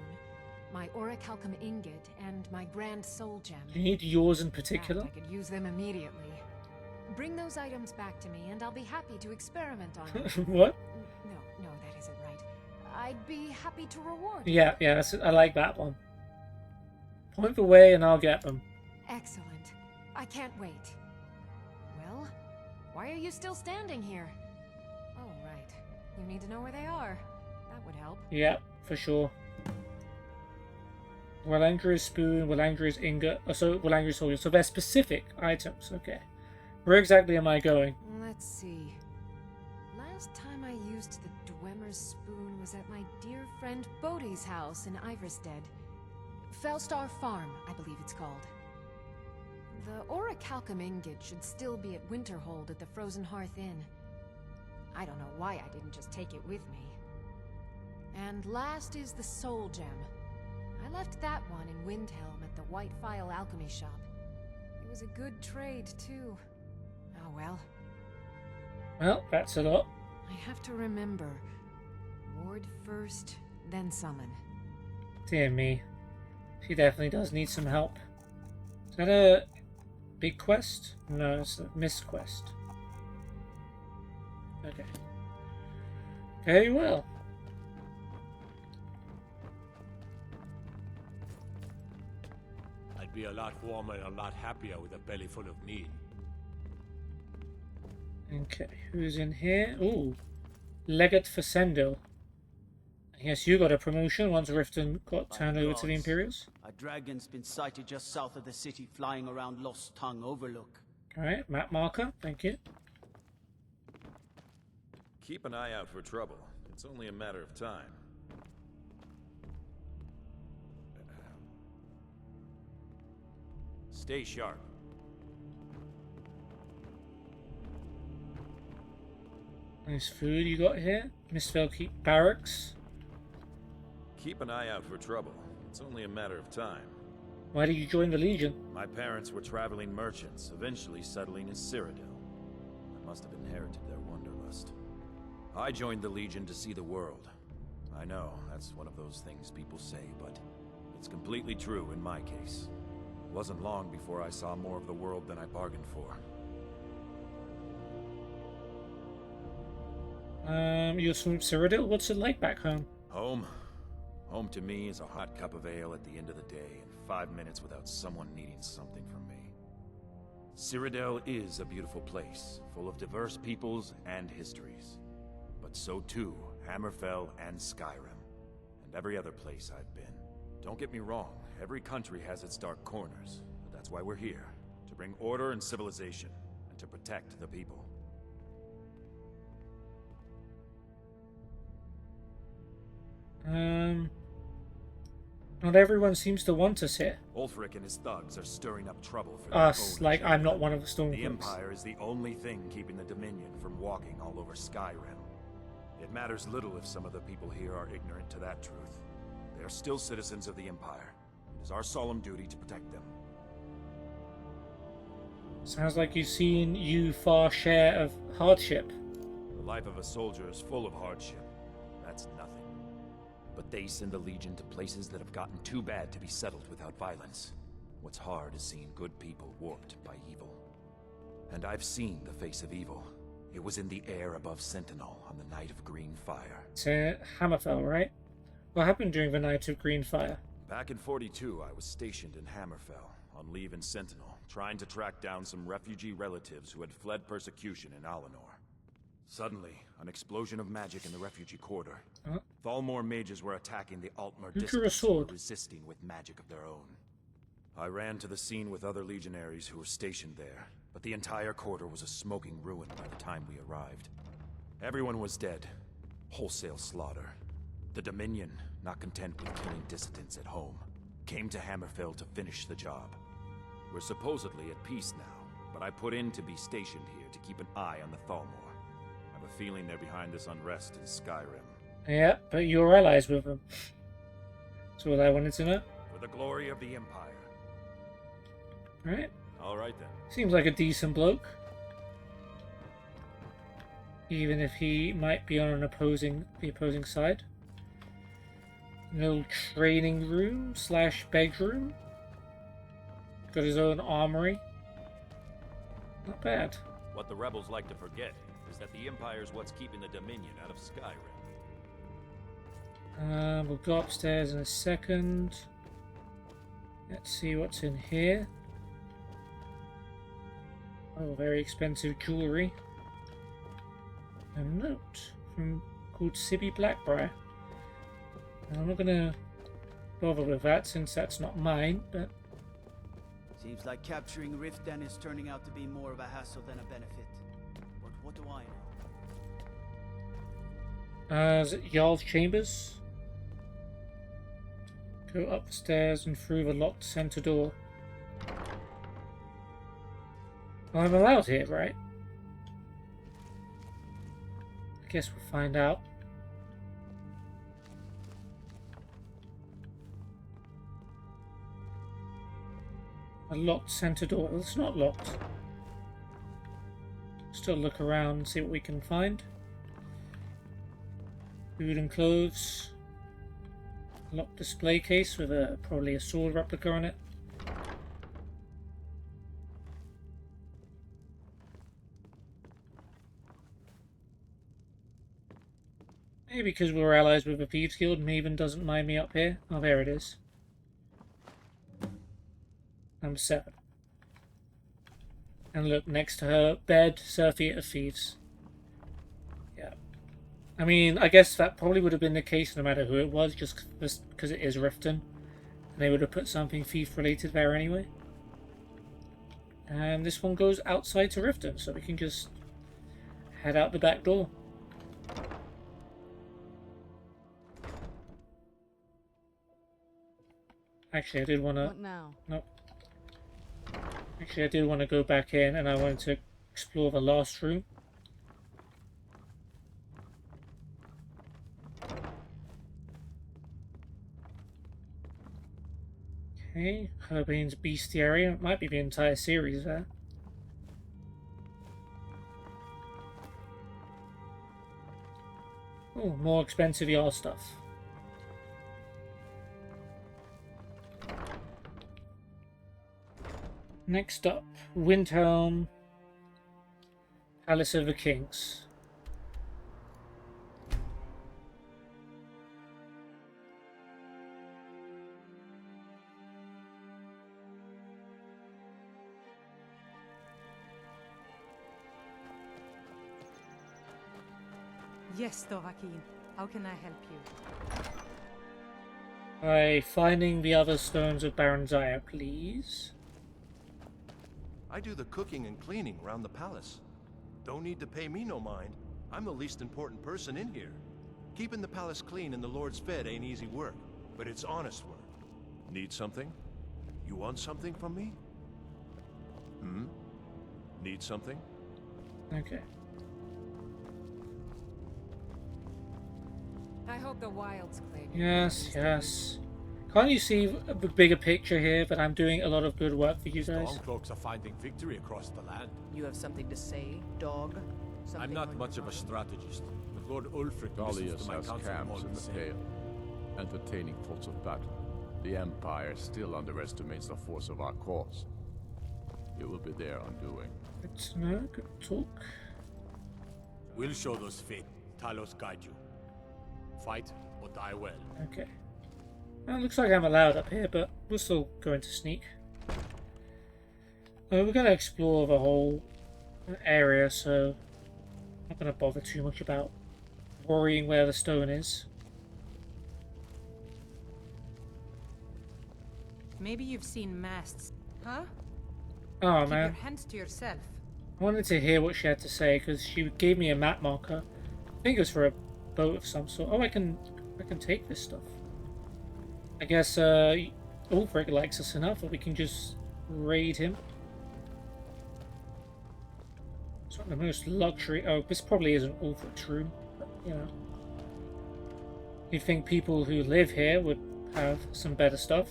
my orichalcum ingot, and my grand soul gem. You need yours in particular? I could use them immediately. Bring those items back to me, and I'll be happy to experiment on them. What? No, that isn't right. I'd be happy to reward you. Yeah, I like that one. Point the way and I'll get them. Excellent. I can't wait. Well, why are you still standing here? Oh, right. You need to know where they are. That would help. Yeah, for sure. Willandria's spoon, Willandria's ingot, so Willandria's soldier. So they're specific items, okay. Where exactly am I going? Let's see. last time I used the Dwemer's spoon was at my dear friend Bodhi's house in Iverstead. Felstar Farm, I believe it's called. The Orichalcum ingot should still be at Winterhold at the Frozen Hearth Inn. I don't know why I didn't just take it with me. And last is the Soul Gem. I left that one in Windhelm at the White Phial Alchemy Shop. It was a good trade, too. Oh well. Well, that's a lot. I have to remember. Ward first, then summon. Dear me. She definitely does need some help. Is that a big quest? No, it's a missed quest. Okay. Very well. I'd be a lot warmer and a lot happier with a belly full of meat. Okay, who's in here? Ooh, Legate for Sendil. Yes, you got a promotion once Riften got turned over to the Imperials. A dragon's been sighted just south of the city, flying around Lost Tongue Overlook. Alright, map marker, thank you. Keep an eye out for trouble. It's only a matter of time. Stay sharp. Nice food you got here. Mistfell Keep Barracks. Keep an eye out for trouble. It's only a matter of time. Why did you join the Legion? My parents were traveling merchants, eventually settling in Cyrodiil. I must have inherited their wanderlust. I joined the Legion to see the world. I know, that's one of those things people say, but it's completely true in my case. It wasn't long before I saw more of the world than I bargained for. You're from Cyrodiil? What's it like back home? Home? Home to me is a hot cup of ale at the end of the day and 5 minutes without someone needing something from me. Cyrodiil is a beautiful place, full of diverse peoples and histories. But so too, Hammerfell and Skyrim, and every other place I've been. Don't get me wrong, every country has its dark corners, but that's why we're here, to bring order and civilization, and to protect the people. Not everyone seems to want us here. Ulfric and his thugs are stirring up trouble for us, like I'm not one of the Stormcloaks. The Empire is the only thing keeping the Dominion from walking all over Skyrim. It matters little if some of the people here are ignorant to that truth. They are still citizens of the Empire. It is our solemn duty to protect them. Sounds like you've seen your fair share of hardship. The life of a soldier is full of hardship. That's nothing. But they send the Legion to places that have gotten too bad to be settled without violence. What's hard is seeing good people warped by evil. And I've seen the face of evil. It was in the air above Sentinel on the night of Green Fire. It's Hammerfell, right? What happened during the night of Green Fire? Back in 42, I was stationed in Hammerfell, on leave in Sentinel, trying to track down some refugee relatives who had fled persecution in Alinor. Suddenly, an explosion of magic in the refugee quarter. Thalmor mages were attacking the Altmer dissidents who were resisting with magic of their own. I ran to the scene with other legionaries who were stationed there, but the entire quarter was a smoking ruin by the time we arrived. Everyone was dead. Wholesale slaughter. The Dominion, not content with killing dissidents at home, came to Hammerfell to finish the job. We're supposedly at peace now, but I put in to be stationed here to keep an eye on the Thalmor. I have a feeling they're behind this unrest in Skyrim. Yeah, but you're allies with them. That's what I wanted to know. For the glory of the Empire. Right. Alright then. Seems like a decent bloke. Even if he might be on the opposing side. No training room / bedroom. Got his own armory. Not bad. What the rebels like to forget is that the Empire is what's keeping the Dominion out of Skyrim. We'll go upstairs in a second. Let's see what's in here. Oh, very expensive jewellery. A note called Sibby Blackbriar. I'm not gonna bother with that since that's not mine, but... Seems like capturing Riften is turning out to be more of a hassle than a benefit. But what do I know? Is it Jarl's chambers? Go up the stairs and through the locked center door. Well, I'm allowed here, right? I guess we'll find out. A locked center door. Well, it's not locked. Still look around and see what we can find. Food and clothes. Locked display case with probably a sword replica on it. Maybe because we're allies with the Thieves Guild, Maven doesn't mind me up here. Oh, there it is. Number 7. And look, next to her bed, Theater of Thieves. Yeah. I mean, I guess that probably would have been the case no matter who it was, just because it is Riften. And they would have put something thief-related there anyway. And this one goes outside to Riften, so we can just head out the back door. Actually, I did want to... What now? Nope. Actually, I did want to go back in, and I wanted to explore the last room. Okay, Herbane's Bestiary. It might be the entire series there. Oh, more expensive Jarl stuff. Next up, Windhelm, Palace of the Kings. Yes, Dovahkiin. How can I help you? By finding the other stones of Barenziah, please. I do the cooking and cleaning around the palace. Don't need to pay me no mind. I'm the least important person in here. Keeping the palace clean and the Lord's fed ain't easy work, but it's honest work. Need something? You want something from me? Hmm? Need something? Okay. I hope the wilds claim you. Yes, yes. Can't you see the bigger picture here that I'm doing a lot of good work for you guys? Stormcloaks are finding victory across the land. You have something to say, dog? Something I'm not on much your of a mind? strategist, but Lord Ulfric listens to my has counsel all camps in the the same. Pale, entertaining thoughts of battle. The Empire still underestimates the force of our cause. It will be their undoing. It's no good talk. We'll show those fate. Talos guide you. Fight or die well. Okay. Well, it looks like I'm allowed up here, but we're still going to sneak. We're going to explore the whole area, so I'm not going to bother too much about worrying where the stone is. Maybe you've seen masts. Huh? Oh, Keep man. your hands to yourself. I wanted to hear what she had to say, because she gave me a map marker. I think it was for a boat of some sort. Oh, I can take this stuff. I guess Ulfric likes us enough that we can just raid him. It's not the most luxury. Oh, this probably isn't Ulfric's room, but, you know. You'd think people who live here would have some better stuff.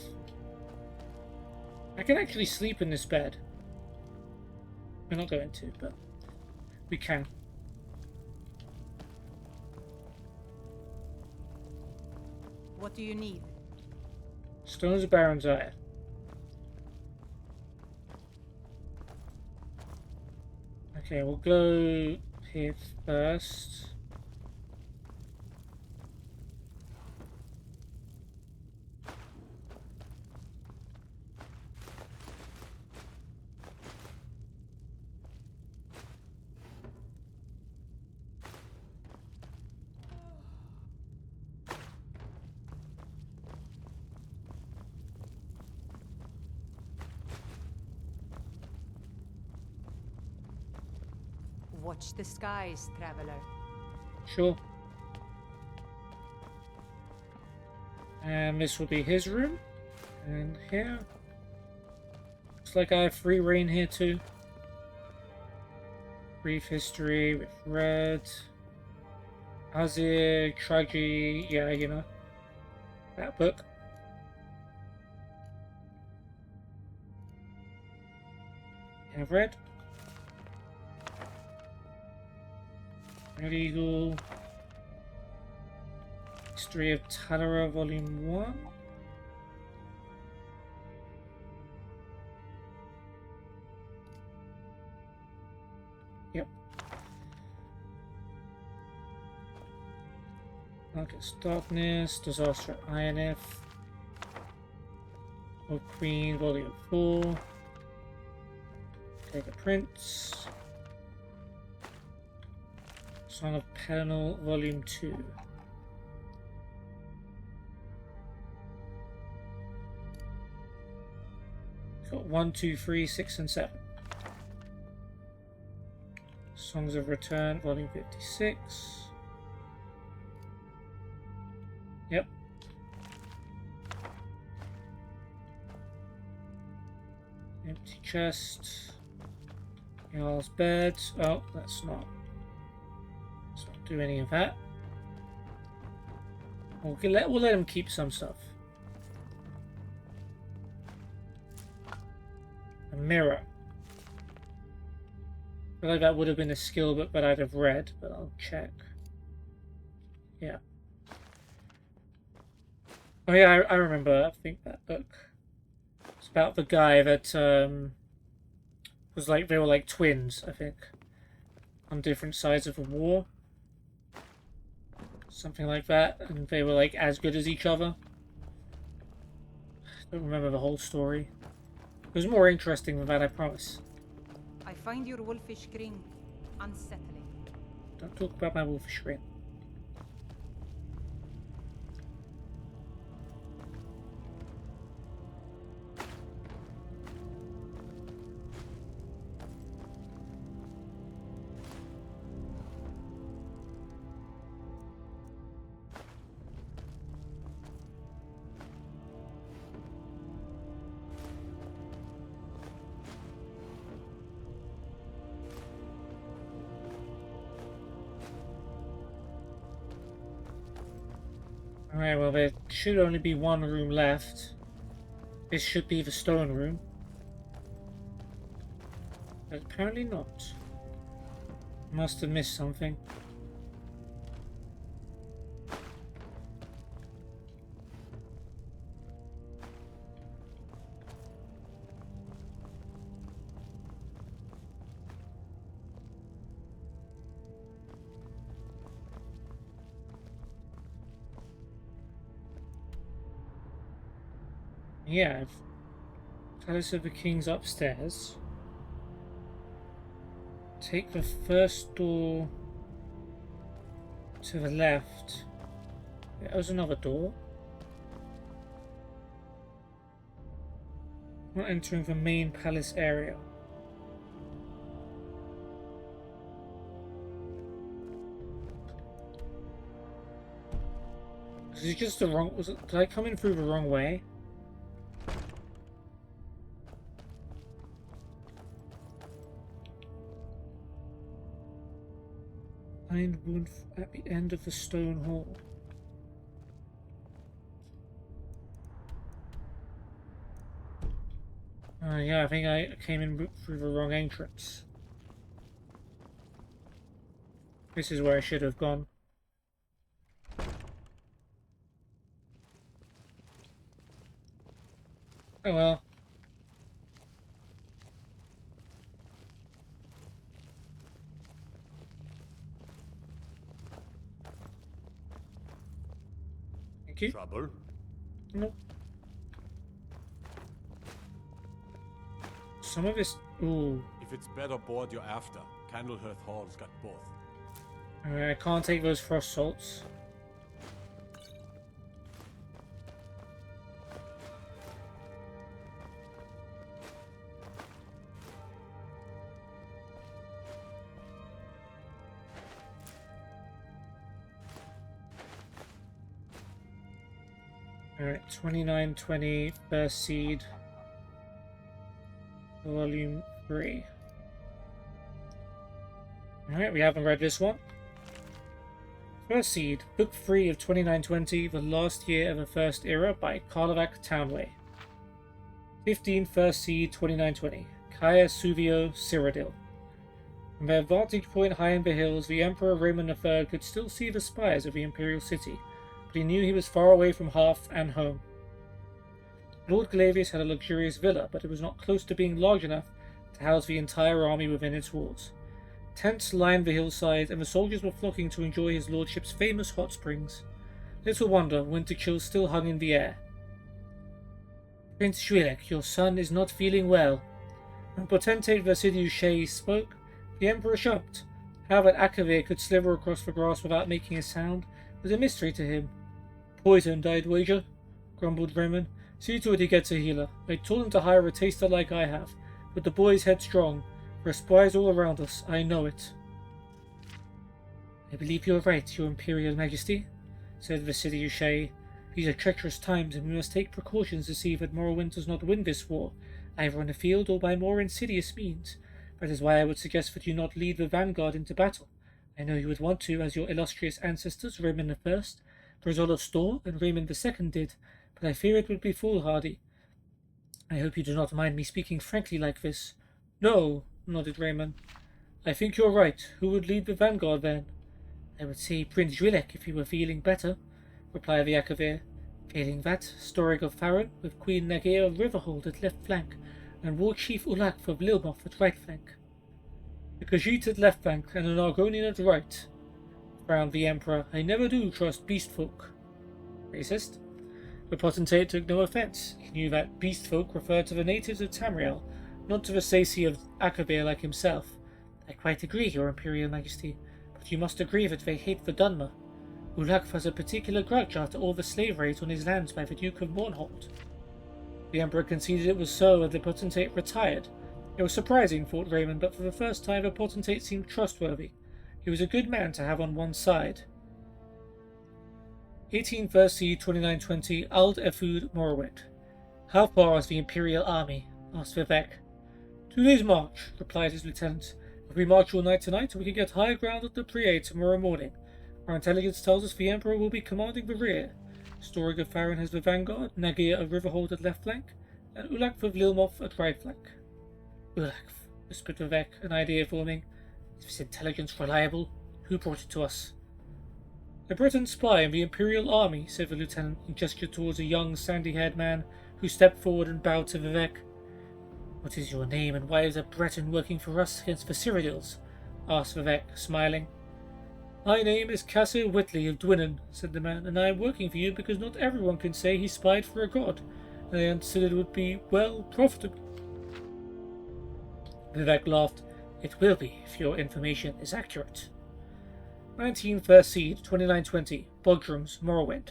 I can actually sleep in this bed. We're not going to, but we can. What do you need? Stones of Barenziah. Okay, we'll go here first. Watch the skies, traveler. Sure. And this will be his room. And here. Looks like I have free reign here too. Brief history with red. Azir, Tragedy, yeah, you know. That book. You have red. Illegal. History of Talara, Volume 1. Yep. Darkest Darkness, Disaster at INF. Old Queen, Volume 4. Take a Prince. Song of Perennial, Volume 2. Got 1, 2, 3, 6, and 7. Songs of Return, Volume 56. Yep. Empty chest. Jarl's bed. Oh, let's not do any of that. We'll let him keep some stuff. A mirror. I feel like that would have been a skill book that I'd have read, but I'll check. Yeah. Oh yeah, I remember, I think, that book. It's about the guy that was like, they were like twins, I think. On different sides of the war. Something like that, and they were like as good as each other. I don't remember the whole story. It was more interesting than that, I promise. I find your wolfish grin unsettling. Don't talk about my wolfish grin. Alright, well, there should only be one room left. This should be the stone room. But apparently not. Must have missed something. Yeah, Palace of the King's upstairs. Take the first door to the left. There's another door. Not entering the main palace area. Is it just the wrong? Did I come in through the wrong way? Find wood at the end of the stone hall. Yeah, I think I came in through the wrong entrance. This is where I should have gone. Oh well. Thank you. Trouble? Nope. Some of this. Ooh. If it's better board you're after, Candlehearth Hall's got both. Alright, I can't take those frost salts. Alright, 2920, First Seed, Volume 3. Alright, we haven't read this one. First Seed, Book 3 of 2920, The Last Year of the First Era by Karlovac Townway. 15 First Seed 2920, Kaya Suvio Cyrodiil. From their vantage point high in the hills, the Emperor Raymond III could still see the spires of the Imperial City, but he knew he was far away from hearth and home. Lord Glavius had a luxurious villa, but it was not close to being large enough to house the entire army within its walls. Tents lined the hillside, and the soldiers were flocking to enjoy his lordship's famous hot springs. Little wonder winter chills still hung in the air. Prince Juilek, your son is not feeling well. When Potentate Vasidius Shea spoke, the Emperor jumped. How that Akavir could slither across the grass without making a sound was a mystery to him. Poisoned, I'd wager, grumbled Raymond. See to it he gets a healer. I told him to hire a taster like I have, but the boy's headstrong. There are spies all around us, I know it. I believe you're right, your Imperial Majesty, said Vasidius Shea. These are treacherous times, and we must take precautions to see that Morrowind does not win this war, either on the field or by more insidious means. That is why I would suggest that you not lead the vanguard into battle. I know you would want to, as your illustrious ancestors, Raymond I, Brazolo Storr, and Raymond II did, but I fear it would be foolhardy. I hope you do not mind me speaking frankly like this. No, nodded Raymond. I think you're right. Who would lead the vanguard then? I would say Prince Juilek if he were feeling better, replied the Akavir. Failing that, Storig of Farron, with Queen Nagea of Riverhold at left flank, and War Chief Ulak of Lilmoth at right flank. The Khajiit at left flank, and an Argonian at right, frowned the Emperor. I never do trust beast folk. Racist? The potentate took no offence. He knew that beast folk referred to the natives of Tamriel, not to the Sasi of Akavir like himself. I quite agree, your Imperial Majesty, but you must agree that they hate the Dunmer. Ulak has a particular grudge after all the slave raids on his lands by the Duke of Mournhold. The Emperor conceded it was so, and the potentate retired. It was surprising, thought Raymond, but for the first time the potentate seemed trustworthy. He was a good man to have on one's side. 18 First Seed 2920, Ald Efud Morrowind. How far is the Imperial army? Asked Vivek. 2 days' march, replied his lieutenant. If we march all night tonight, we can get high ground at the Prier tomorrow morning. Our intelligence tells us the Emperor will be commanding the rear. Storig of Farron has the vanguard, Nagea of Riverhold at left flank, and Ulak of Lilmoth at right flank. Ulak, whispered Vivek, an idea forming. Is this intelligence reliable? Who brought it to us? A Breton spy in the Imperial army, said the lieutenant, and gestured towards a young, sandy-haired man who stepped forward and bowed to Vivek. What is your name, and why is a Breton working for us against the Cyrodiils? Asked Vivek, smiling. My name is Cassir Whitley of Dwinnen, said the man, and I am working for you because not everyone can say he spied for a god, and I understood it would be, well, profitable. Vivek laughed. It will be, if your information is accurate. 19 First Seed, 2920, Bogdrums, Morrowind.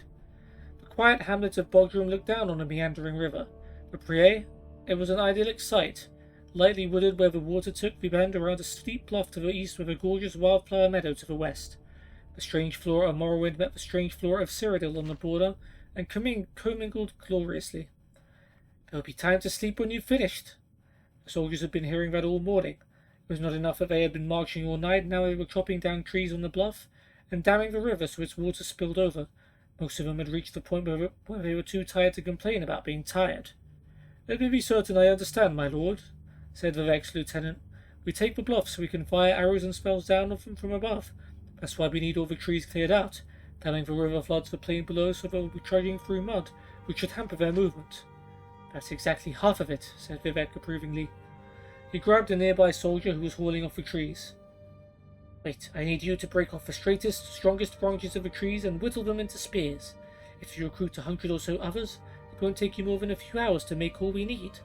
The quiet hamlet of Bogdrum looked down on a meandering river. The Prier, it was an idyllic sight, lightly wooded where the water took the bend around a steep bluff to the east with a gorgeous wildflower meadow to the west. The strange flora of Morrowind met the strange flora of Cyrodiil on the border, and commingled gloriously. There will be time to sleep when you've finished. The soldiers had been hearing that all morning. It was not enough that they had been marching all night, now they were chopping down trees on the bluff, and damming the river so its water spilled over. Most of them had reached the point where they were too tired to complain about being tired. Let me be certain I understand, my lord, said Vivek's lieutenant. We take the bluff so we can fire arrows and spells down on them from above. That's why we need all the trees cleared out. Damming the river floods the plain below so they'll be trudging through mud, which should hamper their movement. That's exactly half of it, said Vivek approvingly. He grabbed a nearby soldier who was hauling off the trees. Wait, I need you to break off the straightest, strongest branches of the trees and whittle them into spears. If you recruit 100 or so others, it won't take you more than a few hours to make all we need.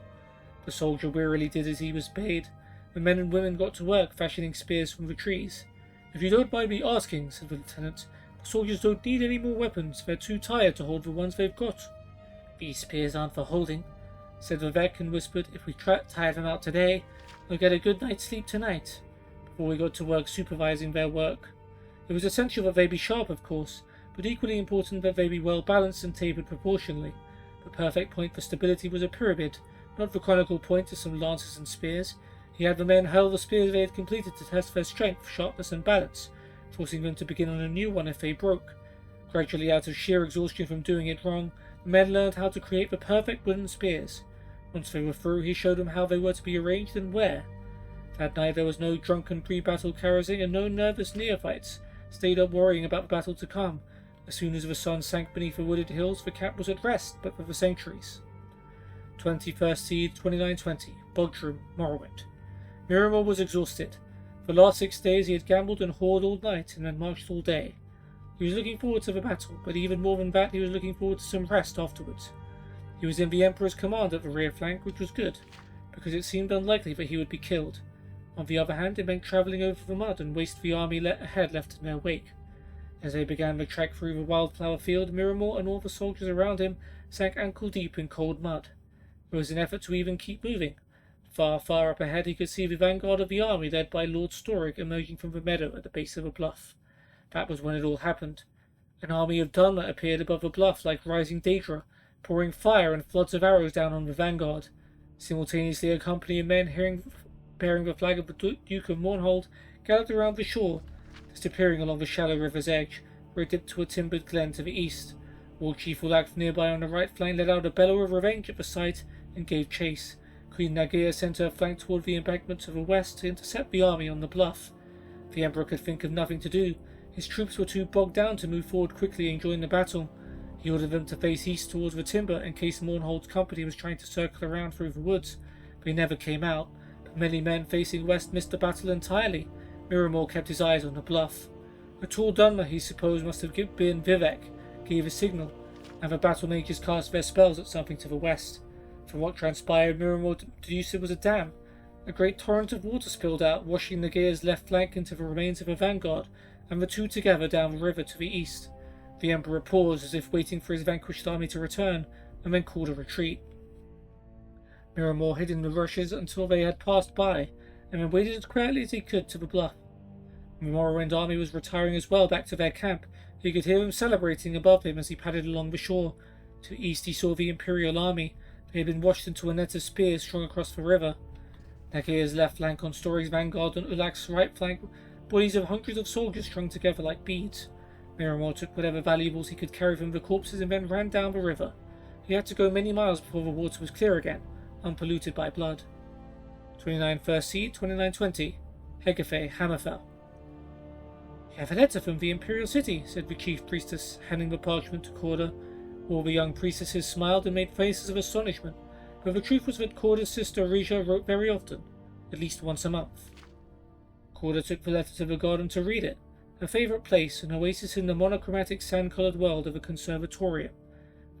The soldier wearily did as he was bade. The men and women got to work fashioning spears from the trees. If you don't mind me asking, said the lieutenant, the soldiers don't need any more weapons. They're too tired to hold the ones they've got. These spears aren't for holding, said Vivek, and whispered, if we tire them out today, they'll get a good night's sleep tonight. Before we got to work supervising their work. It was essential that they be sharp, of course, but equally important that they be well balanced and tapered proportionally. The perfect point for stability was a pyramid, not the conical point of some lances and spears. He had the men hurl the spears they had completed to test their strength, sharpness, and balance, forcing them to begin on a new one if they broke. Gradually, out of sheer exhaustion from doing it wrong, the men learned how to create the perfect wooden spears. Once they were through, he showed them how they were to be arranged and where. That night there was no drunken pre-battle carousing and no nervous neophytes stayed up worrying about the battle to come. As soon as the sun sank beneath the wooded hills, the camp was at rest, but for the centuries. 21st Seed 2920, Bodrum, Morrowind. Miramor was exhausted. For the last 6 days he had gambled and whored all night and then marched all day. He was looking forward to the battle, but even more than that he was looking forward to some rest afterwards. He was in the Emperor's command at the rear flank, which was good, because it seemed unlikely that he would be killed. On the other hand, it meant travelling over the mud and waste the army ahead left in their wake. As they began the trek through the wildflower field, Miramor and all the soldiers around him sank ankle-deep in cold mud. There was an effort to even keep moving. Far, far up ahead he could see the vanguard of the army led by Lord Storig emerging from the meadow at the base of a bluff. That was when it all happened. An army of Dunmer appeared above the bluff like rising Daedra, pouring fire and floods of arrows down on the vanguard. Simultaneously, a company of men bearing the flag of the Duke of Mournhold galloped around the shore, disappearing along the shallow river's edge, where it dipped to a timbered glen to the east. War Chief Ulak nearby on the right flank let out a bellow of revenge at the sight and gave chase. Queen Nagea sent her flank toward the embankment to the west to intercept the army on the bluff. The Emperor could think of nothing to do. His troops were too bogged down to move forward quickly and join the battle. He ordered them to face east towards the timber in case Mournhold's company was trying to circle around through the woods. They never came out, but many men facing west missed the battle entirely. Miramor kept his eyes on the bluff. A tall Dunmer, he supposed, must have been Vivek, gave a signal, and the battle mages cast their spells at something to the west. From what transpired, Miramor deduced it was a dam. A great torrent of water spilled out, washing Nagea's left flank into the remains of a vanguard, and the two together down the river to the east. The Emperor paused as if waiting for his vanquished army to return, and then called a retreat. Miramor hid in the rushes until they had passed by, and then waited as quietly as he could to the bluff. The Morrowind army was retiring as well back to their camp. He could hear them celebrating above him as he padded along the shore. To the east he saw the Imperial army. They had been washed into a net of spears strung across the river. Nagea's left flank on Storig's vanguard and Ulak's right flank, bodies of hundreds of soldiers strung together like beads. Miramor took whatever valuables he could carry from the corpses and then ran down the river. He had to go many miles before the water was clear again, unpolluted by blood. 29 First Seed 2920, Hegefe, Hammerfell. "You have a letter from the Imperial City," said the chief priestess, handing the parchment to Corda. All the young priestesses smiled and made faces of astonishment, but the truth was that Corda's sister Rija wrote very often, at least once a month. Corda took the letter to the garden to read it, her favourite place, an oasis in the monochromatic sand-coloured world of a conservatorium.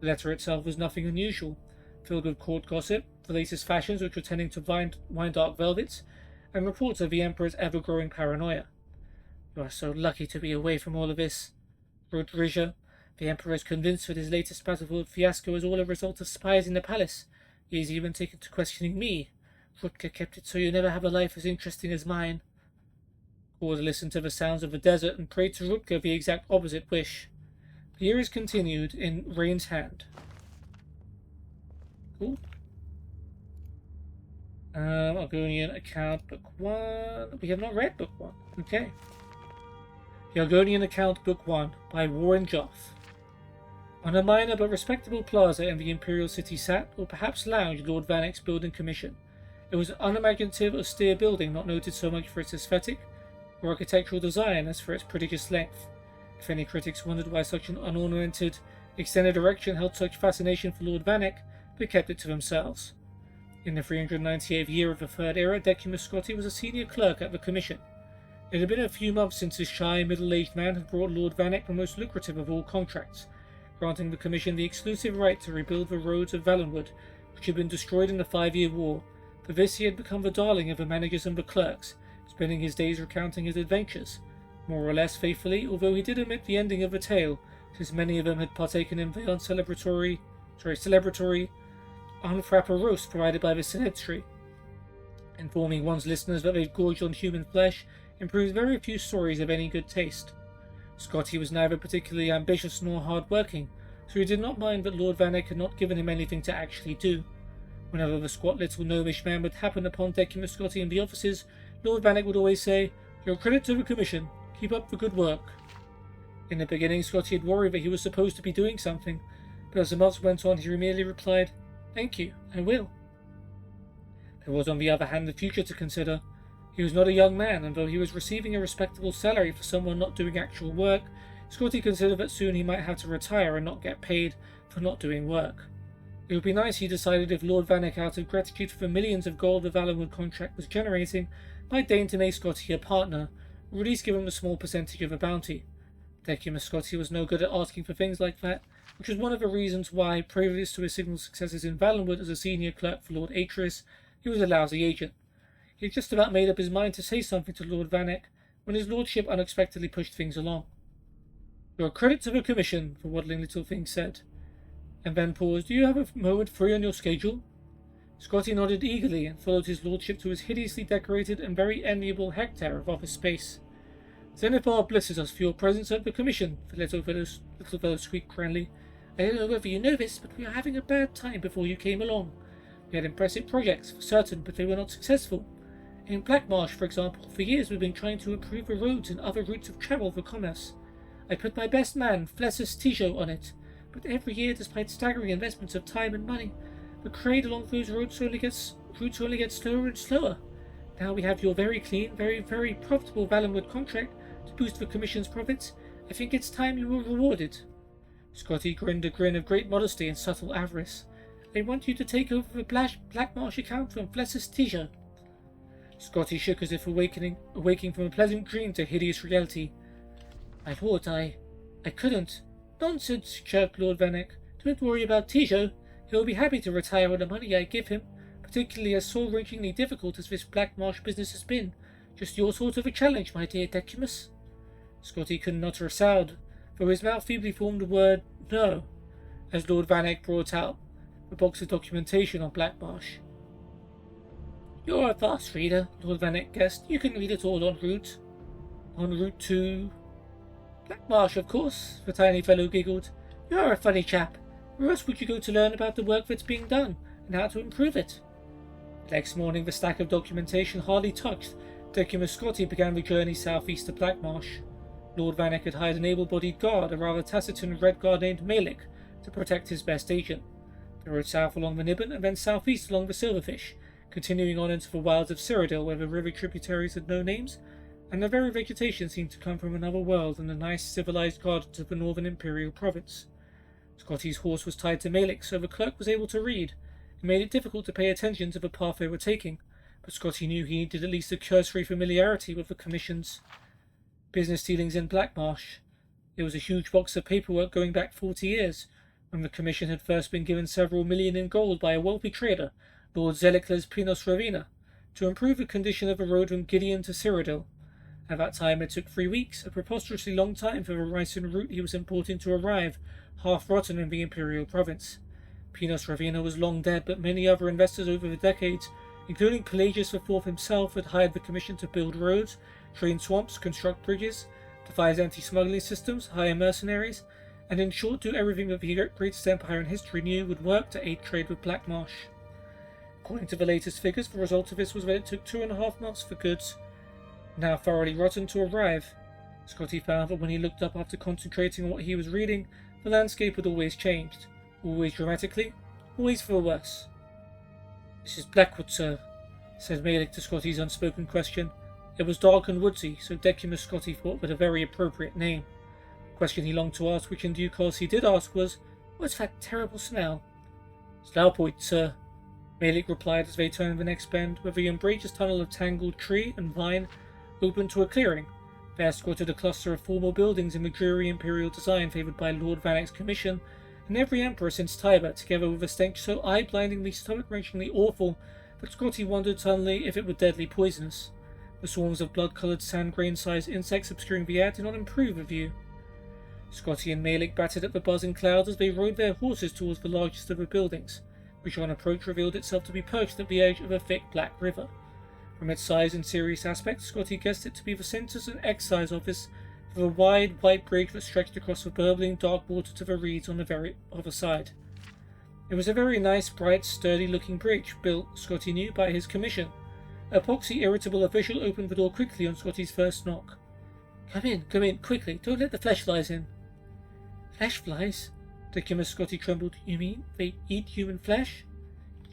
The letter itself was nothing unusual, filled with court gossip, the latest fashions which were tending to wine-dark velvets, and reports of the Emperor's ever-growing paranoia. "You are so lucky to be away from all of this," wrote Rija. "The Emperor is convinced that his latest battlefield fiasco is all a result of spies in the palace. He has even taken to questioning me. Rutger kept it so you never have a life as interesting as mine." Corda listened to the sounds of the desert and prayed to Rutger the exact opposite wish. The year is continued in Rain's Hand. Cool. Argonian Account, Book 1. We have not read Book 1. Okay. The Argonian Account, Book 1, by Warren Joff. On a minor but respectable plaza in the Imperial City sat, or perhaps lounged, Lord Vanek's building commission. It was an unimaginative, austere building not noted so much for its aesthetic or architectural design as for its prodigious length. If any critics wondered why such an unornamented, extended erection held such fascination for Lord Vanek, they kept it to themselves. In the 398th year of the Third Era, Decimus Scotti was a senior clerk at the Commission. It had been a few months since this shy, middle-aged man had brought Lord Vanek the most lucrative of all contracts, granting the Commission the exclusive right to rebuild the roads of Valenwood, which had been destroyed in the 5-year war. For this he had become the darling of the managers and the clerks, spending his days recounting his adventures, more or less faithfully, although he did omit the ending of the tale, since many of them had partaken in the celebratory unfrapper roast provided by the Sinedstry. Informing one's listeners that they'd gorged on human flesh improves very few stories of any good taste. Scotty was neither particularly ambitious nor hard-working, so he did not mind that Lord Vanek had not given him anything to actually do. Whenever the squat little gnomish man would happen upon Decimus Scotty in the offices, Lord Vanek would always say, "You're a credit to the Commission. Keep up the good work." In the beginning, Scotty had worried that he was supposed to be doing something, but as the months went on, he merely replied, "Thank you, I will." There was, on the other hand, the future to consider. He was not a young man, and though he was receiving a respectable salary for someone not doing actual work, Scotty considered that soon he might have to retire and not get paid for not doing work. It would be nice, he decided, if Lord Vanek, out of gratitude for the millions of gold the Valenwood contract was generating, might deign to make Scotty a partner, or at least give him a small percentage of a bounty. Decimus Scotty was no good at asking for things like that, which was one of the reasons why, previous to his signal successes in Valenwood as a senior clerk for Lord Atreus, he was a lousy agent. He had just about made up his mind to say something to Lord Vanek when his lordship unexpectedly pushed things along. "You're a credit to the Commission," the waddling little thing said, and then paused. "Do you have a moment free on your schedule?" Scotty nodded eagerly and followed his lordship to his hideously decorated and very enviable hectare of office space. "Zenithar blesses us for your presence at the Commission," the little fellow squeaked grandly. "I don't know whether you know this, but we are having a bad time before you came along. We had impressive projects, for certain, but they were not successful. In Blackmarsh, for example, for years we've been trying to improve the roads and other routes of travel for commerce. I put my best man, Flessus Tijo, on it, but every year, despite staggering investments of time and money, the trade along those routes only gets slower and slower. Now we have your very clean, very, very profitable Valenwood contract to boost the Commission's profits. I think it's time you were rewarded." Scotty grinned a grin of great modesty and subtle avarice. "I want you to take over the Blackmarsh account from Flessus Tijo." Scotty shook as if awaking from a pleasant dream to hideous reality. "My lord, I couldn't." "Nonsense," chirped Lord Vanek. "Don't worry about Tijo. He'll be happy to retire with the money I give him, particularly as soul-wrenchingly difficult as this Blackmarsh business has been. Just your sort of a challenge, my dear Decimus." Scotty couldn't utter a sound, though his mouth feebly formed the word "no," as Lord Vanek brought out the box of documentation on Blackmarsh. "You're a fast reader," Lord Vanek guessed. "You can read it all en route." "En route to Blackmarsh, of course," the tiny fellow giggled. "You're a funny chap. Where else would you go to learn about the work that's being done, and how to improve it?" The next morning, the stack of documentation hardly touched, Decimus Scotty began the journey southeast to Blackmarsh. Lord Vanek had hired an able-bodied guard, a rather taciturn red guard named Malik, to protect his best agent. They rode south along the Nibbon and then southeast along the Silverfish, continuing on into the wilds of Cyrodiil, where the river tributaries had no names, and the very vegetation seemed to come from another world and a nice civilized garden to the northern imperial province. Scotty's horse was tied to Malik, so the clerk was able to read. It made it difficult to pay attention to the path they were taking, but Scotty knew he needed at least a cursory familiarity with the Commission's business dealings in Blackmarsh. It was a huge box of paperwork going back 40 years, when the Commission had first been given several million in gold by a wealthy trader, Lord Zelicles Pinos Ravina, to improve the condition of the road from Gideon to Cyrodiil. At that time it took 3 weeks, a preposterously long time for the rice and root he was importing to arrive, half rotten in the imperial province. Pinos Ravina was long dead, but many other investors over the decades, including Pelagius IV himself, had hired the Commission to build roads, drain swamps, construct bridges, devise anti-smuggling systems, hire mercenaries, and in short do everything that the greatest empire in history knew would work to aid trade with Blackmarsh. According to the latest figures, the result of this was that it took 2.5 months for goods, now thoroughly rotten, to arrive. Scotty found that when he looked up after concentrating on what he was reading, the landscape had always changed. Always dramatically, always for the worse. "This is Blackwood, sir," said Malik to Scotty's unspoken question. It was dark and woodsy, so Decimus Scotty thought that a very appropriate name. The question he longed to ask, which in due course he did ask, was, "What's that terrible smell?" "Slowpoint, sir," Malik replied as they turned the next bend, where the umbrageous tunnel of tangled tree and vine opened to a clearing. There squatted a cluster of formal buildings in the dreary imperial design favoured by Lord Vanek's commission, and every emperor since Tiber, together with a stench so eye-blindingly, stomach-wrenchingly awful that Scotty wondered suddenly if it were deadly poisonous. The swarms of blood-coloured sand-grain-sized insects obscuring the air did not improve the view. Scotty and Malik battered at the buzzing clouds as they rode their horses towards the largest of the buildings, which on approach revealed itself to be perched at the edge of a thick black river. From its size and serious aspect, Scotty guessed it to be the Census and Excise Office with a wide white bridge that stretched across the burbling dark water to the reeds on the very other side. It was a very nice, bright, sturdy-looking bridge, built, Scotty knew, by his commission. A poxy, irritable official opened the door quickly on Scotty's first knock. Come in, quickly. Don't let the flesh flies in. Flesh flies? Decimus Scotty trembled. You mean they eat human flesh?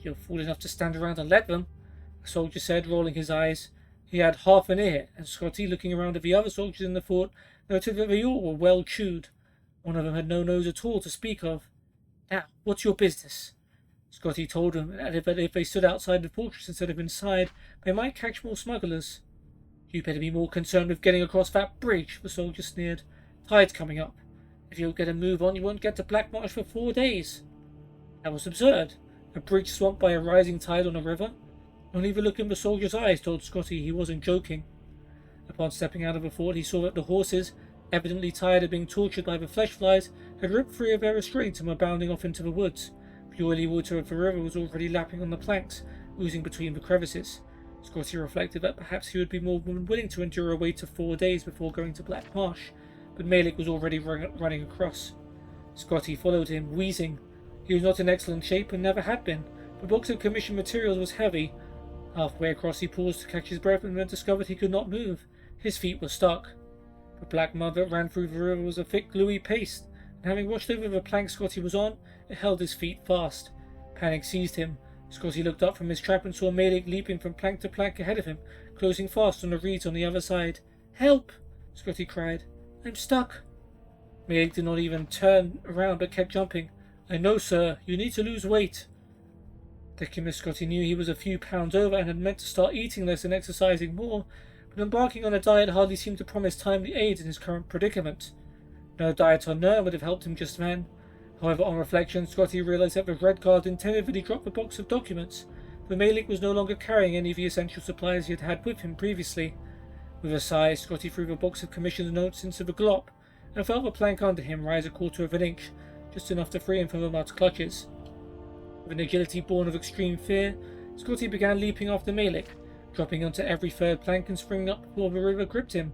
You're fool enough to stand around and let them, the soldier said, rolling his eyes. He had half an ear, and Scotty, looking around at the other soldiers in the fort, noted that they all were well chewed. One of them had no nose at all to speak of. Now, what's your business? Scotty told him, and added that if they stood outside the fortress instead of inside, they might catch more smugglers. You better be more concerned with getting across that bridge, the soldier sneered. Tide's coming up. If you don't get a move on, you won't get to Black Marsh for 4 days. That was absurd. A bridge swamped by a rising tide on a river? Only the look in the soldier's eyes told Scotty he wasn't joking. Upon stepping out of the fort, he saw that the horses, evidently tired of being tortured by the flesh flies, had ripped free of their restraints and were bounding off into the woods. The oily water of the river was already lapping on the planks, oozing between the crevices. Scotty reflected that perhaps he would be more than willing to endure a wait of 4 days before going to Black Marsh, but Malik was already running across. Scotty followed him, wheezing. He was not in excellent shape and never had been. The box of commissioned materials was heavy. Halfway across he paused to catch his breath and then discovered he could not move. His feet were stuck. The black mud that ran through the river was a thick, gluey paste, and having washed over the plank Scotty was on, it held his feet fast. Panic seized him. Scotty looked up from his trap and saw Malik leaping from plank to plank ahead of him, closing fast on the reeds on the other side. Help! Scotty cried. I'm stuck. Malik did not even turn around but kept jumping. I know, sir. You need to lose weight. Decimus Scotty knew he was a few pounds over and had meant to start eating less and exercising more, but embarking on a diet hardly seemed to promise timely aid in his current predicament. No diet on Nern would have helped him just then. However, on reflection, Scotty realized that the Red Guard intended that he drop the box of documents, for Malik was no longer carrying any of the essential supplies he had had with him previously. With a sigh, Scotty threw the box of commissioned notes into the glop, and felt the plank under him rise 1/4 of an inch, just enough to free him from the mud's clutches. With an agility born of extreme fear, Scotty began leaping after Malik, dropping onto every third plank and springing up before the river gripped him.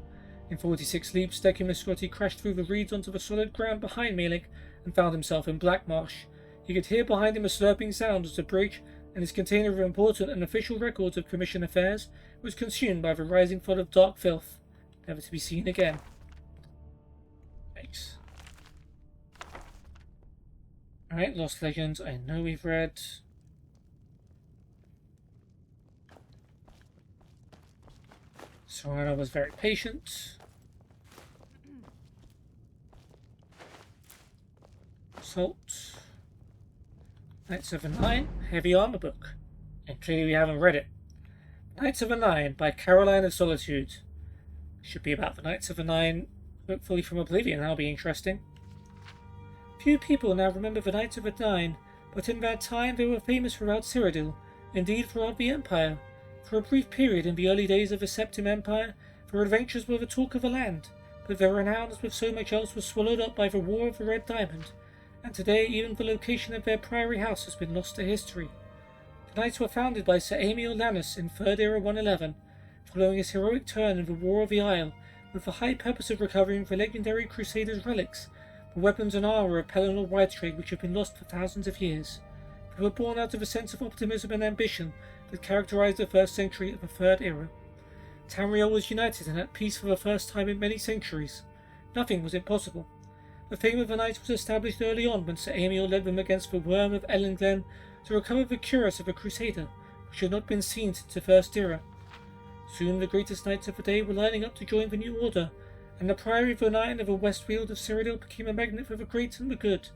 In 46 leaps, Decimus Scotty crashed through the reeds onto the solid ground behind Malik and found himself in Black Marsh. He could hear behind him a slurping sound as the bridge and its container of important and official records of commission affairs was consumed by the rising flood of dark filth, never to be seen again. Thanks. Alright, Lost Legends, I know we've read. Sorana was very patient. Assault. Knights of the Nine, heavy armor book. And clearly we haven't read it. Knights of the Nine by Caroline of Solitude. Should be about the Knights of the Nine, hopefully from Oblivion. That'll be interesting. Few people now remember the Knights of the Nine, but in that time they were famous throughout Cyrodiil, indeed throughout the Empire. For a brief period in the early days of the Septim Empire, their adventures were the talk of the land, but their renown, as with so much else, was swallowed up by the War of the Red Diamond, and today even the location of their priory house has been lost to history. The Knights were founded by Sir Amiel Lannis in 3rd Era 111, following his heroic turn in the War of the Isle, with the high purpose of recovering the legendary Crusaders' relics, the weapons and armour of Pelennor Whitestrake which have been lost for thousands of years. They were born out of a sense of optimism and ambition that characterized the first century of the Third Era. Tamriel was united and at peace for the first time in many centuries. Nothing was impossible. The fame of the Knights was established early on when Sir Amiel led them against the Worm of Ellenglen to recover the cuirass of a Crusader, which had not been seen since the First Era. Soon the greatest knights of the day were lining up to join the new order, and the Priory of the Nine of the Westfield of Cyrodiil became a magnet for the great and the good.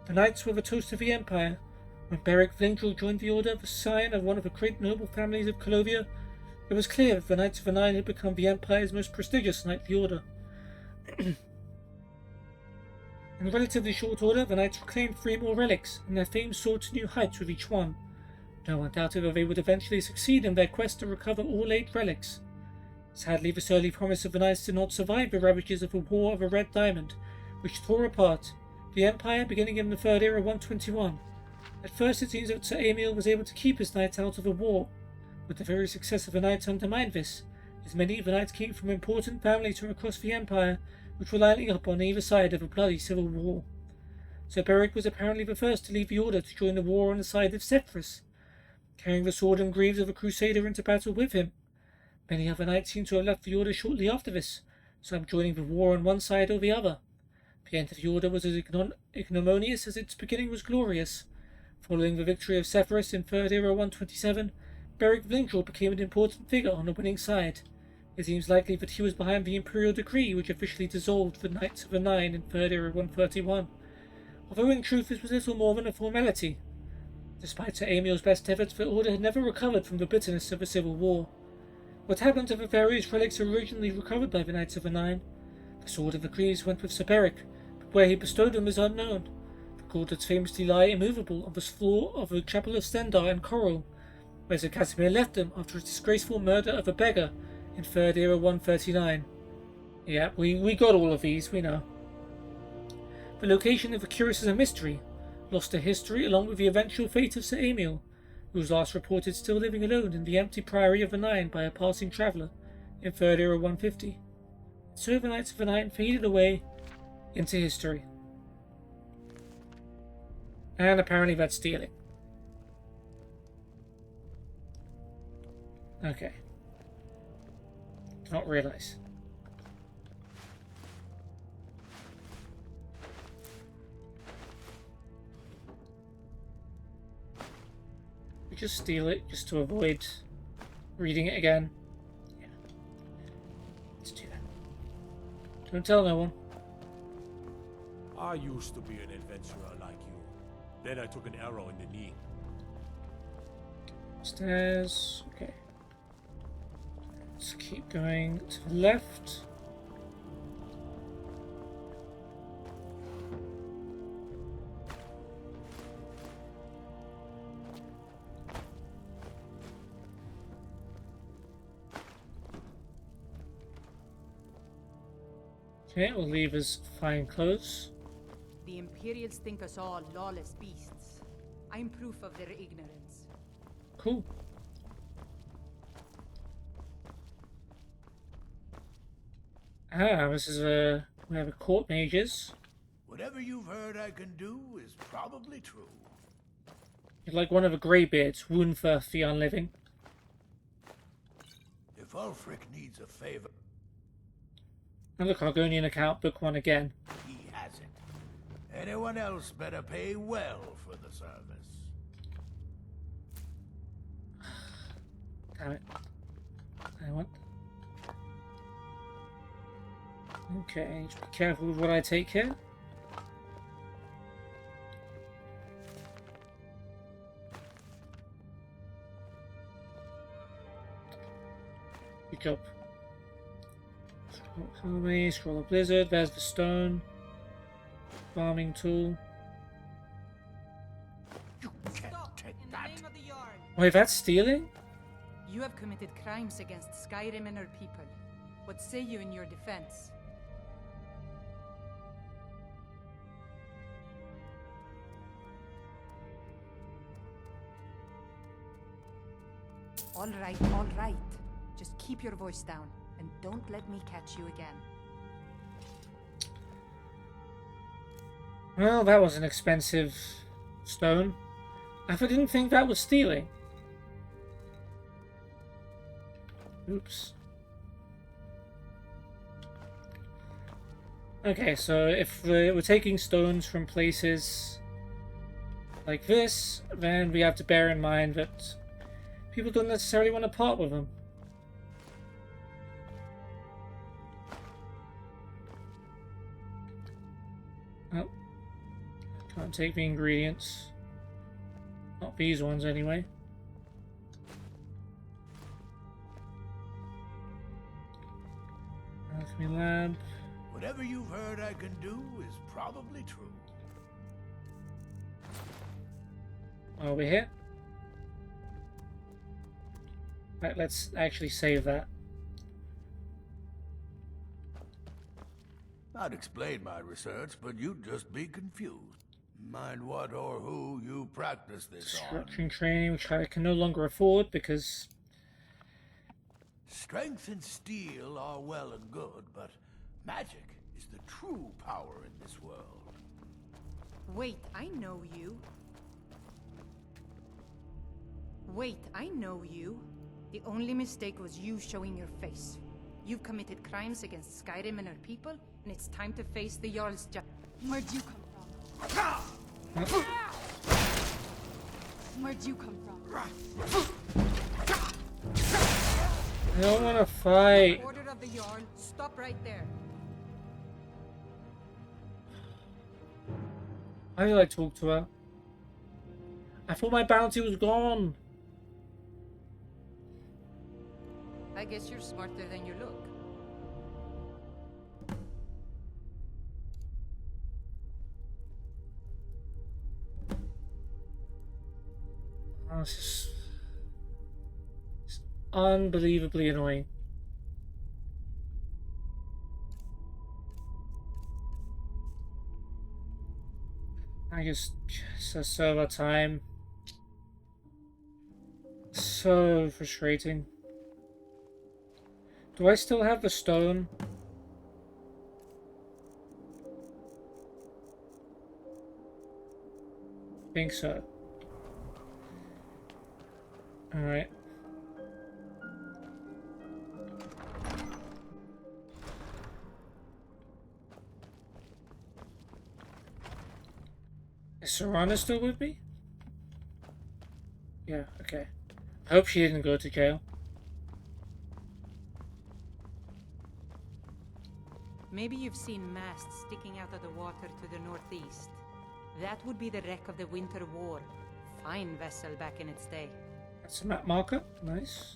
The Knights were the toast of the Empire. When Beric Vlindrel joined the order, the scion of one of the great noble families of Colovia, it was clear that the Knights of the Nine had become the Empire's most prestigious knightly order. In relatively short order, the Knights reclaimed 3 more relics, and their fame soared to new heights with each one. No one doubted that they would eventually succeed in their quest to recover all 8 relics. Sadly, this early promise of the Knights did not survive the ravages of the War of the Red Diamond, which tore apart the Empire beginning in the 3rd Era 121. At first it seems that Sir Amiel was able to keep his knights out of the war. Would the very success of the Knights undermine this? as many Evanites came from important families from across the Empire, which were lining up on either side of a bloody civil war. Sir Beric was apparently the first to leave the Order to join the war on the side of Sepphoris, carrying the sword and greaves of a crusader into battle with him. Many other knights seem to have left the Order shortly after this, some joining the war on one side or the other. The end of the Order was as ignominious as its beginning was glorious. Following the victory of Sepphoris in 3rd Era 127, Beric Vlindraw became an important figure on the winning side. It seems likely that he was behind the Imperial decree which officially dissolved the Knights of the Nine in 3rd Era 131, although in truth this was little more than a formality. Despite Sir Emil's best efforts, the Order had never recovered from the bitterness of the Civil War. What happened to the various relics originally recovered by the Knights of the Nine? The Sword of the Greaves went with Sir Beric, but where he bestowed them is unknown. The gauntlets famously lie immovable on the floor of the Chapel of Stendar and Coral, where Sir Casimir left them after his disgraceful murder of a beggar in 3rd Era 139. Yeah, we got all of these, we know. The location of the curious is a mystery, lost to history along with the eventual fate of Sir Emil, who was last reported still living alone in the empty Priory of the Nine by a passing traveller in 3rd Era 150. So the Knights of the Nine faded away into history. And apparently that's stealing. Okay. Did not realise. We just steal it just to avoid reading it again. Yeah. Let's do that. Don't tell no one. I used to be an adventurer like you. Then I took an arrow in the knee. Stairs. Okay. Let's keep going to the left. Okay, we'll leave his fine clothes. The Imperials think us all lawless beasts. I'm proof of their ignorance. Cool. Ah, this is we have a court mages. Whatever you've heard I can do is probably true. You're like one of the Greybeards, Woundfirth the Unliving. If Ulfric needs a favor... And look, Argonian account, book one again. He has it. Anyone else better pay well for the service. Damn it. I want. Okay, just be careful with what I take here. Good job. Hallway, scroll of blizzard, there's the stone. Farming tool. You can't take that. Wait, that's stealing? You have committed crimes against Skyrim and her people. What say you in your defense? All right. Just keep your voice down, and don't let me catch you again. Well, that was an expensive stone. I didn't think that was stealing. Oops. Okay, so if we're taking stones from places like this, then we have to bear in mind that people don't necessarily want to part with them. Oh. Can't take the ingredients. Not these ones, anyway. Alchemy lab. Whatever you've heard I can do is probably true. Are we here? Right, let's actually save that. I'd explain my research, but you'd just be confused. Mind what or who you practice this on. Structuring training, which I can no longer afford because Strength and steel are well and good, but magic is the true power in this world. Wait, I know you. Wait, I know you. The only mistake was you showing your face. You've committed crimes against Skyrim and her people, and it's time to face the Jarl's justice. Where'd you come from? Where'd you come from? I don't want to fight. Order of the Jarl, stop right there. How did I talk to her? I thought my bounty was gone. I guess you're smarter than you look. Oh, it's unbelievably annoying. I just server time. So frustrating. Do I still have the stone? I think so. Alright. Is Serana still with me? Yeah, okay. I hope she didn't go to jail. Maybe you've seen masts sticking out of the water to the northeast. That would be the wreck of the Winter War. Fine vessel back in its day. That's a map marker. Nice.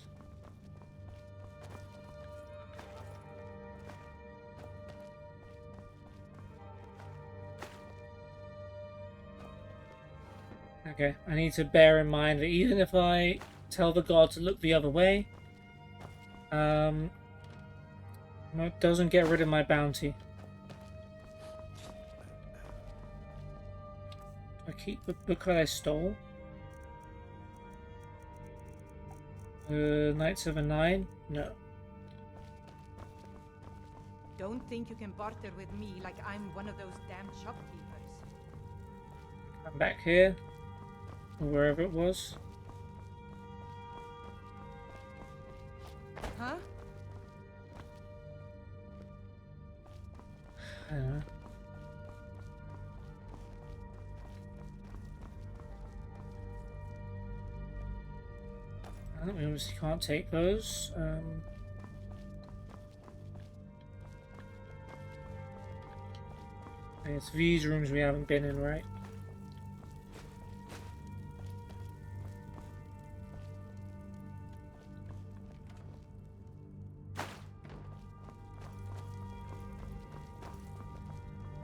Okay, I need to bear in mind that even if I tell the god to look the other way, it doesn't get rid of my bounty. Do I keep the book that I stole? Knights of a Nine? No. Don't think you can barter with me like I'm one of those damn shopkeepers. I'm back here. Or wherever it was. Huh? I don't know. We obviously can't take those. It's these rooms we haven't been in, right?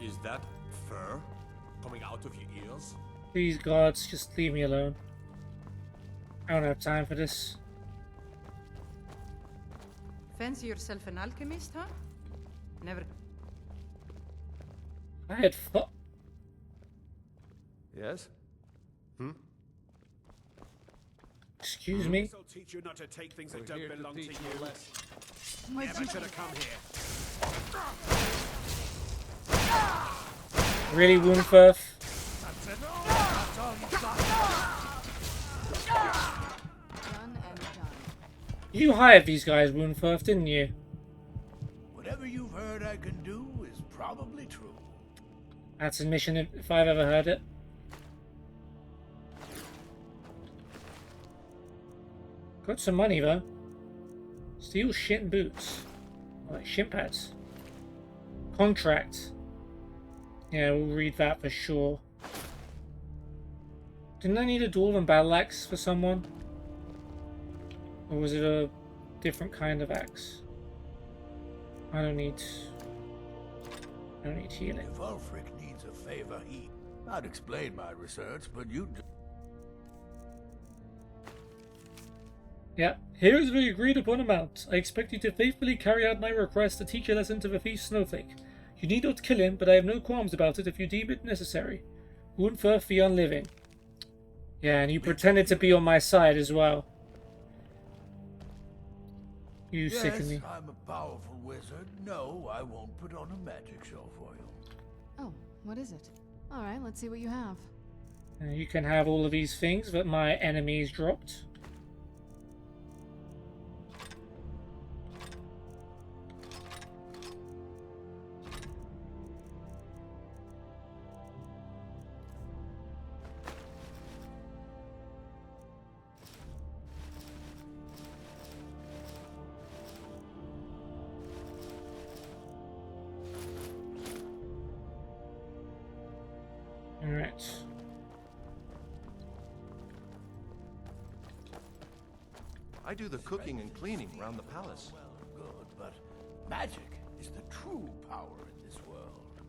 Is that fur coming out of your ears? Please, gods, just leave me alone. I don't have time for this. Fancy yourself an alchemist, huh? Never. I had thought. Yes? Excuse me? This'll teach you not to take things that We're here don't to belong to teach you. you a lesson. Never should have come here. Really, Woundfirth? That's it. That's all you've got. Done and done. You hired these guys, Woundfirth, didn't you? Whatever you've heard I can do is probably true. That's admission if I've ever heard it. Got some money though. Steel shin boots. Like shin pads. Contract. Yeah, we'll read that for sure. Didn't I need a dwarven battle axe for someone? Or was it a different kind of axe? I don't need healing. If Ulfric needs a favor, I'd explain my research, but you do. Yeah, here is the agreed upon amount. I expect you to faithfully carry out my request to teach a lesson to the thief Snowflake. You need not kill him, but I have no qualms about it if you deem it necessary. Woundfirth the Unliving. Yeah, and you pretended to be on my side as well. You yes, sicken me. I'm a powerful wizard. No, I won't put on a magic show for you. Oh, what is it? Alright, let's see what you have. You can have all of these things that my enemies dropped. Alright. I do the cooking and cleaning around the palace. Good, but magic is the true power in this world.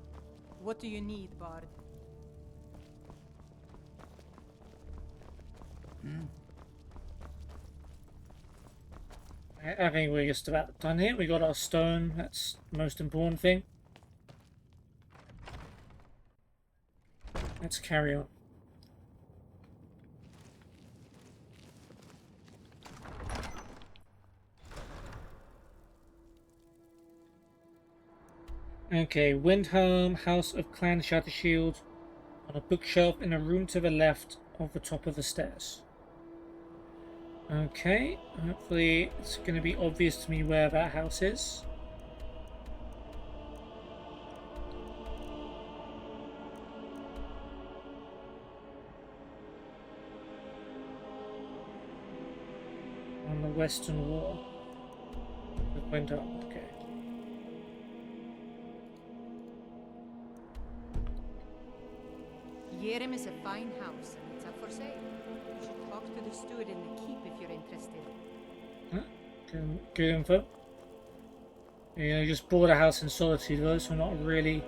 What do you need, Bard? I think we're just about done here. We got our stone. That's the most important thing. Let's carry on. Okay, Windhelm, House of Clan Shattershield, on a bookshelf in a room to the left of the top of the stairs. Okay, hopefully it's going to be obvious to me where that house is. On the western wall. It went up, okay. Yerem is a fine house, and it's up for sale. You should talk to the steward in the keep if you're interested. Good info. Yeah, I just bought a house in Solitude though, so not really.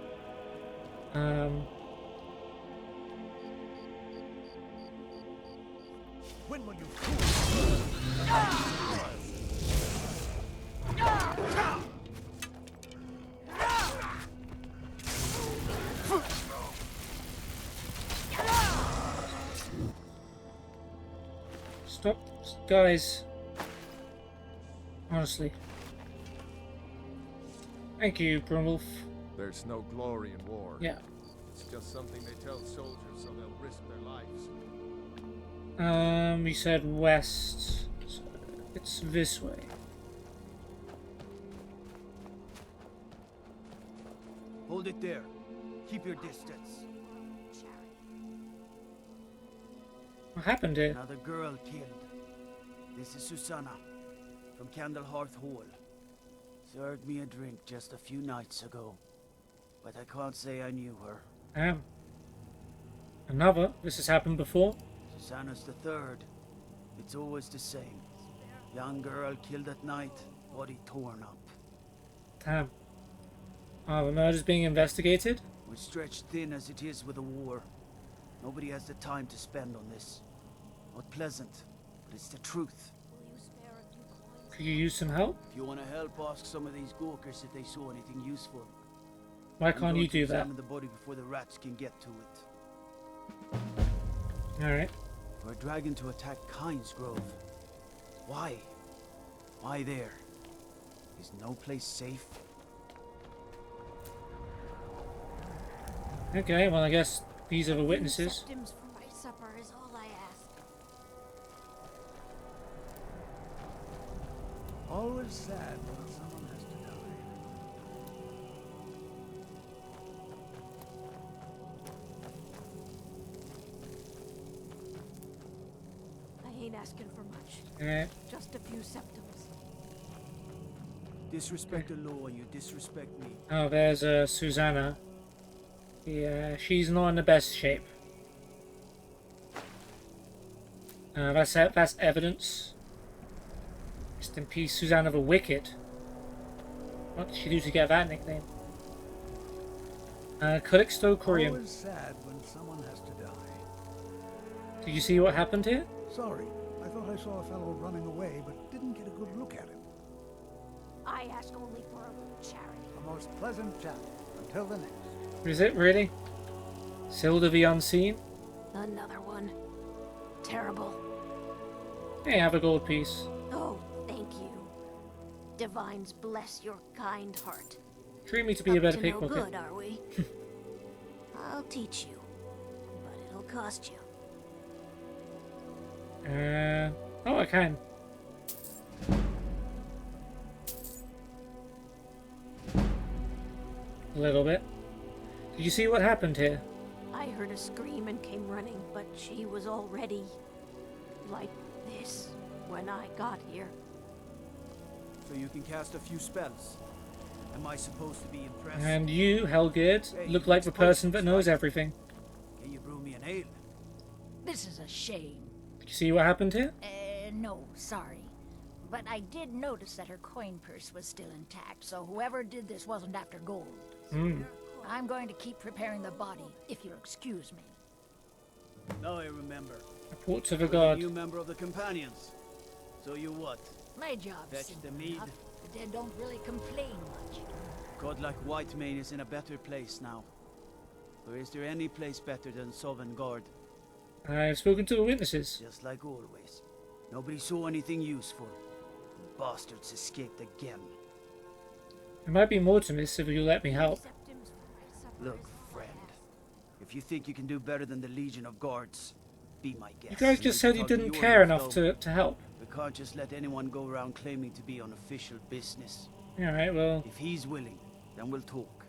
When will you Stop, guys. Honestly. Thank you, Brumwolf. There's no glory in war. Yeah. It's just something they tell soldiers so they'll risk their lives. We said west. So it's this way. Hold it there. Keep your distance. What happened here? Another girl killed. This is Susanna, from Candlehearth Hall. Served me a drink just a few nights ago, but I can't say I knew her. Damn. Another? This has happened before? Susanna's the third. It's always the same. Young girl killed at night, body torn up. Damn. Are the murders being investigated? We're stretched thin as it is with the war. Nobody has the time to spend on this. Not pleasant, but it's the truth. Could you use some help? If you want to help, ask some of these Gawkers if they saw anything useful. Why can't you do that? Examine the body before the rats can get to it. Alright. For a dragon to attack Kynesgrove. Why? Why there? Is no place safe? Okay, well I guess these are the witnesses. Septims for my supper is all I ask. Always sad when someone has to die. I ain't asking for much. Yeah. Just a few septims. Disrespect the law and you disrespect me. Oh, there's Susanna. Yeah, she's not in the best shape. That's evidence. Rest in peace, Susanna the Wicked. What did she do to get that nickname? Calixto Corium. Always sad when someone has to die. Did you see what happened here? Sorry, I thought I saw a fellow running away, but didn't get a good look at him. I ask only for a little charity. A most pleasant chat. Until the next. Is it really? Silda the Unseen? Another one. Terrible. Hey, have a gold piece. Oh, thank you. divines bless your kind heart. Treat me to be a better No pickpocket. good, are we? I'll teach you, but it'll cost you. Oh, I can. A little bit. Did you see what happened here? I heard a scream and came running, but she was already like this when I got here. So you can cast a few spells. Am I supposed to be impressed? And you, Helgerd, Hey, look you like the exposed person that us, knows right? everything. Can you brew me an ale? This is a shame. Did you see what happened here? No, sorry. But I did notice that her coin purse was still intact, so whoever did this wasn't after gold. Hmm. I'm going to keep preparing the body, if you'll excuse me. Now I remember. Report to the You're guard. new member of the companions. So you what? My job's Fetch simple the mead. enough. The dead don't really complain much. Godlike Whitemane is in a better place now. Or is there any place better than Sovngarde? I've spoken to the witnesses. Just like always. Nobody saw anything useful. The bastards escaped again. There might be more to this if you'll let me help. Look, friend. If you think you can do better than the Legion of Guards, be my guest. You guys just said you didn't care enough to help. We can't just let anyone go around claiming to be on official business. Alright, well, If he's willing, then we'll talk.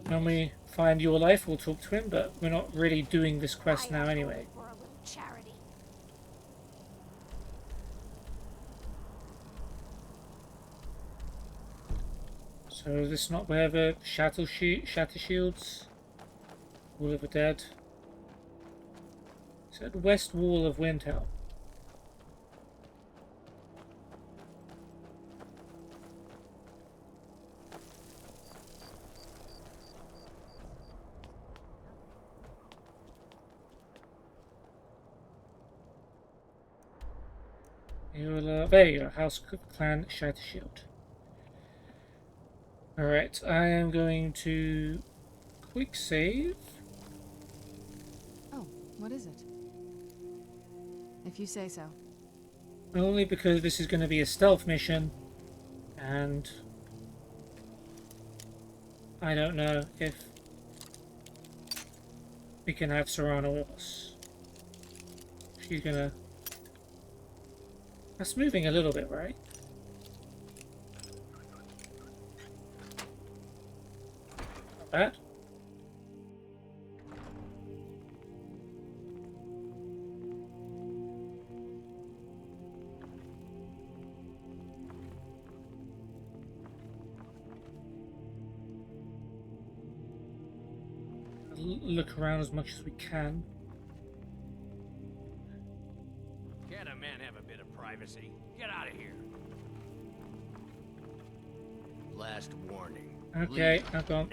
when we find your life, we'll talk to him, but we're not really doing this quest now anyway. For a little charity. So is this not where the Shatter Shields? Wall of the Dead? It's at the west wall of Windhelm. There you go, House Clan Shatter Shield. Alright, I am going to quick save. Oh, what is it? If you say so. Only because this is going to be a stealth mission, and I don't know if we can have Serana with us. She's gonna... That's moving a little bit, right? Not bad. Look around as much as we can. Can't a man have a bit of privacy? Get out of here. Last warning. Okay, Leave. I've gone.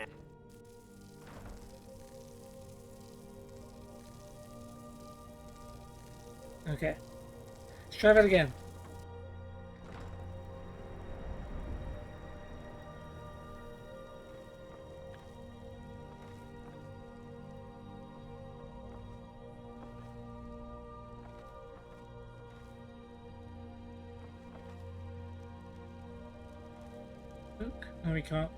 Okay. Let's try that again. Look, no we can't.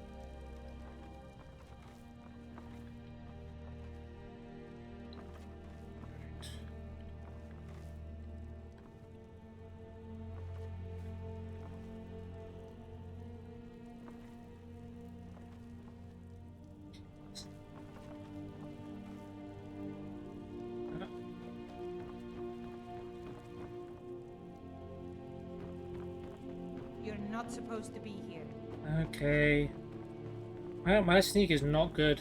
You're not supposed to be here. Okay. Well, my sneak is not good.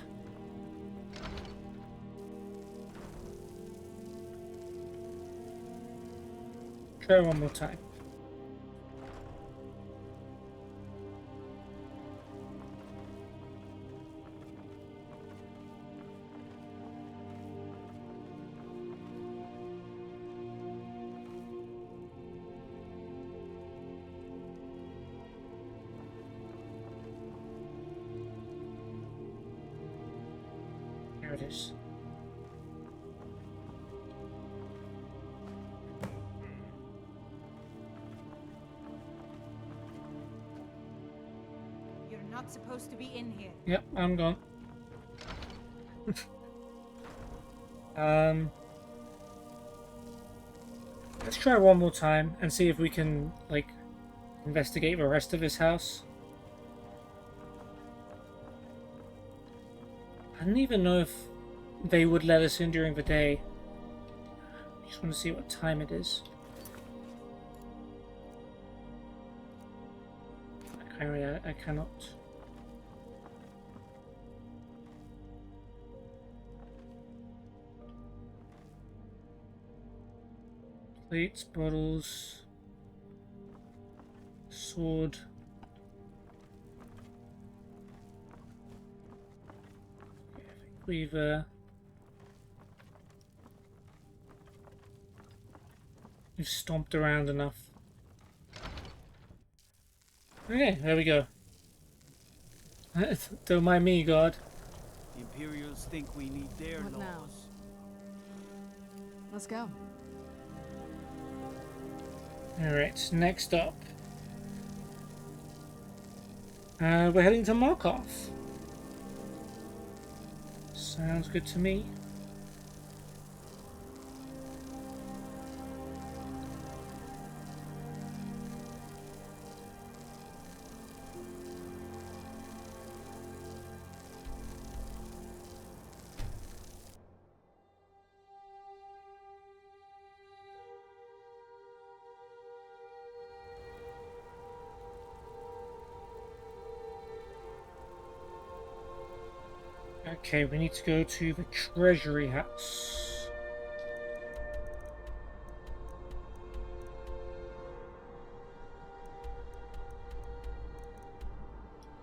Try one more time. There it is. not supposed to be in here. Yep, I'm gone. Let's try one more time and see if we can, like, investigate the rest of this house. I don't even know if they would let us in during the day. I just want to see what time it is. I cannot. Plates, bottles, sword. Okay, I think we've stomped around enough. Okay, there we go. Don't mind me, God. The Imperials think we need their What laws. now? Let's go. Alright, next up. We're heading to Markov. Sounds good to me. Okay, we need to go to the Treasury House.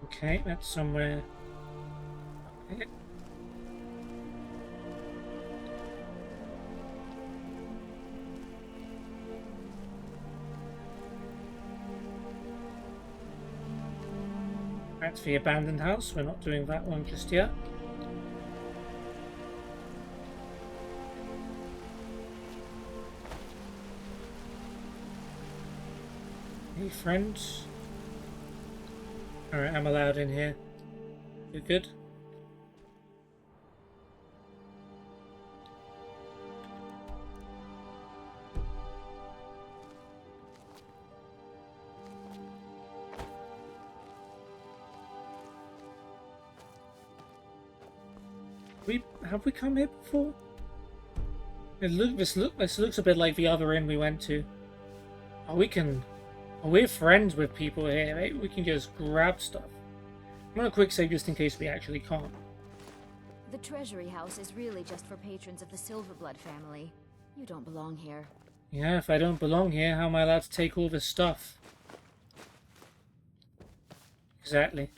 Okay, that's somewhere. Okay. That's the abandoned house. We're not doing that one just yet. Hey, friends. Alright, I'm allowed in here. You're good? Have we come here before? This looks a bit like the other inn we went to. Oh, we're friends with people here, right? We can just grab stuff. I'm gonna quick save just in case we actually can't. The Treasury House is really just for patrons of the Silverblood family. You don't belong here. Yeah, if I don't belong here, how am I allowed to take all this stuff? Exactly.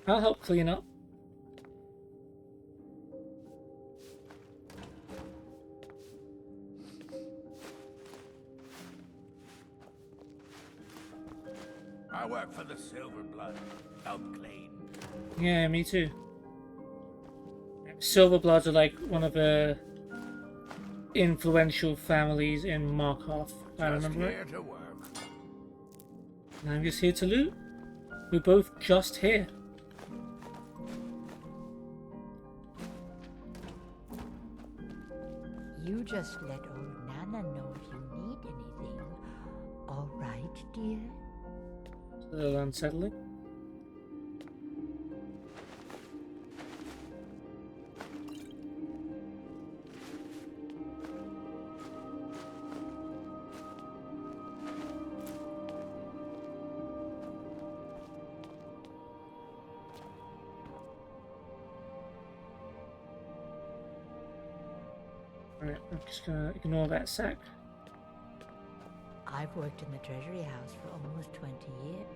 I'll help clean up. I work for the Silverblood. Help clean. Yeah, me too. Silverbloods are like one of the influential families in Markov. I remember it. Here to work. And I'm just here to loot. We're both just here. You just let old Nana know if you need anything. All right, dear? It's a little unsettling. Alright, I'm just gonna ignore that sack. I've worked in the Treasury House for almost 20 years.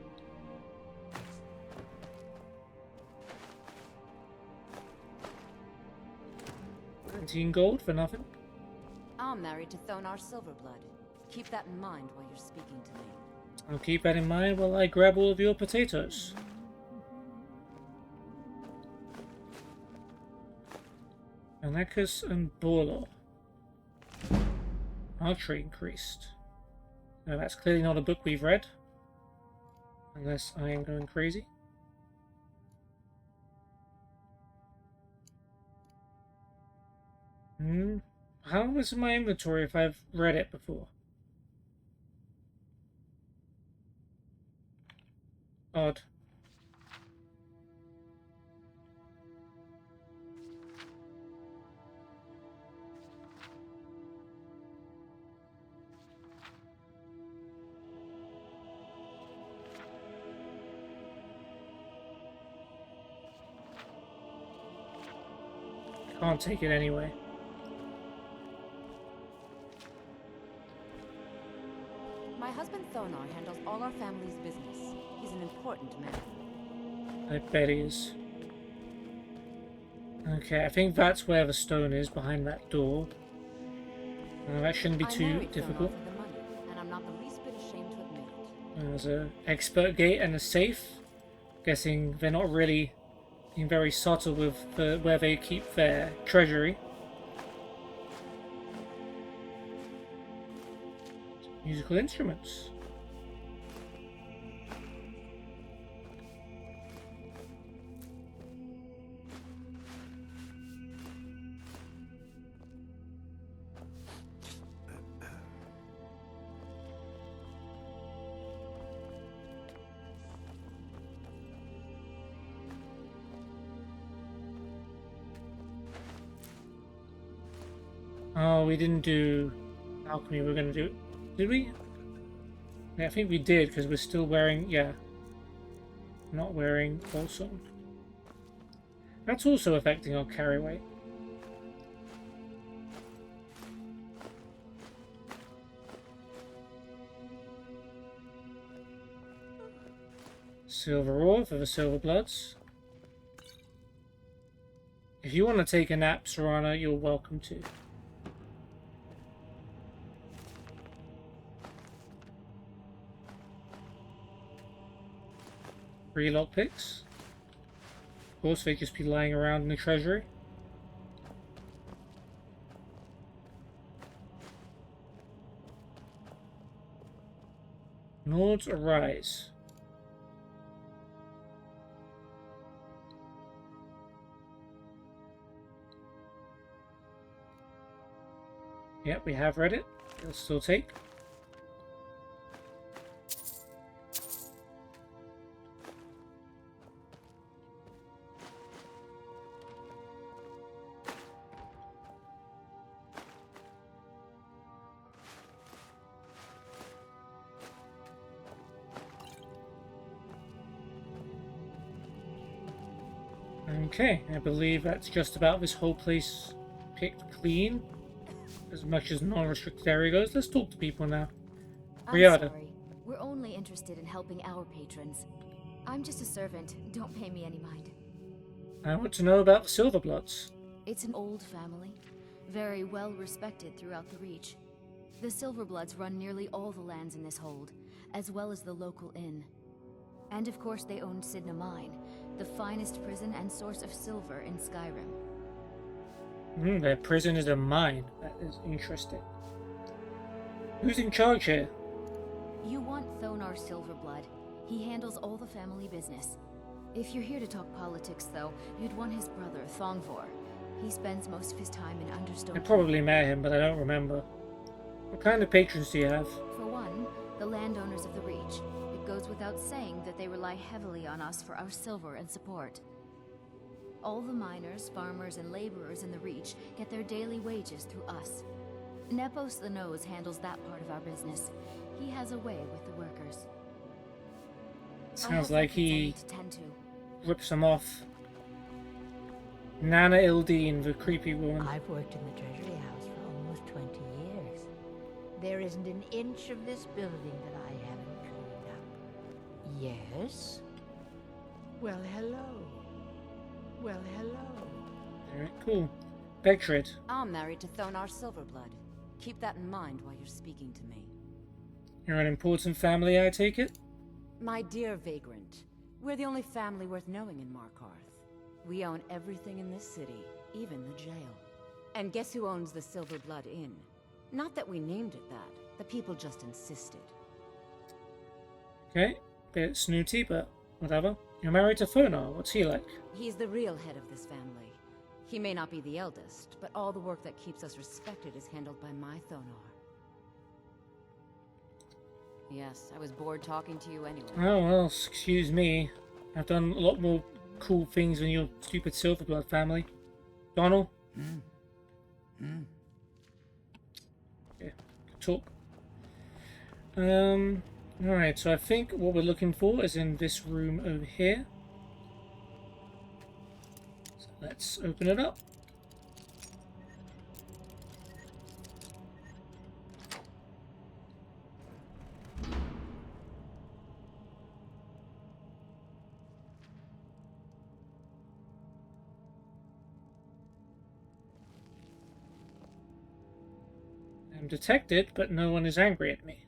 19 gold for nothing. I'm married to Thonar Silverblood. Keep that in mind while you're speaking to me. I'll keep that in mind while I grab all of your potatoes. Anakas and Borlo. Archery increased. No, that's clearly not a book we've read. Unless I am going crazy. How was in my inventory if I've read it before? Odd. Can't take it anyway. My husband Thonar handles all our family's business. He's an important man. I bet he is. Okay, I think that's where the stone is, behind that door. That shouldn't be too difficult. For the money, and I'm not the least bit ashamed to admit it. There's an expert gate and a safe. Guessing they're not really being very subtle with where they keep their treasury. Musical instruments. Oh, we didn't do alchemy. We're going to do... Did we? Yeah, I think we did, because we're still wearing... Yeah. Not wearing also. That's also affecting our carry weight. Silver ore for the silver bloods. If you want to take a nap, Serana, you're welcome to. 3 lockpicks. Of course, they just be lying around in the treasury. Lords arise. Yep, we have read it. It'll still take. Okay, I believe that's just about this whole place picked clean. As much as non-restricted area goes, let's talk to people now. I'm Riada. sorry. We're only interested in helping our patrons. I'm just a servant. Don't pay me any mind. I want to know about the Silverbloods. It's an old family, very well respected throughout the Reach. The Silverbloods run nearly all the lands in this hold, as well as the local inn. And of course they own Sidna Mine, the finest prison and source of silver in Skyrim. Their prison is a mine. That is interesting. Who's in charge here? You want Thonar Silverblood. He handles all the family business. If you're here to talk politics, though, you'd want his brother, Thongvor. He spends most of his time in Understone. I probably met him, but I don't remember. What kind of patrons do you have? For one, the landowners of the Reach. It goes without saying that they rely heavily on us for our silver and support. All the miners, farmers, and laborers in the Reach get their daily wages through us. Nepos the Nose handles that part of our business. He has a way with the workers. Sounds like he to tend to. rips them off. Nana Ildeen, the creepy woman. I've worked in the Treasury House for almost 20 years. There isn't an inch of this building that I haven't cleaned up. Yes? Well, hello. Well, hello. Alright, cool. Begtrid. I'm married to Thonar Silverblood. Keep that in mind while you're speaking to me. You're an important family, I take it? My dear vagrant, we're the only family worth knowing in Markarth. We own everything in this city, even the jail. And guess who owns the Silverblood Inn? Not that we named it that. The people just insisted. Okay, bit snooty, but whatever. You're married to Fonar. What's he like? He's the real head of this family. He may not be the eldest, but all the work that keeps us respected is handled by my Thonar. Yes, I was bored talking to you anyway. Oh, well, excuse me. I've done a lot more cool things than your stupid Silverblood family. Donald? Yeah, talk. Alright, so I think what we're looking for is in this room over here. So let's open it up. I'm detected, but no one is angry at me.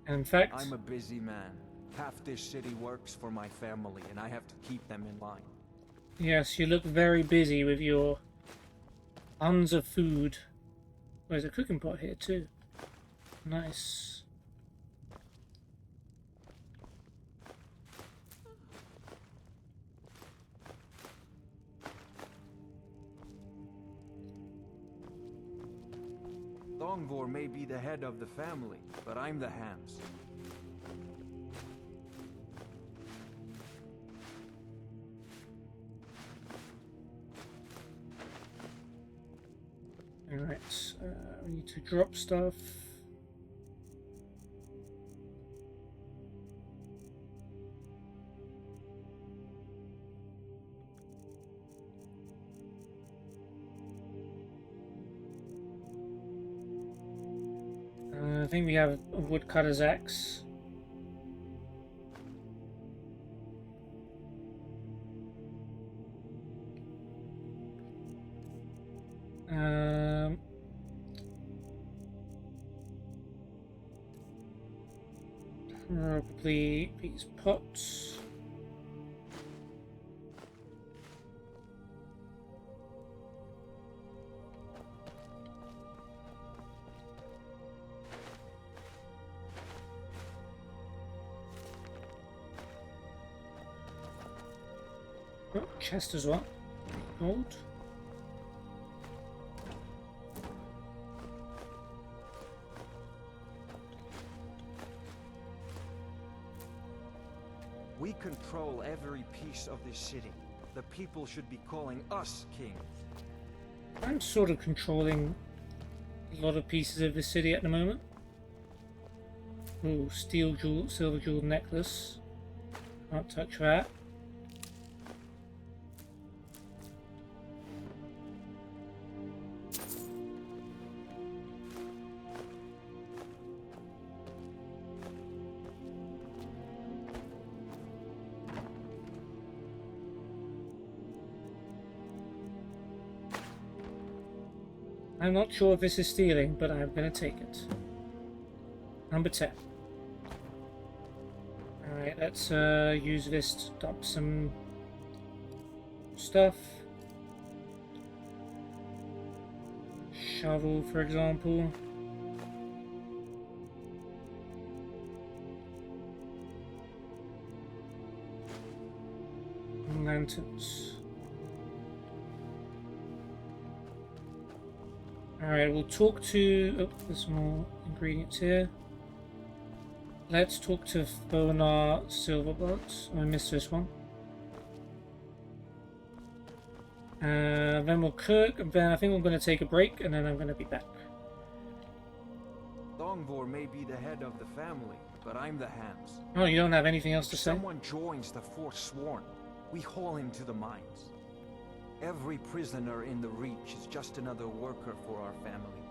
And in fact, I'm a busy man. Half this city works for my family, and I have to keep them in line. yes, you look very busy with your tons of food. There's a cooking pot here too. Nice. Thongvor may be the head of the family, but I'm the hams. Alright, we need to drop stuff. I think we have a woodcutter's axe. Probably these pots. Oh, chest as well. Gold. We control every piece of this city. The people should be calling us king. I'm sort of controlling a lot of pieces of the city at the moment. Ooh, steel jewel, silver jewel necklace. Can't touch that. I'm not sure if this is stealing, but I'm gonna take it. Number 10. Alright, let's use this to dump some stuff. Shovel, for example. Lanterns. Alright, we'll talk to... oh, there's more ingredients here. Let's talk to Fonar Silverblood. I missed this one. Then we'll cook, and then I think I'm going to take a break, and then I'm going to be back. Thongvor may be the head of the family, but I'm the hams. Oh, you don't have anything else to say? If someone joins the Forsworn, we haul him to the mines. Every prisoner in the Reach is just another worker for our family.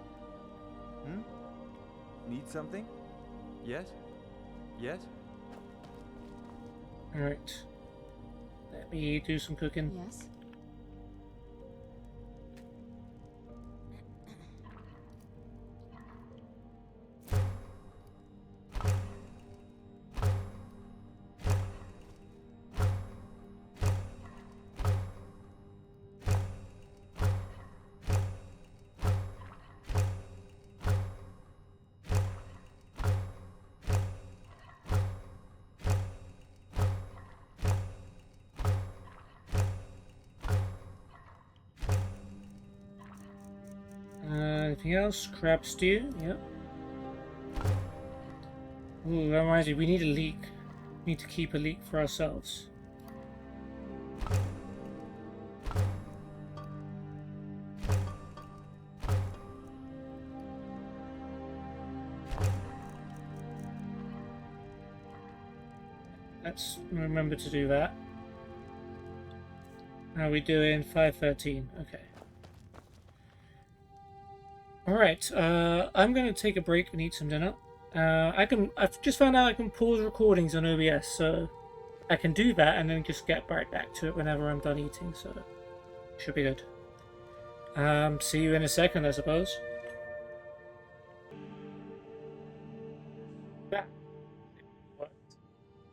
Need something? Yes? Yes? Alright. Let me do some cooking. Yes? Anything else? Crab stew, yep. Ooh, that reminds me, we need a leek. We need to keep a leek for ourselves. Let's remember to do that. How are we doing? 5:13. Okay. Alright, I'm going to take a break and eat some dinner. I've just found out I can pause recordings on OBS, so I can do that and then just get right back to it whenever I'm done eating, so should be good. See you in a second, I suppose. Yeah.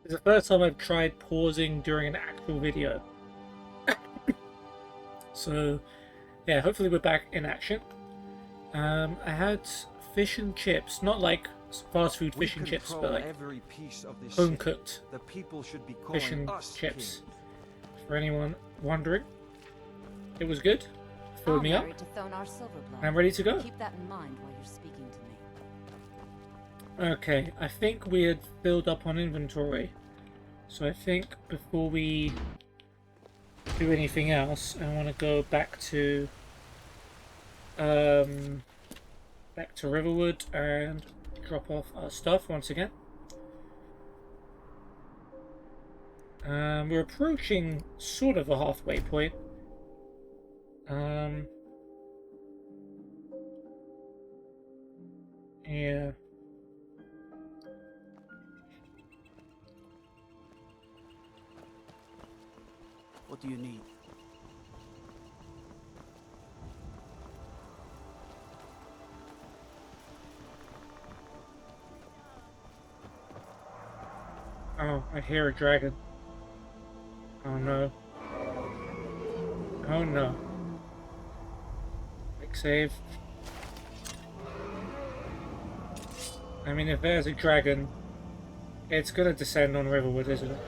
It's the first time I've tried pausing during an actual video. So, yeah, hopefully we're back in action. I had fish and chips, not like fast food fish and chips, but like home cooked fish and chips. For anyone wondering, it was good. Filled me up. I'm ready to go. Keep that in mind while you're speaking to me. Okay, I think we had filled up on inventory, so I think before we do anything else, I want to go back to Riverwood and drop off our stuff once again. We're approaching sort of a halfway point. Yeah. What do you need? Oh, I hear a dragon. Oh no. Oh no. Quick save. I mean, if there's a dragon, it's gonna descend on Riverwood, isn't it?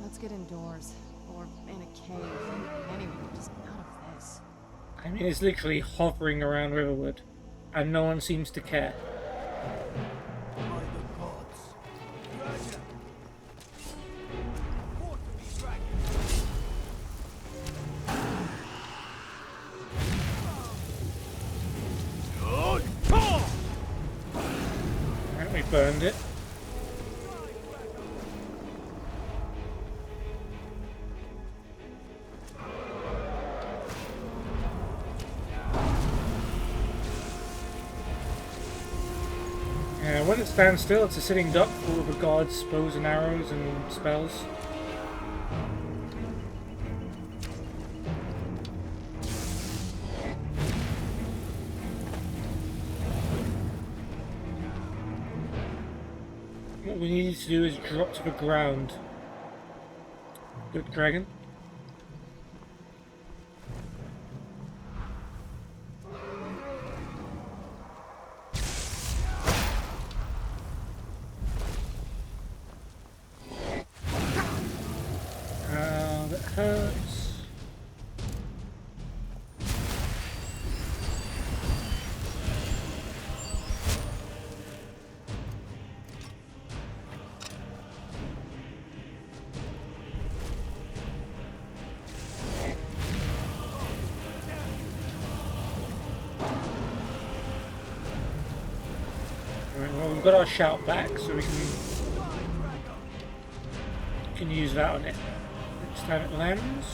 Let's get indoors. Or in a cave. Anyway, just out of this. I mean, it's literally hovering around Riverwood, and no one seems to care. Alright, we burned it. When it stands still, it's a sitting duck full of the gods' bows and arrows and spells. What we need to do is drop to the ground. Good dragon. Hurts. Alright, well, we've got our shout back, so we can use that on it. Next time it lands.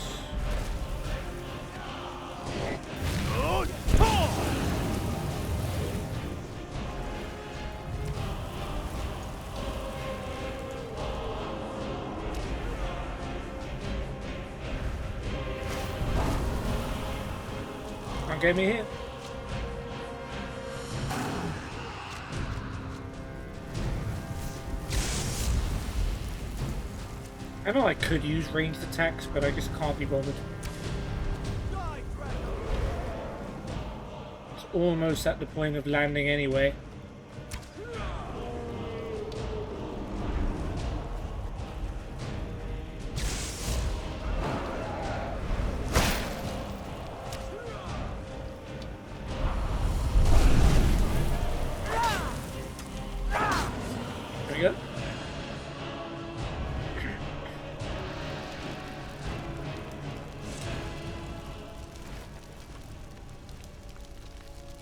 Can't get me here. I know I could use ranged attacks, but I just can't be bothered. It's almost at the point of landing anyway. go.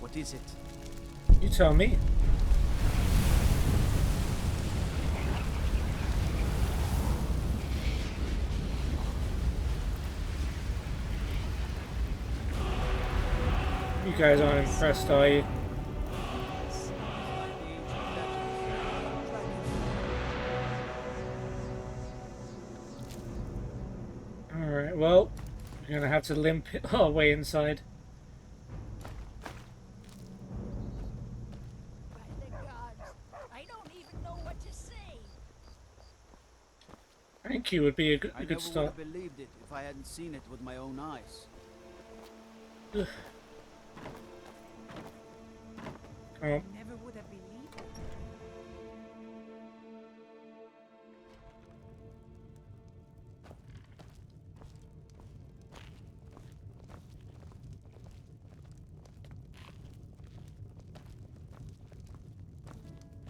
What is it? You tell me. You guys aren't impressed, are you? Alright, well, we're gonna have to limp our way inside. By the gods, I don't even know what to say. Thank you would be a I good never would start. have believed it if I hadn't seen it with my own eyes. Ugh. Come on. Never would have believed it.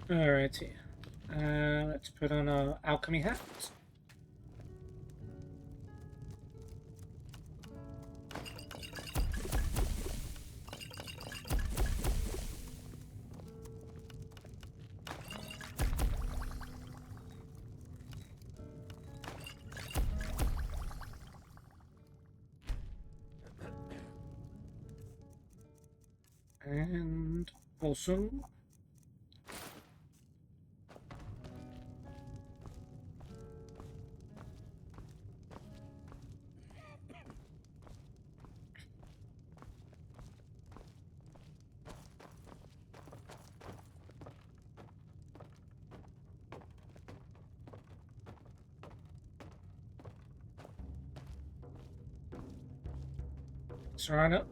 Alrighty. Let's put on our alchemy hat. And awesome. Surround it.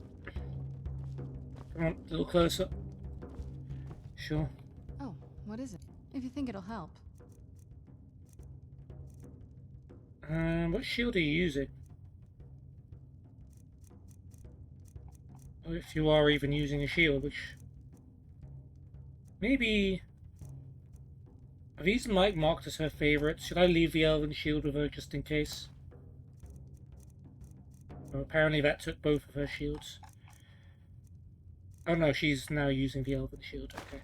Come on, a little closer. Sure. Oh, what is it? If you think it'll help. What shield are you using? Or if you are even using a shield, which... Maybe... Are these like marked as her favorites? Should I leave the elven shield with her just in case? Well, apparently that took both of her shields. Oh no, she's now using the elven shield, okay.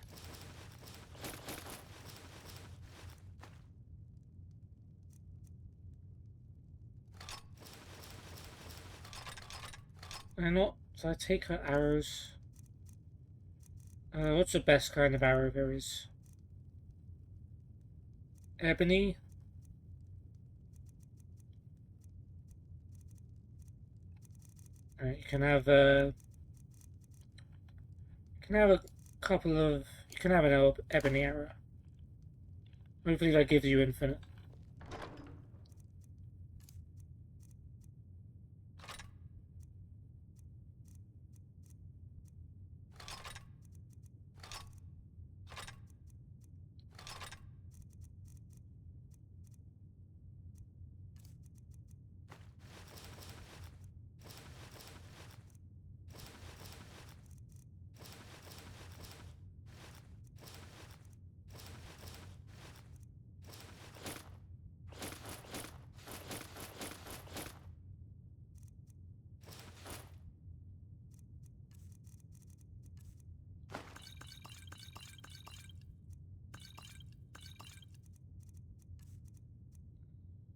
And what? So I take her arrows. What's the best kind of arrow there is? Ebony? Alright, you can have a couple of... You can have an ebony arrow. Hopefully that gives you infinite.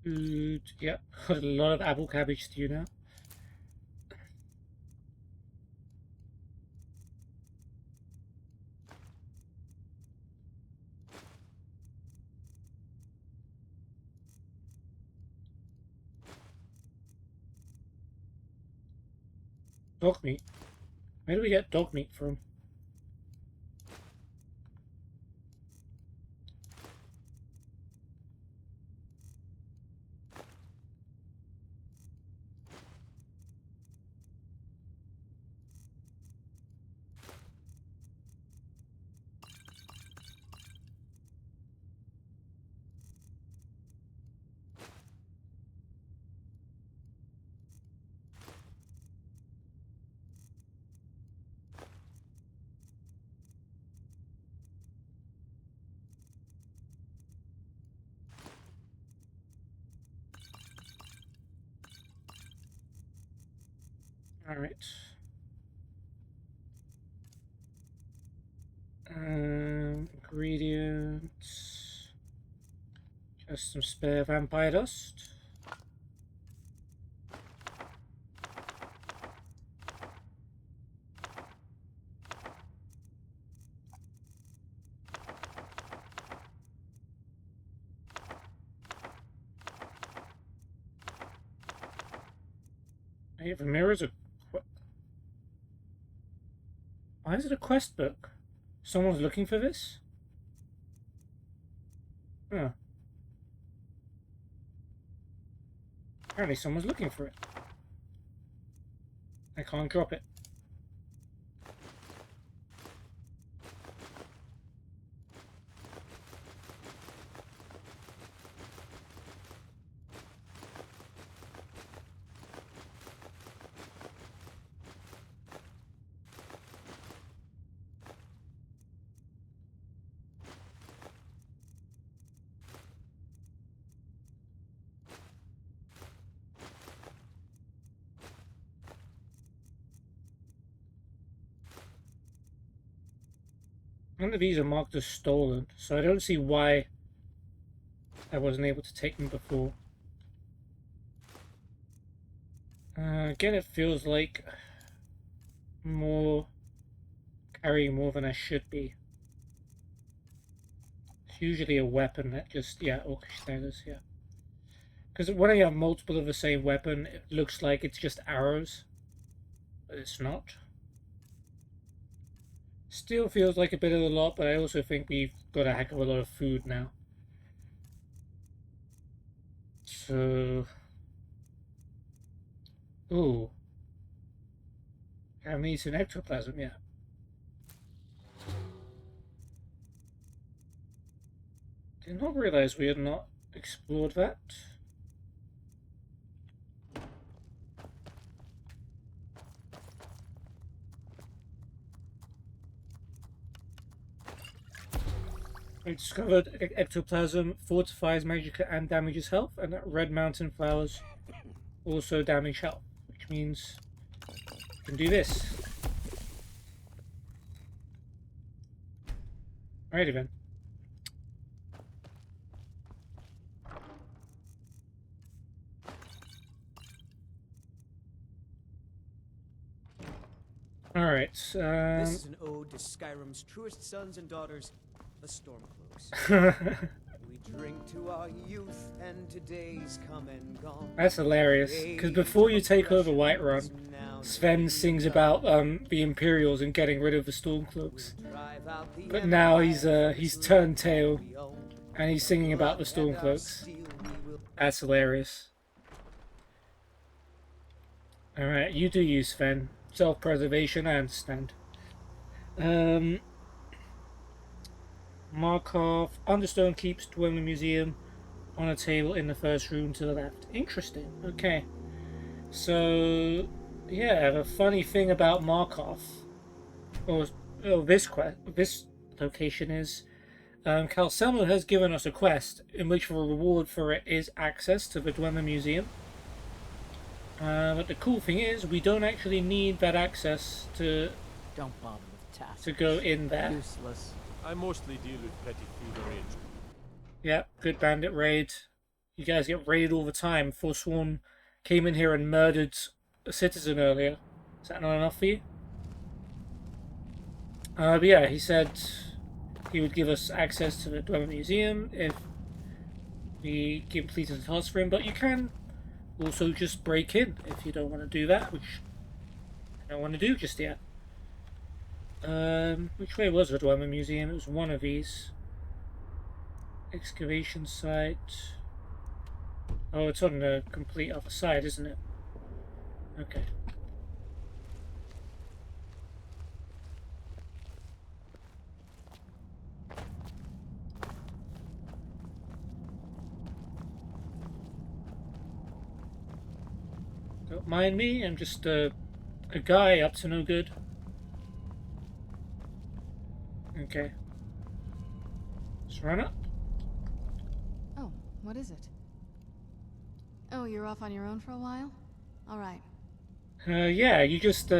Good. Yep, got a lot of apple cabbage stew now. Dog meat? Where do we get dog meat from? Alright. Ingredients. Just some spare vampire dust. Hey, the mirror's a... Why is it a quest book? Someone's looking for this? Huh. Apparently someone's looking for it. I can't drop it. None of these are marked as stolen, so I don't see why I wasn't able to take them before. Again, it feels like carrying more than I should be. It's usually a weapon that just, yeah, orcish daggers, yeah. Because when you have multiple of the same weapon, it looks like it's just arrows, but it's not. Still feels like a bit of a lot, but I also think we've got a heck of a lot of food now. So... Ooh. I haven't eaten ectoplasm yet. Did not realize we had not explored that. We discovered ectoplasm fortifies magic and damages health, and that red mountain flowers also damage health, which means we can do this. Alrighty then. Alright, This is an ode to Skyrim's truest sons and daughters, the Stormcloaks. We drink to our youth and today's come and gone. That's hilarious, because before you take over Whiterun, Sven sings about the Imperials and getting rid of the Stormcloaks. But now he's turned tail, and he's singing about the Stormcloaks. That's hilarious. Alright, you do you, Sven. Self-preservation, I understand. Markov, Understone keeps Dwemer Museum on a table in the first room to the left. Interesting. Okay. So, yeah, the funny thing about Markov, or this location is, Calcelmo has given us a quest in which the reward for it is access to the Dwemer Museum. But the cool thing is, we don't actually need that access to go in there. Useless. I mostly deal with petty thievery. Yep, good bandit raid. You guys get raided all the time. Forsworn came in here and murdered a citizen earlier. Is that not enough for you? But yeah, he said he would give us access to the Dwemer Museum if we completed the task for him, but you can also just break in if you don't want to do that, which I don't want to do just yet. Which way was the Dwemer Museum? It was one of these. Excavation site. Oh, it's on the complete other side, isn't it? Okay. Don't mind me, I'm just a guy up to no good. Okay. Let's run up. Oh, what is it? Oh, you're off on your own for a while? Alright. Yeah, you just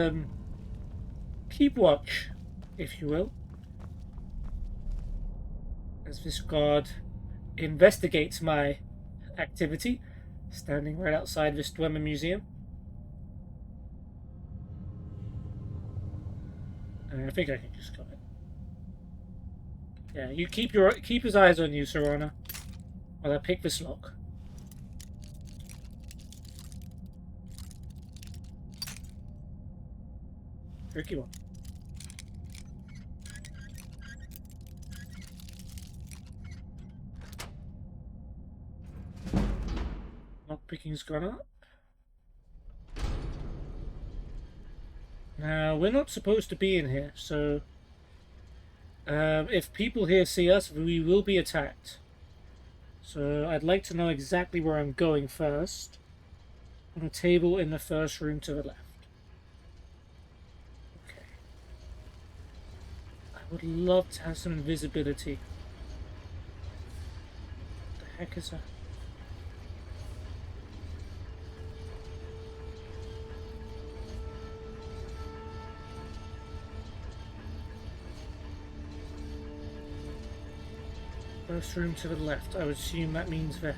keep watch, if you will, as this guard investigates my activity, standing right outside this Dwemer Museum. I think I can just go in. Yeah, you keep his eyes on you, Serana, while I pick this lock. Tricky one. Lockpicking's gone up. Now, we're not supposed to be in here, so if people here see us, we will be attacked. So I'd like to know exactly where I'm going first. On a table in the first room to the left. Okay. I would love to have some invisibility. What the heck is that? First room to the left. I would assume that means there.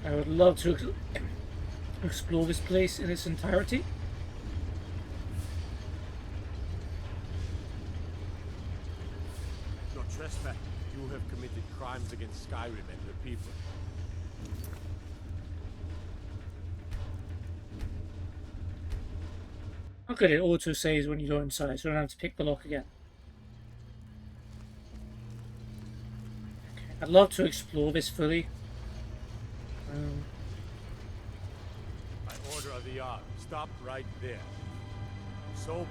I would love to explore this place in its entirety. No trespass. You have committed crimes against Skyrim and her people. How good it auto saves when you go inside, so I don't have to pick the lock again. Okay. I'd love to explore this fully. By order of the Yard, stop right there. So...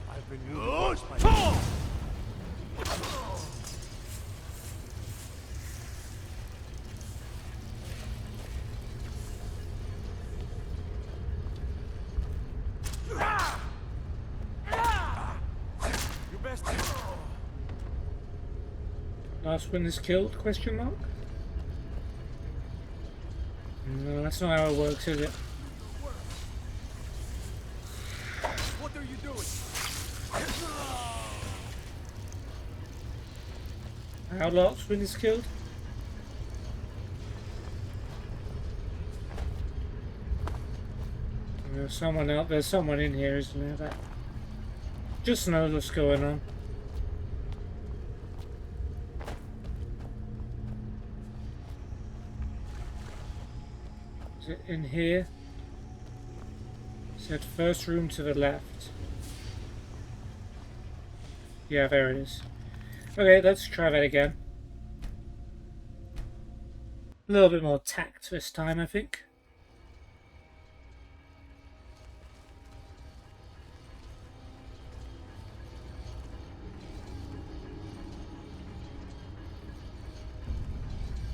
I've been used by... Last one is killed, question mark? No, that's not how it works, is it? What are you doing? How last one is killed? There's someone out there's someone in here, isn't there? That just knows what's going on. Is it in here? It said first room to the left. Yeah, there it is. Okay, let's try that again. A little bit more tact this time, I think.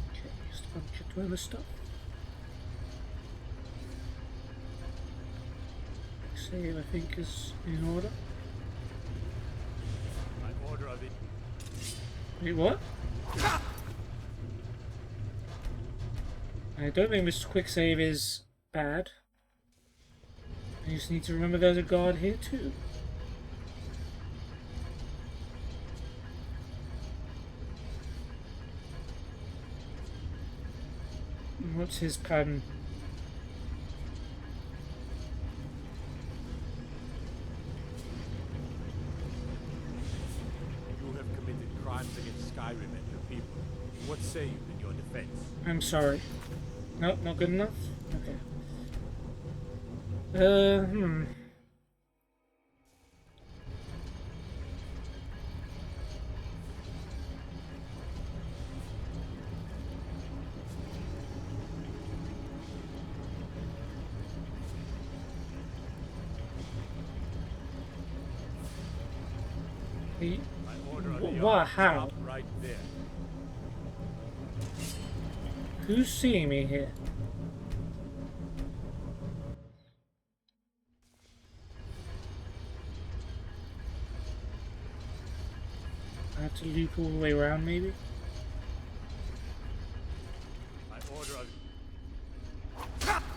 Okay, just a bunch of dweller stuff. Save, I think, is in order. By order of the... Wait, what? I don't think this quick save is bad. I just need to remember there's a guard here too. What's his pattern? You have committed crimes against Skyrim and her people. What say you in your defense? I'm sorry. Nope, not good enough? Okay. By order of the What? Yard, How? stop right there. Who's seeing me here? I have to loop all the way around, maybe?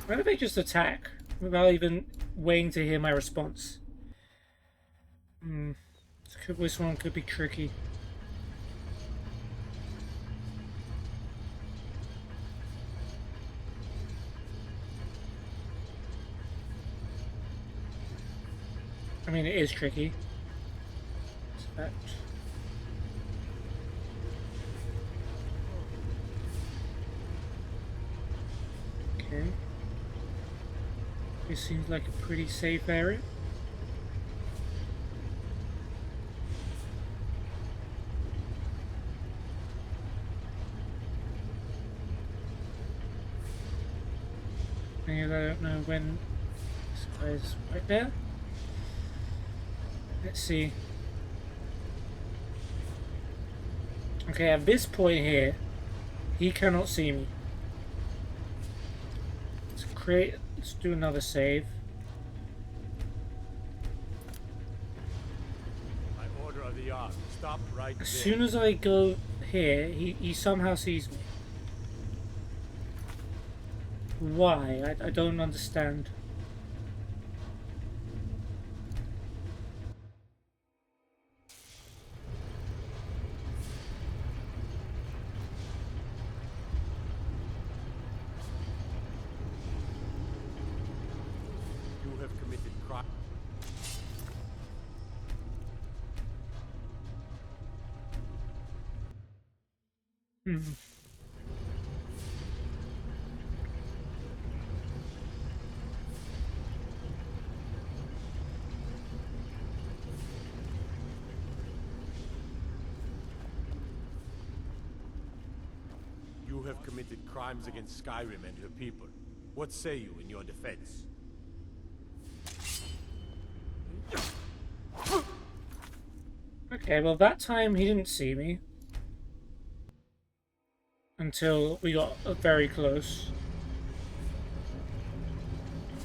Why do they just attack without even waiting to hear my response? This one could be tricky. I mean, it is tricky. That. Okay. This seems like a pretty safe area. I don't know when this guy's right there. Let's see. Okay, at this point here, he cannot see me. Let's do another save. By order of the yard, stop right As there. soon as I go here, he somehow sees me. Why? I don't understand. You have committed crime. You have committed crimes against Skyrim and her people. What say you in your defense? Okay, well that time he didn't see me. Until we got very close.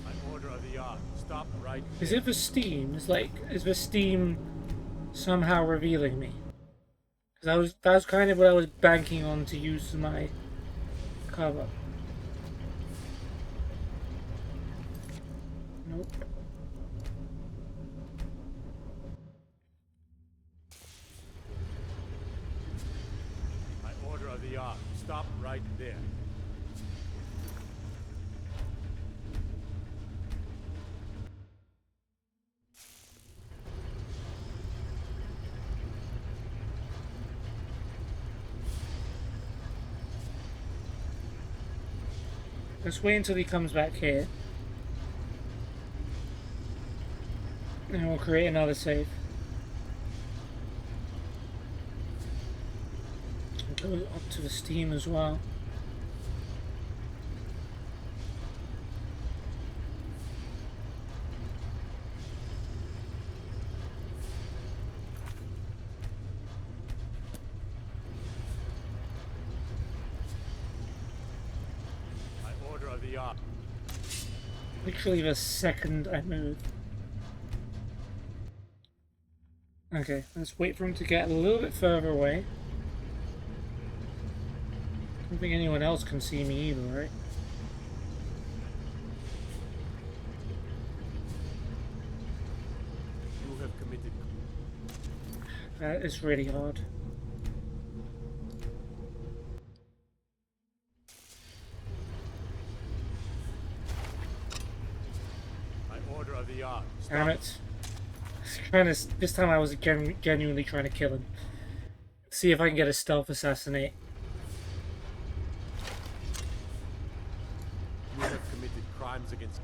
By order of the yard, stop right there. Is it the Steam? Is the Steam somehow revealing me? Because that was kind of what I was banking on to use my cover. Nope. By order of the yard, stop right there. Let's wait until he comes back here. And we'll create another save. Go up to the Steam as well. Literally the second I move. Okay, let's wait for him to get a little bit further away. I don't think anyone else can see me either, right? You have committed. That is really hard. Damn it. This time I was genuinely trying to kill him. See if I can get a stealth assassinate. You have committed crimes against...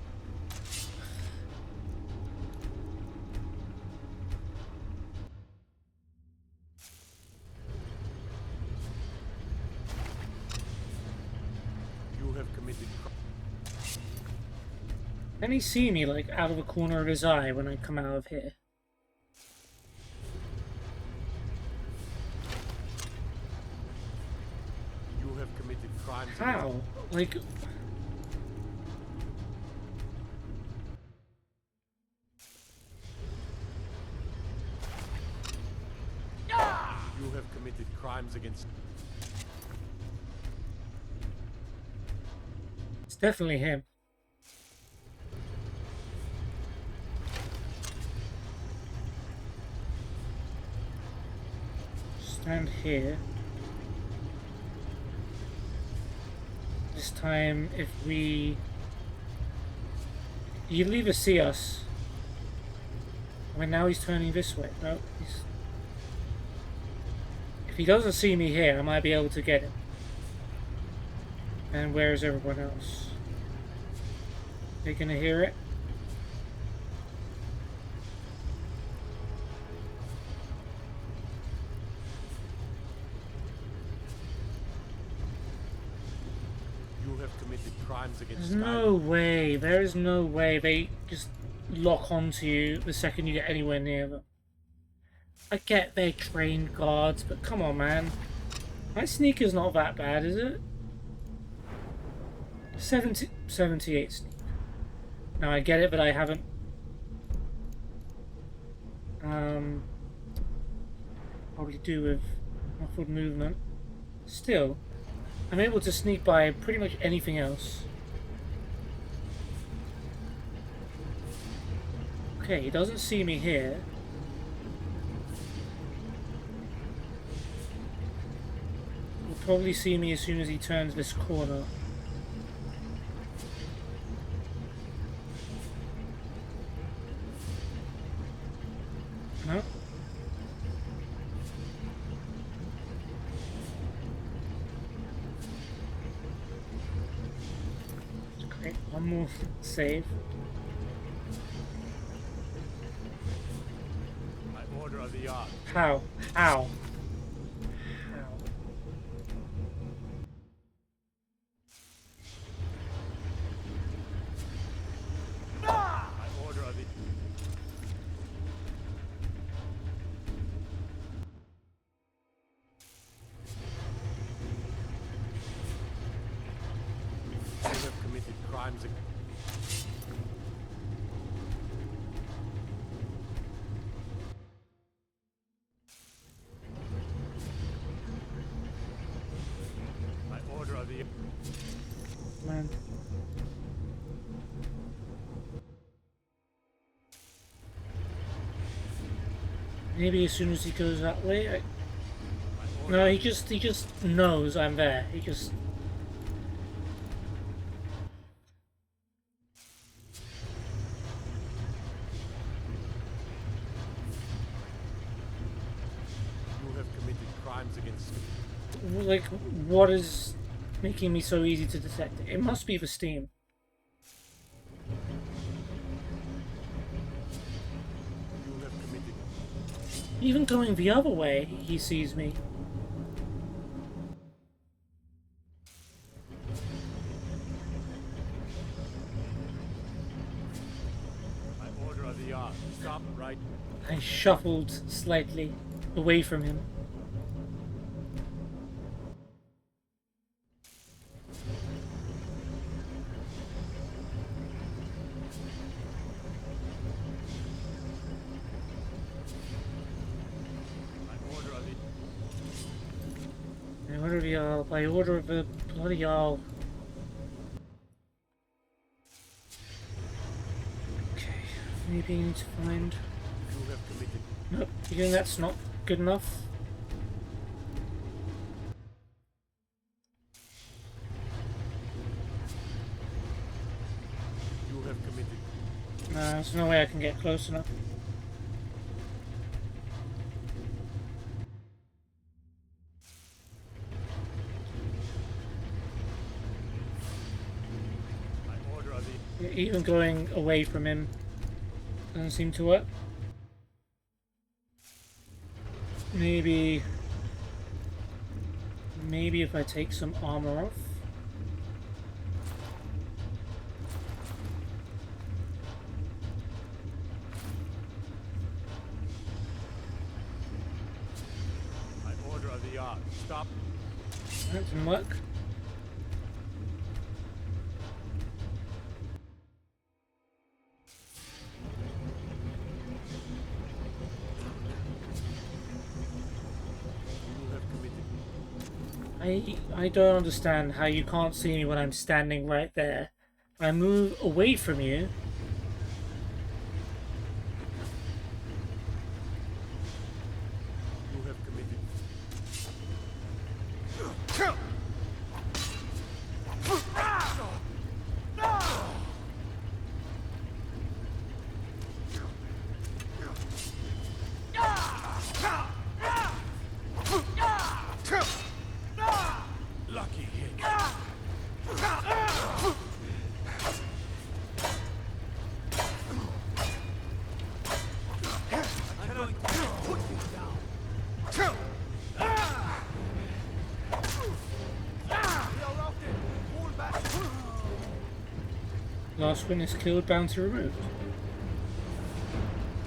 You have committed crimes. Can he see me, like, out of the corner of his eye when I come out of here? You have committed crimes crimes How? Like... You have committed crimes against... It's definitely him. Stand here. This time, if we... You'd either see us. I mean, now he's turning this way. No, he's... If he doesn't see me here, I might be able to get him. And where is everyone else? They gonna hear it? You have committed crimes against... There's no way. There is no way. They just lock onto you the second you get anywhere near them. I get they're trained guards, but come on, man. My sneaker's not that bad, is it? 78 sneak. Now I get it, but I haven't. Probably do with muffled movement. Still, I'm able to sneak by pretty much anything else. Okay, he doesn't see me here. He'll probably see me as soon as he turns this corner. No. Okay, one more save. By order of the yard. How? How? By order of the... You have committed crimes against... By order of the... Man. Maybe as soon as he goes that way, No, he just knows I'm there. He just... You have committed crimes against... Like, what is making me so easy to detect? It must be the steam. You have committed... Even going the other way, he sees me. By order of the yard. Stop right... I shuffled slightly away from him. By order of the bloody Jarl. Okay, maybe I need to find... You have committed... Nope, again that's not good enough. You have committed... No, there's no way I can get close enough. Even going away from him doesn't seem to work. Maybe if I take some armor off. By order of the yard. Stop. That didn't work. I don't understand how you can't see me when I'm standing right there. I move away from you. You have committed. Lucky hit. Last witness killed, bounty removed.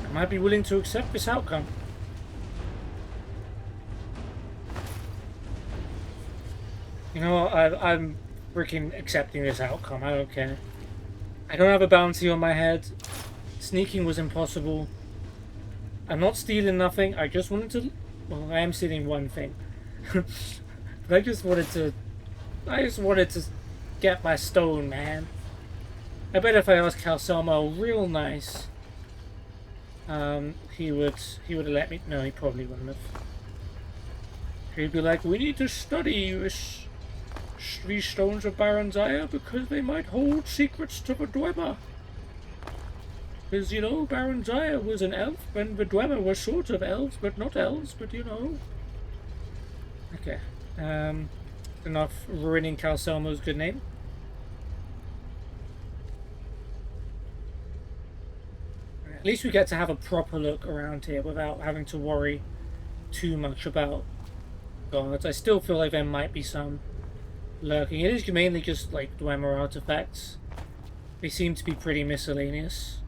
I might be willing to accept this outcome. You know what, I'm freaking accepting this outcome, I don't care. I don't have a bounty on my head. Sneaking was impossible. I'm not stealing nothing, I just wanted to... Well, I am stealing one thing. But I just wanted to get my stone, man. I bet if I asked Calcelmo real nice, he would have let me... No, he probably wouldn't have. He'd be like, we need to study this... Three stones of Barenziah because they might hold secrets to the Dwemer. Because, you know, Barenziah was an elf and the Dwemer were sort of elves, but not elves, but you know. Okay. Enough ruining Calcelmo's good name. At least we get to have a proper look around here without having to worry too much about guards. I still feel like there might be some lurking. It is mainly just like Dwemer artifacts. They seem to be pretty miscellaneous.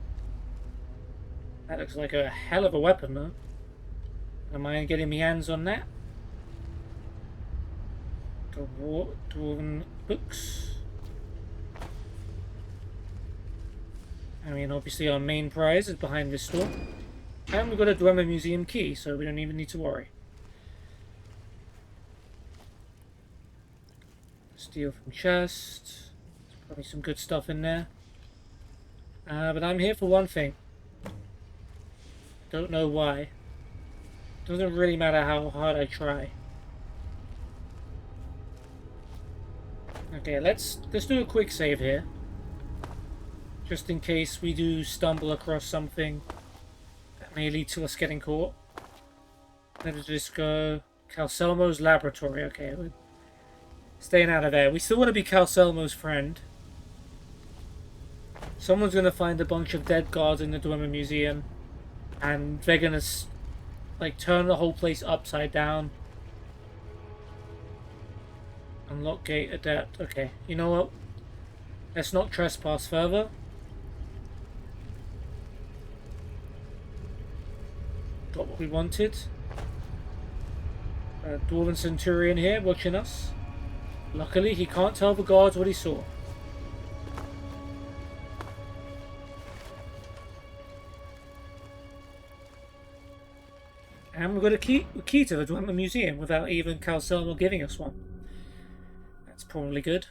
That looks like a hell of a weapon though. Am I getting my hands on that? Dwarven books. I mean, obviously our main prize is behind this door. And we've got a Dwemer Museum key, so we don't even need to worry. Steal from chest. There's probably some good stuff in there. But I'm here for one thing. Don't know why. Doesn't really matter how hard I try. Okay, let's do a quick save here. Just in case we do stumble across something that may lead to us getting caught. Let's just go Calcelmo's laboratory. Okay, we're staying out of there. We still want to be Calcelmo's friend. Someone's going to find a bunch of dead guards in the Dwemer Museum. And they're going to like turn the whole place upside down. Unlock gate adept. Okay, you know what? Let's not trespass further. Got what we wanted. Dwarven Centurion here watching us. Luckily, he can't tell the guards what he saw. And we've got a key to the Dwemer Museum without even Calcelmo giving us one. That's probably good.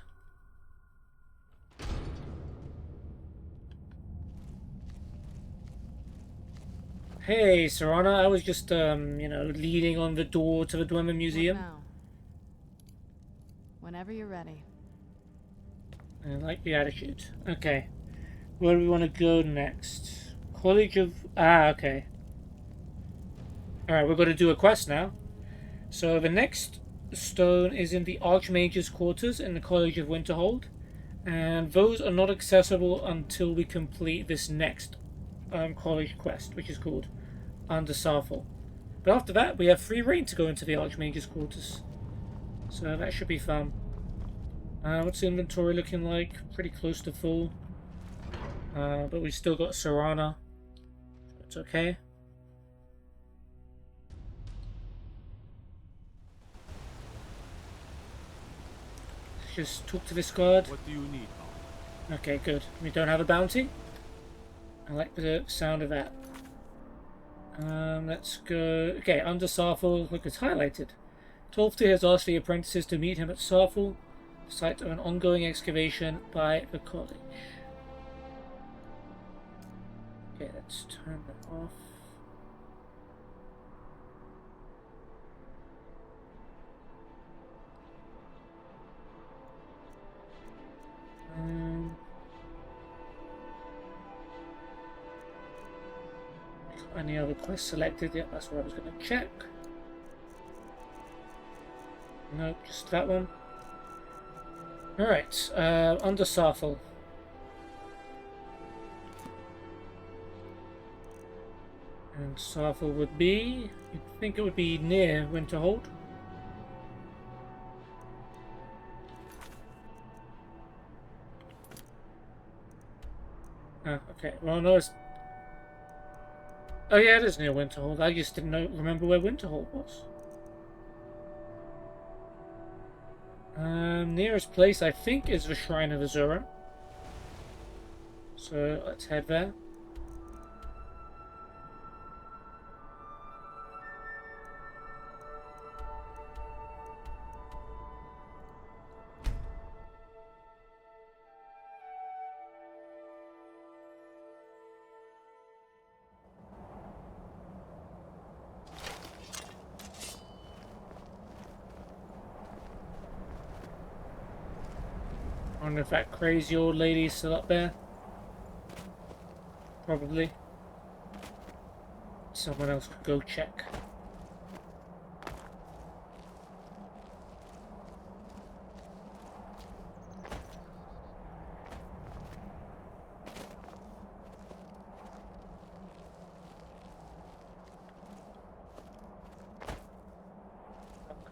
Hey, Serana, I was just, you know, leading on the door to the Dwemer Museum. What now? Whenever you're ready. I like the attitude. Okay. Where do we want to go next? College of... Ah, okay. Alright, we're going to do a quest now. So the next stone is in the Archmage's quarters in the College of Winterhold. And those are not accessible until we complete this next college quest, which is called Under Saarthal. But after that, we have free reign to go into the Archmage's quarters. So that should be fun. What's the inventory looking like? Pretty close to full. But we've still got Serana. It's okay. Let's just talk to this guard. What do you need? Okay, good. We don't have a bounty. I like the sound of that. Let's go... Okay, Under Saarthal, look, it's highlighted. Tolfte has asked the apprentices to meet him at Saarthal, the site of an ongoing excavation by the college. Okay, let's turn that off. Any other quests selected? Yep, that's what I was going to check. Nope, just that one. Alright, under Saarthal. And Saarthal would be... you'd think it would be near Winterhold. Ah, okay. Well, no, it's... oh yeah, it is near Winterhold. I just didn't remember where Winterhold was. Nearest place, I think, is the Shrine of Azura. So, let's head there. I wonder if that crazy old lady's still up there. Probably. Someone else could go check.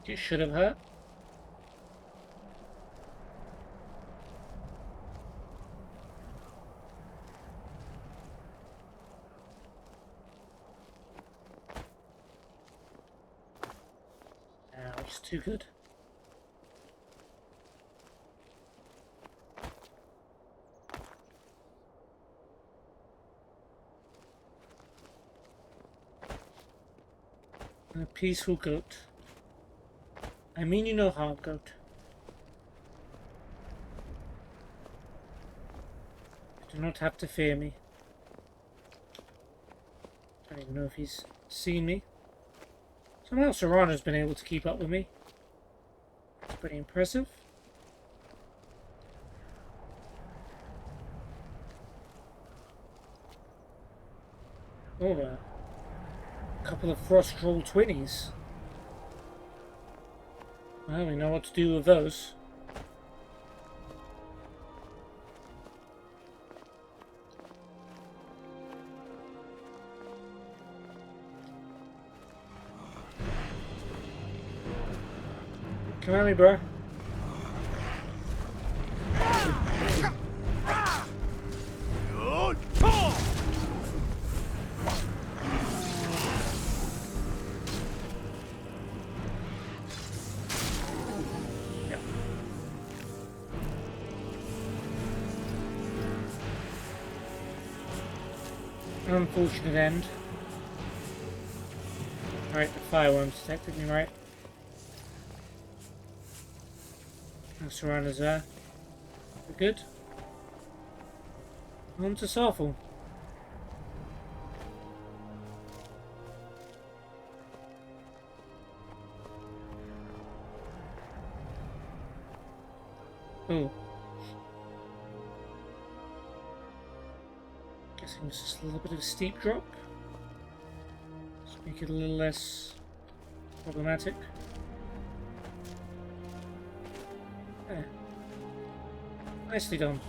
It should have hurt. It's too good. A peaceful goat. I mean you no harm, goat. You do not have to fear me. I don't even know if he's seen me. Somehow Serrano's been able to keep up with me. It's pretty impressive. Oh, a couple of frost troll twinnies. Well, we know what to do with those. Come at me, bro. An unfortunate end. Alright, the fireworms detected me, right? Serrano's there. We're good. On to Saarthal. Oh. Guessing it's just a little bit of a steep drop. Let's make it a little less problematic. There. Nicely done.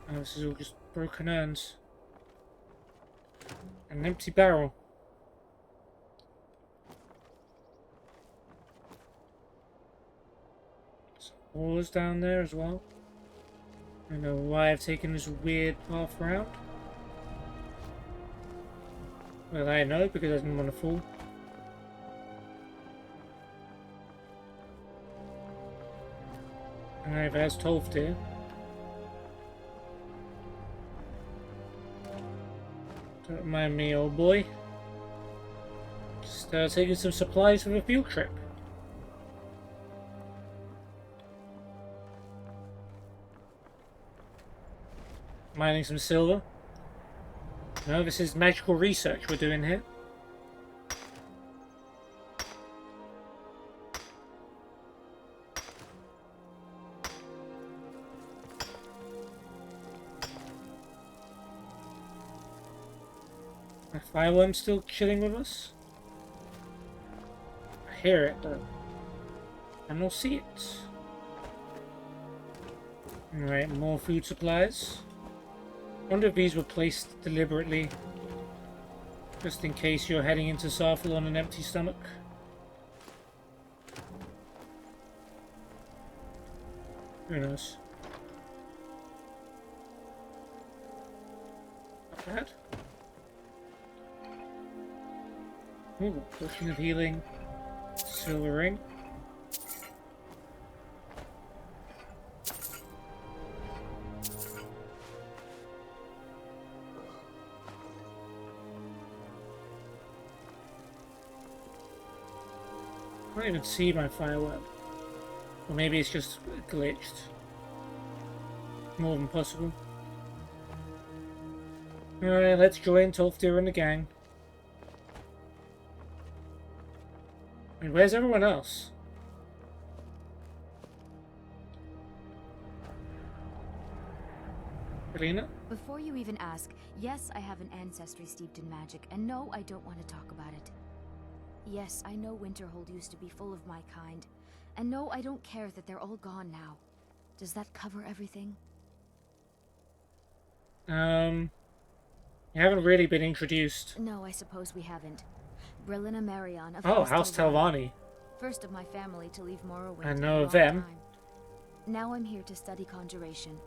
Oh, this is all just broken urns. An empty barrel. Some ores down there as well. I don't know why I've taken this weird path around. Well, I know, because I didn't want to fall. Alright, there's Tolfte here. Don't mind me, old boy. Just taking some supplies for the field trip. Mining some silver. No, this is magical research we're doing here. My fireworm's still chilling with us. I hear it though. I don't see it. Alright, more food supplies. Wonder if these were placed deliberately, just in case you're heading into Saarthal on an empty stomach. Who knows? Not bad. Ooh, potion of healing, silver ring. I can't even see my firework. Or maybe it's just glitched. More than possible. Alright, let's join Tolfdir and the gang. And where's everyone else? Relina? Before you even ask, yes, I have an ancestry steeped in magic, and no, I don't want to talk about it. Yes, I know Winterhold used to be full of my kind. And no, I don't care that they're all gone now. Does that cover everything? You haven't really been introduced. No, I suppose we haven't. Brillina Marion of House Telvanni. First of my family to leave Morrowind. I know of them. Now I'm here to study conjuration.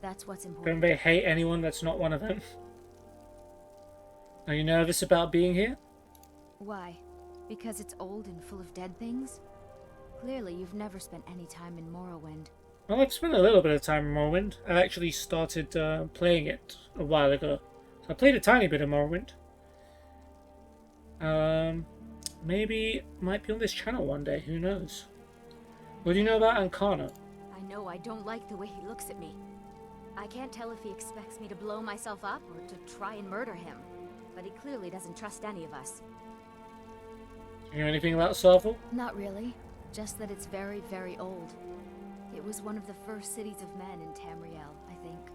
That's what's important. Don't they hate anyone that's not one of them? Are you nervous about being here? Why? Because it's old and full of dead things? Clearly, you've never spent any time in Morrowind. Well, I've spent a little bit of time in Morrowind. I actually started playing it a while ago. So I played a tiny bit of Morrowind. Maybe might be on this channel one day, who knows? What do you know about Ancana? I know I don't like the way he looks at me. I can't tell if he expects me to blow myself up or to try and murder him. But he clearly doesn't trust any of us. You know anything about Saarthal? Not really. Just that it's very, very old. It was one of the first cities of men in Tamriel, I think.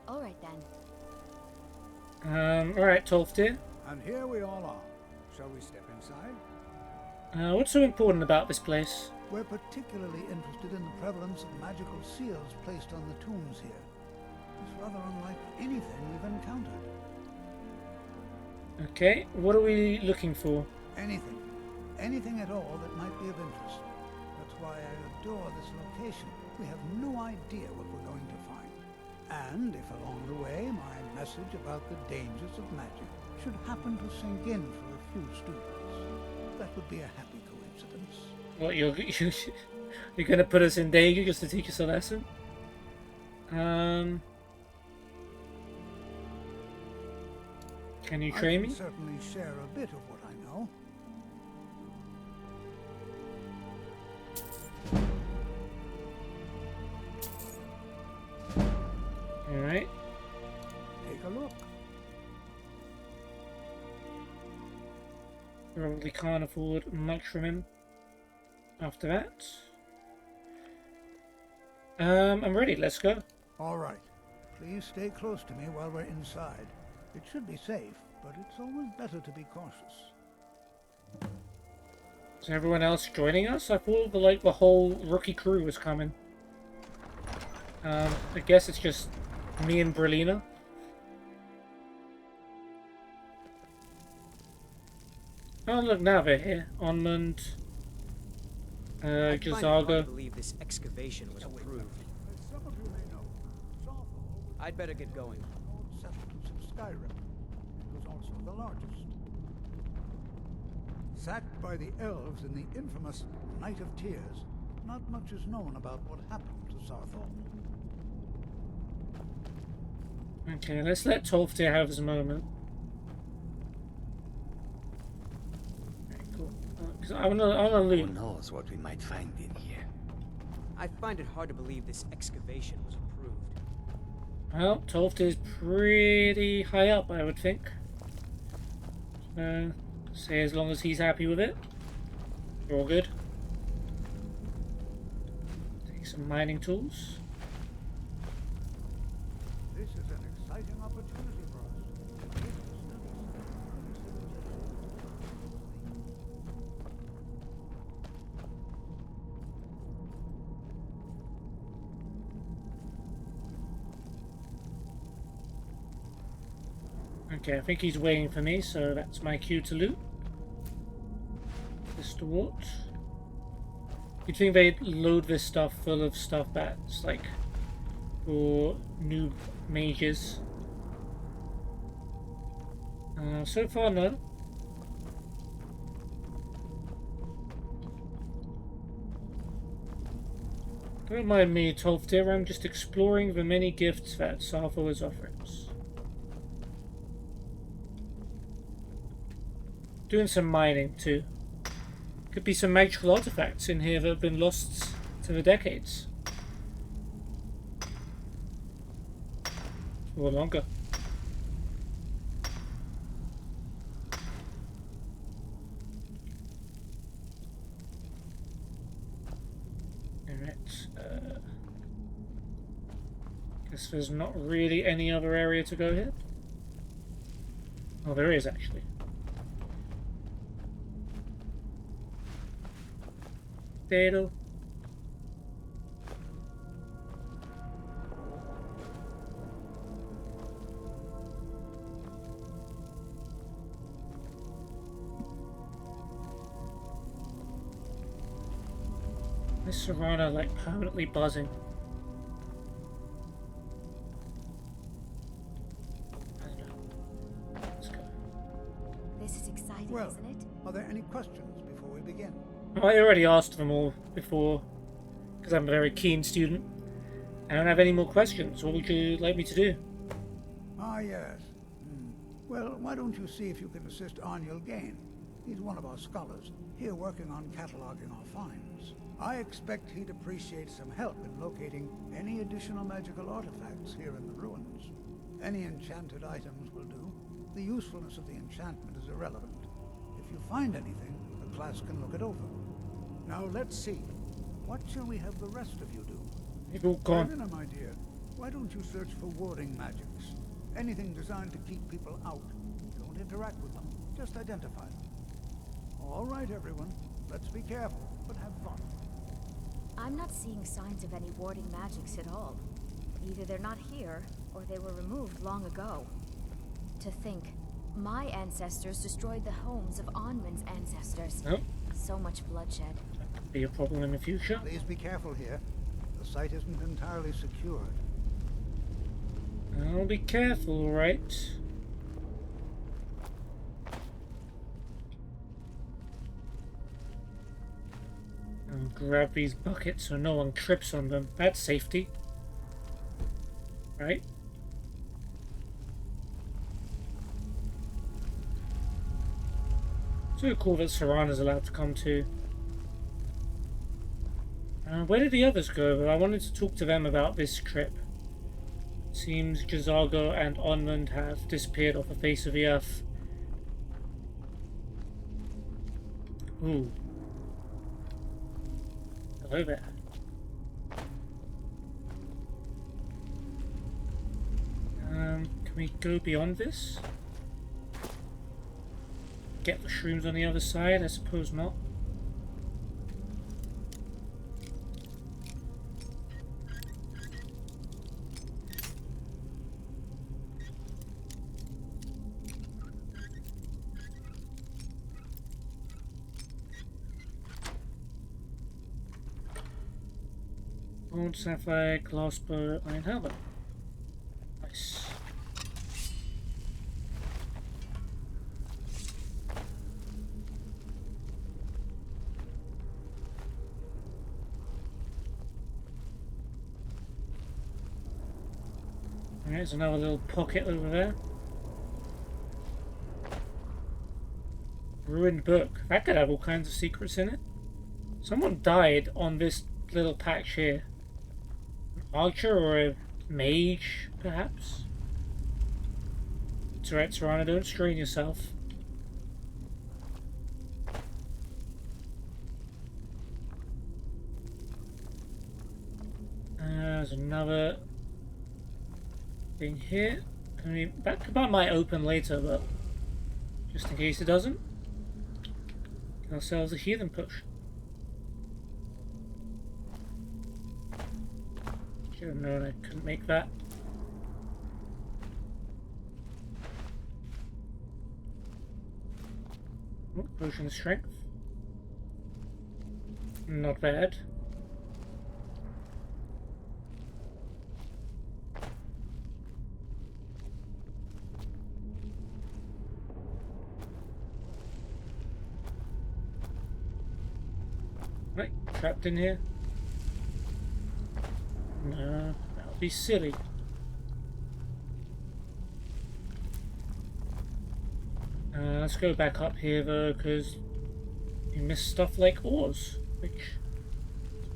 Alright then. Alright, Tolfdir. And here we all are. Shall we step inside? What's so important about this place? We're particularly interested in the prevalence of magical seals placed on the tombs here. It's rather unlike anything we've encountered. Okay, what are we looking for? Anything. Anything at all that might be of interest. That's why I adore this location. We have no idea what we're going to find. And if along the way my message about the dangers of magic should happen to sink in for a few students, that would be a happy coincidence. What, you're gonna put us in danger just to teach us a lesson? Can you train me? I can certainly share a bit of what I know. Alright. Take a look. Probably can't afford much from him after that. I'm ready, let's go. Alright. Please stay close to me while we're inside. It should be safe, but it's always better to be cautious. Is everyone else joining us? I thought the whole rookie crew was coming. I guess it's just me and Brillina. Oh look, now they're here. Onmund, Jazaga. I believe this excavation was approved. As some of you may know, Saarthal I'd better get going. settlements of Skyrim. It was also the largest. Sacked by the elves in the infamous Night of Tears, not much is known about what happened to Saarthal. Okay, let's let Tolfdir have his moment. I wanna Who loot. knows what we might find in here? I find it hard to believe this excavation was approved. Well, Toft is pretty high up, I would think. Say as long as he's happy with it, we're all good. Take some mining tools. This is an exciting opportunity for us. Okay, I think he's waiting for me, so that's my cue to loot. This what? You'd think they'd load this stuff full of stuff that's like for new mages. So far, no. Don't mind me, Tolfdir, I'm just exploring the many gifts that Saarthal is offering us. Doing some mining too. Could be some magical artifacts in here that have been lost to the decades. Or longer. Alright. Guess there's not really any other area to go here. Oh, there is actually. Potato. This Serrana like permanently buzzing. I don't know. Let's go. This is exciting, Well, isn't it? are there any questions before we begin? I already asked them all before, because I'm a very keen student. I don't have any more questions. What would you like me to do? Ah, yes. Well, why don't you see if you can assist Arniel Gain? He's one of our scholars, here working on cataloging our finds. I expect he'd appreciate some help in locating any additional magical artifacts here in the ruins. Any enchanted items will do. The usefulness of the enchantment is irrelevant. If you find anything, the class can look it over. Now let's see. What shall we have the rest of you do? You've all gone. Elena, my dear, why don't you search for warding magics? Anything designed to keep people out. Don't interact with them, just identify them. All right, everyone. Let's be careful, but have fun. I'm not seeing signs of any warding magics at all. Either they're not here, or they were removed long ago. To think, my ancestors destroyed the homes of Onmund's ancestors. Oh. So much bloodshed. Could be a problem in the future. Please be careful here. The site isn't entirely secured. I'll be careful, right? I'll grab these buckets so no one trips on them. That's safety. Right? So cool that Serrana's allowed to come too. Where did the others go? I wanted to talk to them about this trip. Seems Jazago and Onmund have disappeared off the face of the earth. Ooh. Hello there. Can we go beyond this? Get the shrooms on the other side? I suppose not. Gold, sapphire, glassbow, iron helmet. Nice. There's another little pocket over there. Ruined book. That could have all kinds of secrets in it. Someone died on this little patch here. An archer or a mage, perhaps? It's alright, Serana, don't strain yourself. There's another thing here. I mean, that might open later, but just in case it doesn't, get ourselves a healing push. Should have known I couldn't make that. Oh, potion of strength. Not bad. Right, trapped in here. No, that would be silly. Let's go back up here though, because you miss stuff like ores, which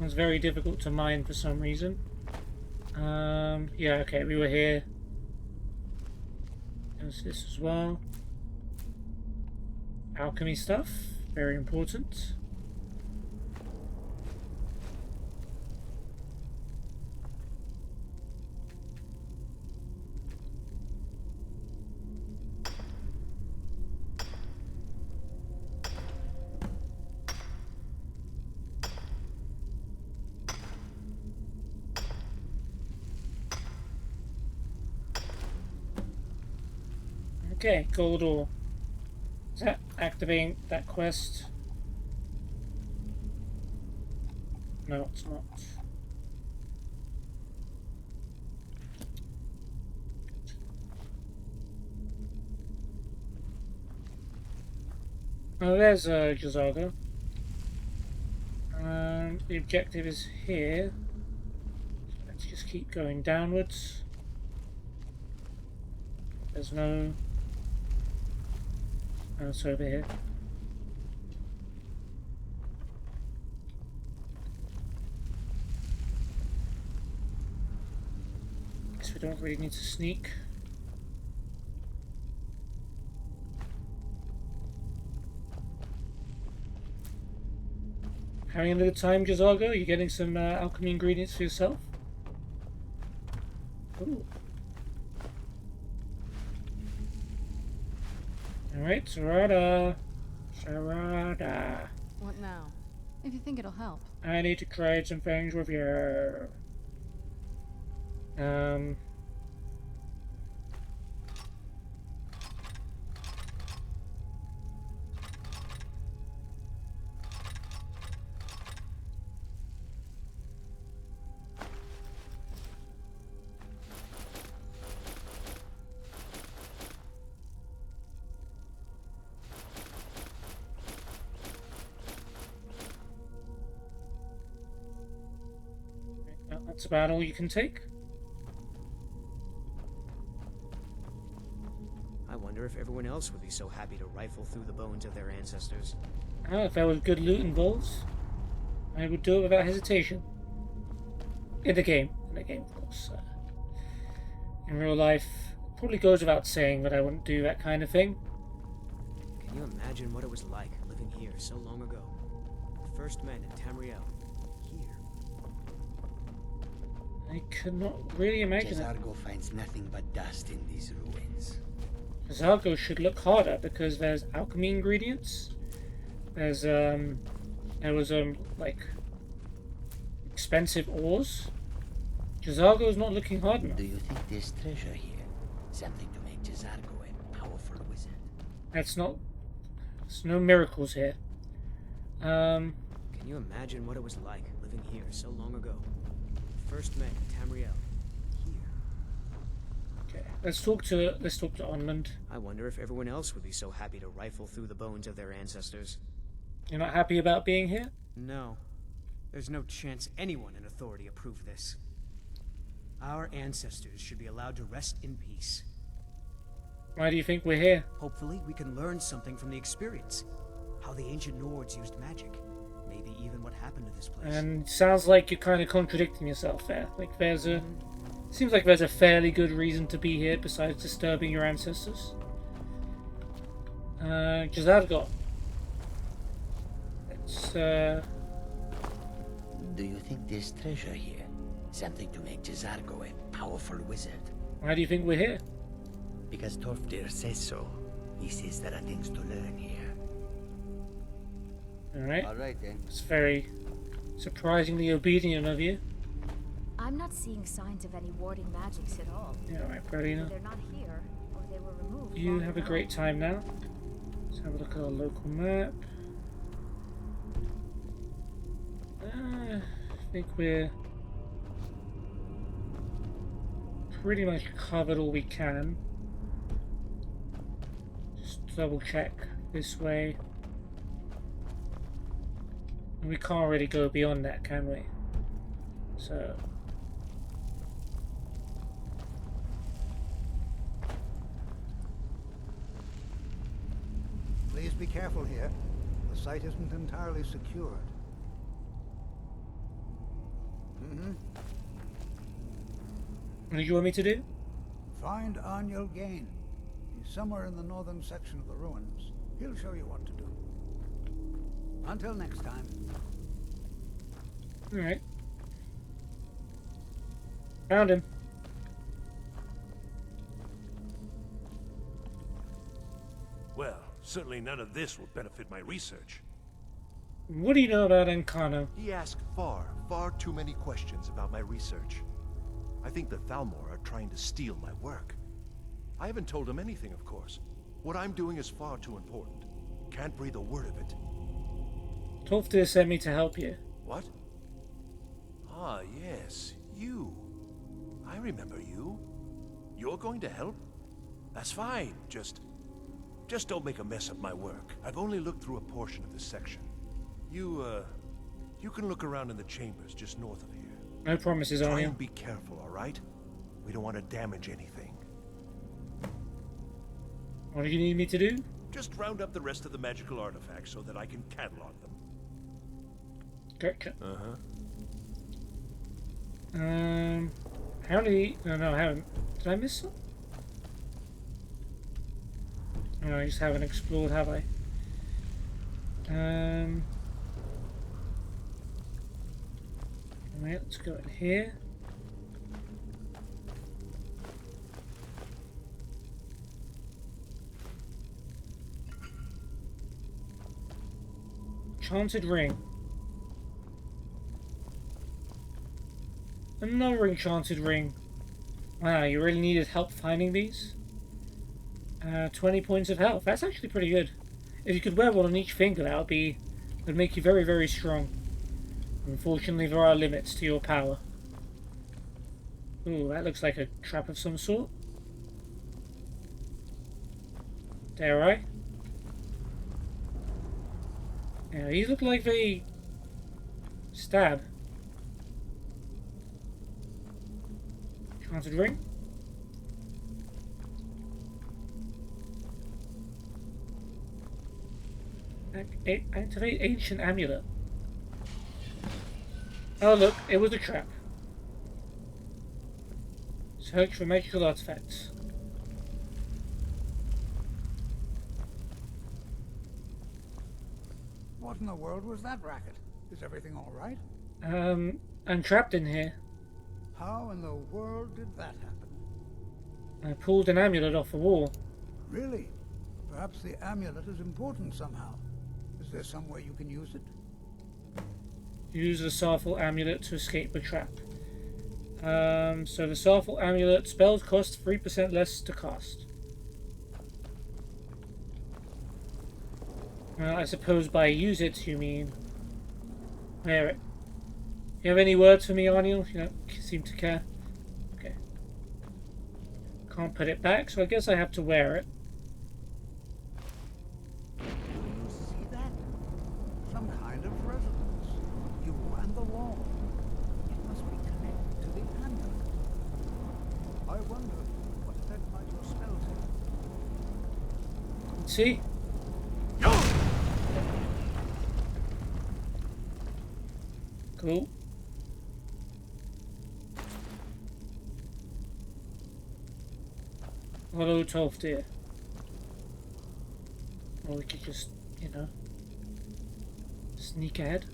was very difficult to mine for some reason. Yeah, okay, we were here. There's this as well. Alchemy stuff, very important. Okay, gold ore. Is that activating that quest? No, it's not. Oh, there's Jazaga. The objective is here. Let's just keep going downwards. There's no... Oh, it's over here. Guess we don't really need to sneak. Having a good time, Jazago? You getting some alchemy ingredients for yourself? Ooh. Alright, Sarada. Sarada. What now? If you think it'll help. I need to trade some things with you. That's about all you can take. I wonder if everyone else would be so happy to rifle through the bones of their ancestors. Oh, if there was good loot involved, I would do it without hesitation. In the game, of course. In real life, probably goes without saying that I wouldn't do that kind of thing. Can you imagine what it was like living here so long ago? The first men in Tamriel. I could not really imagine it. Jazargo finds nothing but dust in these ruins. Jazargo should look harder because there's alchemy ingredients. There's like expensive ores. Jazargo's not looking hard enough. Do you think there's treasure here? Something to make Jazargo a powerful wizard? That's not. There's no miracles here. Can you imagine what it was like living here so long ago? First men in Tamriel. Here. Okay, let's talk to Onmund. I wonder if everyone else would be so happy to rifle through the bones of their ancestors. You're not happy about being here? No. There's no chance anyone in authority approve this. Our ancestors should be allowed to rest in peace. Why do you think we're here? Hopefully, we can learn something from the experience. How the ancient Nords used magic. Maybe even what happened to this place. And sounds like you're kind of contradicting yourself there. Like there's a... Seems like there's a fairly good reason to be here besides disturbing your ancestors. Jazargo. Let's, Do you think there's treasure here? Something to make Jazargo a powerful wizard? Why do you think we're here? Because Torfdir says so. He says there are things to learn here. Alright. Alright then. It's very surprisingly obedient of you. I'm not seeing signs of any warding magics at all. Yeah, right, Bralina. They're not here, or they were removed. You have a great time now. Let's have a look at our local map. I think we're pretty much covered all we can. Just double check this way. We can't really go beyond that, can we? So... Please be careful here. The site isn't entirely secured. What did you want me to do? Find Aniel Gain. He's somewhere in the northern section of the ruins. He'll show you what to do. Until next time. Alright. Found him. Well, certainly none of this will benefit my research. What do you know about Encano? He asked far too many questions about my research. I think the Thalmor are trying to steal my work. I haven't told him anything, of course. What I'm doing is far too important. Can't breathe a word of it. Tolfdir sent me to help you. What? Ah, yes, you. I remember you. You're going to help? That's fine. Just don't make a mess of my work. I've only looked through a portion of this section. You can look around in the chambers just north of here. No promises, Try Aniel. and be careful, all right? We don't want to damage anything. What do you need me to do? Just round up the rest of the magical artifacts so that I can catalog them. Gotcha. Uh-huh. How many... No, I haven't. Did I miss some? No, I just haven't explored, have I? Right, let's go in here. Enchanted ring. Another enchanted ring. Wow, you really needed help finding these? 20 points of health. That's actually pretty good. If you could wear one on each finger, that would make you very, very strong. Unfortunately, there are limits to your power. Ooh, that looks like a trap of some sort. Dare I? Yeah, these look like they stab. Enchanted ring. Activate ancient amulet. Oh look, it was a trap. Search for magical artifacts. What in the world was that racket? Is everything all right? I'm trapped in here. How in the world did that happen? I pulled an amulet off the wall. Really? Perhaps the amulet is important somehow. Is there some way you can use it? Use the Saarthal amulet to escape the trap. So the Saarthal amulet spells cost 3% less to cast. I suppose by use it you mean wear it. You have any words for me, Arniel? You don't seem to care. Okay. Can't put it back, so I guess I have to wear it. You see that? Some kind of resonance. You and the wall. It must be connected to the amulet. I wonder what effect might your spell take. See? Cool. Hello, 12 deer. Or we could just, you know, sneak ahead.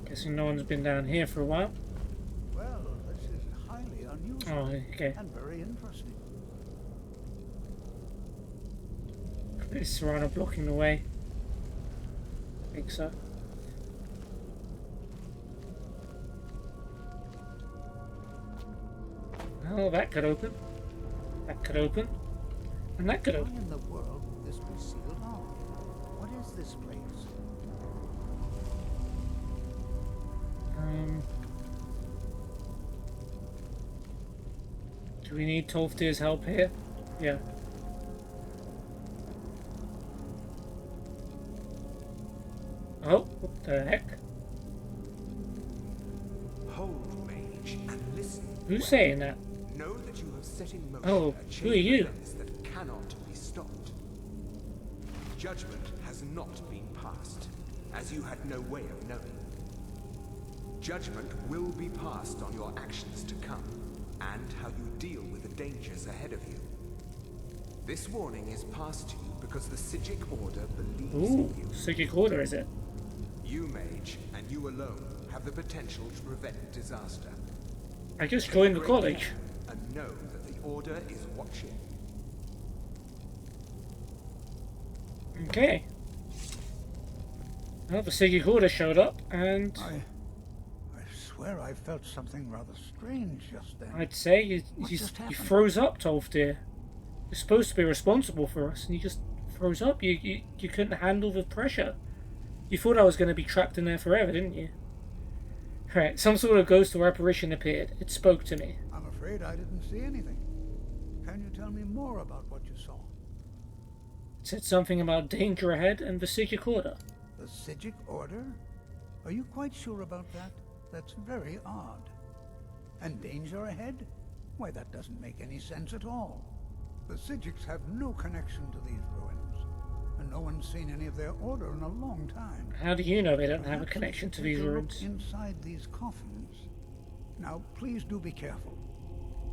Guessing no one's been down here for a while. Well, this is highly unusual. Oh, okay. And very interesting. Is Serrano blocking the way? I think so. Oh, that could open. That could open. And that could open. Why in the world would this be sealed off? What is this place? Do we need Tolfdir's help here? Yeah. Oh, what the heck? Hold, mage, and listen. Who's saying that? Know that you have set in motion Oh, a who are chain of you? events that cannot be stopped. Judgment has not been passed, as you had no way of knowing. Judgment will be passed on your actions to come, and how you deal with the dangers ahead of you. This warning is passed to you because the Psijic Order believes Ooh, in you. Psijic Order, is it? You, mage, and you alone have the potential to prevent disaster. I just joined the college. And know that the Order is watching. Okay. Well, the Psijic Order showed up, and I swear I felt something rather strange just then. I'd say you happened? froze up, Tolfdir. You're supposed to be responsible for us, and you just froze up. You couldn't handle the pressure. You thought I was going to be trapped in there forever, didn't you? Right, some sort of ghost or apparition appeared. It spoke to me. I'm afraid I didn't see anything. Can you tell me more about what you saw? It said something about danger ahead and the Psijic Order. The Psijic Order? Are you quite sure about that? That's very odd. And danger ahead? Why, that doesn't make any sense at all. The Psijics have no connection to these ruins, and no one's seen any of their order in a long time. How do you know they don't have a Perhaps connection to take these a look ruins? inside these coffins. Now, please do be careful.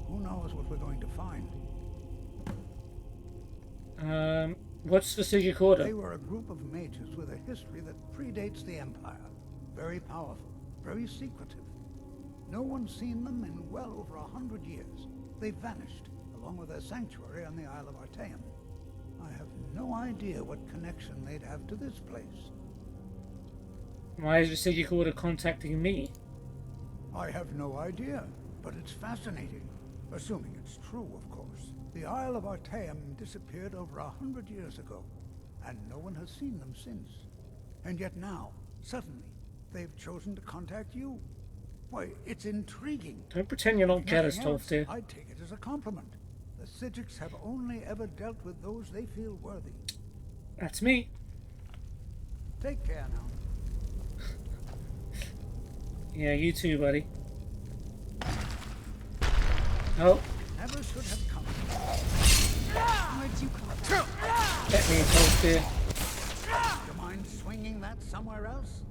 Who knows what we're going to find? What's the Psijic Order? They were a group of mages with a history that predates the Empire. Very powerful, very secretive. No one's seen them in well over 100 years. They vanished, along with their sanctuary on the Isle of Artaeum. I have no idea what connection they'd have to this place. Why is the Psijic Order contacting me? I have no idea, but it's fascinating. Assuming it's true, of course. The Isle of Artaeum disappeared over 100 years ago, and no one has seen them since. And yet now, suddenly, they've chosen to contact you. Why, it's intriguing. Don't pretend you're not If jealous, nothing else, Tolfdir. I take it as a compliment. The Psijics have only ever dealt with those they feel worthy. That's me. Take care now. Yeah, you too, buddy. Oh, Never should have come. Where'd you come from? get me, Tolfdir. Do you mind swinging that somewhere else?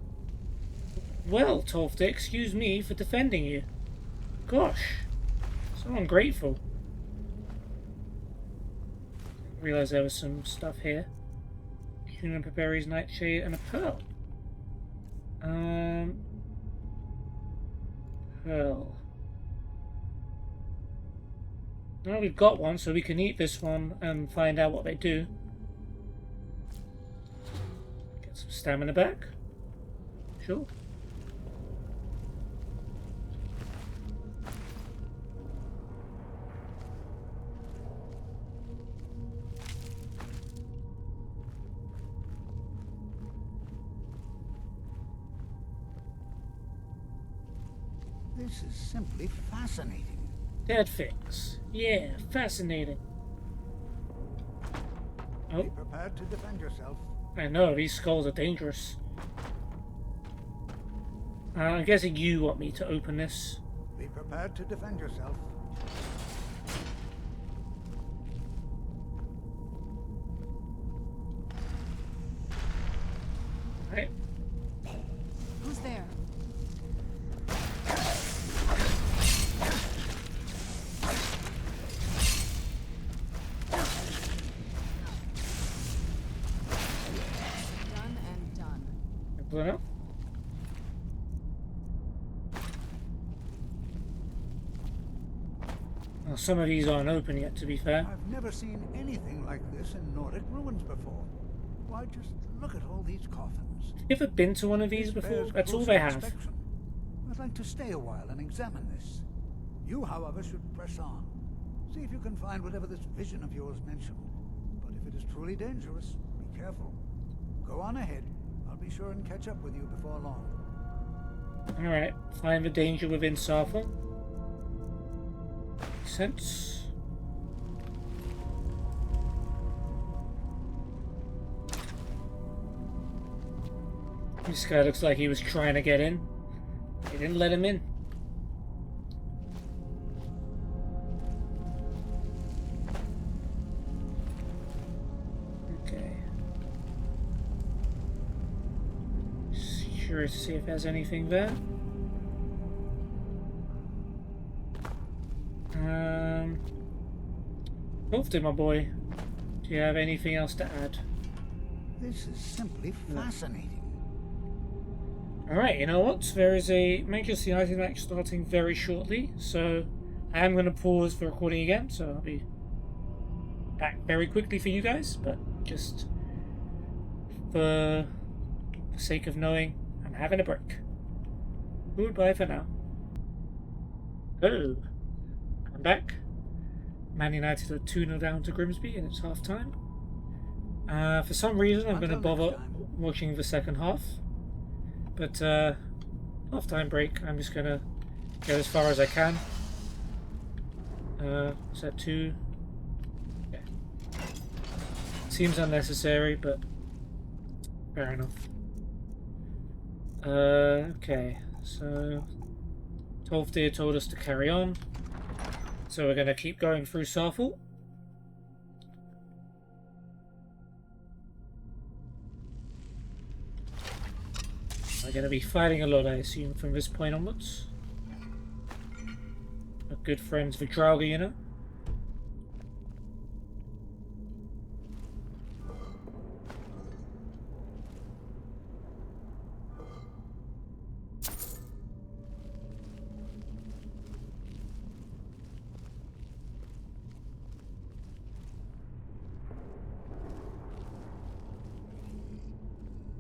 Well, Tolfdir, excuse me for defending you. Gosh, so ungrateful. Realised there was some stuff here. Juniper berries, nightshade, and a pearl. Pearl. Now we've got one, so we can eat this one and find out what they do. Get some stamina back. Sure. This is simply fascinating. Dead fix. Yeah, fascinating. Oh, Be prepared to defend yourself. I know, these skulls are dangerous. I'm guessing you want me to open this. Be prepared to defend yourself. Right. Who's there? Done and done. Blown up. Well, some of these aren't open yet, to be fair. I've never seen anything like this in Nordic ruins before. Why, just look at all these coffins. You ever been to one of these before? That's all they have. Inspection. I'd like to stay a while and examine this. You, however, should press on. See if you can find whatever this vision of yours mentioned. But if it is truly dangerous, be careful. Go on ahead. I'll be sure and catch up with you before long. Alright, find the danger within Saarthal. Makes sense. This guy looks like he was trying to get in. They didn't let him in. Okay. Just curious to see if there's anything there. Hopefully, my boy. Do you have anything else to add? This is simply fascinating. Alright, you know what? There is a Manchester United match starting very shortly, so I am going to pause the recording again, so I'll be back very quickly for you guys, but just for the sake of knowing I'm having a break. Goodbye for now. Oh, I'm back. Man United are 2-0 down to Grimsby and it's half time. For some reason I'm going to bother watching the second half. But half-time break, I'm just going to get as far as I can. Is that 2? Yeah. Seems unnecessary, but fair enough. Okay, so Tolfdir told us to carry on. So we're going to keep going through Saarthal. We're going to be fighting a lot, I assume, from this point onwards. We're good friends with Draugr, you know?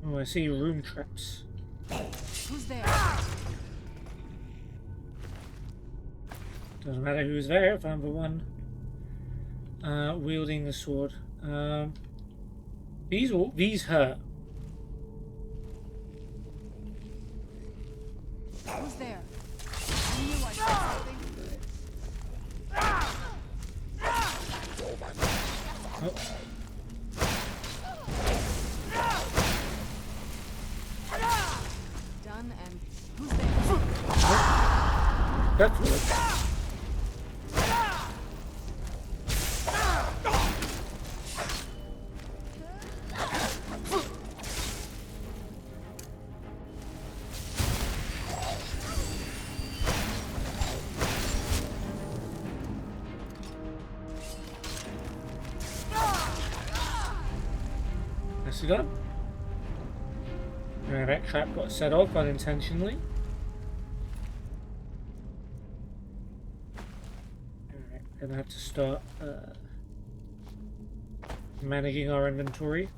Oh, I see room traps. Who's there? Doesn't matter who's there if I'm the one wielding the sword. These hurt. Who's there? I knew I saw something. Oh. Done and who's there? That's good. Nicely done. That trap got set off unintentionally. Alright, gonna have to start managing our inventory.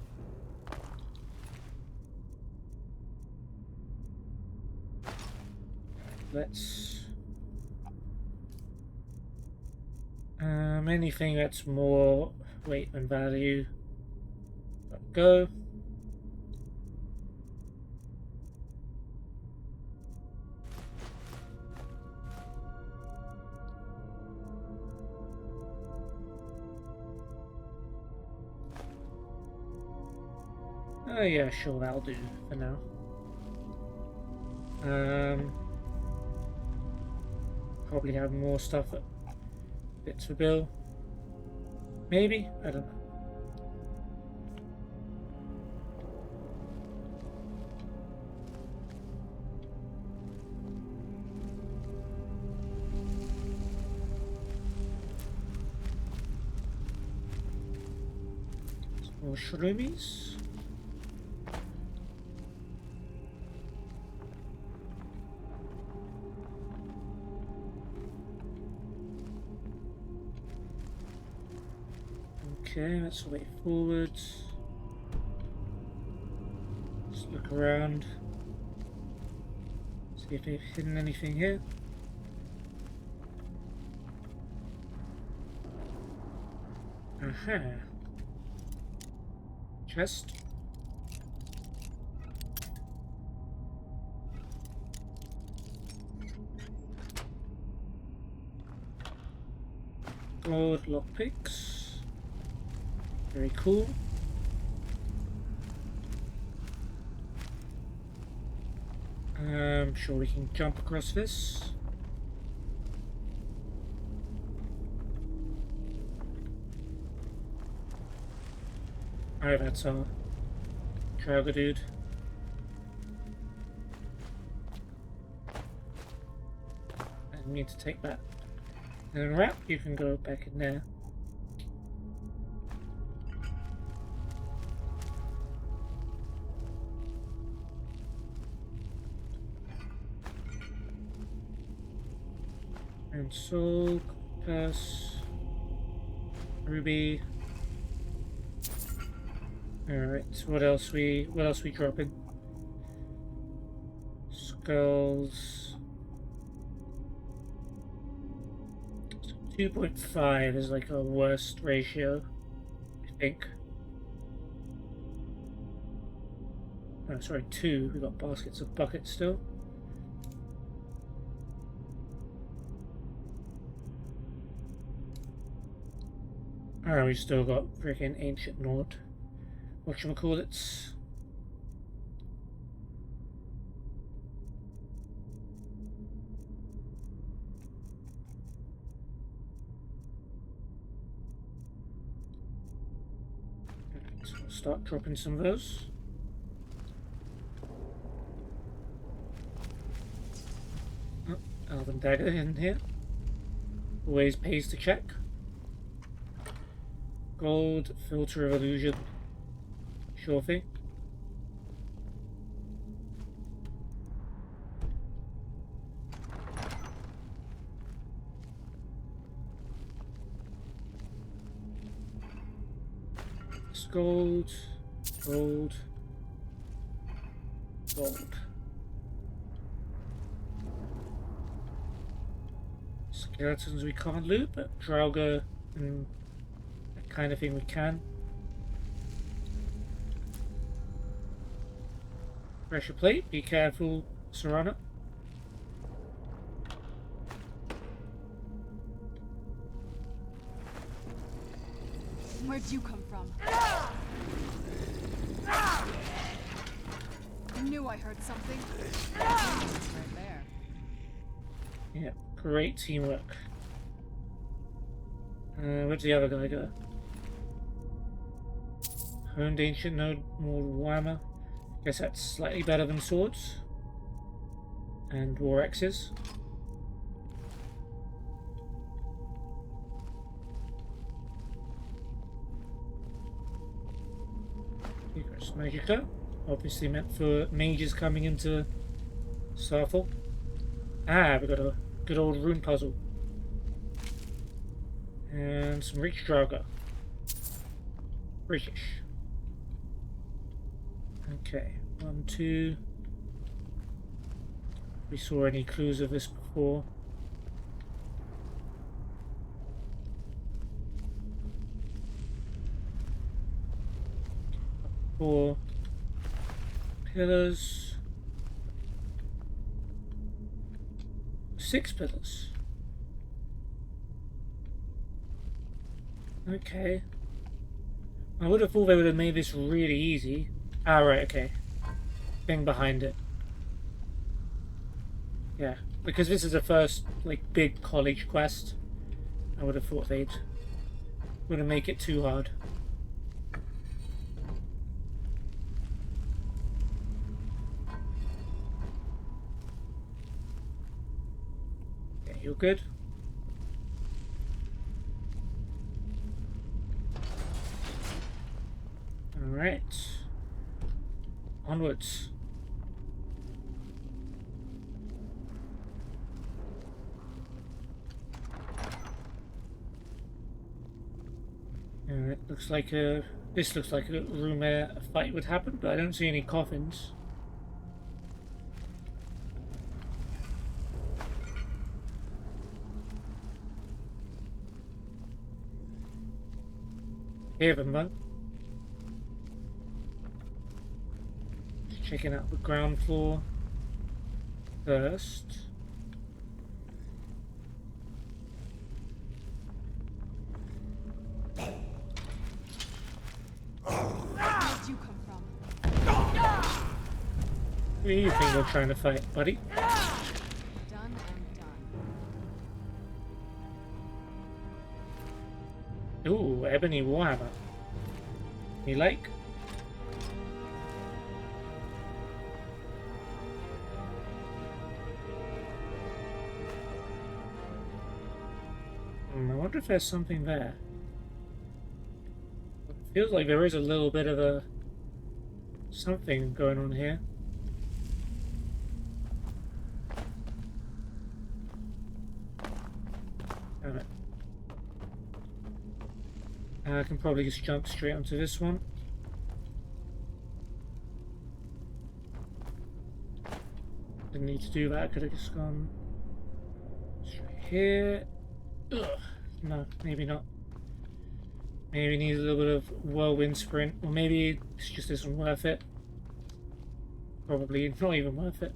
Let's anything that's more weight than value. Go. Oh yeah, sure, that'll do for now. Probably have more stuff that fits the bill. Maybe? I don't know. Some more shroomies. Okay, that's the way forwards. Just look around. See if they've hidden anything here. Aha. Chest. Gold lockpicks. Very cool. I'm sure we can jump across this. Oh, that's our Trauger dude. I need to take that. And then wrap, you can go back in there. And soul, compass, ruby. Alright, so what else we dropping? Skulls. 2.5 is like our worst ratio, I think. Oh, sorry, 2. We got baskets of buckets still. Oh, we still got freaking ancient Nord. Whatchamacallits. So we'll start dropping some of those. Oh, Elven Dagger in here. Always pays to check. Gold, Filter of Illusion. Sure thing. Gold, gold, gold. Skeletons we can't loot, but Draugr and that kind of thing we can. Pressure plate, be careful, Serrano. Where'd you come from? I knew I heard something. It's right there. Yeah, great teamwork. Where'd the other guy go? Honed Ancient Node, more Whammer. Guess that's slightly better than swords. And War X's. Here's Magica. Obviously meant for mages coming into Saarthal. Ah, we got a good old rune puzzle. And some rich Draugr. British. Okay, 1, 2. We saw any clues of this before. Four pillars. 6 pillars. Okay. I would have thought they would have made this really easy. Ah, right, okay. Thing behind it. Yeah, Because this is the first, like, big college quest, I would have thought they'd wouldn't make it too hard. Okay, you're good. Alright. Onwards. It looks like this looks like a room where a fight would happen, but I don't see any coffins. Hear them though. Just checking out the ground floor first. Who do you think we're trying to fight, buddy? Done and done. Ooh, ebony warhammer. You like? I wonder if there's something there. It feels like there is a little bit of a something going on here. I can probably just jump straight onto this one. Didn't need to do that, I could have just gone straight here. Ugh. No, maybe not. Maybe need a little bit of whirlwind sprint, or maybe this just isn't worth it. Probably not even worth it.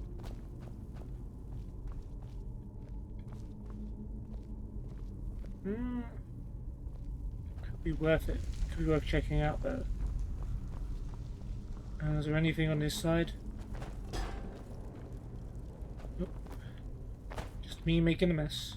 Could be worth it. Could be worth checking out though. Is there anything on this side? Nope. Just me making a mess.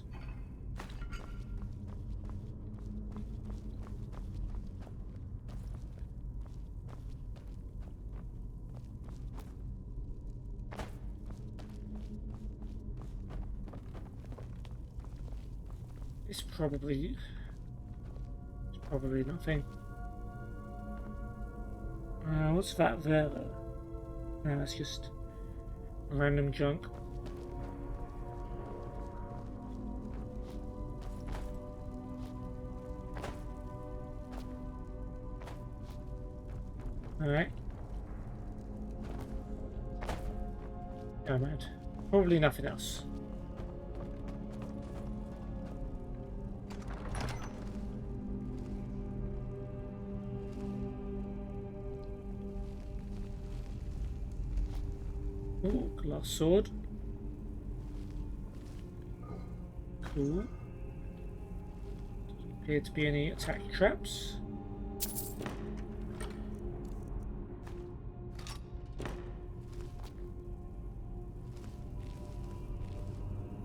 It's probably nothing. What's that there though? No, it's just random junk. Alright. Oh man. Probably nothing else. Ooh, glass sword. Cool. Doesn't appear to be any attack traps.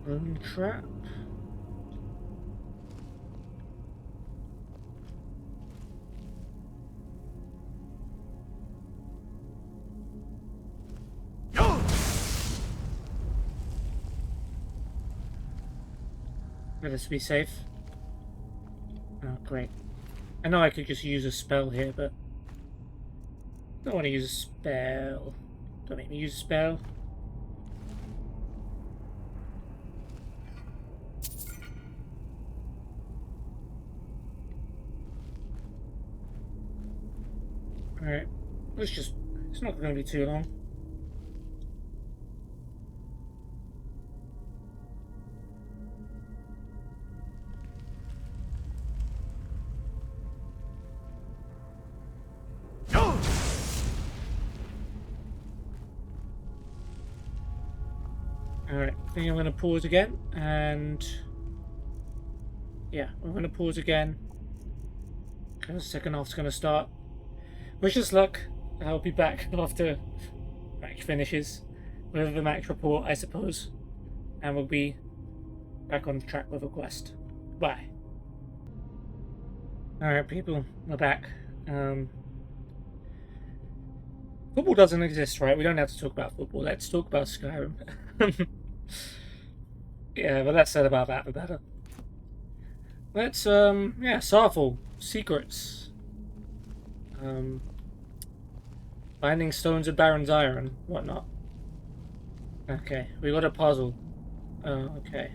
Bone trap. Let us be safe. Oh, great. I know I could just use a spell here, but I don't want to use a spell. Don't make me use a spell. Alright, let's just... It's not going to be too long. Alright, I think I'm going to pause again, and yeah, we're going to pause again because the second half's going to start. Wish us luck. I'll be back after match finishes with the match report, I suppose. and we'll be back on track with a quest. Bye. Alright, people, we're back. Football doesn't exist, right? We don't have to talk about football. Let's talk about Skyrim. Yeah, but less said about that, the better. Let's, yeah, Saarthal. Secrets. Finding stones of Barenziah and whatnot. Okay, we got a puzzle. Oh, okay.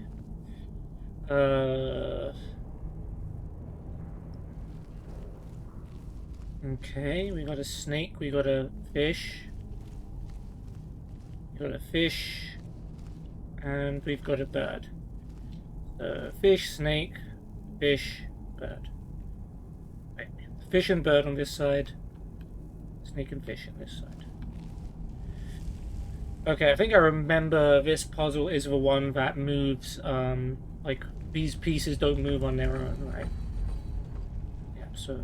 Okay, we got a snake, we got a fish. We got a fish. And we've got a bird. Fish, snake, fish, bird. Right. Fish and bird on this side. Snake and fish on this side. Okay, I think I remember this puzzle is the one that moves, like, these pieces don't move on their own, right? Yeah, so...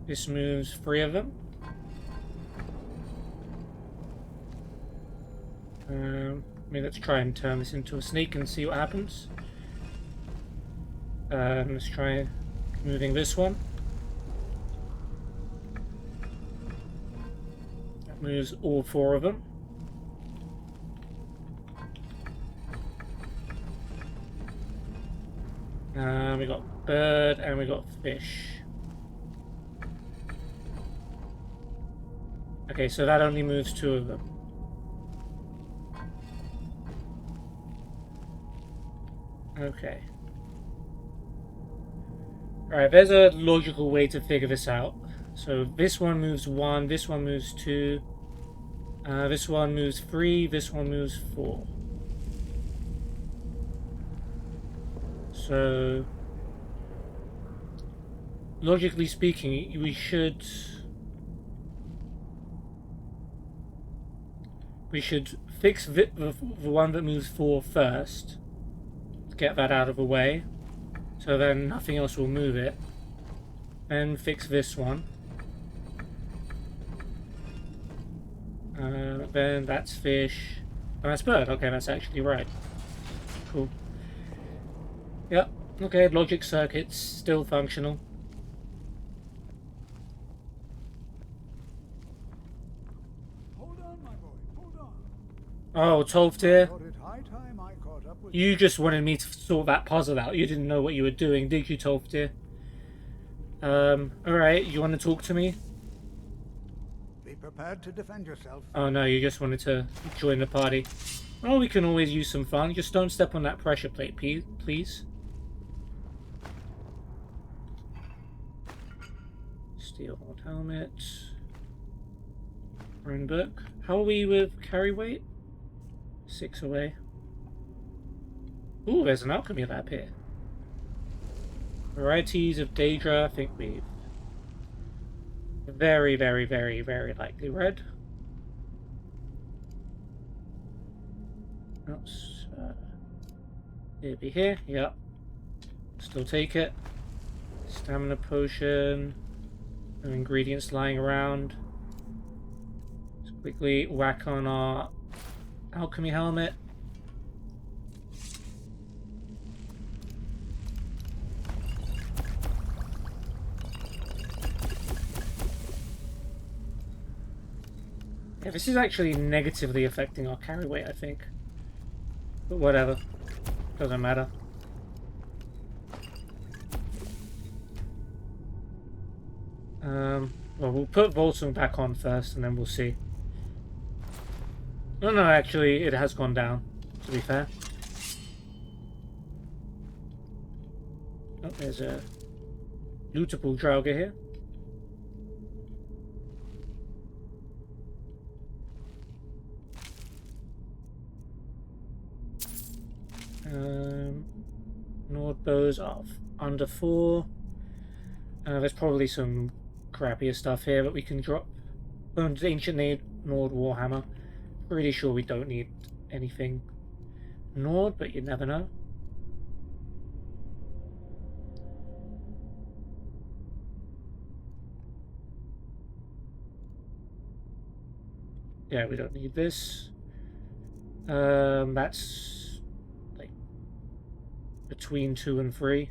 this moves 3 of them. Let's try and turn this into a snake and see what happens. Let's try moving this one. That moves all 4 of them. We got bird and we got fish. Okay, so that only moves 2 of them. Okay. Alright, there's a logical way to figure this out. So this one moves 1, this one moves 2, this one moves 3, this one moves 4. So, logically speaking, we should fix the one that moves 4 first. Get that out of the way, so then nothing else will move it. Then fix this one. Then that's fish. Oh, that's bird. Okay, that's actually right. Cool. Yep. Okay, logic circuit's still functional. Hold on, my boy. Hold on. Oh, 12th here. Thought it high time I caught up with You just wanted me to sort that puzzle out. You didn't know what you were doing, did you, 12th dear? Alright, you want to talk to me? Be prepared to defend yourself. Oh no, you just wanted to join the party. Oh, we can always use some fun. Just don't step on that pressure plate, please. Steel helmet. Rune book. How are we with carry weight? 6 away. Ooh, there's an alchemy lab here. Varieties of Daedra, I think we've very, very, very, very likely read. That's it'll be here, yep. Still take it. Stamina potion. No ingredients lying around. Let's quickly whack on our alchemy helmet. Yeah, this is actually negatively affecting our carry weight, I think. But whatever. Doesn't matter. Well, we'll put Volsung back on first, and then we'll see. Oh no, actually, it has gone down, to be fair. Oh, there's a lootable Draugr here. Nord bows off under 4. There's probably some crappier stuff here that we can drop. Ancient Nord Warhammer. Pretty sure we don't need anything Nord, but you never know. Yeah, we don't need this. That's like between 2 and 3.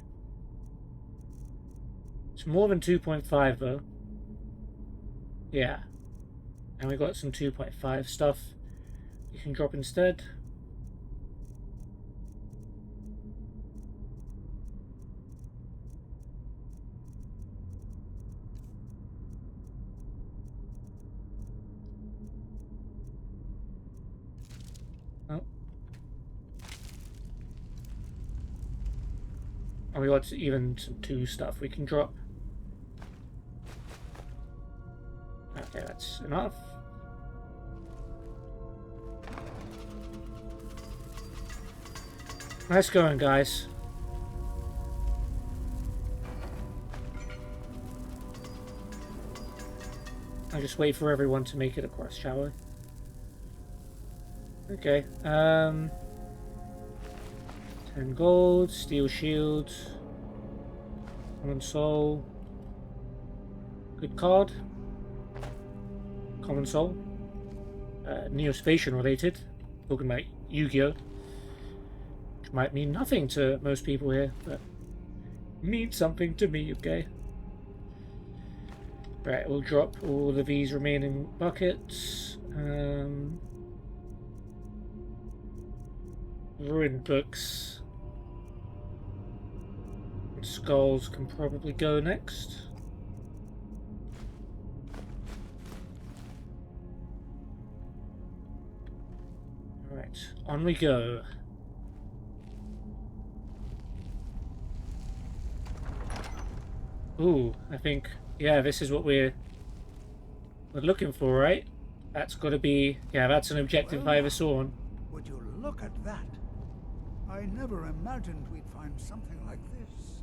It's more than 2.5 though. Yeah. And we got some 2.5 stuff you can drop instead. Oh. And we got even some 2 stuff we can drop. Okay, that's enough. Nice going, guys. I'll just wait for everyone to make it across, shall we? Okay, 10 gold, steel shield, common soul, good card, common soul, neospatial related, talking about Yu-Gi-Oh! Which might mean nothing to most people here, but means something to me, okay? Right, we'll drop all of these remaining buckets. Ruined books. Skulls can probably go next. Alright, on we go. Ooh, I think, yeah, this is what we're looking for, right? That's got to be, yeah, that's an objective if I ever saw one. Would you look at that? I never imagined we'd find something like this.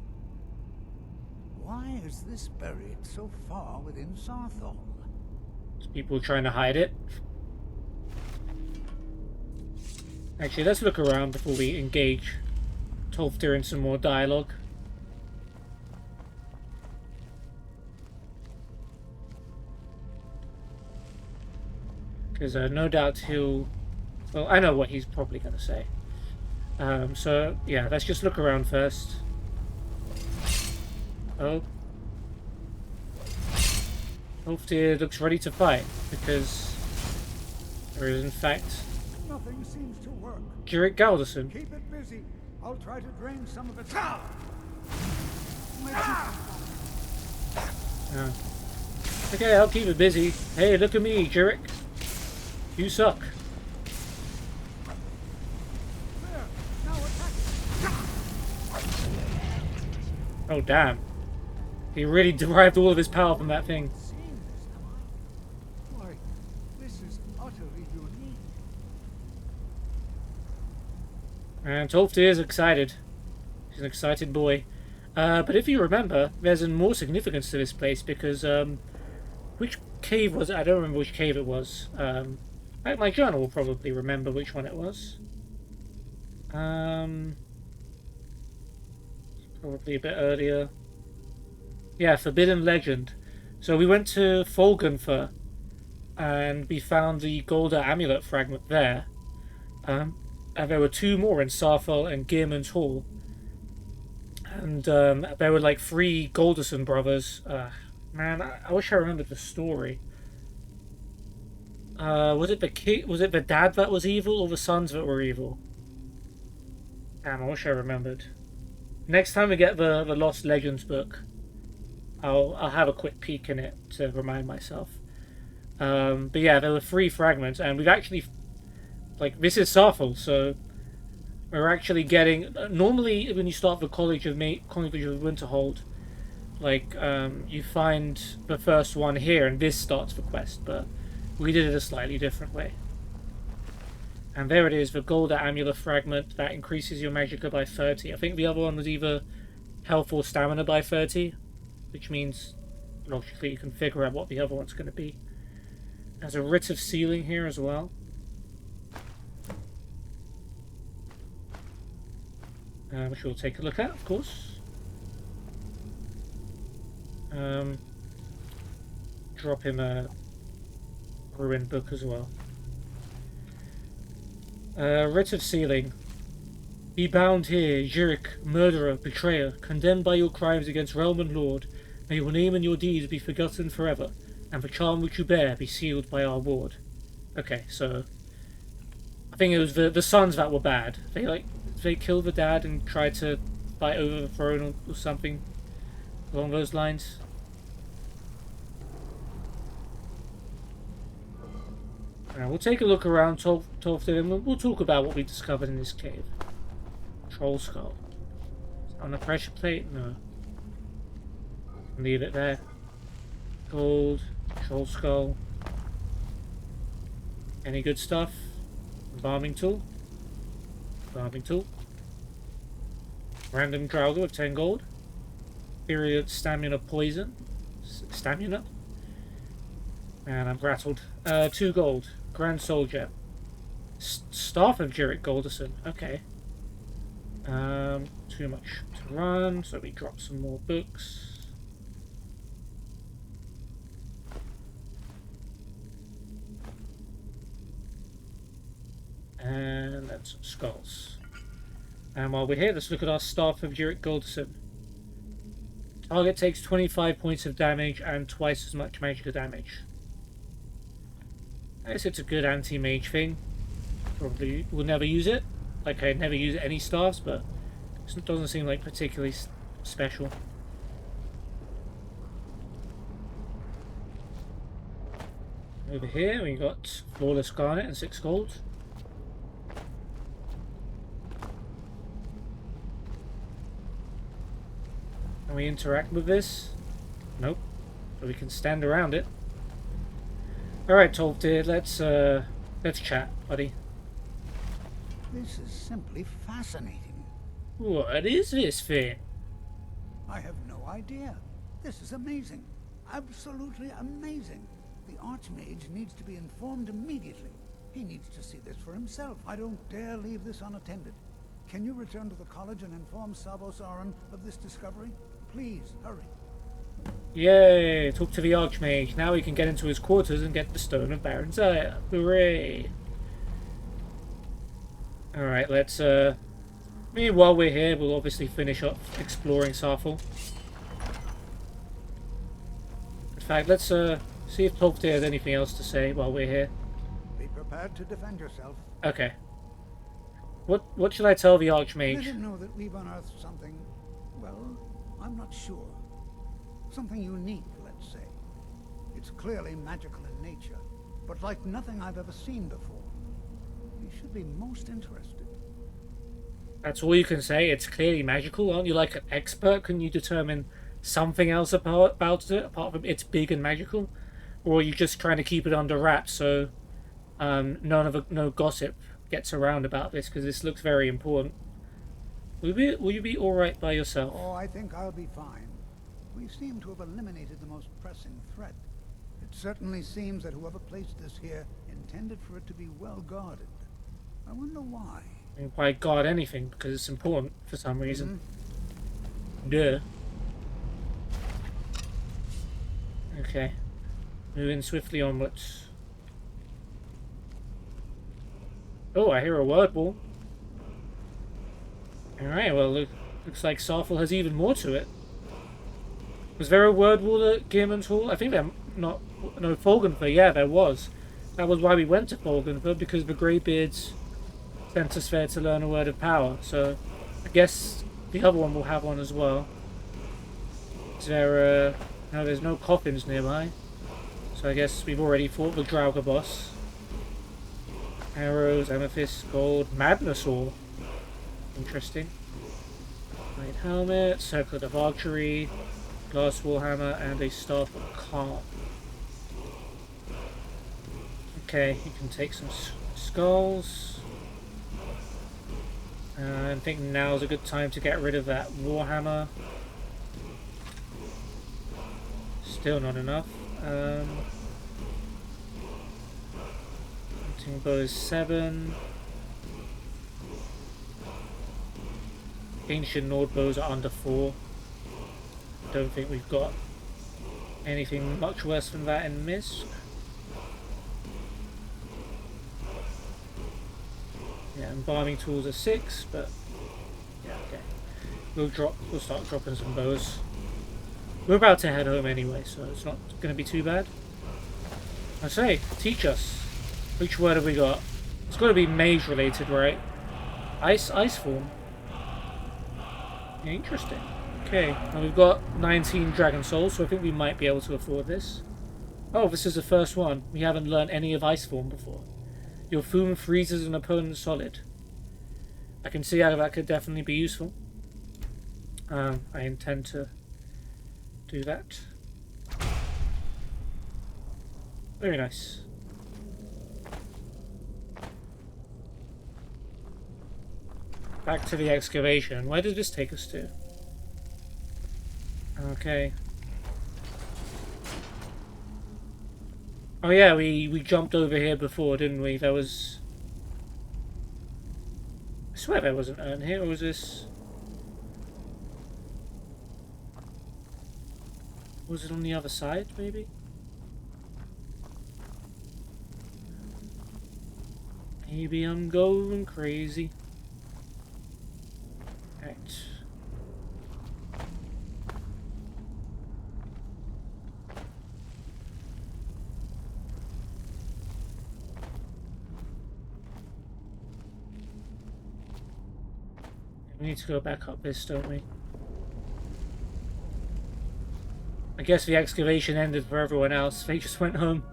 Why is this buried so far within Saarthal? There's people trying to hide it. Actually, let's look around before we engage Tolfdir in some more dialogue. Because no doubt he'll... Well, I know what he's probably going to say. So, yeah, let's just look around first. Oh. Tolfdir looks ready to fight, because there is, in fact, Nothing seems to work. Jurek Galderson. Keep it busy. I'll try to drain some of its power. Okay, I'll keep it busy. Hey, look at me, Jurek. You suck. Oh, damn. He really derived all of his power from that thing. Why, this is utterly unique. And Tolfdir is excited. He's an excited boy. But if you remember, there's more significance to this place because, which cave was it? I don't remember which cave it was. My journal will probably remember which one it was. Probably a bit earlier. Yeah, Forbidden Legend. So we went to Folgenfer and we found the Golda Amulet fragment there. And there were 2 more in Saarthal and Geirmund's Hall. And there were like 3 Golderson brothers. Man, I wish I remembered the story. Was it the dad that was evil or the sons that were evil? Damn, I wish I remembered. Next time we get the Lost Legends book, I'll have a quick peek in it to remind myself. But yeah, there were 3 fragments, and we've actually, like, this is Saarthal, so we're actually getting. Normally, when you start the College of Winterhold, like you find the first one here, and this starts the quest, but we did it a slightly different way. And there it is, the Golda Amulet fragment that increases your magicka by 30. I think the other one was either health or stamina by 30, which means logically you can figure out what the other one's going to be. There's a Writ of Sealing here as well. Which we'll take a look at, of course. Drop him a ruined book as well. Writ of sealing. Be bound here, Jurek, murderer, betrayer, condemned by your crimes against realm and lord. May your name and your deeds be forgotten forever, and the charm which you bear be sealed by our ward. Okay, so I think it was the sons that were bad. They killed the dad and tried to fight over the throne or something along those lines. Now we'll take a look around Tolfton and we'll talk about what we discovered in this cave. Troll skull. On a pressure plate? No. Leave it there. Gold. Troll skull. Any good stuff? Farming tool. Farming tool. Random Draugr with 10 gold. Period stamina poison. Stamina? And I'm rattled. 2 gold. Grand Soul Gem. Staff of Jurek Golderson. Okay. Too much to run, so we drop some more books. And then some skulls. And while we're here, let's look at our Staff of Jurek Golderson. Target takes 25 points of damage and twice as much magical damage. I guess it's a good anti-mage thing. Probably will never use it. Like I never use any staffs, but it doesn't seem like particularly special. Over here we got Flawless Garnet and 6 gold. Can we interact with this? Nope. But we can stand around it. Alright, Tolfdir, let's chat, buddy. This is simply fascinating. What is this thing? I have no idea. This is amazing. Absolutely amazing. The Archmage needs to be informed immediately. He needs to see this for himself. I don't dare leave this unattended. Can you return to the college and inform Savos Aran of this discovery? Please, hurry. Yay! Talk to the Archmage. Now we can get into his quarters and get the Stone of Barenziah. Hooray! Alright, let's, while we're here, we'll obviously finish up exploring Saarthal. In fact, let's, see if Tolfdir has anything else to say while we're here. Be prepared to defend yourself. Okay. What should I tell the Archmage? Let him know that we've unearthed something, well, I'm not sure. Something unique, let's say. It's clearly magical in nature, but like nothing I've ever seen before. You should be most interested. That's all you can say? It's clearly magical? Aren't you like an expert? Can you determine something else about it, apart from it's big and magical? Or are you just trying to keep it under wraps so no gossip gets around about this, because this looks very important. Will you be alright by yourself? Oh, I think I'll be fine. We seem to have eliminated the most pressing threat. It certainly seems that whoever placed this here intended for it to be well guarded. I wonder why. I mean, why guard anything? Because it's important for some reason. Duh. Okay. Moving swiftly onwards. Oh, I hear a word ball. Alright, well, looks like Saarthal has even more to it. Was there a word wall at Gearman's Hall? I think there no, Folgenfer, yeah, there was. That was why we went to Folgenfer, because the Greybeards sent us there to learn a word of power. So, I guess the other one will have one as well. Is there, no, there's no coffins nearby. So I guess we've already fought the Draugr boss. Arrows, amethyst, gold, madness ore. Interesting. White helmet, circlet of archery, glass warhammer, and a staff of calm. Okay, you can take some skulls. I think now's a good time to get rid of that warhammer. Still not enough. Hunting bow is 7. Ancient Nord bows are under 4. Don't think we've got anything much worse than that in Misk. embalming tools are 6, but yeah, okay. We'll start dropping some bows. We're about to head home anyway, so it's not going to be too bad. I say, teach us. Which word have we got? It's got to be mage related, right? Ice form. Yeah, interesting. Okay, now we've got 19 dragon souls, so I think we might be able to afford this. Oh, this is the first one. We haven't learned any of ice form before. Your foom freezes an opponent solid. I can see how that could definitely be useful. I intend to do that. Very nice. Back to the excavation. Where did this take us to? Okay. Oh yeah, we jumped over here before, didn't we? There was... I swear there was an urn here, or was this... Was it on the other side, maybe? Maybe I'm going crazy. Right. We need to go back up this, don't we? I guess the excavation ended for everyone else. They just went home.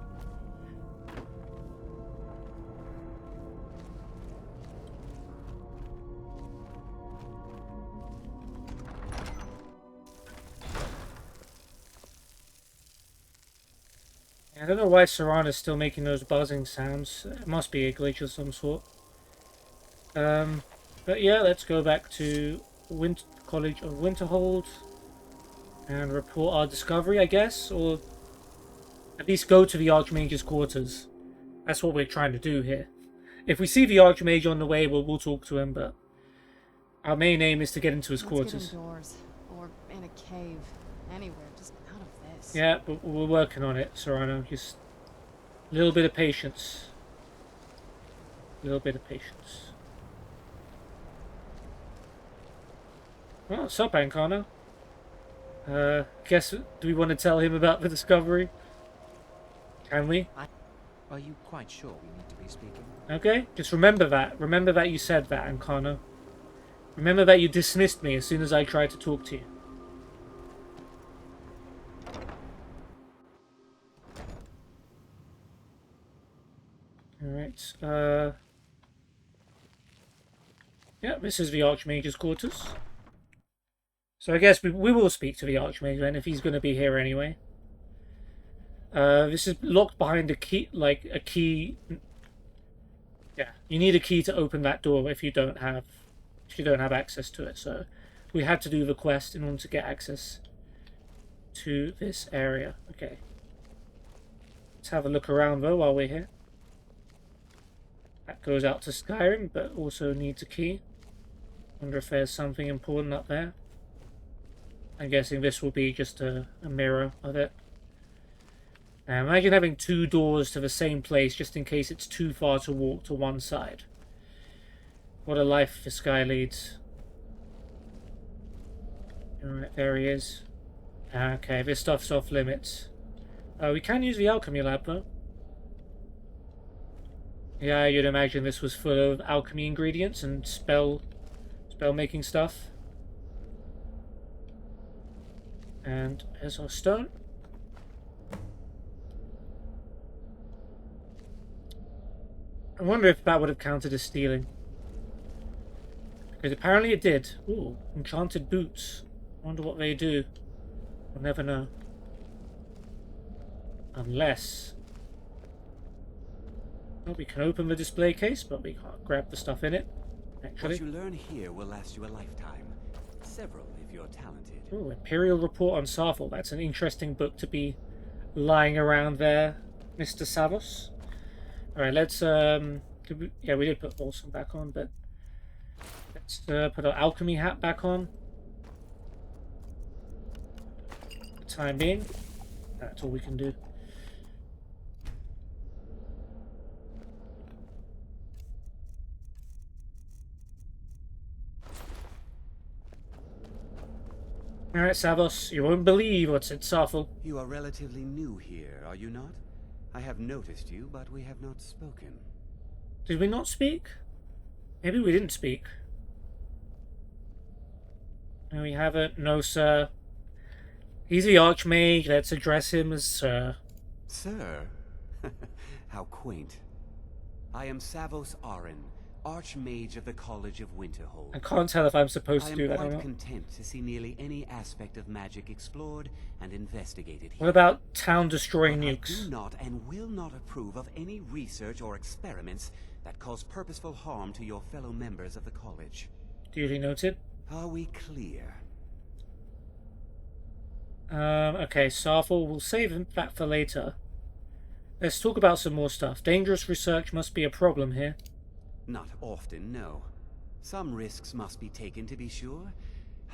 I don't know why Serana's still making those buzzing sounds. It must be a glitch of some sort. But yeah, let's go back to College of Winterhold and report our discovery, I guess, or at least go to the Archmage's quarters. That's what we're trying to do here. If we see the Archmage on the way, we'll talk to him, but our main aim is to get into his quarters. Let's get indoors, or in a cave, anywhere, just out of this. Yeah, but we're working on it, Serrano. Just a little bit of patience. A little bit of patience. Oh, what's up, Ancano? Guess, do we want to tell him about the discovery? Can we? Are you quite sure we need to be speaking? Okay, just remember that. Remember that you said that, Ancano. Remember that you dismissed me as soon as I tried to talk to you. Alright, yeah, this is the Archmage's quarters. So I guess we will speak to the Archmage then, if he's going to be here anyway. This is locked behind a key, like a key. Yeah, you need a key to open that door if you don't have access to it. So we had to do the quest in order to get access to this area. Okay. Let's have a look around though while we're here. That goes out to Skyrim, but also needs a key. Wonder if there's something important up there. I'm guessing this will be just a mirror of it. Now, imagine having 2 doors to the same place just in case it's too far to walk to one side. What a life this guy leads. Alright, there he is. Okay, this stuff's off limits. We can use the alchemy lab though. Yeah, you'd imagine this was full of alchemy ingredients and spell making stuff. And here's our stone. I wonder if that would have counted as stealing. Because apparently it did. Ooh, enchanted boots. Wonder what they do. We'll never know. Unless... well, we can open the display case, but we can't grab the stuff in it. Actually. What you learn here will last you a lifetime. Several if you're talented. Ooh, Imperial Report on Saarthal. That's an interesting book to be lying around there, Mr. Savos. Alright, let's, yeah, we did put Olsen back on, but let's put our alchemy hat back on. For the time being. That's all we can do. Alright, Savos, you won't believe what's at Saarthal. You are relatively new here, are you not? I have noticed you, but we have not spoken. Did we not speak? Maybe we didn't speak. No, we haven't. No, sir. He's the Archmage. Let's address him as Sir. Sir? How quaint. I am Savos Arin, Archmage of the College of Winterhold. I can't tell if I'm supposed to do that or I am not. quite content to see nearly any aspect of magic explored and investigated here. What about town-destroying But nukes? I do not and will not approve of any research or experiments that cause purposeful harm to your fellow members of the college. Duly noted. Are we clear? Okay, Saarthal, we'll save that for later. Let's talk about some more stuff. Dangerous research must be a problem here. Not often, no. Some risks must be taken to be sure.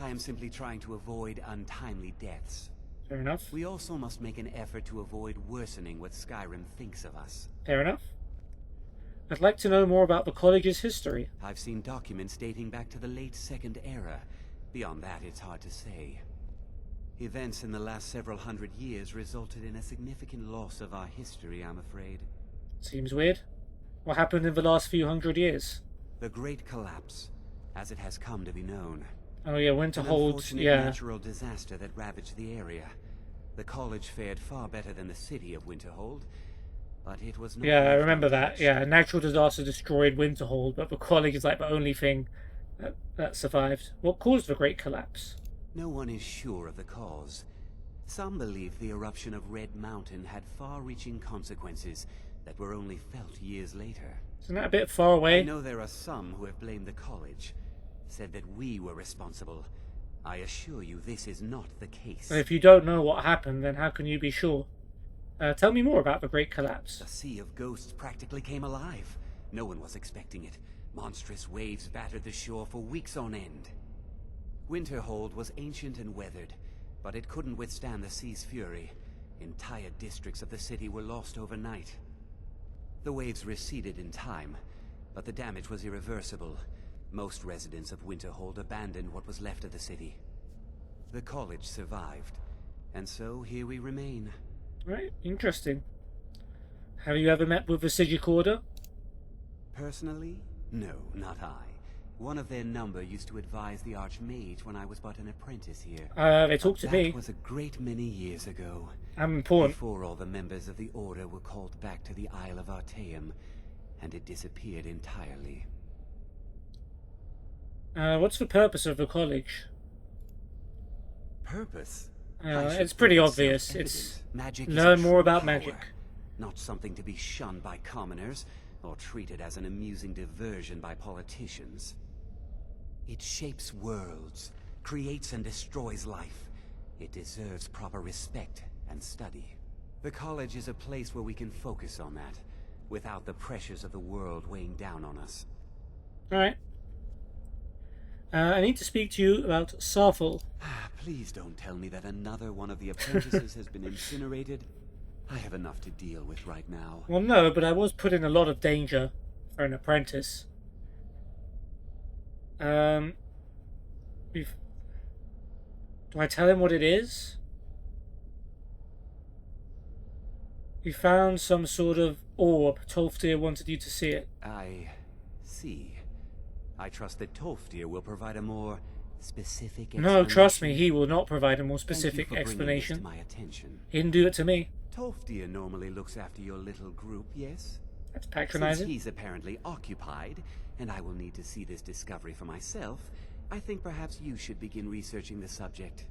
I am simply trying to avoid untimely deaths. Fair enough. We also must make an effort to avoid worsening what Skyrim thinks of us. Fair enough. I'd like to know more about the college's history. I've seen documents dating back to the late Second Era. Beyond that, it's hard to say. Events in the last several hundred years resulted in a significant loss of our history, I'm afraid. Seems weird. What happened in the last few hundred years? The Great Collapse, as it has come to be known. Oh yeah, Winterhold, yeah. Natural disaster that ravaged the area. The college fared far better than the city of Winterhold, but it was not... Yeah, I remember that. Yeah, natural disaster destroyed Winterhold, but the college is like the only thing that survived. What caused the Great Collapse? No one is sure of the cause. Some believe the eruption of Red Mountain had far-reaching consequences that were only felt years later. Isn't that a bit far away? I know there are some who have blamed the college, said that we were responsible. I assure you this is not the case. If you don't know what happened, then how can you be sure? Tell me more about the Great Collapse. The Sea of Ghosts practically came alive. No one was expecting it. Monstrous waves battered the shore for weeks on end. Winterhold was ancient and weathered, but it couldn't withstand the sea's fury. Entire districts of the city were lost overnight. The waves receded in time, but the damage was irreversible. Most residents of Winterhold abandoned what was left of the city. The college survived, and so here we remain. Right, interesting. Have you ever met with the Sigil Order? Personally? No, not I. One of their number used to advise the Archmage when I was but an apprentice here. They talked to me. That was a great many years ago. I'm important. Before all the members of the Order were called back to the Isle of Artaeum, and it disappeared entirely. What's the purpose of the college? Purpose? It's pretty obvious. It's magic learn more about magic. Not something to be shunned by commoners, or treated as an amusing diversion by politicians. It shapes worlds, creates and destroys life. It deserves proper respect and study. The college is a place where we can focus on that, without the pressures of the world weighing down on us. Alright. I need to speak to you about Saarthal. Please don't tell me that another one of the apprentices has been incinerated. I have enough to deal with right now. Well, no, but I was put in a lot of danger for an apprentice. Do I tell him what it is? We found some sort of orb. Tolfdir wanted you to see it. I see. I trust that Tolfdir will provide a more specific explanation. No, trust me, he will not provide a more specific Thank you for explanation. bringing this to my attention. He didn't do it to me. Tolfdir normally looks after your little group, yes? That's patronizing. Since he's apparently occupied, and I will need to see this discovery for myself, I think perhaps you should begin researching the subject.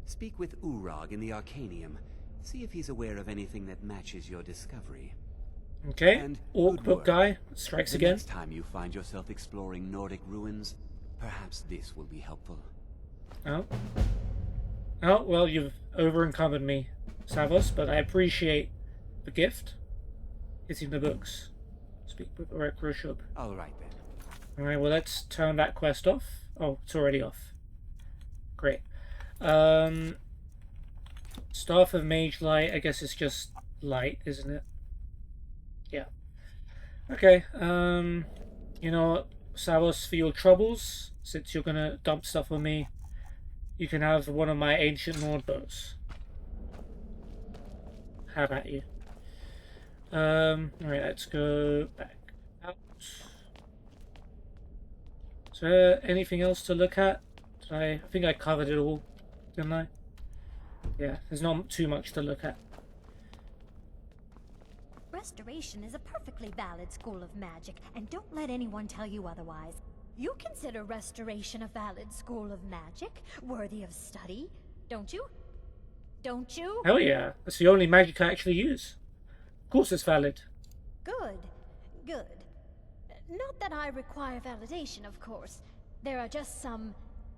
Speak with Urag in the Arcanium. See if he's aware of anything that matches your discovery. Okay, And Orc good book work. guy strikes The again. next time you find yourself exploring Nordic ruins, perhaps this will be helpful. Oh. Oh, well, you've over-encumbered me, Savos, but I appreciate the gift. Hitting the books. Speak with Reshub. All right, then. Alright, well, let's turn that quest off. Oh, it's already off. Great. Staff of Mage Light, I guess it's just light, isn't it? Yeah. Okay, you know what, Savos, for your troubles, since you're gonna dump stuff on me, You can have one of my ancient Nord boats. How about you? Alright, let's go back out. Is there anything else to look at? I think I covered it all, didn't I? Yeah, there's not too much to look at. Restoration is a perfectly valid school of magic, and don't let anyone tell you otherwise. You consider Restoration a valid school of magic, worthy of study, don't you? Don't you? Hell yeah, that's the only magic I actually use. Of course it's valid. Good. Good. Not that I require validation, of course. There are just some,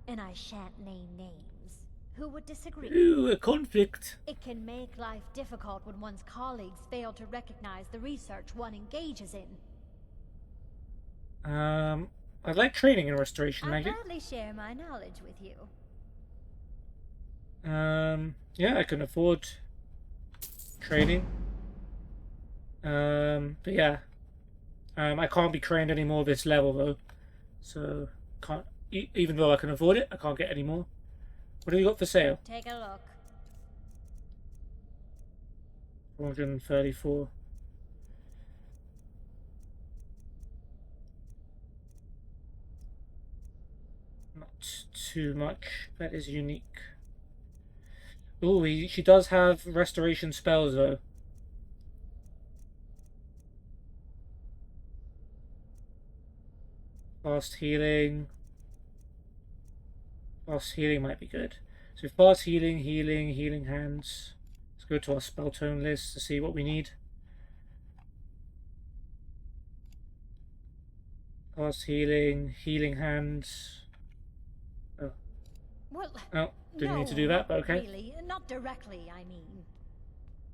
and I shan't name names, who would disagree. Ooh, a conflict. It can make life difficult when one's colleagues fail to recognize the research one engages in. I'd like training in restoration I'll magic. gladly share my knowledge with you. Yeah, I can afford training. But yeah. I can't be trained anymore this level though. So, can't, even though I can afford it, I can't get any more. What have you got for sale? Take a look. 434. Not too much. That is unique. Ooh, she does have restoration spells though. Fast healing. Fast healing might be good. So fast healing, healing hands. Let's go to our spell tome list to see what we need. Fast healing, healing hands. Oh. Well, Oh, didn't no, need to do that, but okay. Really, not directly, I mean.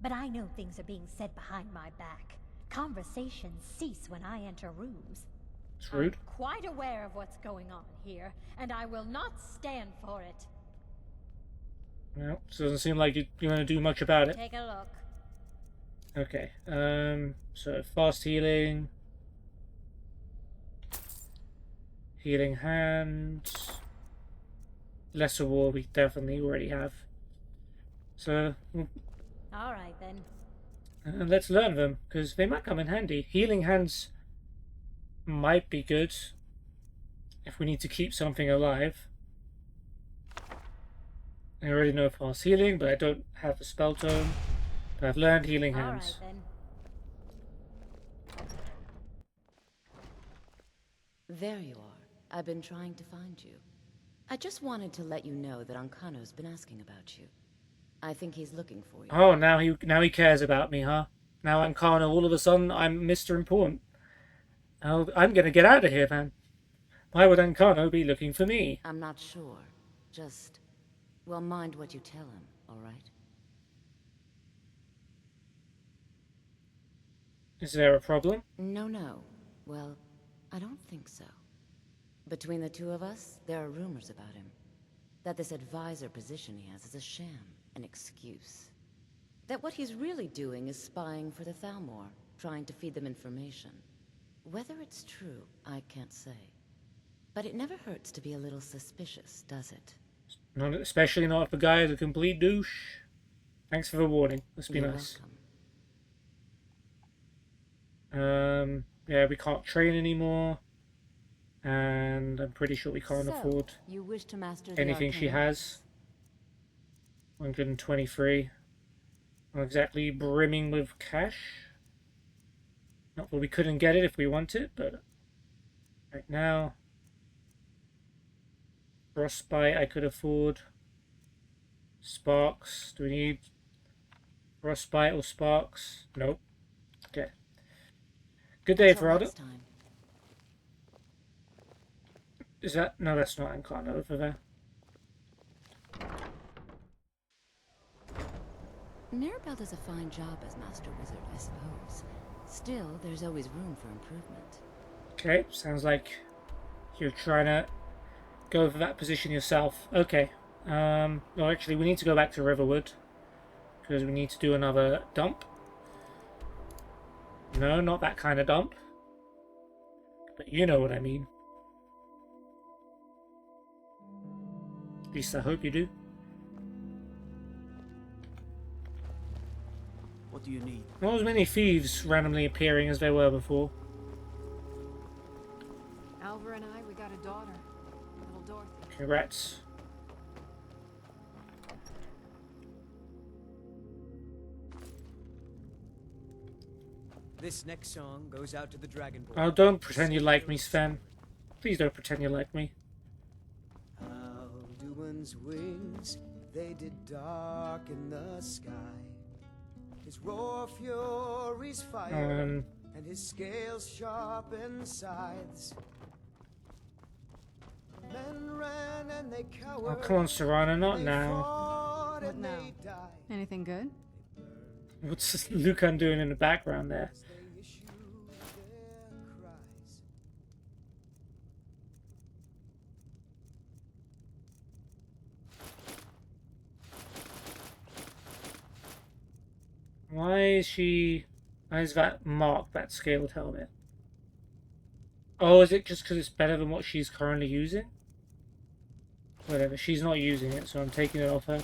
But I know things are being said behind my back. Conversations cease when I enter rooms. It's rude. I'm quite aware of what's going on here, and I will not stand for it. Well, it doesn't seem like you're going to do much about it. Take a look. Okay, so fast healing. Healing hands. Lesser war we definitely already have. So, Alright then. let's learn them, because they might come in handy. Healing hands might be good if we need to keep something alive. I already know fast healing, but I don't have the spell tome. But I've learned healing hands. Alright then. There you are. I've been trying to find you. I just wanted to let you know that Ancano's been asking about you. I think he's looking for you. Oh, now he cares about me, huh? Now Ancano, all of a sudden, I'm Mr. Important. Oh, I'm gonna get out of here, man. Why would Ancano be looking for me? I'm not sure. Just, well, mind what you tell him, all right? Is there a problem? No. Well, I don't think so. Between the two of us, there are rumors about him. That this advisor position he has is a sham, an excuse. That what he's really doing is spying for the Thalmor, trying to feed them information. Whether it's true, I can't say. But it never hurts to be a little suspicious, does it? Not, especially not if the guy is a complete douche. Thanks for the warning. Must be You're nice. welcome. Yeah, we can't train anymore. And I'm pretty sure we can't afford you wish to master the anything she arcane has. 123. Not exactly brimming with cash. Not that we couldn't get it if we want it, but right now, Frostbite I could afford. Sparks, do we need Frostbite or Sparks? Nope. Okay. Good day, Ferrado. Is that? No, that's not Ancano over there. Mirabelle does a fine job as Master Wizard, I suppose. Still, there's always room for improvement. Okay, sounds like you're trying to go for that position yourself. Okay. Well, actually, we need to go back to Riverwood because we need to do another dump. No, not that kind of dump. But you know what I mean. At least I hope you do. What do you need? Not as many thieves randomly appearing as there were before. Alvar and I, we got a daughter. Little Dorothy. Okay, rats. This next song goes out to the Dragonborn. Oh, don't pretend you like me, Sven. Please don't pretend you like me. Alduin's wings, they did darken the sky. His roar furies fire, and his scales sharpened scythes. Men ran and they cowered. Oh, come on, Serana, not now. What now? Anything good? What's Lucan doing in the background there? Why is that marked, that scaled helmet? Oh, is it just because it's better than what she's currently using? Whatever, she's not using it, so I'm taking it off her.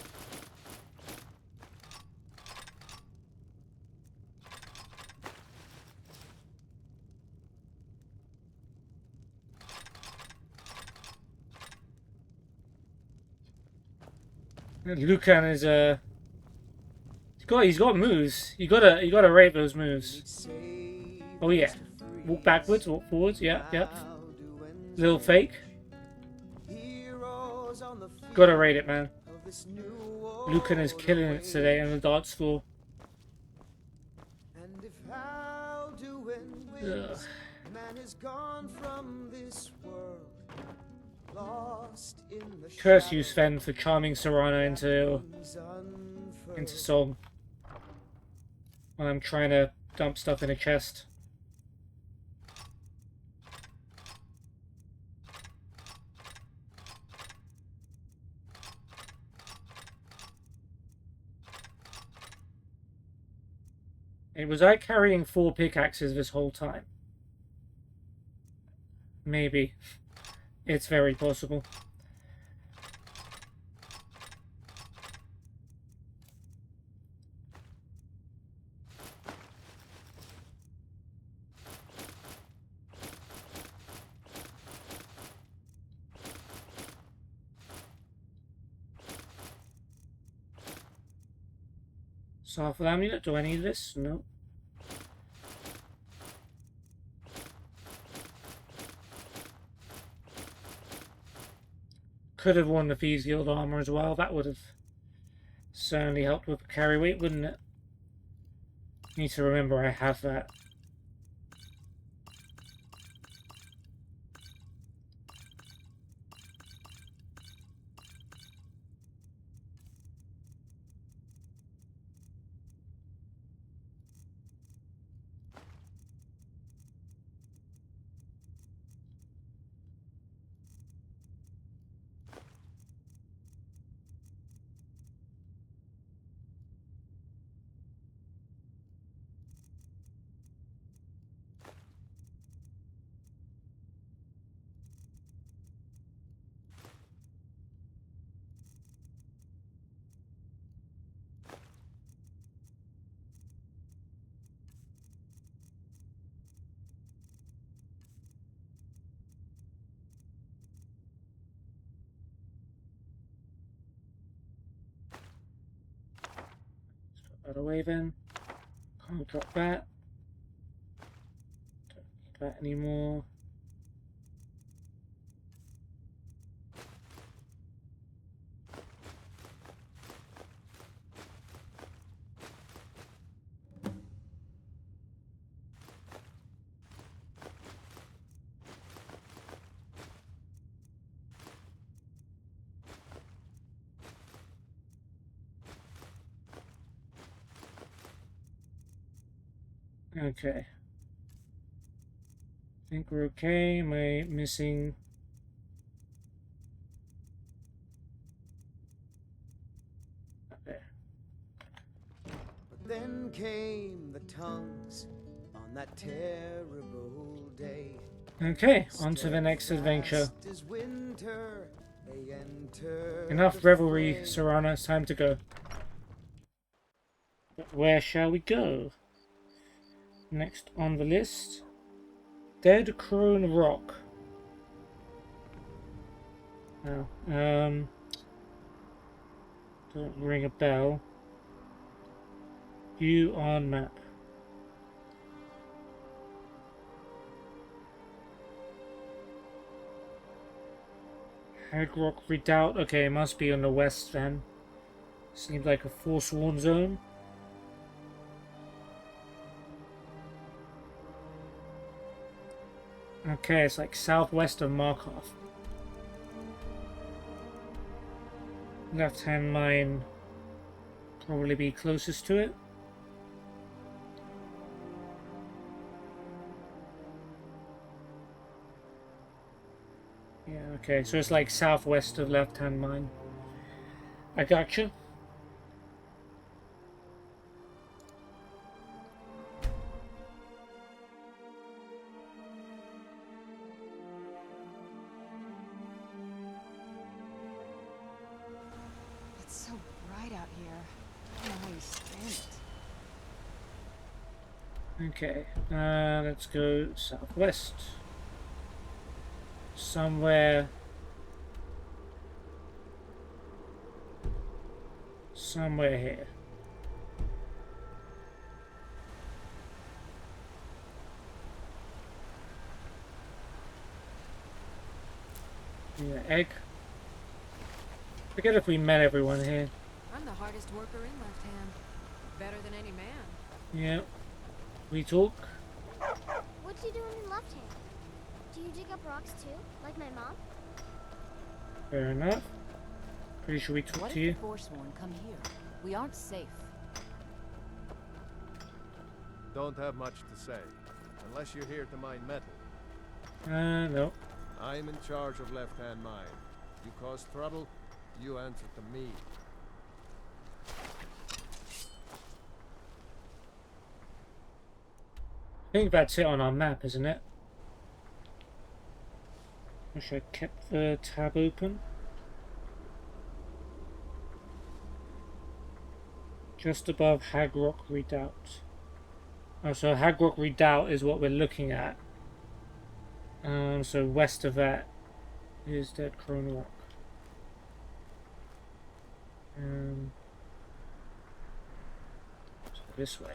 Lucan is he's got moves. You gotta rate those moves. Oh yeah. Walk backwards, walk forwards, yep. Little fake. Gotta rate it, man. Lucan is killing it today on the dance floor. Ugh. Curse you, Sven, for charming Serana into song when I'm trying to dump stuff in a chest. Was I carrying 4 pickaxes this whole time? Maybe. It's very possible. Saarthal amulet, do I need this? No. Could have worn the Thieves Guild armor as well. That would have certainly helped with the carry weight, wouldn't it? Need to remember I have that. That away then. Can't drop that. Don't need that anymore. Okay. I think we're okay. Am I missing? Okay. But then came the tongues on that terrible day. Okay, on to the next adventure. As winter, Enough revelry, Serana. It's time to go. But where shall we go? Next on the list, Dead Crone Rock. Oh, doesn't ring a bell. View on map. Hag Rock Redoubt. Okay, it must be on the west then. Seems like a Forsworn zone. Okay, it's like southwest of Markov. Left-hand mine probably be closest to it. Yeah, okay, so it's like southwest of left-hand mine. I gotcha. It's so bright out here. I don't know how you stand it. Okay, let's go southwest. Somewhere here. Yeah, egg. Forget if we met everyone here. I'm the hardest worker in Left Hand. Better than any man. Yeah. We talk. What you doing in Left Hand? Do you dig up rocks too, like my mom? Fair enough. Pretty sure we talk to you. What if the Forsworn come here? We aren't safe. Don't have much to say, unless you're here to mine metal. No. I'm in charge of Left Hand Mine. You cause trouble, you answer to me. I think that's it on our map, isn't it? Wish I kept the tab open. Just above Hag Rock Redoubt. Oh, so Hag Rock Redoubt is what we're looking at. So west of that is Dead Crone Rock. So this way.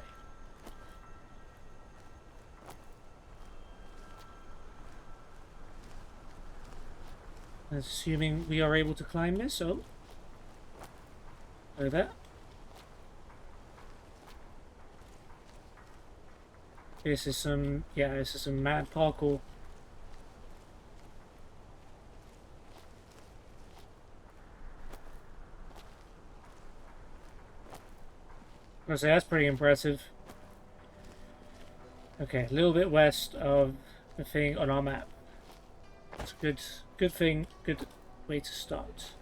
Assuming we are able to climb this, so over there. This is some mad parkour. I say that's pretty impressive. Okay, a little bit west of the thing on our map. It's a good thing, good way to start.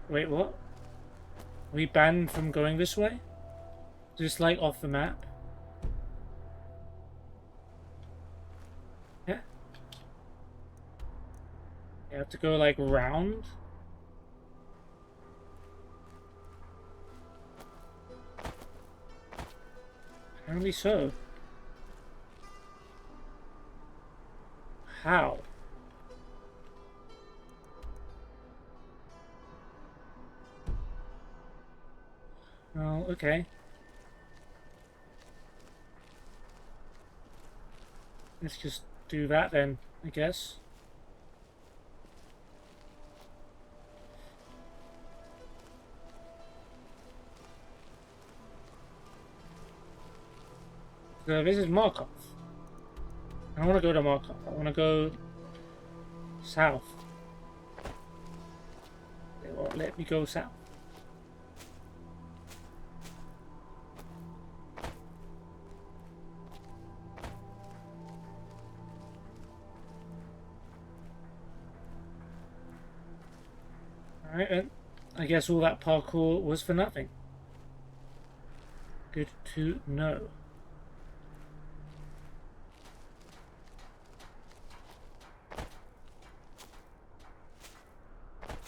Wait, what? Are we banned from going this way? Just like off the map? Yeah. You have to go like round? Apparently so. How? Oh, okay. Let's just do that then, I guess. So this is Markov. I don't want to go to Markov. I want to go south. They won't let me go south. Alright, and I guess all that parkour was for nothing. Good to know.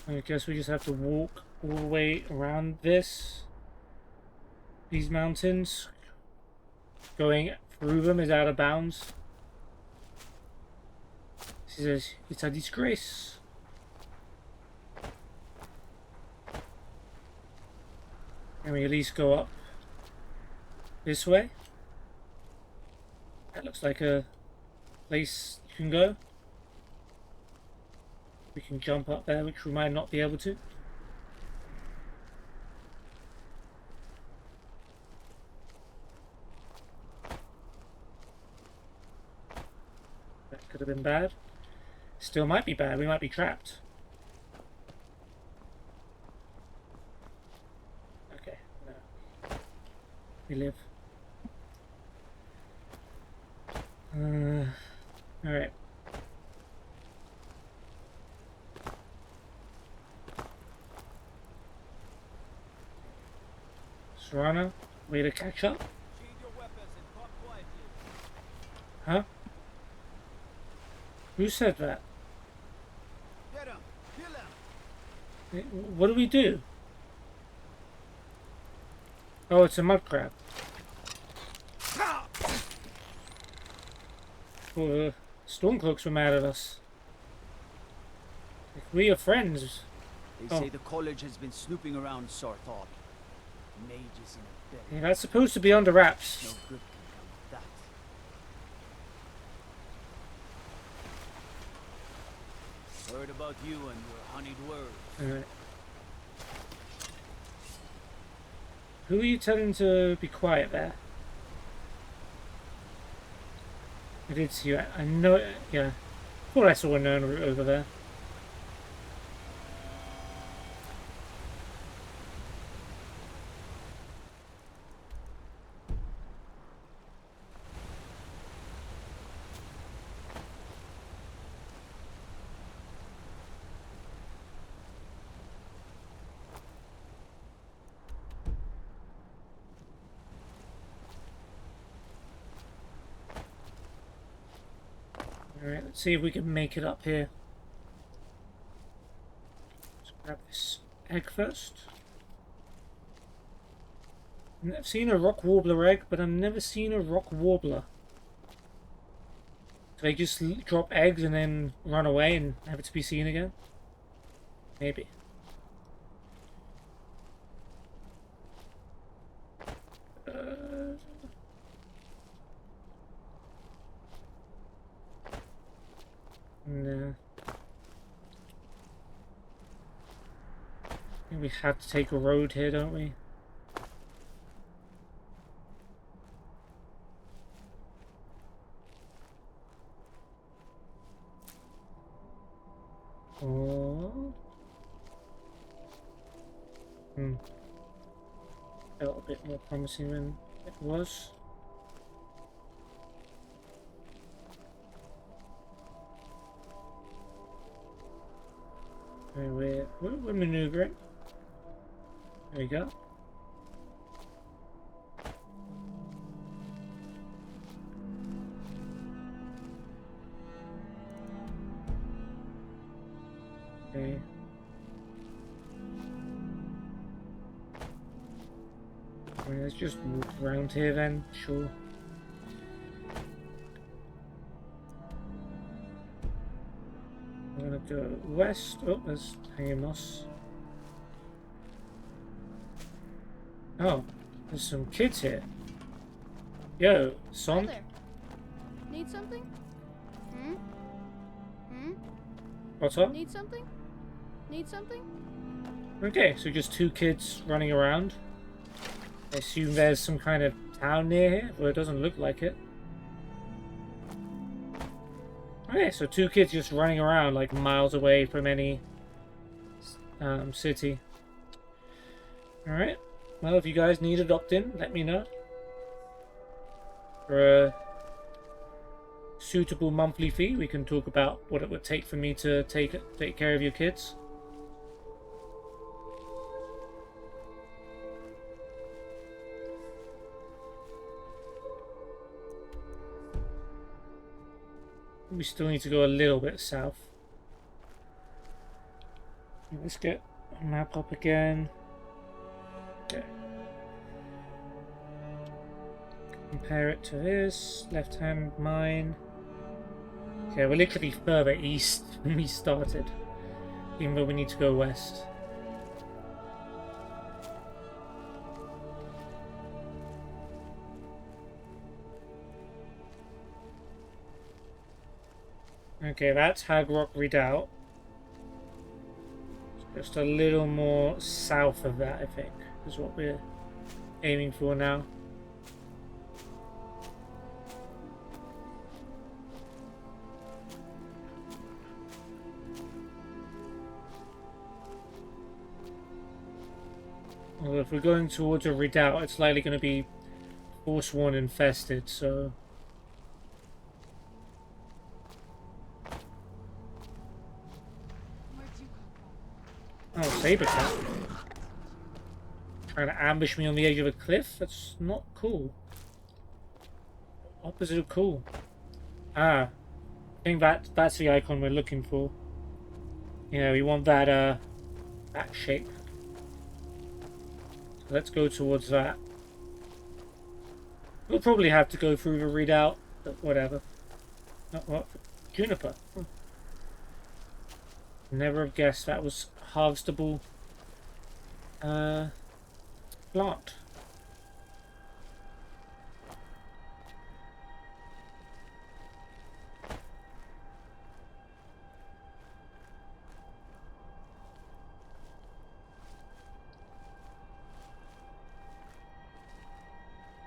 I guess we just have to walk all the way around these mountains. Going through them is out of bounds. She says, it's a disgrace. Can we at least go up this way? That looks like a place you can go. We can jump up there, which we might not be able to. That could have been bad. Still might be bad. We might be trapped. Okay, no. We live. Alright. Serrano, way to catch up. Huh? Who said that? Get him! Kill him! What do we do? Oh, it's a mud crab. Oh, Stormcloaks were mad at us. If we are friends. They say the college has been snooping around Saarthal. Mages in a bed. Yeah, that's supposed to be under wraps. No good can come of that. Heard about you and your honeyed words. Alright. Who are you telling to be quiet there? I did see you. I know. Yeah. Thought I saw a known route over there. Alright, let's see if we can make it up here. Let's grab this egg first. I've seen a rock warbler egg, but I've never seen a rock warbler. Do they just drop eggs and then run away and never to be seen again? Maybe. No. I think we have to take a road here, don't we? Oh. Felt a bit more promising than it was. We're maneuvering. There we go. Okay. Right, let's just walk around here then, sure. I'm gonna go west. Oh, there's hanging moss. Oh, there's some kids here. Yo, son. Hi there. Need something? What's up? Need something? Need something? Okay, so just two kids running around. I assume there's some kind of town near here, but it doesn't look like it. Okay, so two kids just running around like miles away from any city. Alright, well if you guys need adopting, let me know. For a suitable monthly fee, we can talk about what it would take for me to take care of your kids. We still need to go a little bit south. Let's get a map up again. Okay. Compare it to this. Left hand mine. Okay, we're literally further east than we started. Even though we need to go west. Okay, that's Hagrock Redoubt. Just a little more south of that, I think, is what we're aiming for now. Well, if we're going towards a redoubt, it's likely going to be Forsworn infested, so... Oh, saber cat. Trying to ambush me on the edge of a cliff? That's not cool. Opposite of cool. Ah. I think that's the icon we're looking for. Yeah, we want that, that shape. So let's go towards that. We'll probably have to go through the redoubt, but whatever. What? Juniper. Never have guessed that was harvestable plant.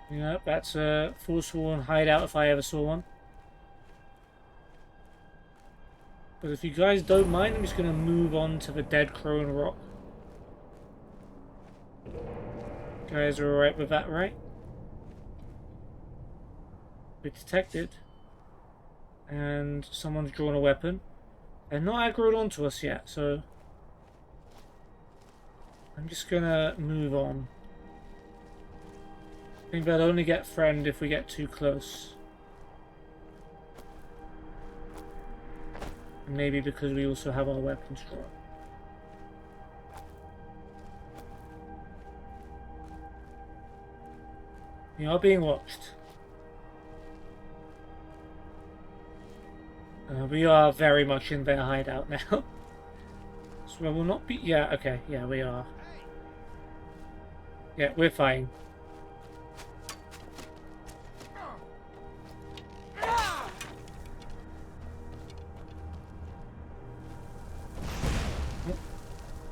Yep, that's a Forsworn hideout if I ever saw one. But if you guys don't mind, I'm just going to move on to the Dead Crone Rock. You guys are alright with that, right? We're detected. And someone's drawn a weapon. They're not aggroed onto us yet, so... I'm just going to move on. I think they'll only get threatened if we get too close. Maybe because we also have our weapons drawn. You are being watched. We are very much in their hideout now. So we will not be... Yeah, okay. Yeah, we are. Yeah, we're fine.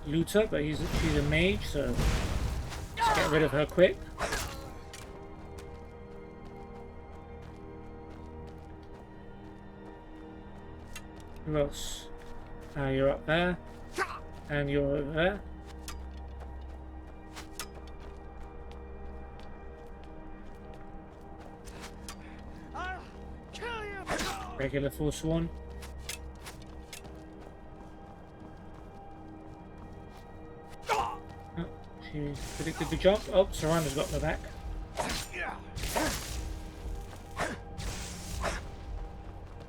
Looter, but she's a mage, so let's get rid of her quick. Who else? You're up there, and you're over there. Regular Forsworn. She predicted the jump. Oh, Saranda's got my back.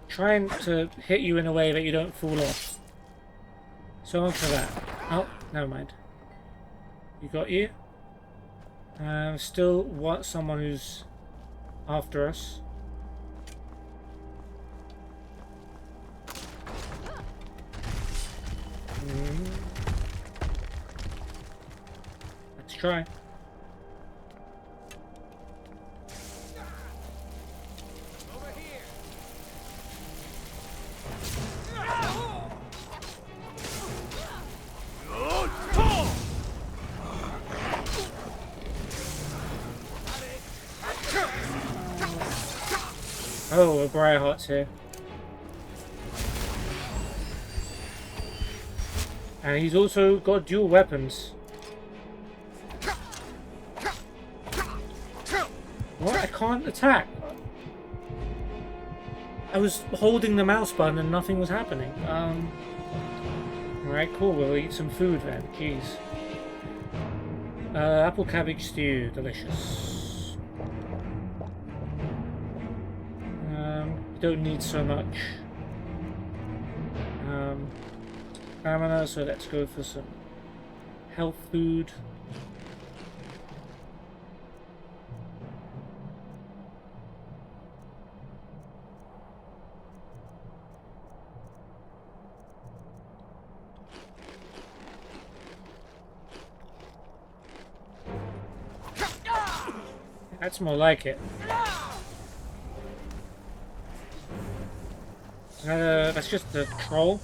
Trying to hit you in a way that you don't fall off. So much for that. Oh, never mind. You got you. Still want someone who's after us. Let's try. Oh, a Briarheart's here. And he's also got dual weapons. What? I can't attack. I was holding the mouse button and nothing was happening. Alright, cool. We'll eat some food then. Jeez. Apple cabbage stew. Delicious. Don't need so much. stamina, so let's go for some health food. That's more like it. That's just the troll.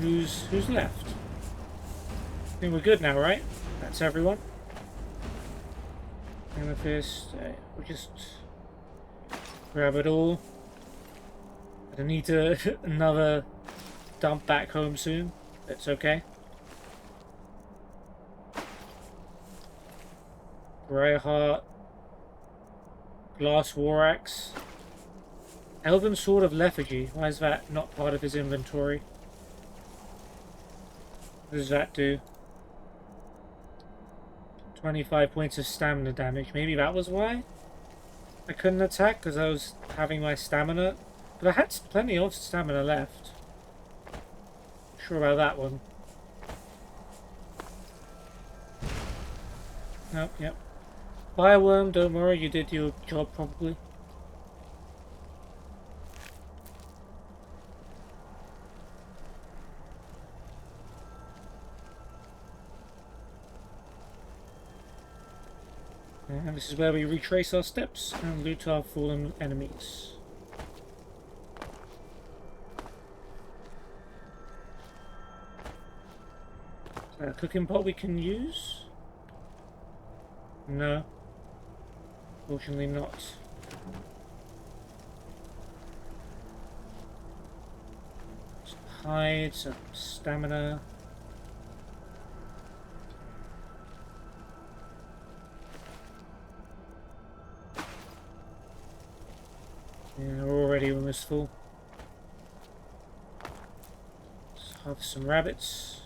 Who's left? I think we're good now, right? That's everyone. Amethyst. We'll just grab it all. I need to another dump back home soon. That's okay. Grey Heart. Glass War Axe. Elven Sword of Lethargy. Why is that not part of his inventory? What does that do? 25 points of stamina damage. Maybe that was why I couldn't attack, because I was having my stamina. But I had plenty of stamina left. Not sure about that one. Oh, yep. Fireworm, don't worry, you did your job probably. And this is where we retrace our steps and loot our fallen enemies. Is there a cooking pot we can use? No. Fortunately not. Some hide, some stamina. Yeah, we're already almost full. Let's have some rabbits.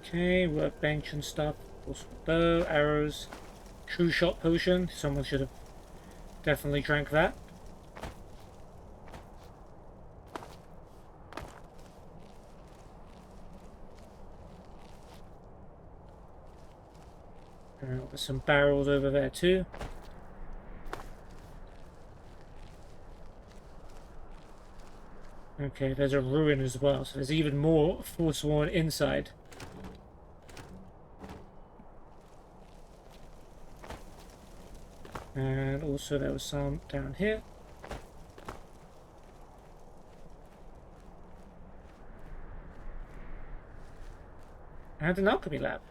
Okay, workbench and stuff. Also bow, arrows, true shot potion. Someone should have definitely drank that. There's some barrels over there too. Okay, there's a ruin as well, so there's even more Forsworn inside. And also there was some down here. And an alchemy lab.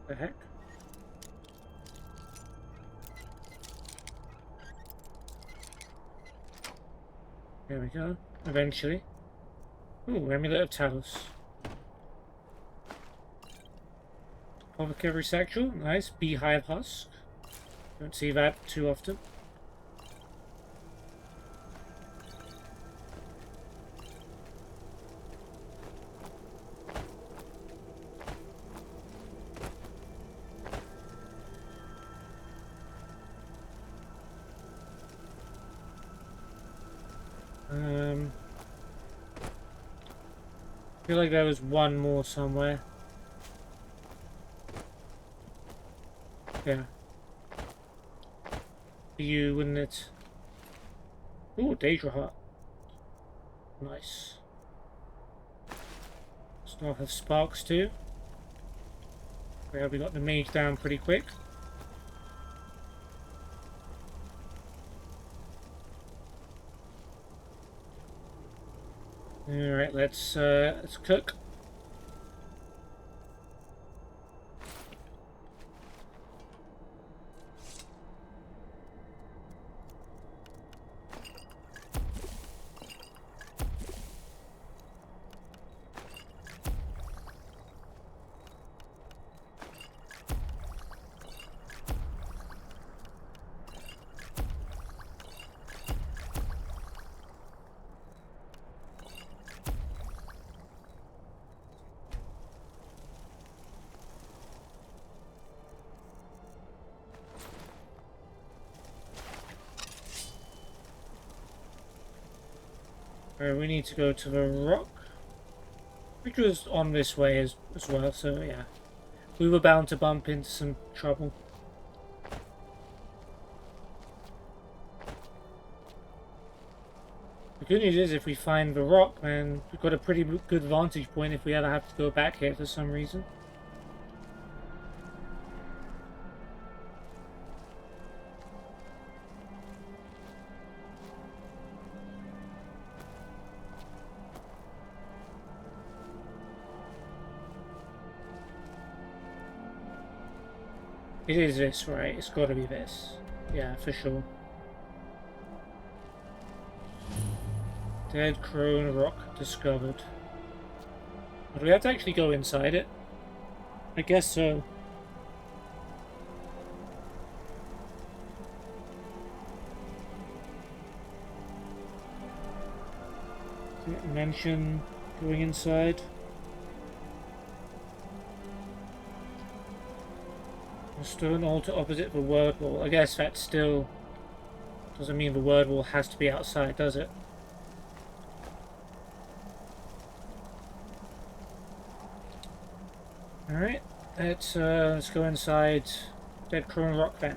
The heck? There we go. Eventually. Ooh, Amulet of Talos. Apothecary Satchel. Nice. Beehive Husk. Don't see that too often. I feel like there was one more somewhere. Yeah. For you, wouldn't it? Ooh, Daedra Heart. Nice. Still have sparks too. Yeah, we got the mage down pretty quick. Alright, let's cook. Alright, we need to go to the rock. Which was on this way as well, so yeah. We were bound to bump into some trouble. The good news is if we find the rock, then we've got a pretty good vantage point if we ever have to go back here for some reason. It is this, right? It's got to be this. Yeah, for sure. Dead crone rock discovered. Do we have to actually go inside it? I guess so. Did it mention going inside? A stone altar opposite the word wall. I guess that still doesn't mean the word wall has to be outside, does it? Alright, let's go inside Dead Crone Rock then.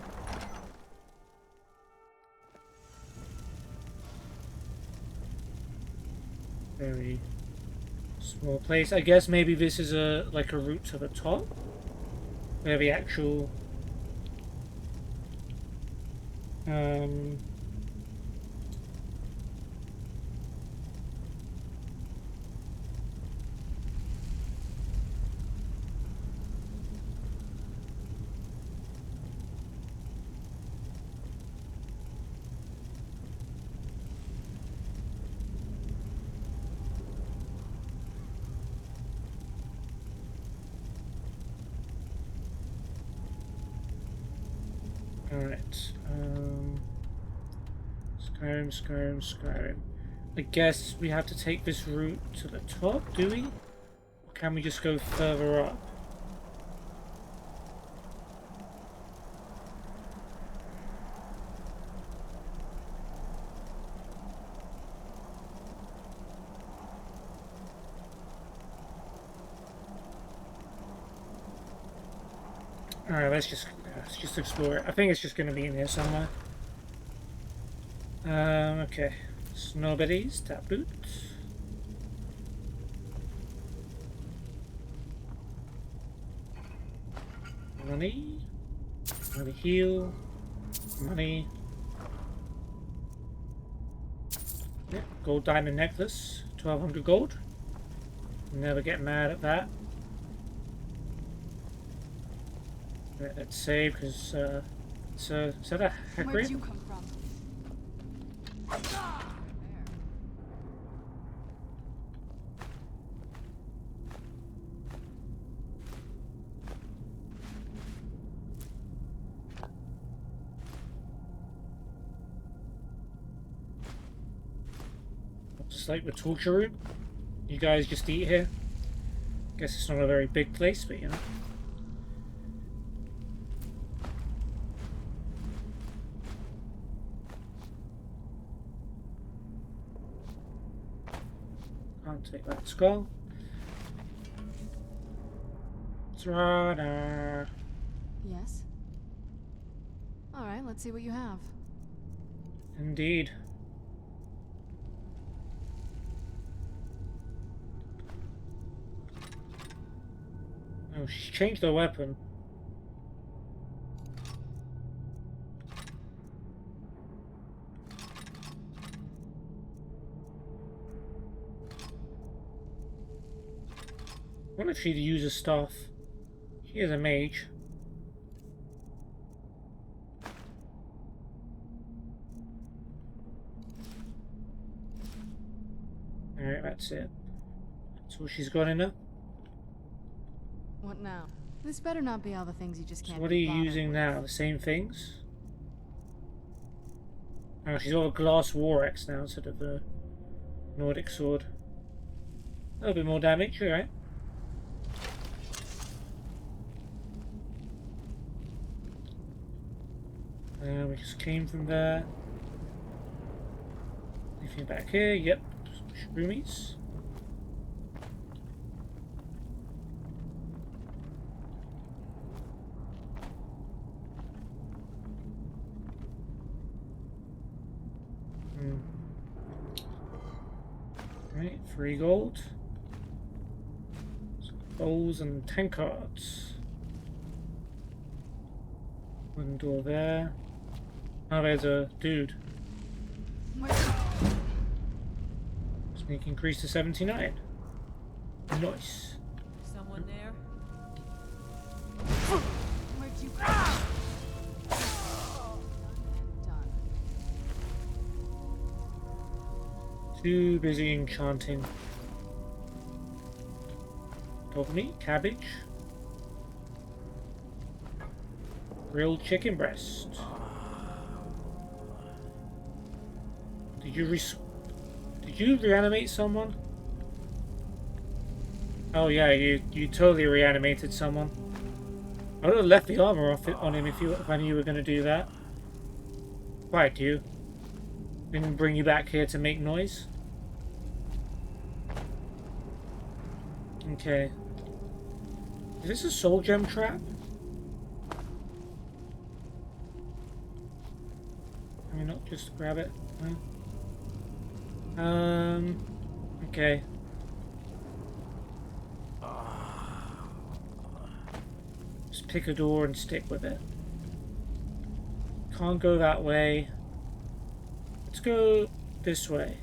Very small place. I guess maybe this is like a route to the top? Where the actual Alright, Skyrim. I guess we have to take this route to the top, do we? Or can we just go further up? Alright, let's just explore it. I think it's just going to be in here somewhere. Okay. Snowberries, tap boots. Money. Money heal. Money. Yeah, gold diamond necklace. 1200 gold. Never get mad at that. Let's save because is that a hack Where'd you come from? Just like the torture room. You guys just eat here. Guess it's not a very big place, but you know. Take that skull. Radar. Yes? Alright, let's see what you have. Indeed. Oh, she's changed her weapon. What if she'd use a staff? She is a mage. Alright, that's it. That's all she's got in her. What now? This better not be all the things you just can't. So what are you using now? The same things? Oh, she's got a glass war axe now instead of the Nordic sword. A little bit more damage, alright. We just came from there. Anything back here? Yep. roomies. Right, 3 gold. Some bowls and tankards. One door there. Oh, there's a dude. Sneak increase to 79. Nice. Someone there? Where'd you Too busy enchanting. Dog meat, cabbage. Grilled chicken breast. Did you reanimate someone? Oh yeah, you totally reanimated someone. I would have left the armor off on him if I knew you were going to do that. Why'd you? Didn't bring you back here to make noise? Okay. Is this a soul gem trap? Can we not just grab it? No? Okay. Just pick a door and stick with it. Can't go that way. Let's go this way.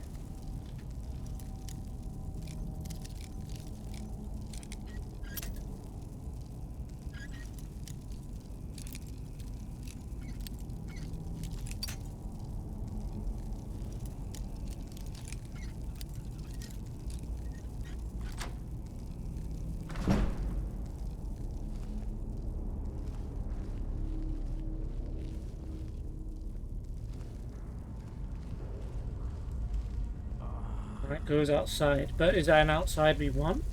That goes outside, but is that an outside we want?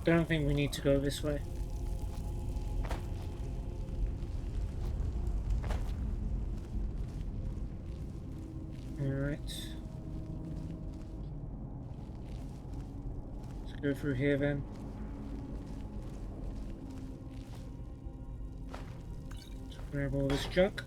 Don't think we need to go this way. Alright. Let's go through here then. Let's grab all this junk.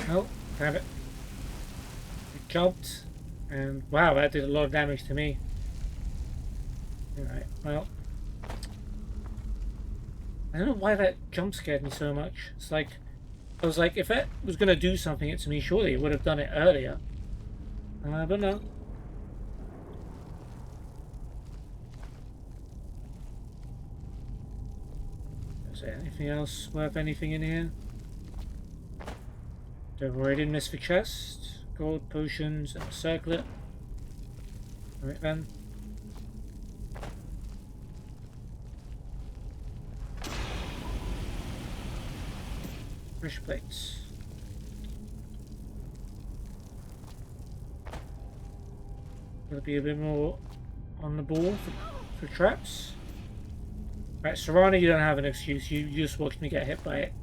Oh, have it. It jumped, and wow, that did a lot of damage to me. Alright, well, I don't know why that jump scared me so much. It's like, I was like, if that was going to do something to me, surely it would have done it earlier. But no. Is there anything else worth anything in here? Don't worry, I didn't miss the chest. Gold potions and a circlet. Alright then. Fresh plates. Gotta be a bit more on the ball for traps. Right, Serrano, you don't have an excuse. You just watched me get hit by it.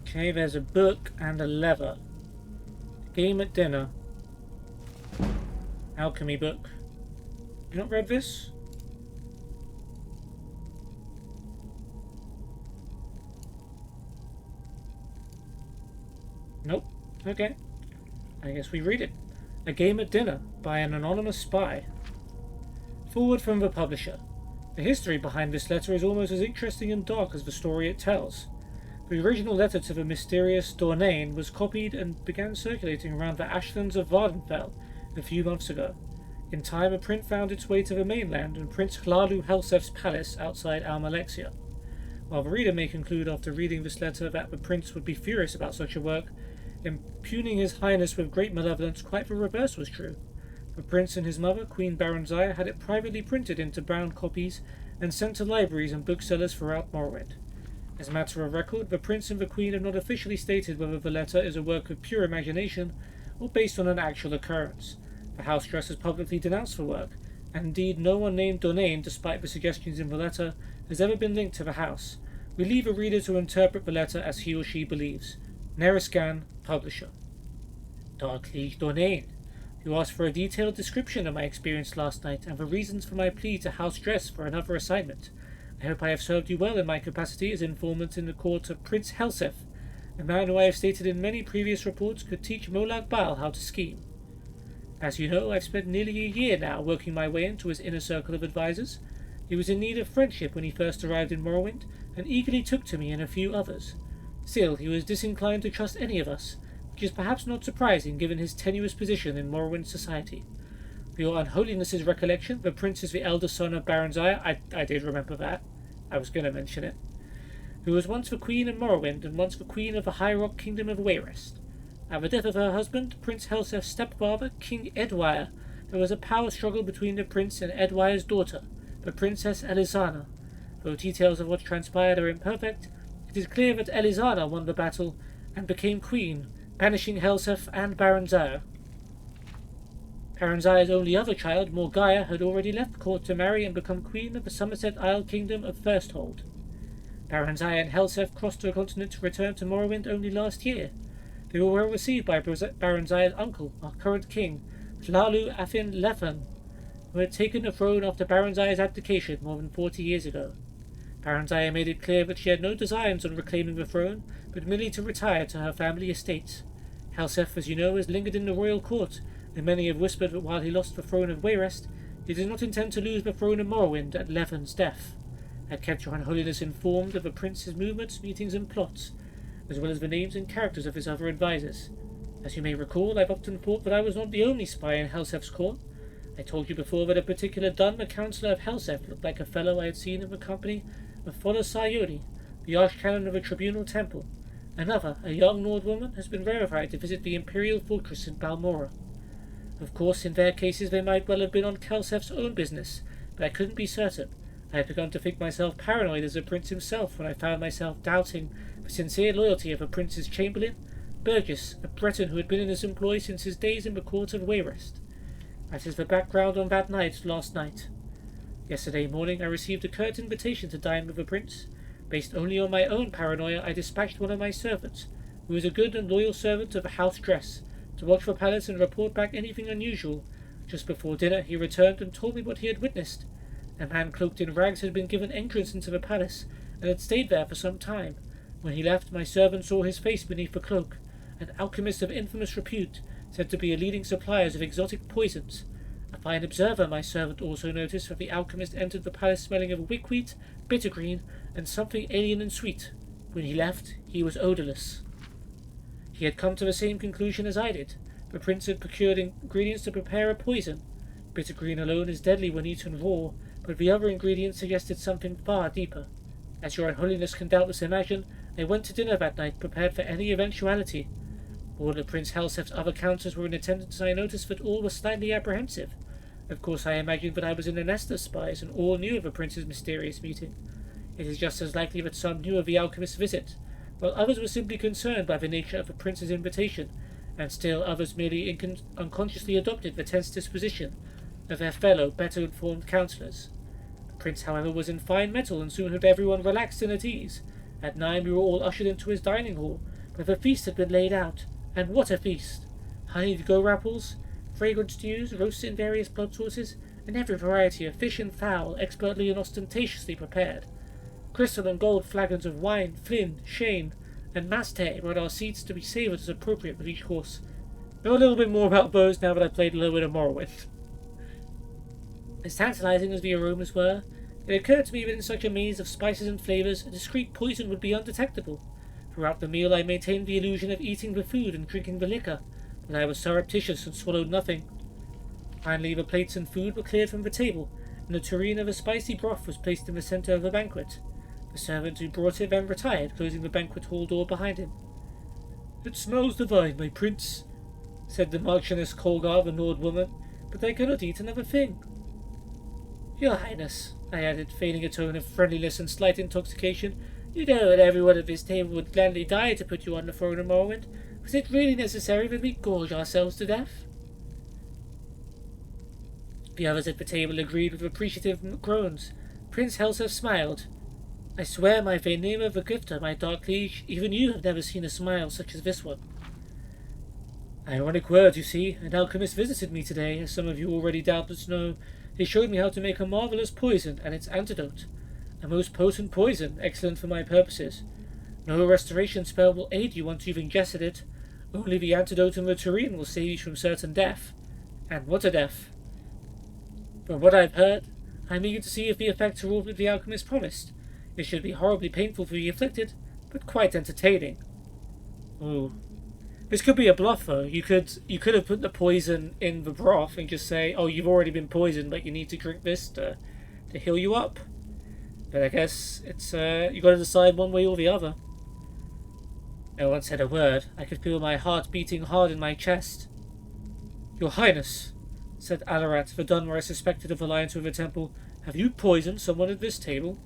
Okay, there's a book and a lever. Game at dinner. Alchemy book. You not read this? Nope. Okay. I guess we read it. A Game at Dinner by an anonymous spy. Forward from the publisher. The history behind this letter is almost as interesting and dark as the story it tells. The original letter to the mysterious Dornain was copied and began circulating around the ashlands of Vardenfell a few months ago. In time, a print found its way to the mainland and Prince Hlalu Helsef's palace outside Almalexia. While the reader may conclude after reading this letter that the prince would be furious about such a work, impugning his highness with great malevolence, quite the reverse was true. The prince and his mother, Queen Barenziah, had it privately printed into bound copies and sent to libraries and booksellers throughout Morrowind. As a matter of record, the prince and the queen have not officially stated whether the letter is a work of pure imagination or based on an actual occurrence. The house dress has publicly denounced the work, and indeed no one named Donain, despite the suggestions in the letter, has ever been linked to the house. We leave a reader to interpret the letter as he or she believes. Neriscan, Publisher. Dark Liege Donain. You asked for a detailed description of my experience last night and the reasons for my plea to house dress for another assignment. I hope I have served you well in my capacity as informant in the court of Prince Helseth, a man who I have stated in many previous reports could teach Molag Bal how to scheme. As you know, I've spent nearly a year now working my way into his inner circle of advisors. He was in need of friendship when he first arrived in Morrowind, and eagerly took to me and a few others. Still, he was disinclined to trust any of us, which is perhaps not surprising given his tenuous position in Morrowind society. For your unholiness's recollection, the prince is the eldest son of Barenziah. I did remember that. I was going to mention it. Who was once the queen of Morrowind and once the queen of the High Rock Kingdom of Wayrest. At the death of her husband, Prince Helseth's stepfather, King Edwire, there was a power struggle between the prince and Edwire's daughter, the Princess Elisana. Though details of what transpired are imperfect, it is clear that Elisana won the battle and became queen, banishing Helseth and Barenziah. Barenziah's only other child, Morgaya, had already left court to marry and become queen of the Somerset Isle Kingdom of Firsthold. Barenziah and Helseth crossed the continent to return to Morrowind only last year. They were well received by Barenziah's uncle, our current king, Tlalu Afin Lethan, who had taken the throne after Barenziah's abdication more than 40 years ago. Barenziah made it clear that she had no designs on reclaiming the throne, but merely to retire to her family estates. Helseth, as you know, has lingered in the royal court, and many have whispered that while he lost the throne of Wayrest, he does not intend to lose the throne of Morrowind at Lethan's death. I have kept your unholiness informed of the prince's movements, meetings, and plots, as well as the names and characters of his other advisors. As you may recall, I've often thought that I was not the only spy in Helseth's court. I told you before that a particular Dun, the councillor of Helseth, looked like a fellow I had seen in the company of Father Sayuri, the archcanon of a tribunal temple. Another, a young Nord woman, has been verified to visit the imperial fortress in Balmora. Of course, in their cases they might well have been on Helseth's own business, but I couldn't be certain. I had begun to think myself paranoid as the prince himself when I found myself doubting the sincere loyalty of the prince's chamberlain, Burgess, a Breton who had been in his employ since his days in the court of Wayrest. That is the background on that night last night. Yesterday morning I received a curt invitation to dine with the prince. Based only on my own paranoia, I dispatched one of my servants, who is a good and loyal servant of the house dress, to watch the palace and report back anything unusual. Just before dinner he returned and told me what he had witnessed. A man cloaked in rags had been given entrance into the palace, and had stayed there for some time. When he left, my servant saw his face beneath the cloak, an alchemist of infamous repute, said to be a leading supplier of exotic poisons. A fine observer, my servant also noticed that the alchemist entered the palace smelling of wickwheat, bittergreen, and something alien and sweet. When he left, he was odourless. He had come to the same conclusion as I did. The prince had procured ingredients to prepare a poison. Bittergreen alone is deadly when eaten raw, but the other ingredients suggested something far deeper. As your unholiness can doubtless imagine, I went to dinner that night prepared for any eventuality. All of Prince Helseth's other councillors were in attendance, and I noticed that all were slightly apprehensive. Of course I imagined that I was in the nest of spies, and all knew of the prince's mysterious meeting. It is just as likely that some knew of the alchemist's visit, while others were simply concerned by the nature of the prince's invitation, and still others merely unconsciously adopted the tense disposition of their fellow, better-informed councillors. The prince, however, was in fine mettle, and soon had everyone relaxed and at ease. At 9 we were all ushered into his dining hall, where the feast had been laid out. And what a feast! Honeyed go-rapples, fragrant stews, roasts in various blood sauces, and every variety of fish and fowl expertly and ostentatiously prepared. Crystal and gold flagons of wine, Flynn, Shane, and Maste were at our seats to be savoured as appropriate with each course. Know a little bit more about those now that I've played a little bit of Morrowind. As tantalising as the aromas were, it occurred to me that in such a maze of spices and flavours, a discreet poison would be undetectable. Throughout the meal I maintained the illusion of eating the food and drinking the liquor, but I was surreptitious and swallowed nothing. Finally the plates and food were cleared from the table, and a tureen of a spicy broth was placed in the centre of the banquet. The servant who brought it then retired, closing the banquet hall door behind him. "It smells divine, my prince," said the Marchioness Colgar, the Nord woman, "but I cannot eat another thing." "Your Highness," I added, feigning a tone of friendliness and slight intoxication, "you know that everyone at this table would gladly die to put you on the throne of Morrowind. Was it really necessary that we gorge ourselves to death?" The others at the table agreed with appreciative groans. Prince Helseth smiled. "I swear by the name of the Gifter, my dark liege, even you have never seen a smile such as this one." "Ironic word, you see. An alchemist visited me today, as some of you already doubtless know. He showed me how to make a marvelous poison and its antidote. A most potent poison, excellent for my purposes. No restoration spell will aid you once you've ingested it. Only the antidote and the tureen will save you from certain death. And what a death! From what I've heard, I'm eager to see if the effects are all that the alchemist promised. It should be horribly painful for the afflicted, but quite entertaining." Ooh. This could be a bluff, though. You could have put the poison in the broth and just say, "Oh, you've already been poisoned, but you need to drink this to heal you up." But I guess it's you got to decide one way or the other. No one said a word. I could feel my heart beating hard in my chest. "Your Highness," said Alarat, the Dunmer I suspected of alliance with the temple, "have you poisoned someone at this table?"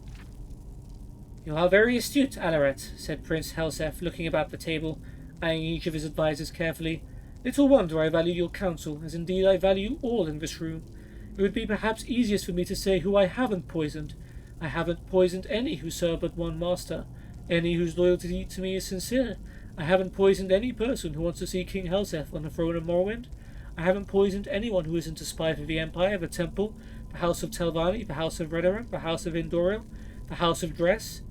"You are very astute, Alarat," said Prince Helseth, looking about the table, eyeing each of his advisers carefully. "Little wonder I value your counsel, as indeed I value all in this room. It would be perhaps easiest for me to say who I haven't poisoned. I haven't poisoned any who serve but one master, any whose loyalty to me is sincere. I haven't poisoned any person who wants to see King Helseth on the throne of Morrowind. I haven't poisoned anyone who isn't a spy for the Empire, the Temple, the House of Telvanni, the House of Redoran, the House of Indoril, the House of Dress.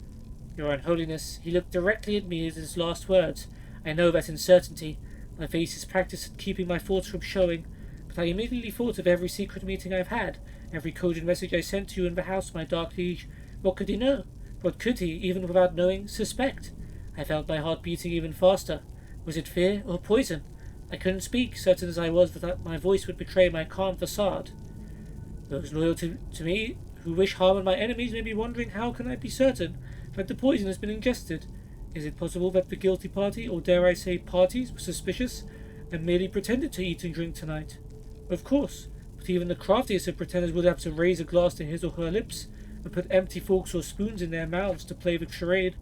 Your Unholiness," he looked directly at me at his last words. "I know that in certainty. My face is practiced at keeping my thoughts from showing, but I immediately thought of every secret meeting I've had, every coded message I sent to you in the house, my dark liege. What could he know? What could he, even without knowing, suspect? I felt my heart beating even faster. Was it fear or poison? I couldn't speak, certain as I was that my voice would betray my calm facade. Those loyal to me, who wish harm on my enemies, may be wondering how can I be certain that the poison has been ingested. Is it possible that the guilty party, or dare I say parties, were suspicious and merely pretended to eat and drink tonight? Of course, but even the craftiest of pretenders would have to raise a glass to his or her lips and put empty forks or spoons in their mouths to play the charade.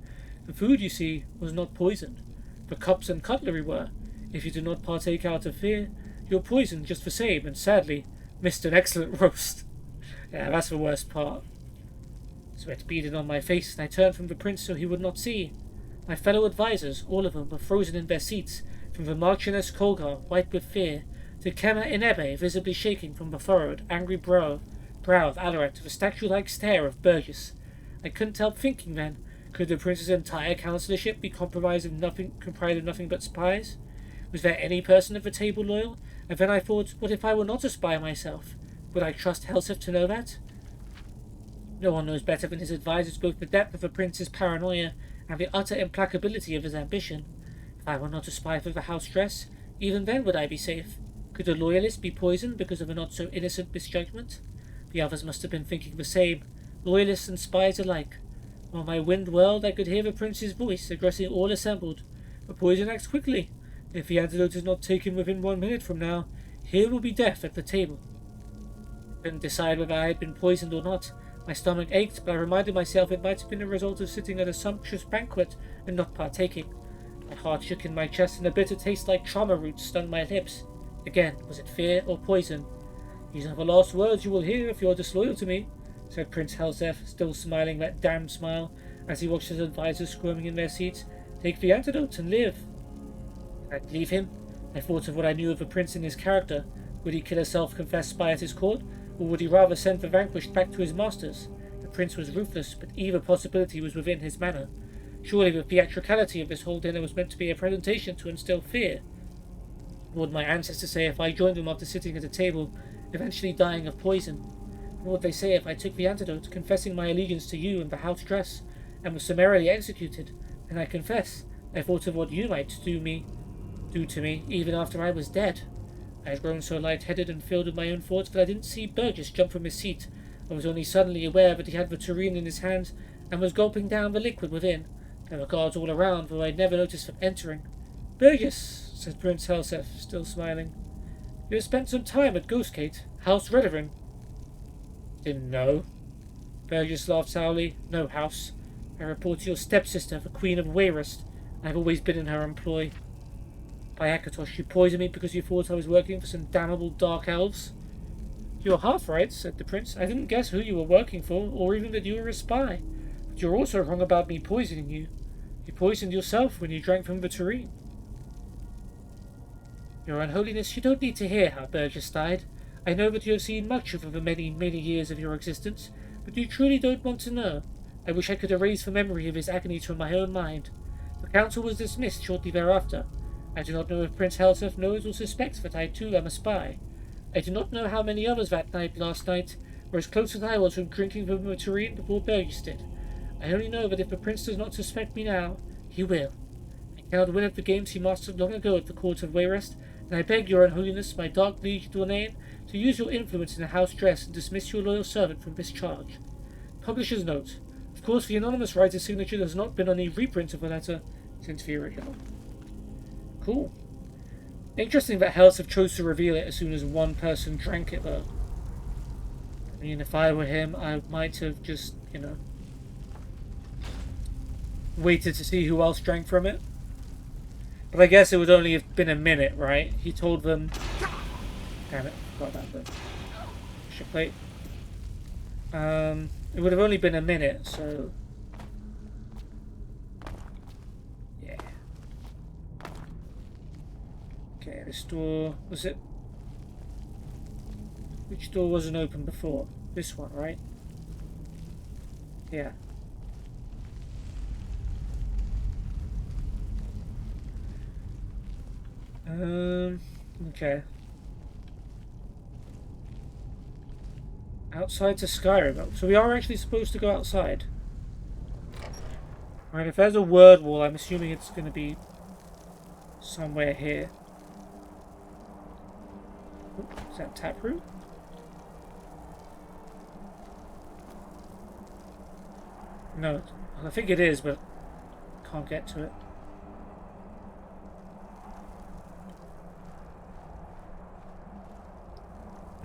The food, you see, was not poisoned. The cups and cutlery were. If you did not partake out of fear, you're poisoned just the same, and sadly, missed an excellent roast. Yeah, that's the worst part. Sweat beaded on my face, and I turned from the prince so he would not see. My fellow advisers, all of them, were frozen in their seats, from the Marchioness Colgar, white with fear, to Kema Inebe, visibly shaking from the furrowed, angry brow of Alarat to the statue-like stare of Burgess. I couldn't help thinking then, could the prince's entire councillorship be comprised of nothing but spies? Was there any person at the table loyal? And then I thought, what if I were not a spy myself? Would I trust Helseth to know that? No one knows better than his advisers both the depth of the prince's paranoia and the utter implacability of his ambition. If I were not a spy for the house dress, even then would I be safe? Could a loyalist be poisoned because of a not-so-innocent misjudgment? The others must have been thinking the same, loyalists and spies alike. On my wind world I could hear the prince's voice addressing all assembled. The poison acts quickly. If the antidote is not taken within 1 minute from now, here will be death at the table. I couldn't decide whether I had been poisoned or not. My stomach ached, but I reminded myself it might have been a result of sitting at a sumptuous banquet and not partaking. My heart shook in my chest, and a bitter taste like trauma roots stung my lips. Again, was it fear or poison? "These are the last words you will hear if you are disloyal to me," said Prince Helseth, still smiling that damned smile, as he watched his advisers squirming in their seats. "Take the antidote and live." I'd leave him. I thought of what I knew of the prince and his character. Would he kill a self-confessed spy at his court, or would he rather send the vanquished back to his masters? The prince was ruthless, but either possibility was within his manner. Surely the theatricality of this whole dinner was meant to be a presentation to instill fear. What would my ancestors say if I joined them after sitting at a table, eventually dying of poison? What would they say if I took the antidote, confessing my allegiance to you and the house dress, and was summarily executed? And I confess, I thought of what you might do to me, even after I was dead. I had grown so light-headed and filled with my own thoughts that I didn't see Burgess jump from his seat. I was only suddenly aware that he had the tureen in his hands and was gulping down the liquid within. There were guards all around, though I never noticed them entering. "Burgess," said Prince Helseth, still smiling. "You have spent some time at Ghostgate, House Redoran." "Didn't know." Burgess laughed sourly. "No, House. I report to your stepsister, the Queen of Wayrest. I have always been in her employ." "By Akatosh, you poisoned me because you thought I was working for some damnable dark elves?" "You're half right," said the prince. "I didn't guess who you were working for, or even that you were a spy. But you're also wrong about me poisoning you. You poisoned yourself when you drank from the tureen." "Your Unholiness, you don't need to hear how Burgess died. I know that you have seen much of the many, many years of your existence, but you truly don't want to know. I wish I could erase the memory of his agonies from my own mind. The council was dismissed shortly thereafter. I do not know if Prince Helseth knows or suspects that I too am a spy. I do not know how many others that night last night were as close as I was from drinking from the tureen before Burgess did. I only know that if the prince does not suspect me now, he will. I cannot win at the games he mastered long ago at the court of Wayrest, and I beg your Unholiness, my dark liege Dornain, to use your influence in the house dress and dismiss your loyal servant from this charge. Publisher's note. Of course, the anonymous writer's signature has not been on any reprint of the letter since the original." Cool. Interesting that Helseth chose to reveal it as soon as one person drank it, though. I mean, if I were him, I might have just, waited to see who else drank from it. But I guess it would only have been a minute, right? He told them... Damn it, forgot about the ship plate. It would have only been a minute, so... Yeah. Okay, this door... Was it... Which door wasn't open before? This one, right? Yeah. Okay. Outside to Skyrim. So we are actually supposed to go outside. Right, if there's a word wall, I'm assuming it's going to be somewhere here. Ooh, is that taproot? No, I think it is, but can't get to it.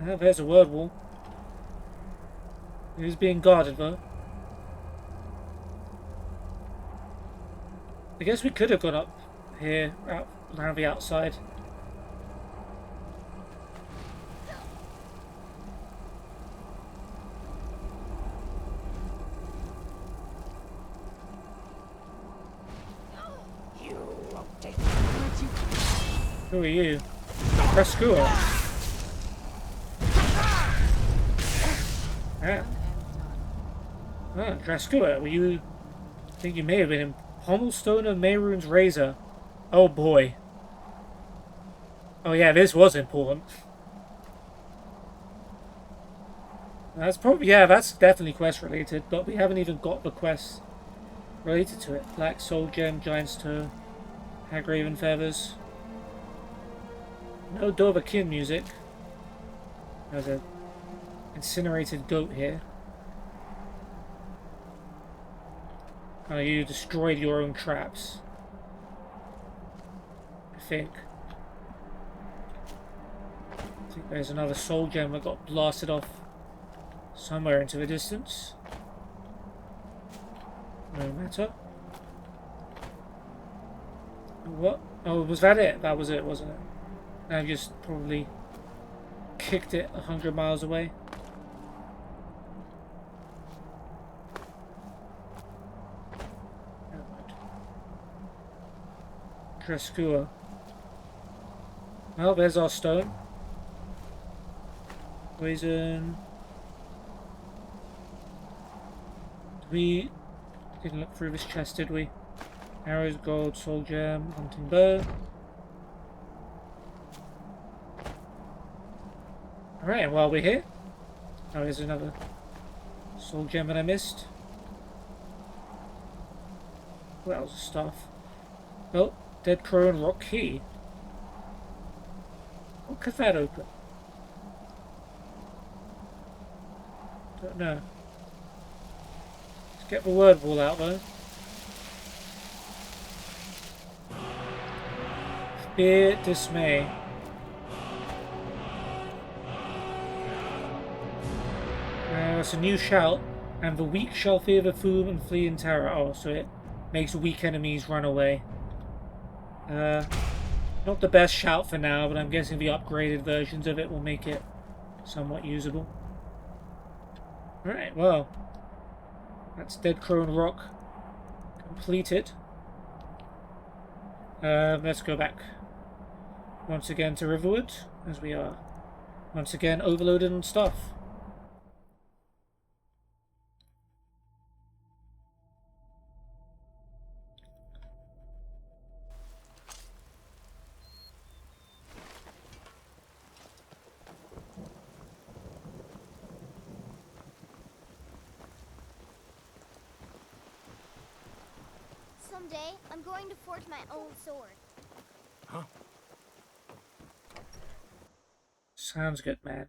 There's a word wall. It is being guarded, though. I guess we could have gone up here, out around the outside. Who are you? Rescuer. Yeah. Ah, Drascua, were you... I think you may have been in Pommelstone of Mehrunes Razor. Oh boy. Oh yeah, this was important. That's probably... Yeah, that's definitely quest related, but we haven't even got the quests related to it. Black Soul Gem, Giant's Toe, Hagraven Feathers. No Dovahkiin music. There's a incinerated goat here. Oh, you destroyed your own traps. I think there's another soul gem that got blasted off somewhere into the distance. No matter. What? Oh, was that it? That was it, wasn't it? I just probably kicked it 100 miles away. Drascua. Well, there's our stone. Poison. We didn't look through this chest, did we? Arrows, gold, soul gem, hunting bow. Alright, and while we're here... Oh, there's another soul gem that I missed. What else? Stuff. Oh, Dead Crow and Rock Key. What could that open? Don't know. Let's Get the word wall out though. Fear, dismay. It's a new shout, and the weak shall fear the fool and flee in terror. Oh, so it makes weak enemies run away. Not the best shout for now, but I'm guessing the upgraded versions of it will make it somewhat usable. Alright, well, that's Dead Crone Rock completed. Let's go back once again to Riverwood, as we are once again overloaded on stuff. Someday, I'm going to forge my own sword. Huh? Sounds good, man.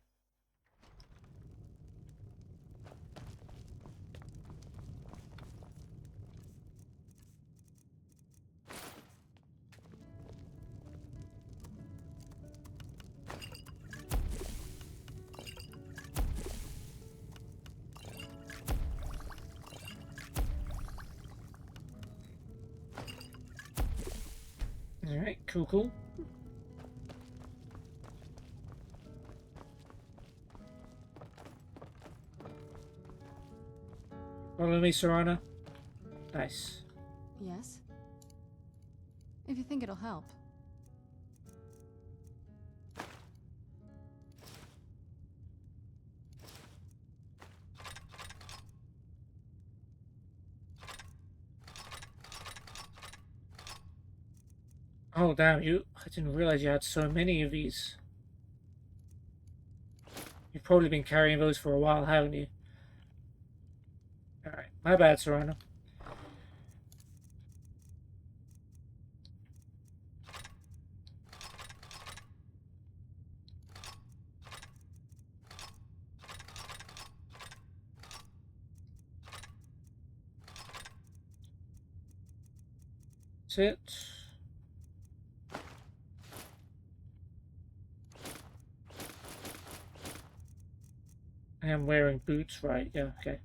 Alright, cool. Follow me, Serana. Nice. Yes? If you think it'll help. Oh damn, I didn't realize you had so many of these. You've probably been carrying those for a while, haven't you? Alright, my bad, Serana. That's it. I am wearing boots, right? Yeah, okay.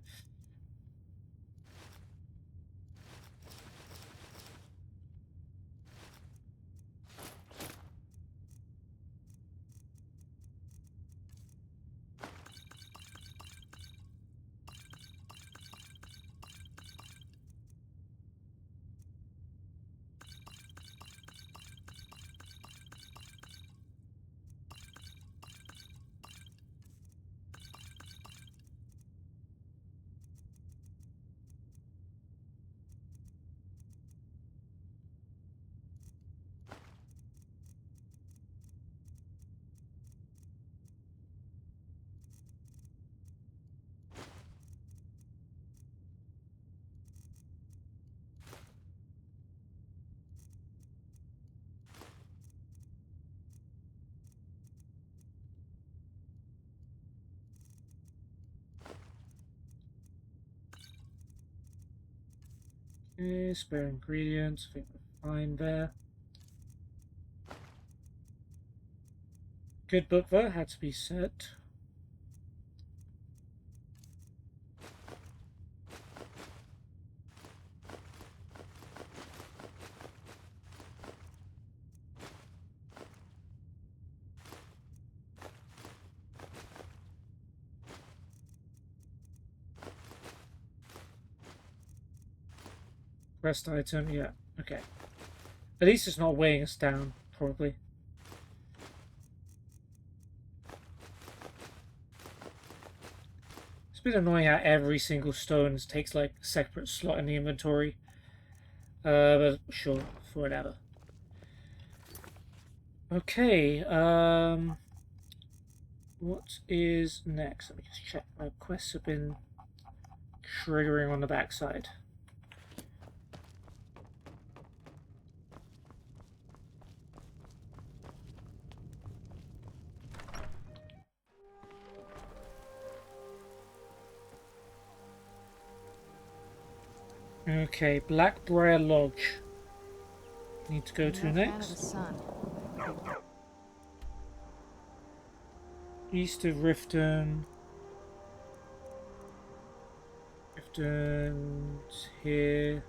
Okay, spare ingredients, I think we're fine there. Good book though, had to be said. Rest item, yeah, okay. At least it's not weighing us down, probably. It's a bit annoying how every single stone takes like a separate slot in the inventory. But sure, for whatever. Okay, what is next? Let me just check. My quests have been triggering on the backside. Okay, Blackbriar Lodge. Need to go to No fan of next. the sun. East of Riften. Riften's here.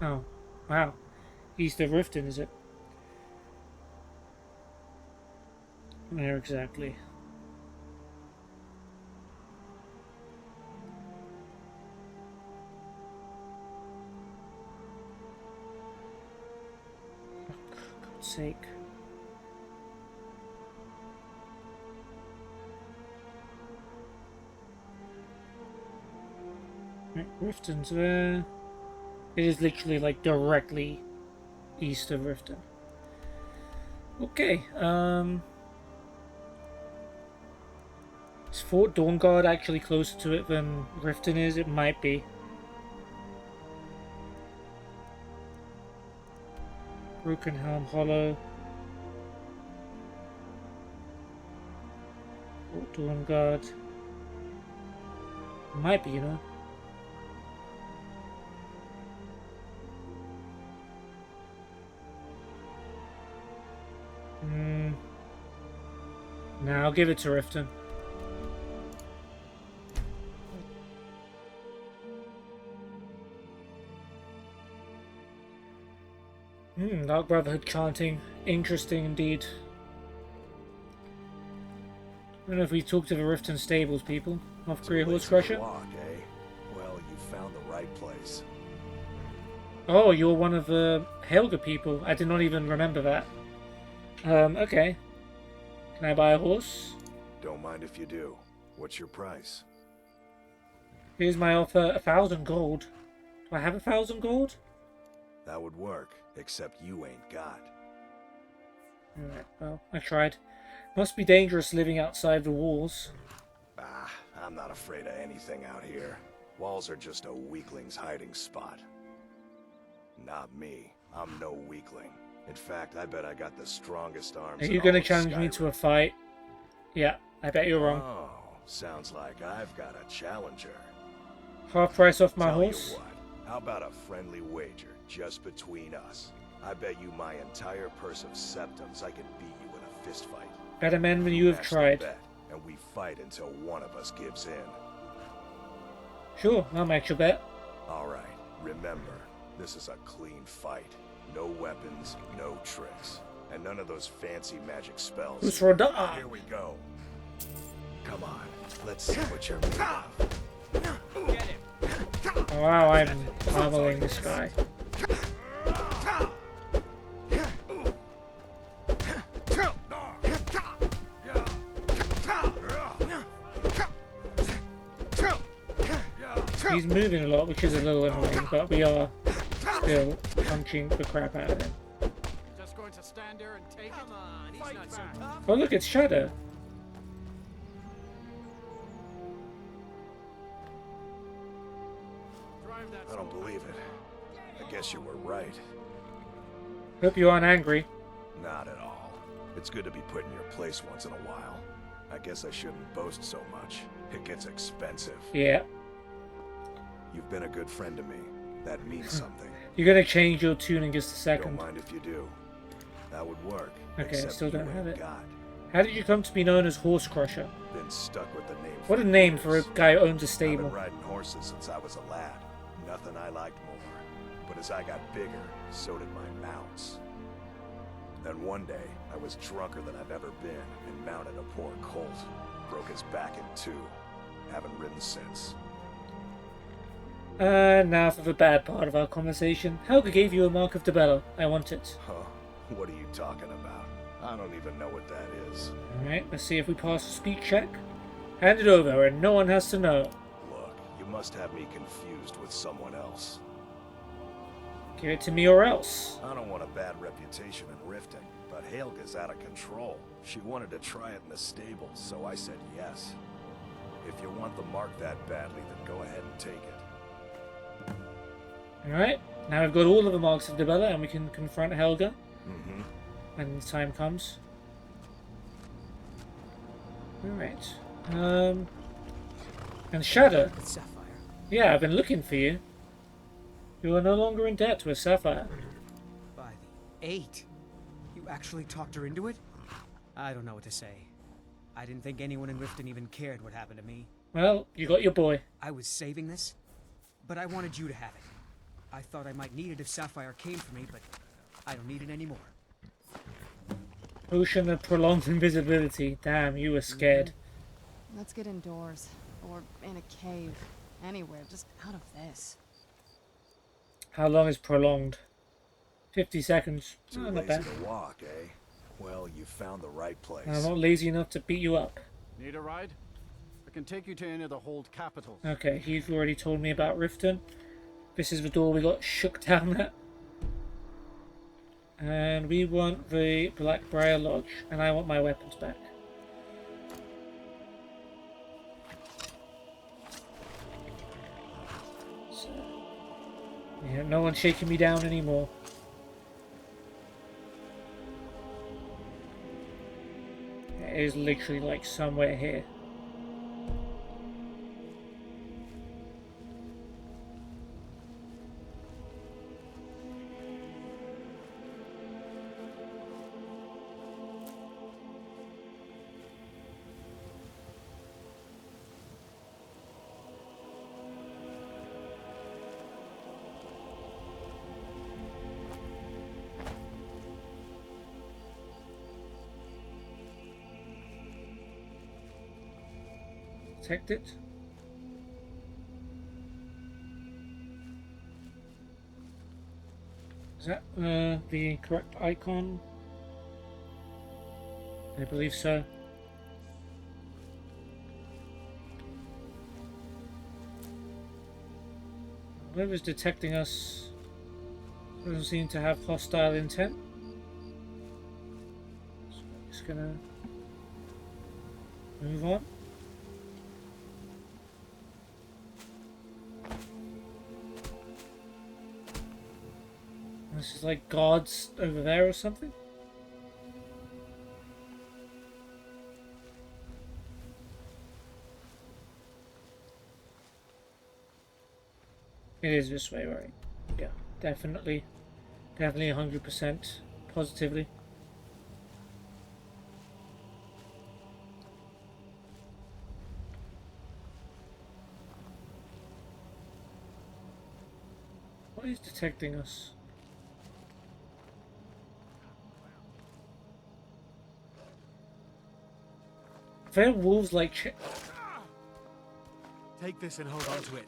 Oh, wow. East of Riften, is it? Where exactly? For God's sake. Right, Riften's there. It is literally like directly east of Riften. Okay, is Fort Dawnguard actually closer to it than Riften is? It might be. Brokenhelm Hollow. Fort Dawnguard. Might be, you know. Now I'll give it to Riften. Dark Brotherhood chanting. Interesting indeed. I don't know if we talked to the Riften stables people. Off Greer Horse Crusher. Walk, eh? Well, you found the right place. Oh, you're one of the Helga people. I did not even remember that. Okay. Can I buy a horse? Don't mind if you do. What's your price? Here's my offer, 1,000 gold. Do I have 1,000 gold? That would work, except you ain't got. Alright, well, I tried. Must be dangerous living outside the walls. Ah, I'm not afraid of anything out here. Walls are just a weakling's hiding spot. Not me. I'm no weakling. In fact, I bet I got the strongest arms. Are you going to challenge me to a fight? Yeah, I bet you're wrong. Oh, sounds like I've got a challenger. Half price off my Tell horse? you what, how about a friendly wager just between us? I bet you my entire purse of septums I can beat you in a fist fight. Better men than you have Match the tried. bet, and we fight until one of us gives in. Sure, I'll match your bet. Alright, remember, this is a clean fight. No weapons, no tricks. And none of those fancy magic spells. Who's for a dog? Here we go. Come on, let's see what you're made of. Get him. Oh, wow, I'm pummeling this guy. He's moving a lot, which is a little annoying, but we are still punching the crap out of him. Just going to stand there and take Come on, he's not so back. tough. Oh look, it's Shadow. Drive that I don't believe it. I guess you were right. Hope you aren't angry. Not at all. It's good to be put in your place once in a while. I guess I shouldn't boast so much. It gets expensive. Yeah. You've been a good friend to me. That means something. You're gonna change your tune in just a second. Don't mind if you do. That would work. Okay, I except still don't you have ain't it. got. How did you come to be known as Horse Crusher? Been stuck with the name. What a for name years. for a guy who owns a I've stable. been riding horses since I was a lad. Nothing I liked more. But as I got bigger, so did my mounts. Then one day, I was drunker than I've ever been and mounted a poor colt. Broke his back in two. Haven't ridden since. Now for the bad part of our conversation. Helga gave you a mark of Debella. I want it. Huh? What are you talking about? I don't even know what that is. Alright, let's see if we pass a speech check. Hand it over and no one has to know. Look, you must have me confused with someone else. Give it to me or else. I don't want a bad reputation in Riften, but Helga's out of control. She wanted to try it in the stable, so I said yes. If you want the mark that badly, then go ahead and take it. Alright, now we've got all of the marks of Debella and we can confront Helga Mm-hmm. when the time comes. Alright. And Shadow. Sapphire. Yeah, I've been looking for you. You are no longer in debt with Sapphire. By the 8. You actually talked her into it? I don't know what to say. I didn't think anyone in Riften even cared what happened to me. Well, you got your boy. I was saving this, but I wanted you to have it. I thought I might need it if Sapphire came for me, but I don't need it anymore. Potion of prolonged invisibility. Damn, you were scared. Let's get indoors. Or in a cave. Anywhere, just out of this. How long is prolonged? 50 seconds. Too Oh, not lazy bad. to walk, eh? Well, you found the right place. I'm not lazy enough to beat you up. Need a ride? I can take you to any of the hold capitals. Okay, you've already told me about Riften. This is the door we got shook down at. And we want the Blackbriar Lodge. And I want my weapons back. So, yeah, no one's shaking me down anymore. It is literally like somewhere here. Detect it. Is that the correct icon? I believe so. Whoever's detecting us doesn't seem to have hostile intent. So I'm just gonna move on. This is like guards over there or something. It is this way, right? Yeah, definitely 100% positively. What is detecting us? They're wolves like Take this and hold on to it.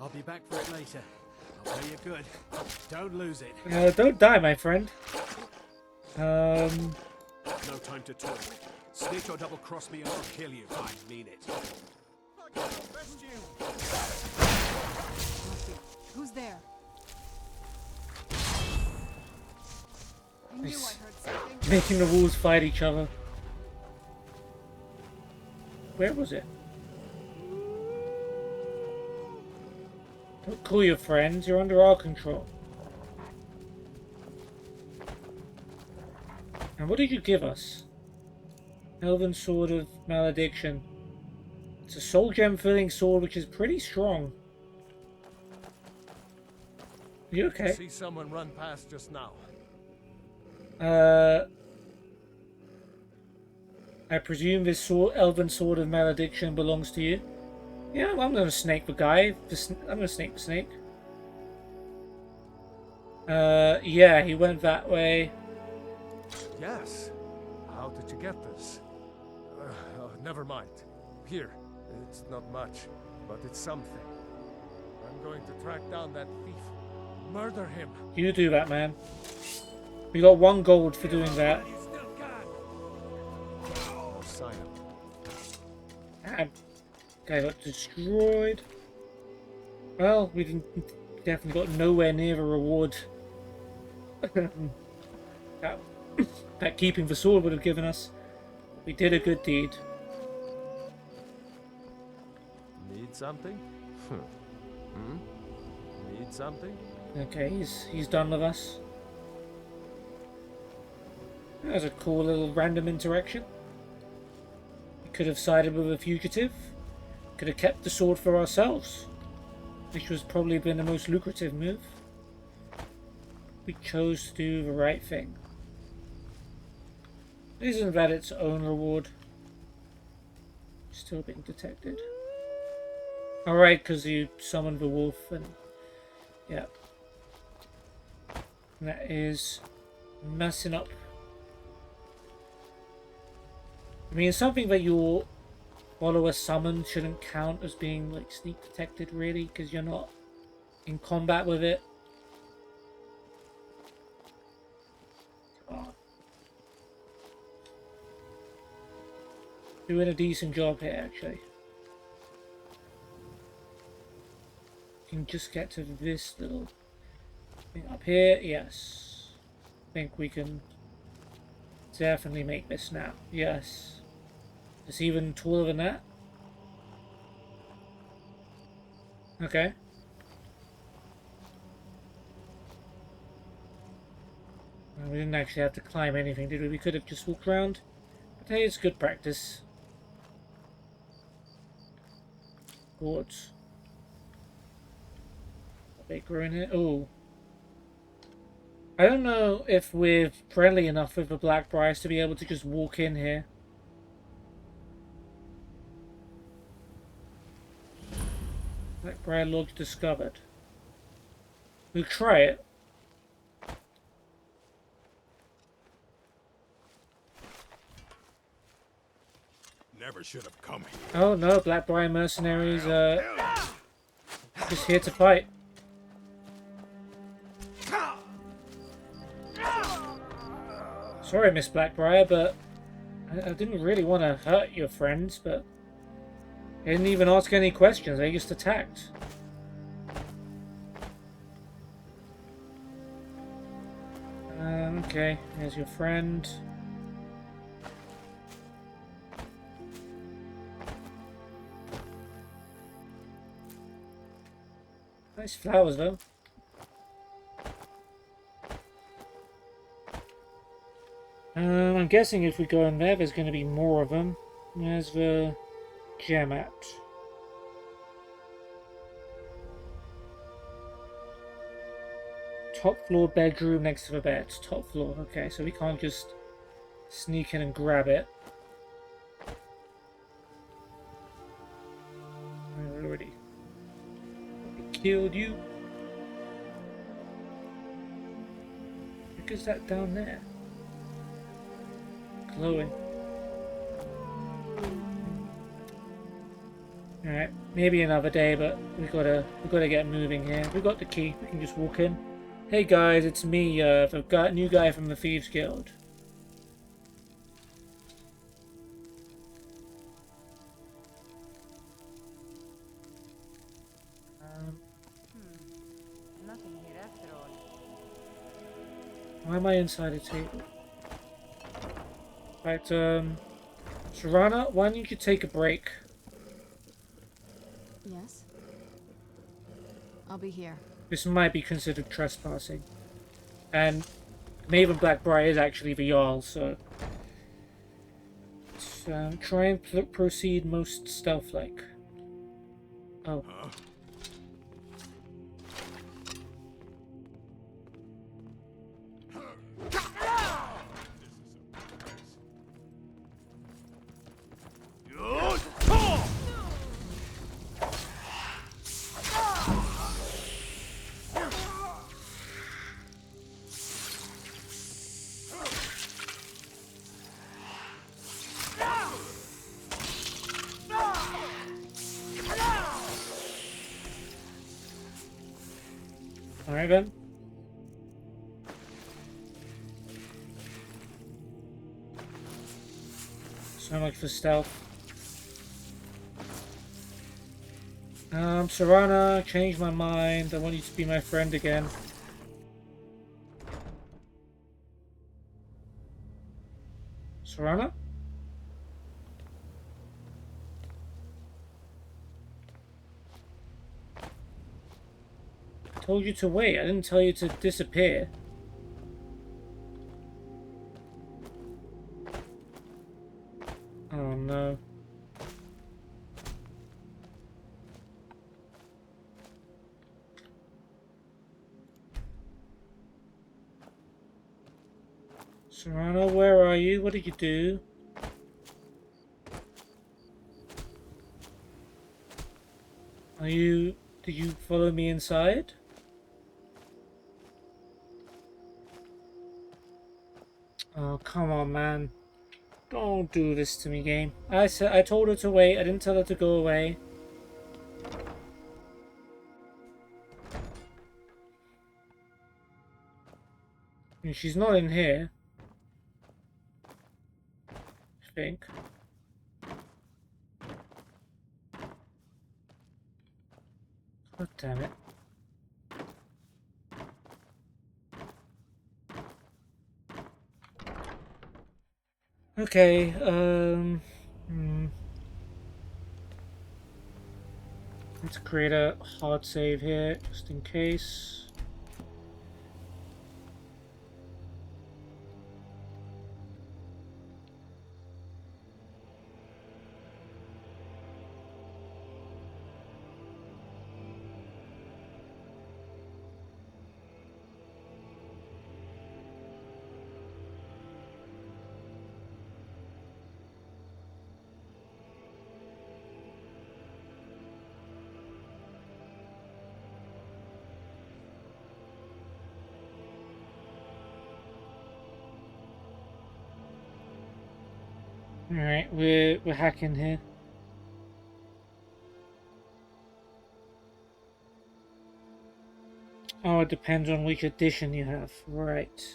I'll be back for it later. I'll pay you good. Don't lose it. Don't die, my friend. No time to talk. Snitch or double cross me and I'll kill you. I mean it. Who's there? I knew I heard something. Making the wolves fight each other. Where was it? Don't call your friends, you're under our control. And what did you give us? Elven Sword of Malediction. It's a soul gem filling sword which is pretty strong. You okay? See someone run past just now. I presume this Elven Sword of Malediction belongs to you? Yeah, well, I'm gonna snake the guy. I'm gonna snake the snake. Yeah, he went that way. Yes. How did you get this? Never mind. Here. It's not much, but it's something. I'm going to track down that thief. Murder him. You do that, man. We got 1 gold for doing that. No sign of him. Guy got destroyed. Well, we definitely got nowhere near the reward that keeping the sword would have given us. We did a good deed. Need something? Need something? Okay, he's done with us. That was a cool little random interaction. We could have sided with a fugitive. Could have kept the sword for ourselves, which was probably been the most lucrative move. we chose to do the right thing. Isn't that its own reward? Still being detected. Alright, because you summoned the wolf and... yeah. And that is messing up. I mean, something that your follower summoned shouldn't count as being like sneak detected, really, because you're not in combat with it. Oh. Doing a decent job here, actually. Can just get to this little thing up here. Yes. I think we can definitely make this now. Yes. It's even taller than that. Okay. Well, we didn't actually have to climb anything, did we? We could have just walked around. But hey, it's good practice. Boards. They grow in here. Oh. I don't know if we're friendly enough with the Blackbriars to be able to just walk in here. Blackbriar Lodge discovered. We'll try it. Never should have come here. Oh no, Blackbriar mercenaries just here to fight. Sorry, Miss Blackbriar, but I didn't really want to hurt your friends, but they didn't even ask any questions, they just attacked. Okay, there's your friend. Nice flowers, though. I'm guessing if we go in there, there's going to be more of them. There's the gem at. Top floor bedroom next to the bed. Top floor. Okay, so we can't just sneak in and grab it. I already killed you. Look, is that down there? Glowing. Alright, maybe another day, but we gotta get moving here. We got the key, we can just walk in. Hey guys, it's me, the new guy from the Thieves Guild. Nothing here after all. Why am I inside a table? Right, Serana, why don't you take a break? Yes? I'll be here. This might be considered trespassing. And Maven Blackbriar is actually the Jarl, so... let's try and proceed most stealth-like. Oh. Alright then. So much for stealth. Serana, change my mind. I want you to be my friend again. Serana? I told you to wait. I didn't tell you to disappear. Oh no. Serrano, where are you? What did you do? Did you follow me inside? Oh, come on, man. Don't do this to me, game. I told her to wait. I didn't tell her to go away. And she's not in here. I think. God damn it. Okay, let's create a hard save here, just in case. Alright, we're hacking here. Oh, it depends on which edition you have. Right.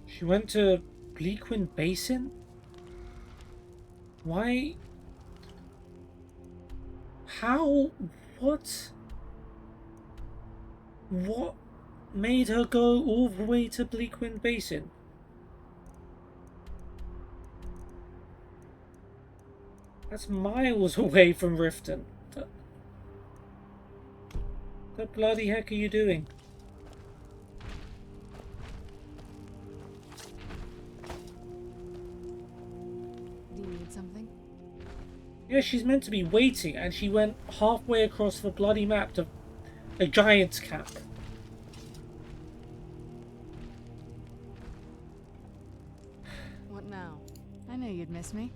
She went to Bleakwind Basin? Why? How? What? What made her go all the way to Bleakwind Basin? That's miles away from Riften. The bloody heck are you doing? Do you need something? Yeah, she's meant to be waiting, and she went halfway across the bloody map to a giant's cap. What now? I knew you'd miss me.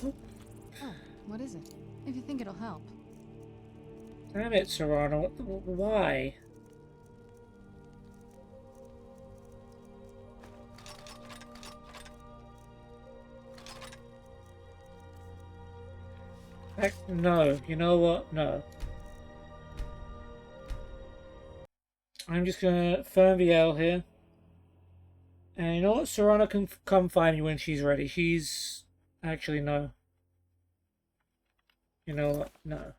Oh, what is it? If you think it'll help. Damn it, Serrano. Why? Heck, no. You know what? No. I'm just gonna firm the L here. And you know what? Serrano can come find me when she's ready. She's... Actually, no. You know what? No.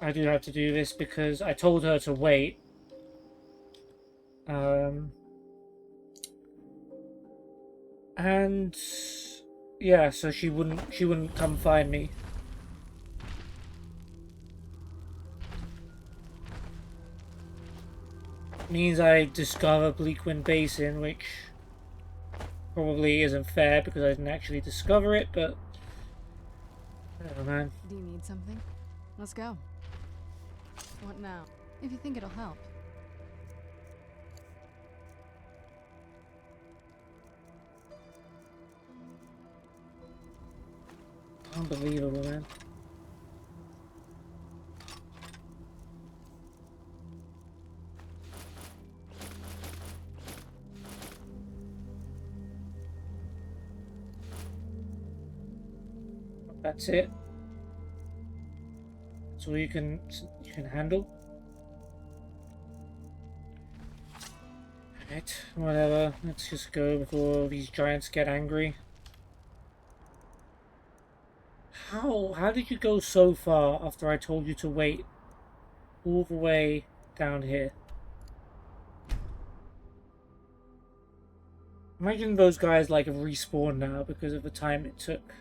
I do have to do this because I told her to wait. And yeah, so she wouldn't come find me. Means I discover Bleakwind Basin, which probably isn't fair because I didn't actually discover it, but oh man. Do you need something? Let's go. What now? If you think it'll help. Unbelievable, man. That's it. That's all you can handle. Right, whatever. Let's just go before these giants get angry. How did you go so far after I told you to wait all the way down here? Imagine those guys like have respawned now because of the time it took.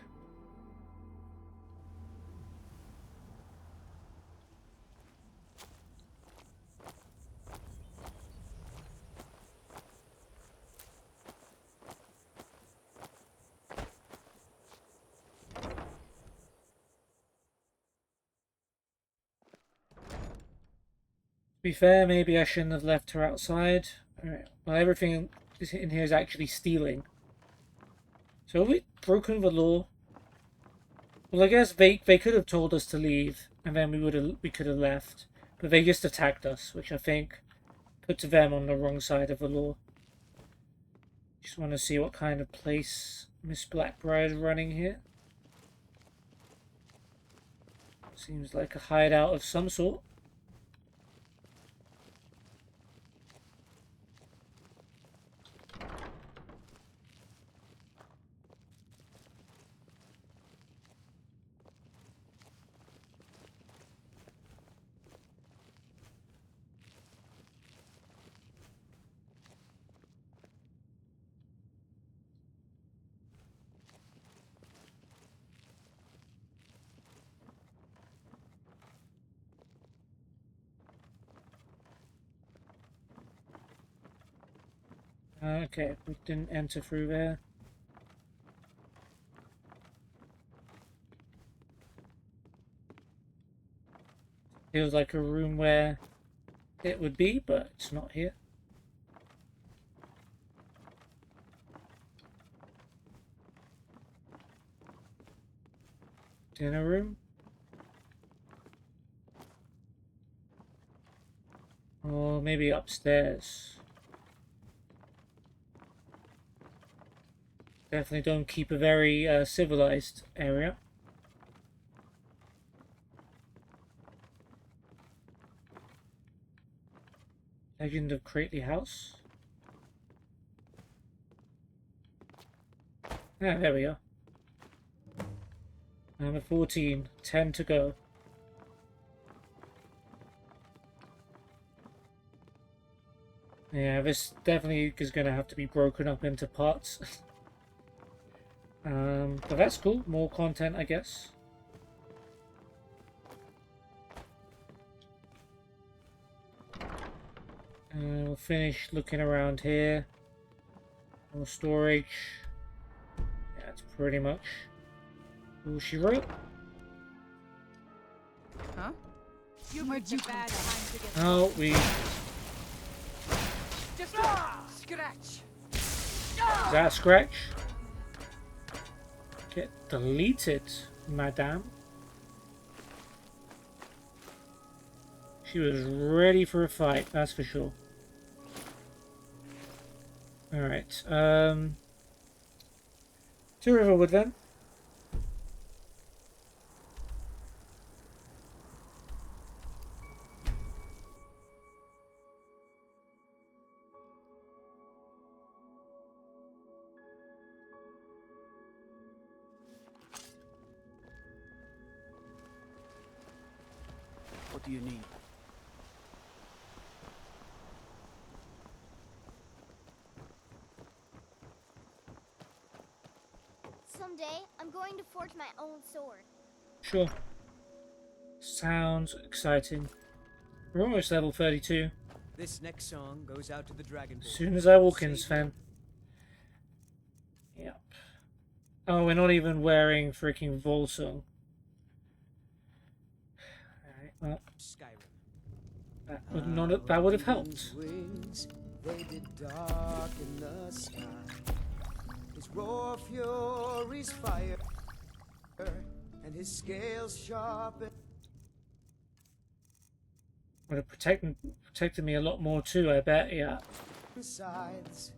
To be fair, maybe I shouldn't have left her outside. Alright, well, everything in here is actually stealing. So have we broken the law? Well, I guess they could have told us to leave, and then we could have left. But they just attacked us, which I think puts them on the wrong side of the law. Just want to see what kind of place Miss Blackbriar is running here. Seems like a hideout of some sort. Okay, we didn't enter through there. Feels like a room where it would be, but it's not here. Dinner room? Or maybe upstairs. Definitely don't keep a very civilized area. Legend of Crately House. Ah, there we go. Number 14, 10 to go. Yeah, this definitely is going to have to be broken up into parts. But that's cool. More content, I guess. We'll finish looking around here. More storage. Yeah, that's pretty much all she wrote. Huh? You might be bad time to get. Oh, we. Just scratch. Is that a scratch? Get deleted, madame. She was ready for a fight, that's for sure. Alright, to Riverwood then. What do you need? Someday, I'm going to forge my own sword. Sure. Sounds exciting. We're almost level 32. This next song goes out to the Dragon Boy. As soon as I walk in, Sven. Yep. Oh, we're not even wearing freaking Volsung. Alright, well. Skyrim. That would have helped. Wings, they did darken the sky. His raw fury's fire, and his scales sharpen. Would have protected me a lot more too, I bet, yeah. Sides.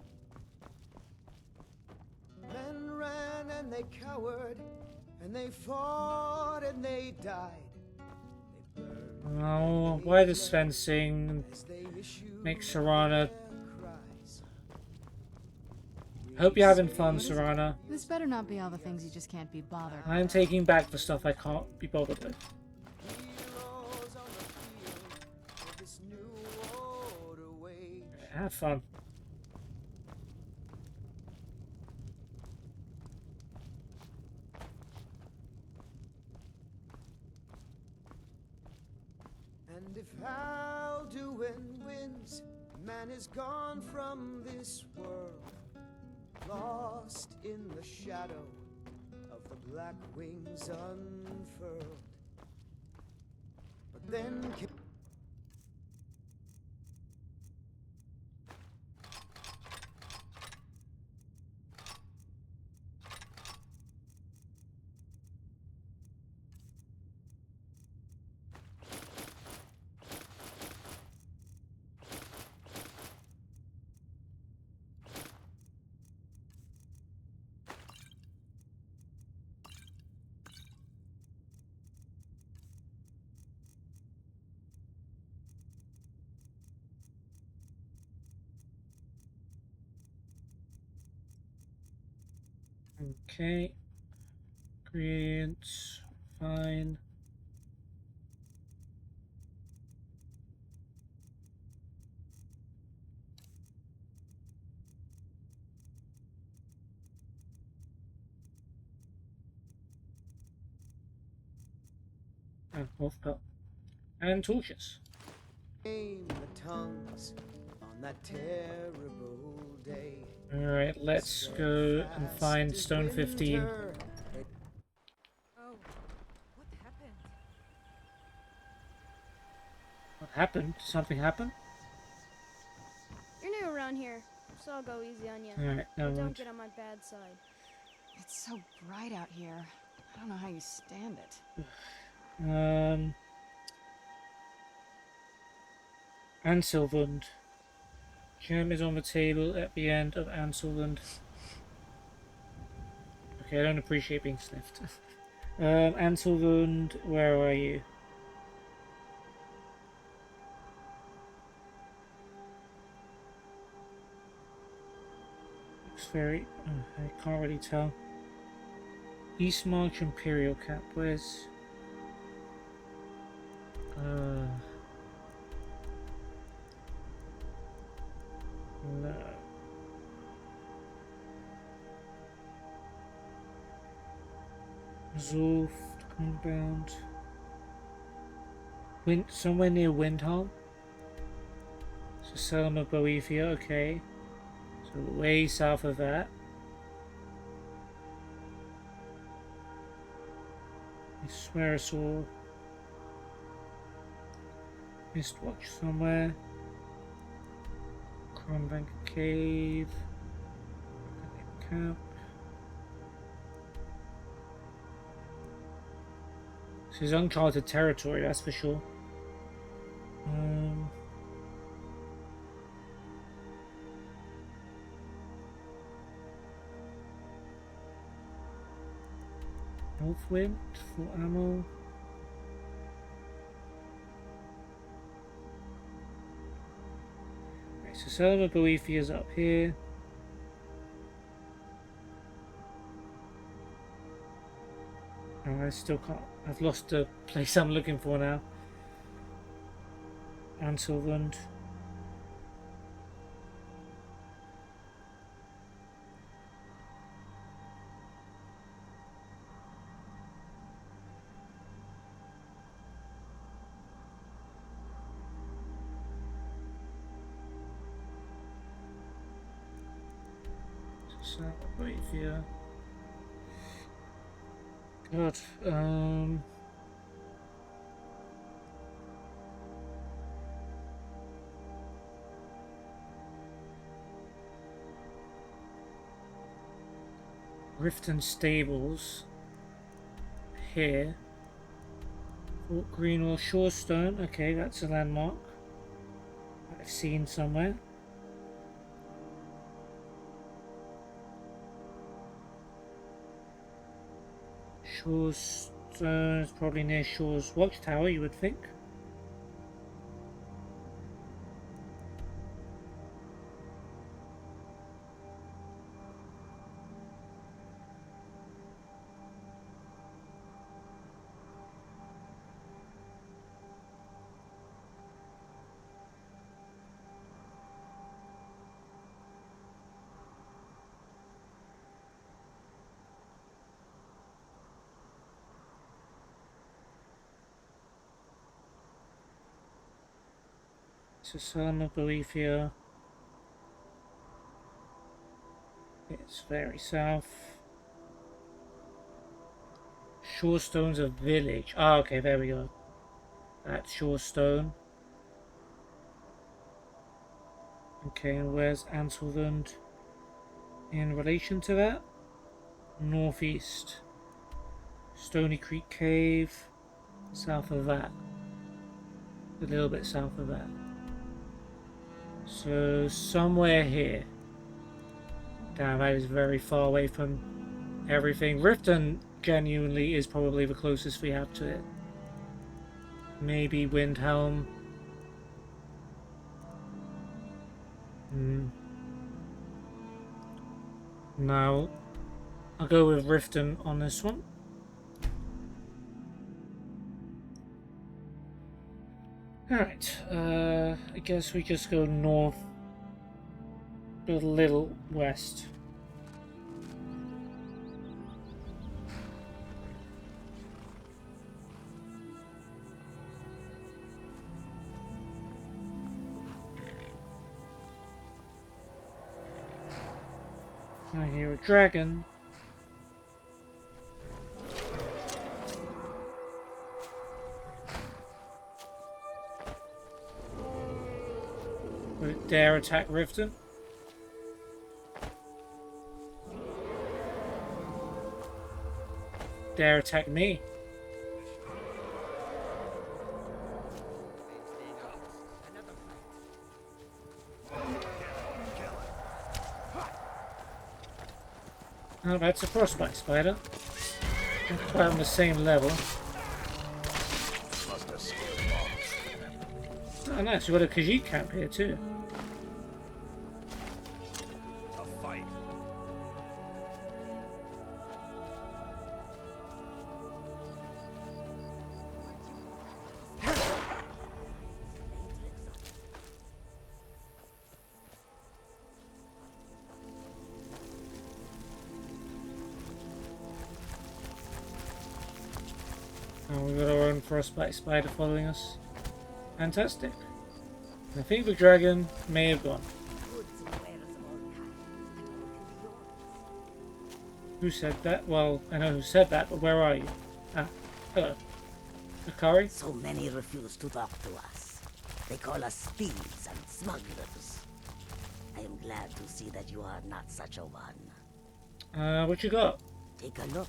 Men ran and they cowered, and they fought and they died. Oh, why does Sven sing? Make Serana Hope you're having fun, Serana. This better not be all the things you just can't be bothered. I'm taking back the stuff I can't be bothered with. Have fun. And if Alduin wins, man is gone from this world, lost in the shadow of the black wings unfurled. But then Okay. Ingredients. Fine. And wolf pelt. And torches. aim the tongues on that terrible day. Alright, let's go and find Stone 15. Oh, what happened? What happened? Something happened? You're new around here, so I'll go easy on you. Alright, never But don't mind. get on my bad side. It's so bright out here. I don't know how you stand it. Ansilvund. Gem is on the table at the end of Ansilvund. Okay, I don't appreciate being sniffed. Ansilvund, where are you? Looks very... I can't really tell. East March Imperial Camp, where's... No. Zulf, Compound. Somewhere near Windhelm. So Selim of Boethia, okay. So way south of that. I swear I saw Mistwatch somewhere. Crombank Cave. Camp. This is uncharted territory, that's for sure. Northwind for ammo. Right, so Selim of Boethia is up here. Oh, I still can't. I've lost the place I'm looking for now. Ansilvund. So, wait here. God, Riften Stables here. Fort Greenwell Shorestone, okay, that's a landmark I've seen somewhere. Shorestone is probably near Shaw's Watchtower, you would think. So some of Boethia. It's very south. Shorestone's a village. Ah, okay, there we go. That's Shorestone. Okay, and where's Anselland in relation to that? Northeast. Stony Creek Cave. South of that. A little bit south of that. So, somewhere here. Damn, that is very far away from everything. Riften genuinely is probably the closest we have to it. Maybe Windhelm. Now, I'll go with Riften on this one. Alright, I guess we just go north, a little west. I hear a dragon. Would it dare attack Riften? Dare attack me? Oh, that's a frostbite spider. Not quite on the same level. Oh, nice. We've got a Khajiit camp here too. A fight. Oh, we've got our own frostbite spider following us. Fantastic. I think the dragon may have gone. Who said that? Well, I know who said that, but where are you? Ah, hello. Akari? So many refuse to talk to us. They call us thieves and smugglers. I am glad to see that you are not such a one. What you got? Take a look.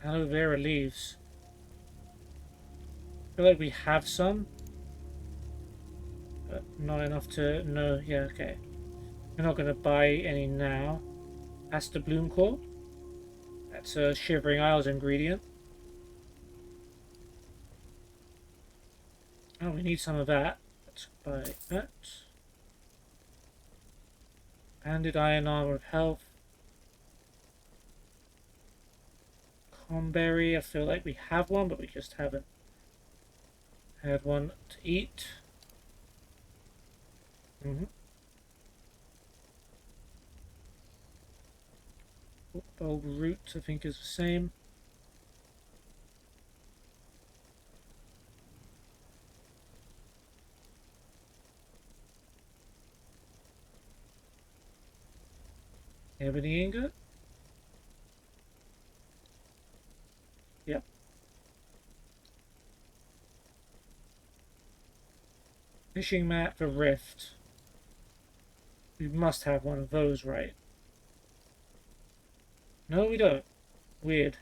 Aloe vera leaves. I feel like we have some, but not enough to know. Yeah, okay. We're not going to buy any now. Aster Bloom Core. That's a Shivering Isles ingredient. Oh, we need some of that. Let's buy that. Banded Iron Armor of Health. Comberry. I feel like we have one, but we just haven't had one to eat. Bulb root, I think, is the same. Ebony ingot. Yep. Fishing mat for Rift. We must have one of those, right? No, we don't. Weird.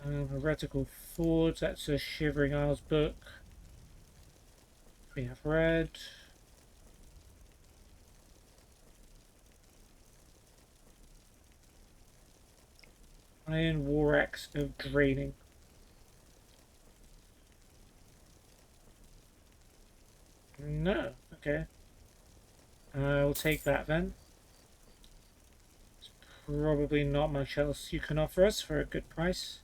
Heretical Forge, that's a Shivering Isles book. We have red. Iron War Axe of Draining. No, okay. We'll take that then. There's probably not much else you can offer us for a good price.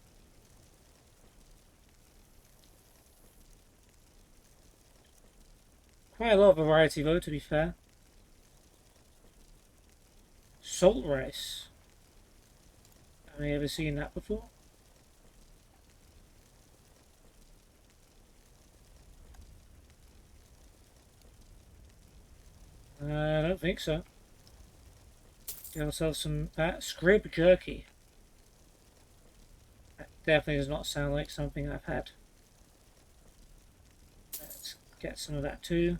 Quite a lot of variety though, to be fair. Salt rice. Have I ever seen that before? I don't think so. Get ourselves some scrib jerky. That definitely does not sound like something I've had. Let's get some of that too.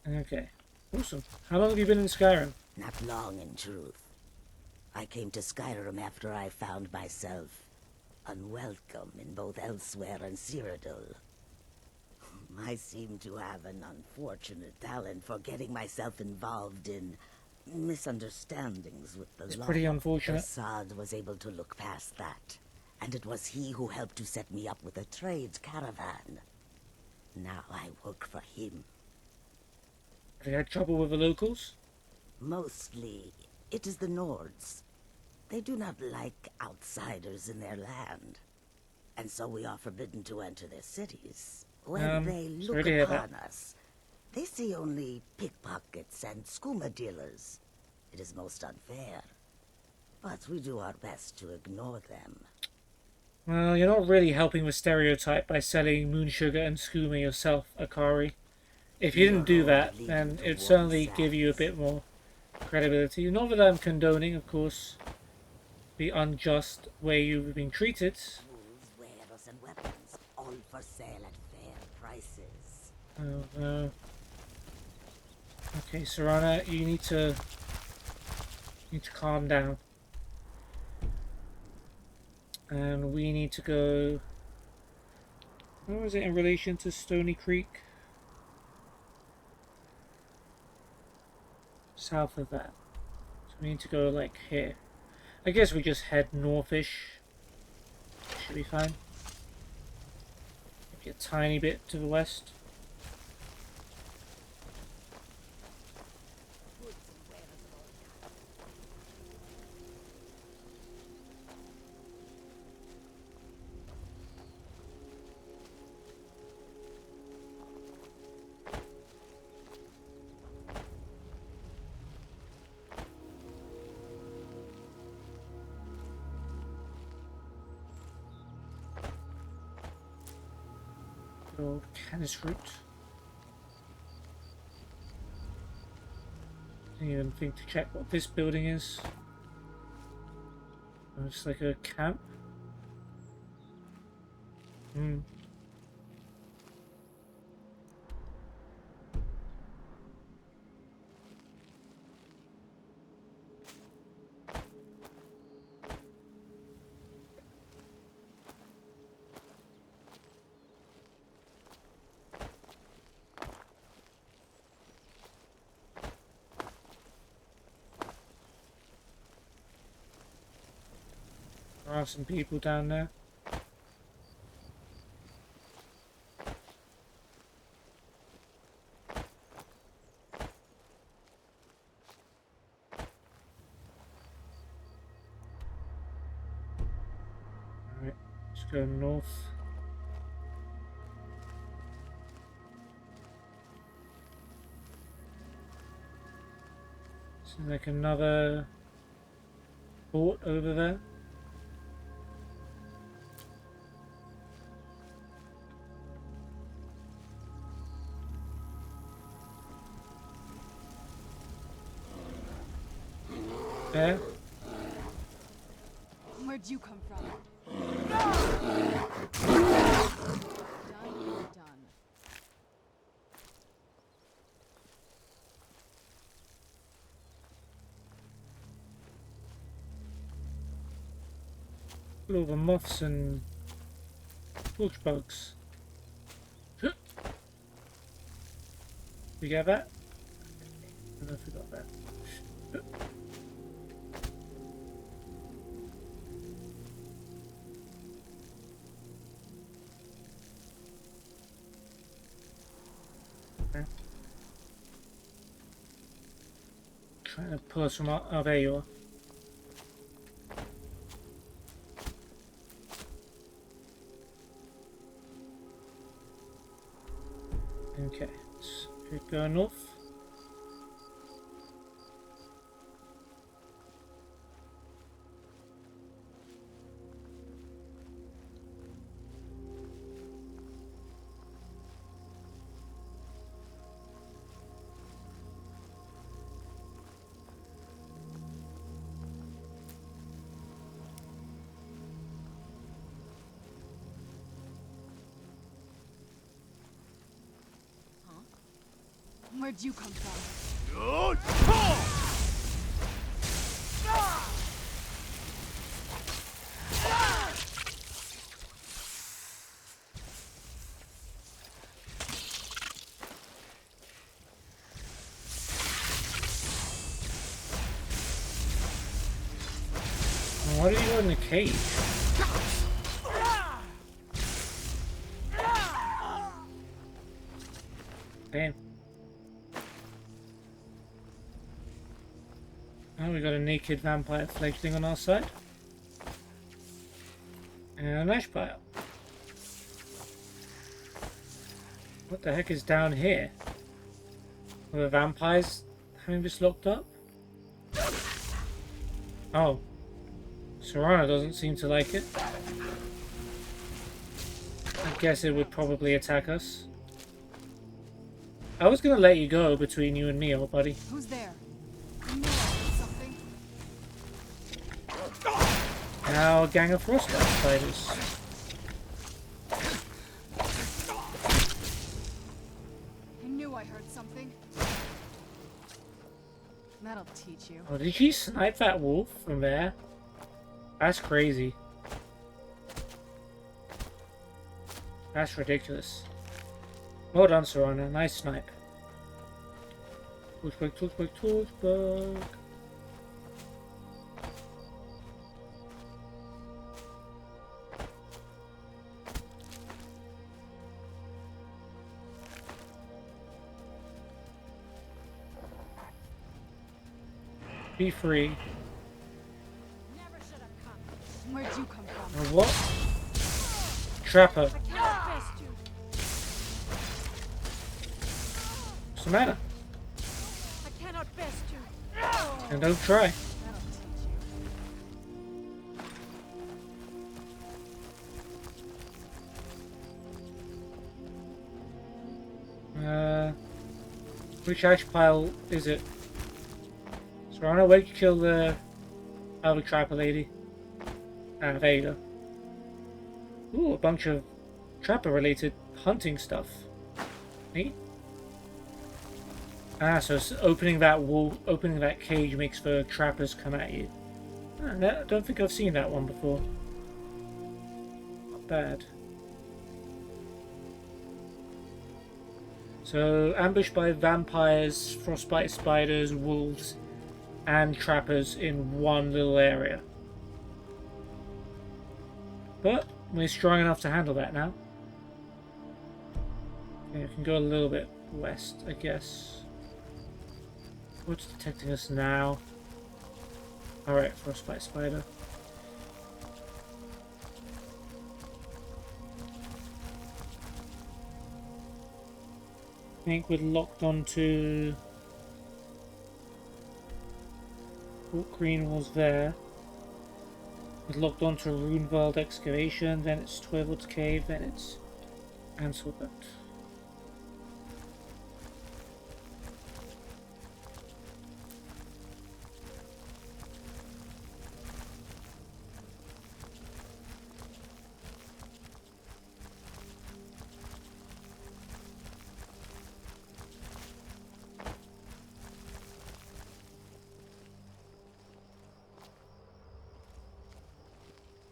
Okay, awesome. How long have you been in Skyrim? Not long, in truth. I came to Skyrim after I found myself unwelcome in both Elsewhere and Cyrodiil. I seem to have an unfortunate talent for getting myself involved in misunderstandings with the law. It's pretty unfortunate. Assad was able to look past that, and it was he who helped to set me up with a trade caravan. Now I work for him. Have you had trouble with the locals? Mostly, it is the Nords. They do not like outsiders in their land, and so we are forbidden to enter their cities. When they look upon us, they see only pickpockets and skooma dealers. It is most unfair, but we do our best to ignore them. Well, you're not really helping the stereotype by selling moon sugar and skooma yourself, Akari. If you didn't do that, then it'd certainly give you a bit more credibility. Not that I'm condoning, of course, the unjust way you've been treated. Tools, wares, and weapons, all for sale at fair prices. Oh no. Okay, Serana, you need to calm down. And we need to go... Where was it in relation to Stony Creek? South of that. So we need to go like here. I guess we just head northish. Should be fine. Maybe a tiny bit to the west. Old canis root. Didn't even think to check what this building is. Oh, it's like a camp. Hmm. There are some people down there. Alright, let's go north. Seems like another fort over there. There. Where'd you come from? Done, you're done. Look at all the moths and torch bugs. You get that? I don't know if we got that. Trying to pull us from our... Oh, there you are. Okay, let's keep going north. Where'd you come from? Why do you go in the cage? Damn. Oh, we got a naked vampire fledgling on our side. And an ash pile. What the heck is down here? Are the vampires having this locked up? Oh. Serana doesn't seem to like it. I guess it would probably attack us. I was gonna let you go between you and me, old buddy. Who's there? You know I heard something. Now a gang of frostbite spiders. I knew I heard something. That'll teach you. Oh, did she snipe that wolf from there? That's crazy. That's ridiculous. Well done, Serana. Nice snipe. Torchbug, torchbug, torchbug. Be free. Where'd you come from? Or what? Trapper. What's the matter? I cannot best you. And don't try. Which ash pile is it? Serana, where'd you kill the other trapper lady? Ah, there you go. Ooh, a bunch of trapper-related hunting stuff. Neat. Ah, so opening that wall, opening that cage makes the trappers come at you. Ah, I don't think I've seen that one before. Not bad. So, ambushed by vampires, frostbite spiders, wolves, and trappers in one little area. But we're strong enough to handle that now. Okay, we can go a little bit west, I guess. What's detecting us now? Alright, frostbite spider. I think we're locked onto Fort Green was there. We're locked onto Runeveld excavation, then it's Twyvild's cave, then it's Anselbert.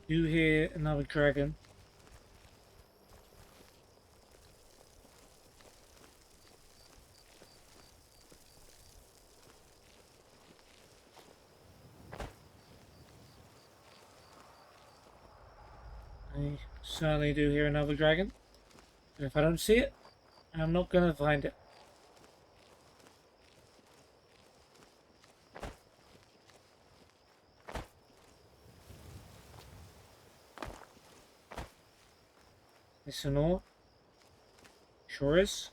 You hear another dragon. I certainly do hear another dragon. And if I don't see it, I'm not gonna find it. Listen all. Sure is.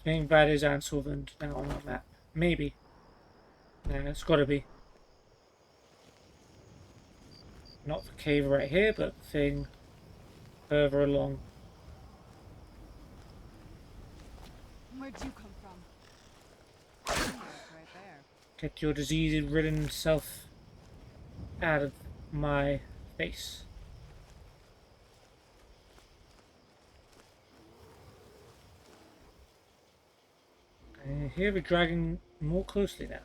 think that is Unturned now on that map. Maybe. Nah, it's gotta be. Not the cave right here, but the thing further along. Where'd you come from? Right there. Get your disease-ridden self out of my face. I hear the dragon more closely now.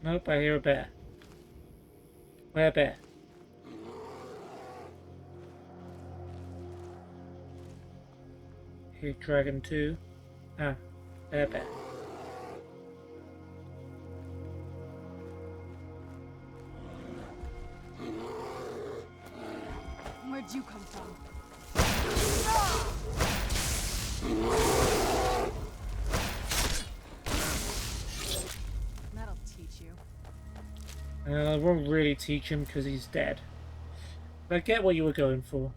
Nope, I hear a bear. Where bear? Hear dragon too. Ah, there bear. Where'd you come from? That'll teach you. I won't really teach him because he's dead. But I get what you were going for.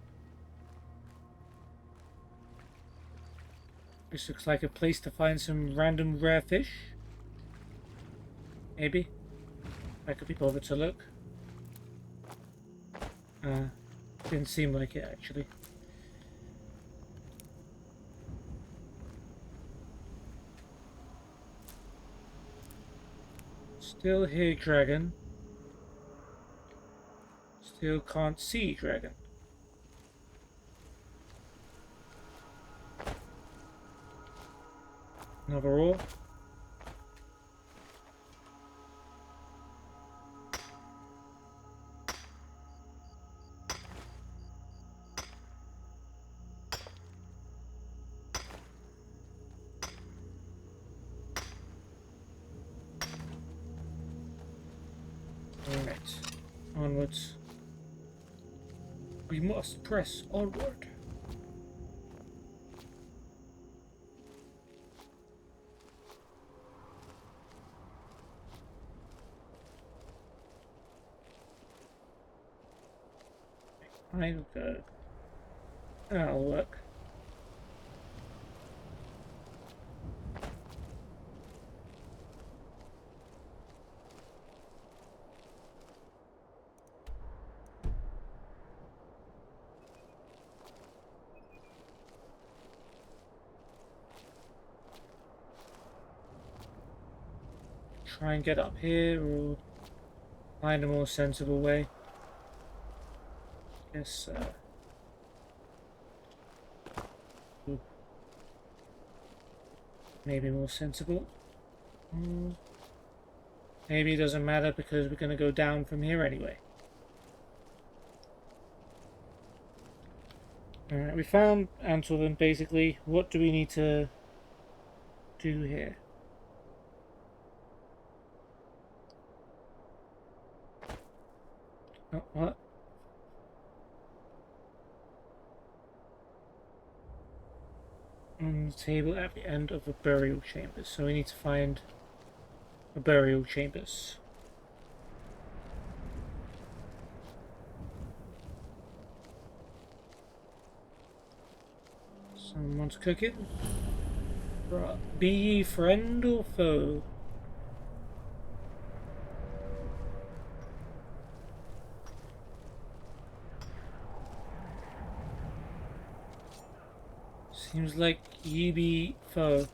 This looks like a place to find some random rare fish. Maybe. I could be bothered to look. Didn't seem like it actually. Still hear dragon. Still can't see dragon. Another ore. Alright, onwards. We must press onward. I'll go. That'll work. Try and get up here or find a more sensible way. Guess maybe more sensible. Maybe it doesn't matter because we're going to go down from here anyway. Alright, we found Unturned basically. What do we need to do here? Oh, what? On the table at the end of the burial chambers. So we need to find the burial chambers. Someone's cooking. Be ye friend or foe? Seems like ye be foe.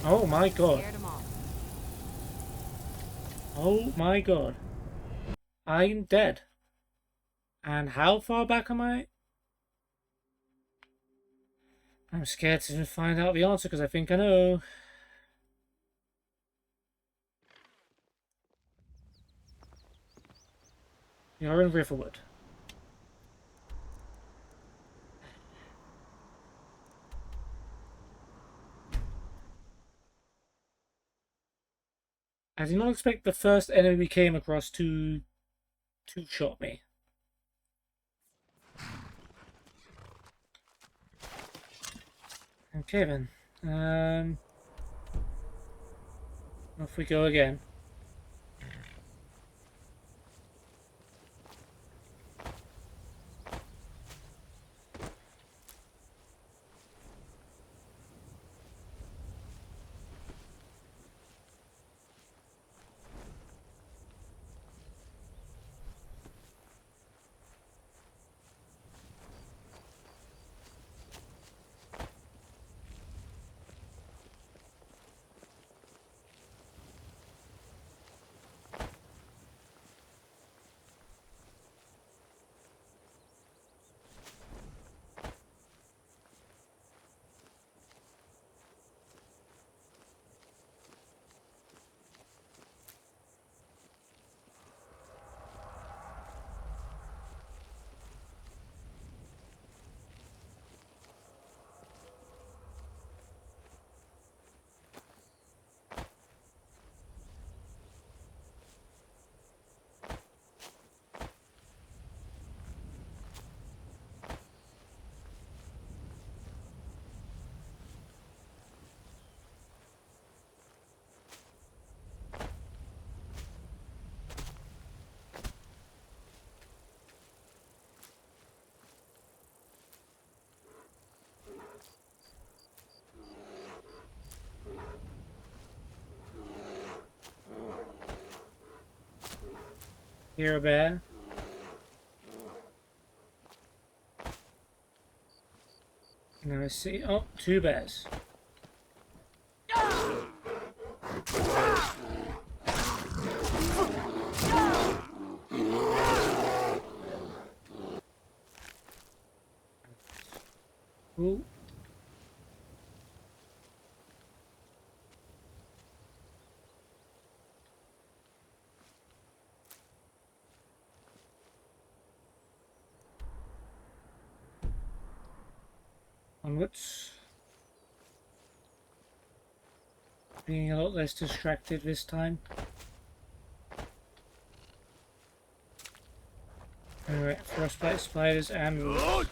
Oh my god. Oh my god. I'm dead. And how far back am I? I'm scared to find out the answer because I think I know. You're in Riverwood. I did not expect the first enemy we came across to shot me. Okay then. Off we go again. Hear a bear. Now I see. Oh, two bears. Ooh. Onwards. Being a lot less distracted this time. Alright, frostbite spiders and wolves.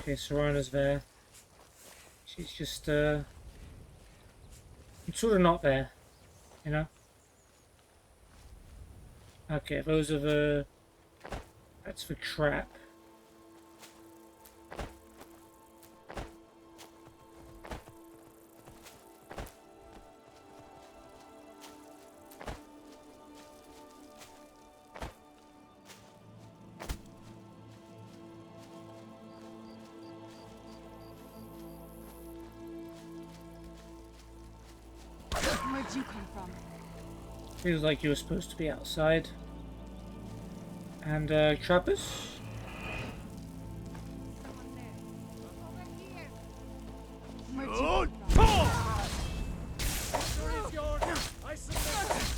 Okay, Serana's there. She's just, sort of not there, you know? Okay, those are the... That's the trap. Where'd you come from? Feels like you were supposed to be outside. And, trappers? Where'd you come from? I submit.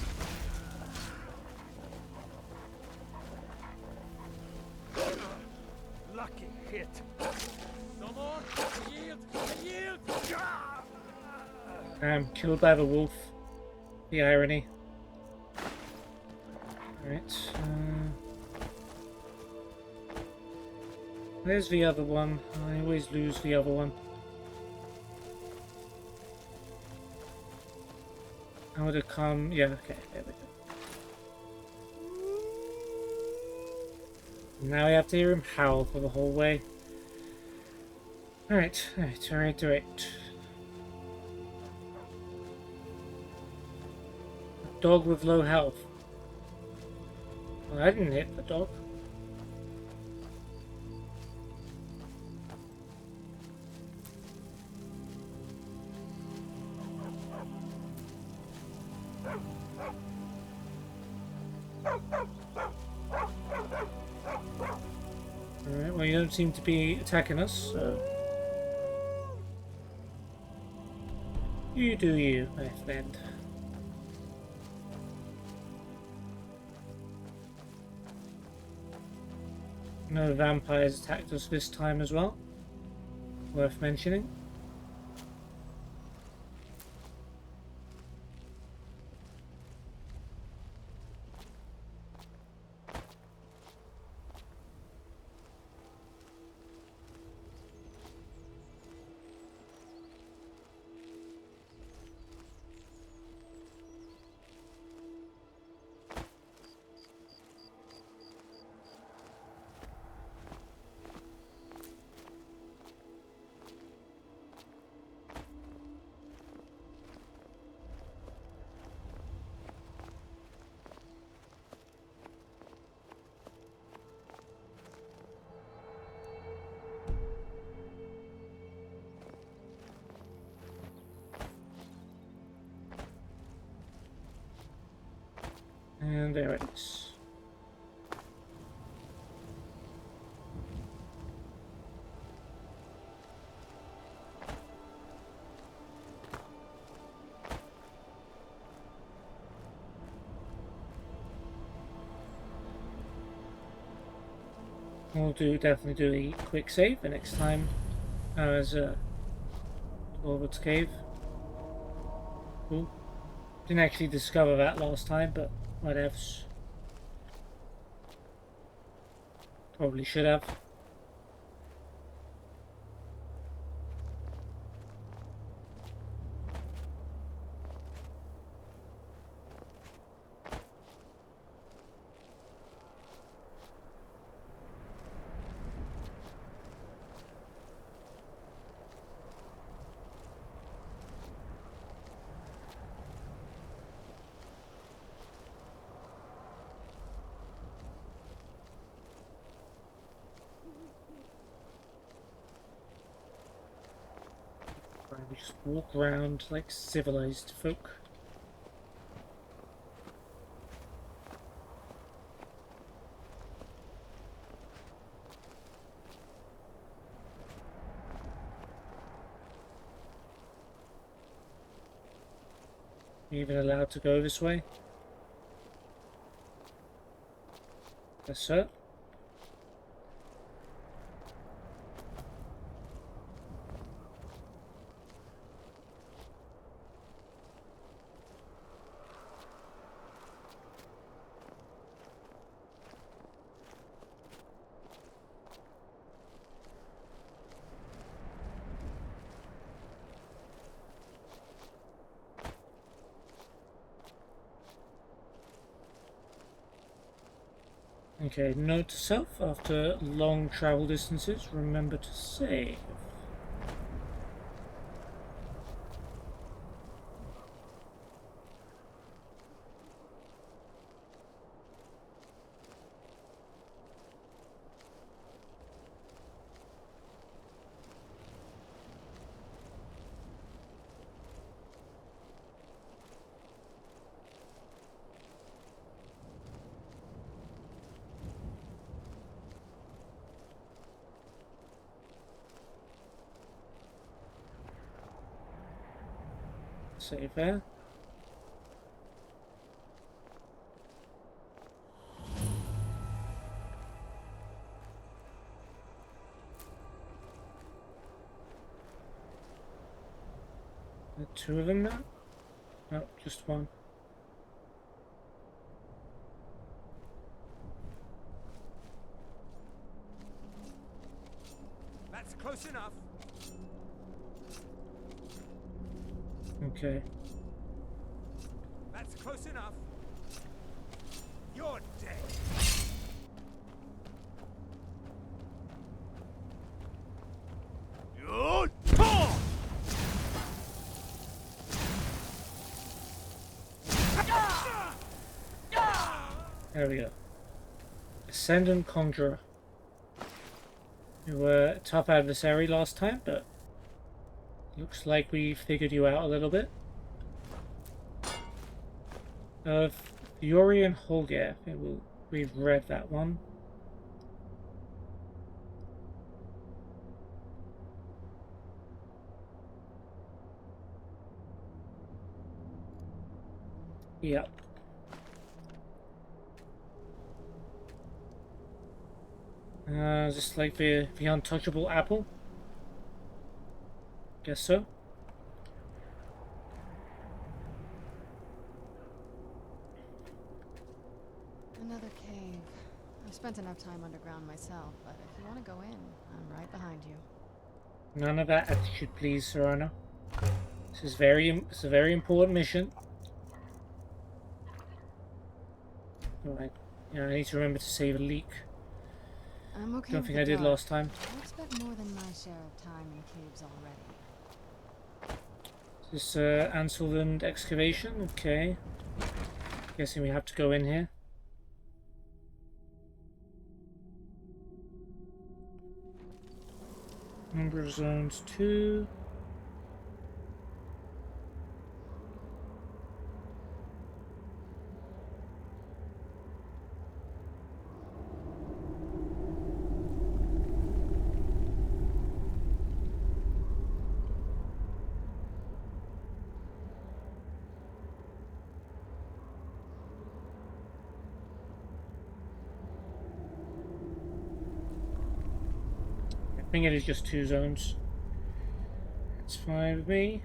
Lucky hit. No more. Yield. Yield. Killed by the wolf. The irony. Alright, there's the other one. I always lose the other one. I would have come... Yeah, okay, there we go. Now I have to hear him howl for the whole way. Alright. Dog with low health. Well, I didn't hit the dog. Alright, well you don't seem to be attacking us, so... You do you, my friend. No vampires attacked us this time as well. Worth mentioning. And there it is. We'll definitely do a quick save the next time as Orwood's Cave. Cool. Didn't actually discover that last time, but whatevs. Probably should have. just walk around like civilized folk. Even allowed to go this way? Yes, sir. Okay, note to self, after long travel distances, remember to save. Save there. Are there two of them now? No, just one. That's close enough. Okay. That's close enough. You're dead. There we go. Ascendant Conjurer. You were a tough adversary last time, but looks like we figured you out a little bit. Fury and Holger. I think we've read that one. Yep. Just like the untouchable apple? Guess so. Another cave. I've spent enough time underground myself, but if you want to go in, I'm right behind you. None of that attitude, please, Serrano. It's a very important mission. Alright. Yeah, I need to remember to save a leak. I'm okay. Don't think I did last time. I've spent more than my share of time in caves already. Is this Anselland excavation? Okay. Guessing we have to go in here. Number of zones 2. I think it is just 2 zones. That's fine with me.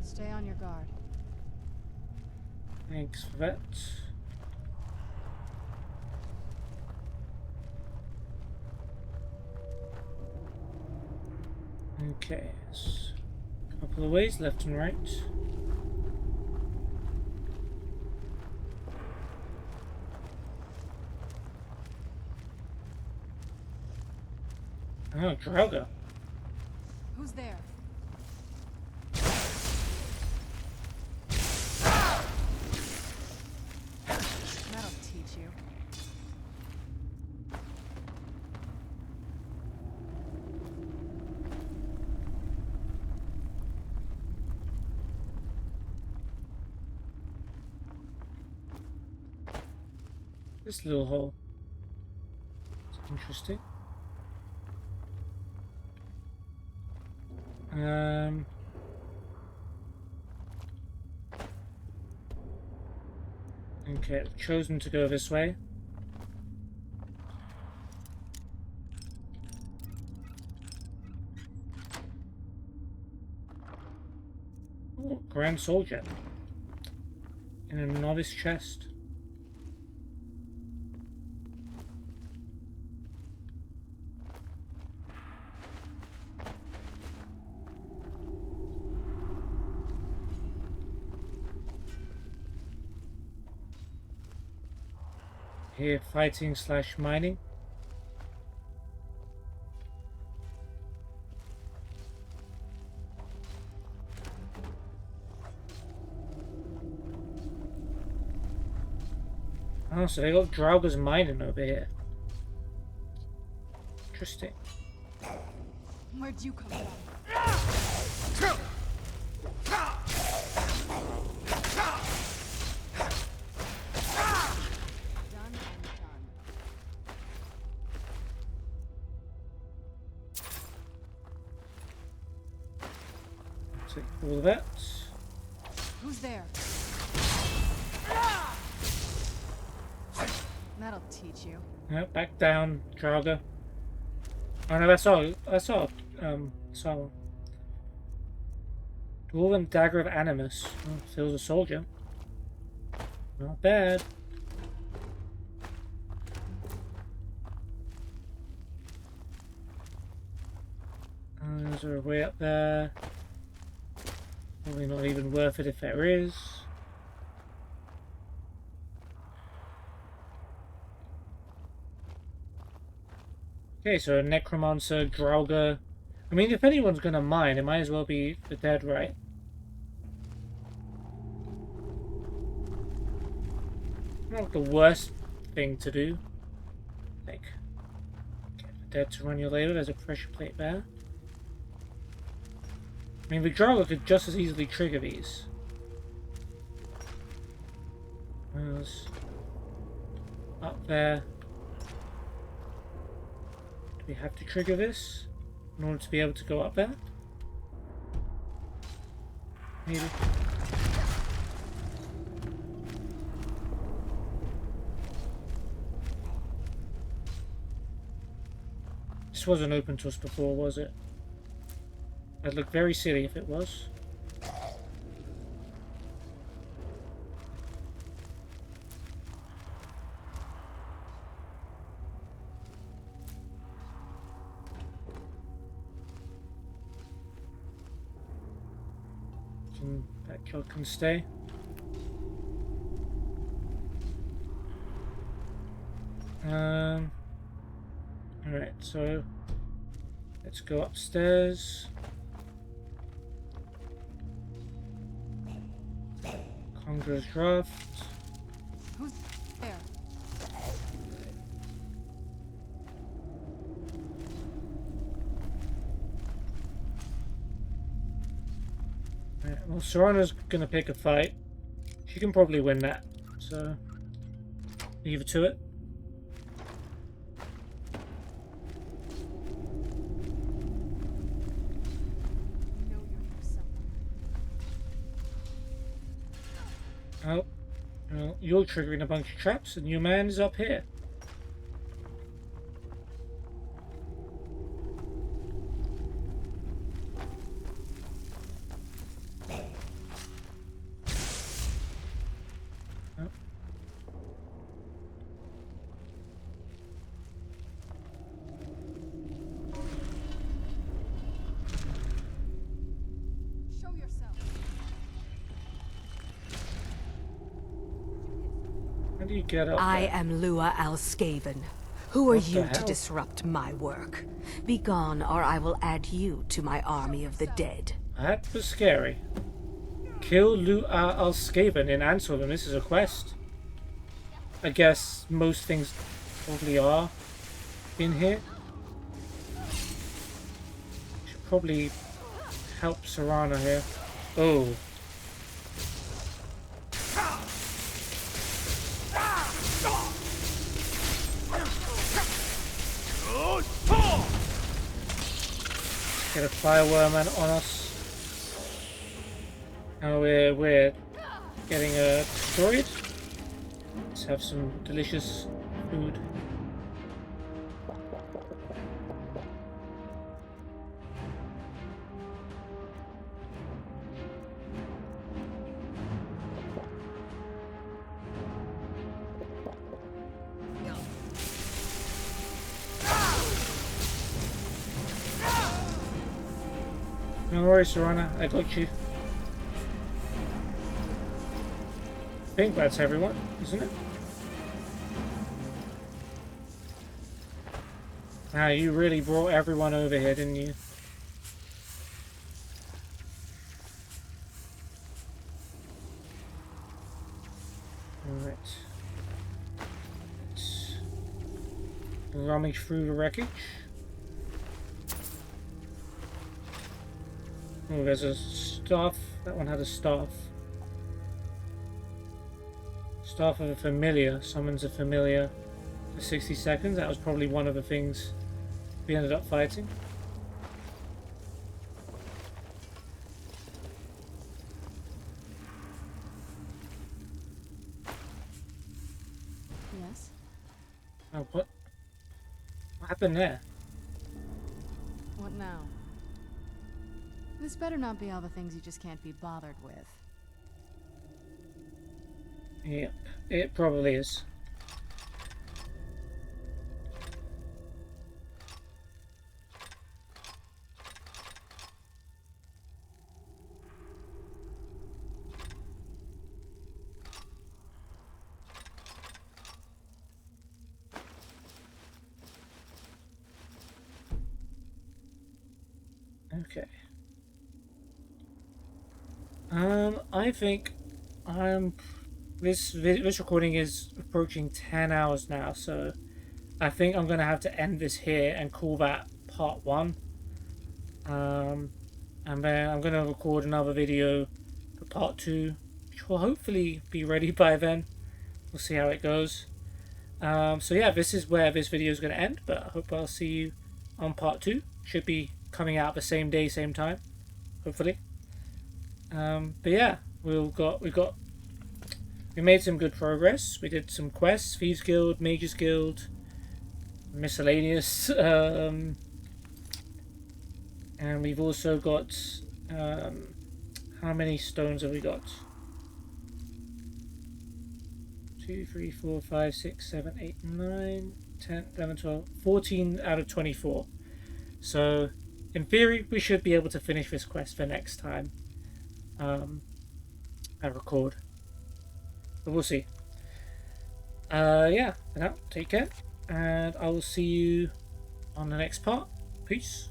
Stay on your guard. Thanks for that. Okay, so a couple of ways, left and right. Oh, Draugr. Who's there? That'll teach you. This little hole. It's interesting. Okay, I've chosen to go this way. Oh, Grand Soldier. In a novice chest. Here, fighting / mining. Oh, so they got Draugr's mining over here. Interesting. Where'd you come from? Take all of that. Who's there? That'll teach you. No, back down, Draugr. Oh no, that's all. That's all. So. Dwarven Dagger of Animus. Oh, fills a soldier. Not bad. Is there a way up there? Probably not even worth it if there is. Okay, so Necromancer, Draugr. I mean, if anyone's gonna mine, it might as well be the dead, right? Not the worst thing to do. Like, get the dead to run your labor. There's a pressure plate there. I mean, the Draugr could just as easily trigger these. There's up there. Do we have to trigger this in order to be able to go up there? Maybe. This wasn't open to us before, was it? That'd look very silly if it was. That kill can stay. Alright, so let's go upstairs. Conjurer's Draft. Who's there? Right, well, Serana's gonna pick a fight. She can probably win that, so leave her to it. Oh, well, you're triggering a bunch of traps, and your man is up here. Oh. How do you get up I there? am Lua Alskaven. Who are What the you to hell? disrupt my work? Be gone, or I will add you to my army of the dead. That was scary. Kill Lua Alskaven in Ansel, this is a quest. I guess most things probably are in here. Should probably help Serana here. Oh. Get a fireworm on us. Now we're getting destroyed. Let's have some delicious food. No worries, Serana, I got you. I think that's everyone, isn't it? Ah, you really brought everyone over here, didn't you? Alright. Let's rummage through the wreckage. Oh, there's a staff. That one had a staff. Staff of a familiar. Summons a familiar for 60 seconds. That was probably one of the things we ended up fighting. Yes? Oh, what? What happened there? What now? This better not be all the things you just can't be bothered with. Yep, it probably is. Okay. I think this recording is approaching 10 hours now, so I think I'm gonna have to end this here and call that part 1. And then I'm gonna record another video for part 2, which will hopefully be ready by then. We'll see how it goes. So yeah, this is where this video is gonna end, but I hope I'll see you on part 2. Should be coming out the same day, same time, hopefully. But yeah, we made some good progress. We did some quests: Thieves Guild, Mages Guild, miscellaneous, and we've also got how many stones have we got? 2, 3, 4, 5, 6, 7, 8, 9, 10, 11, 12, 14 out of 24. So in theory, we should be able to finish this quest for next time I record. But we'll see. Yeah, for now, take care, and I will see you on the next part. Peace.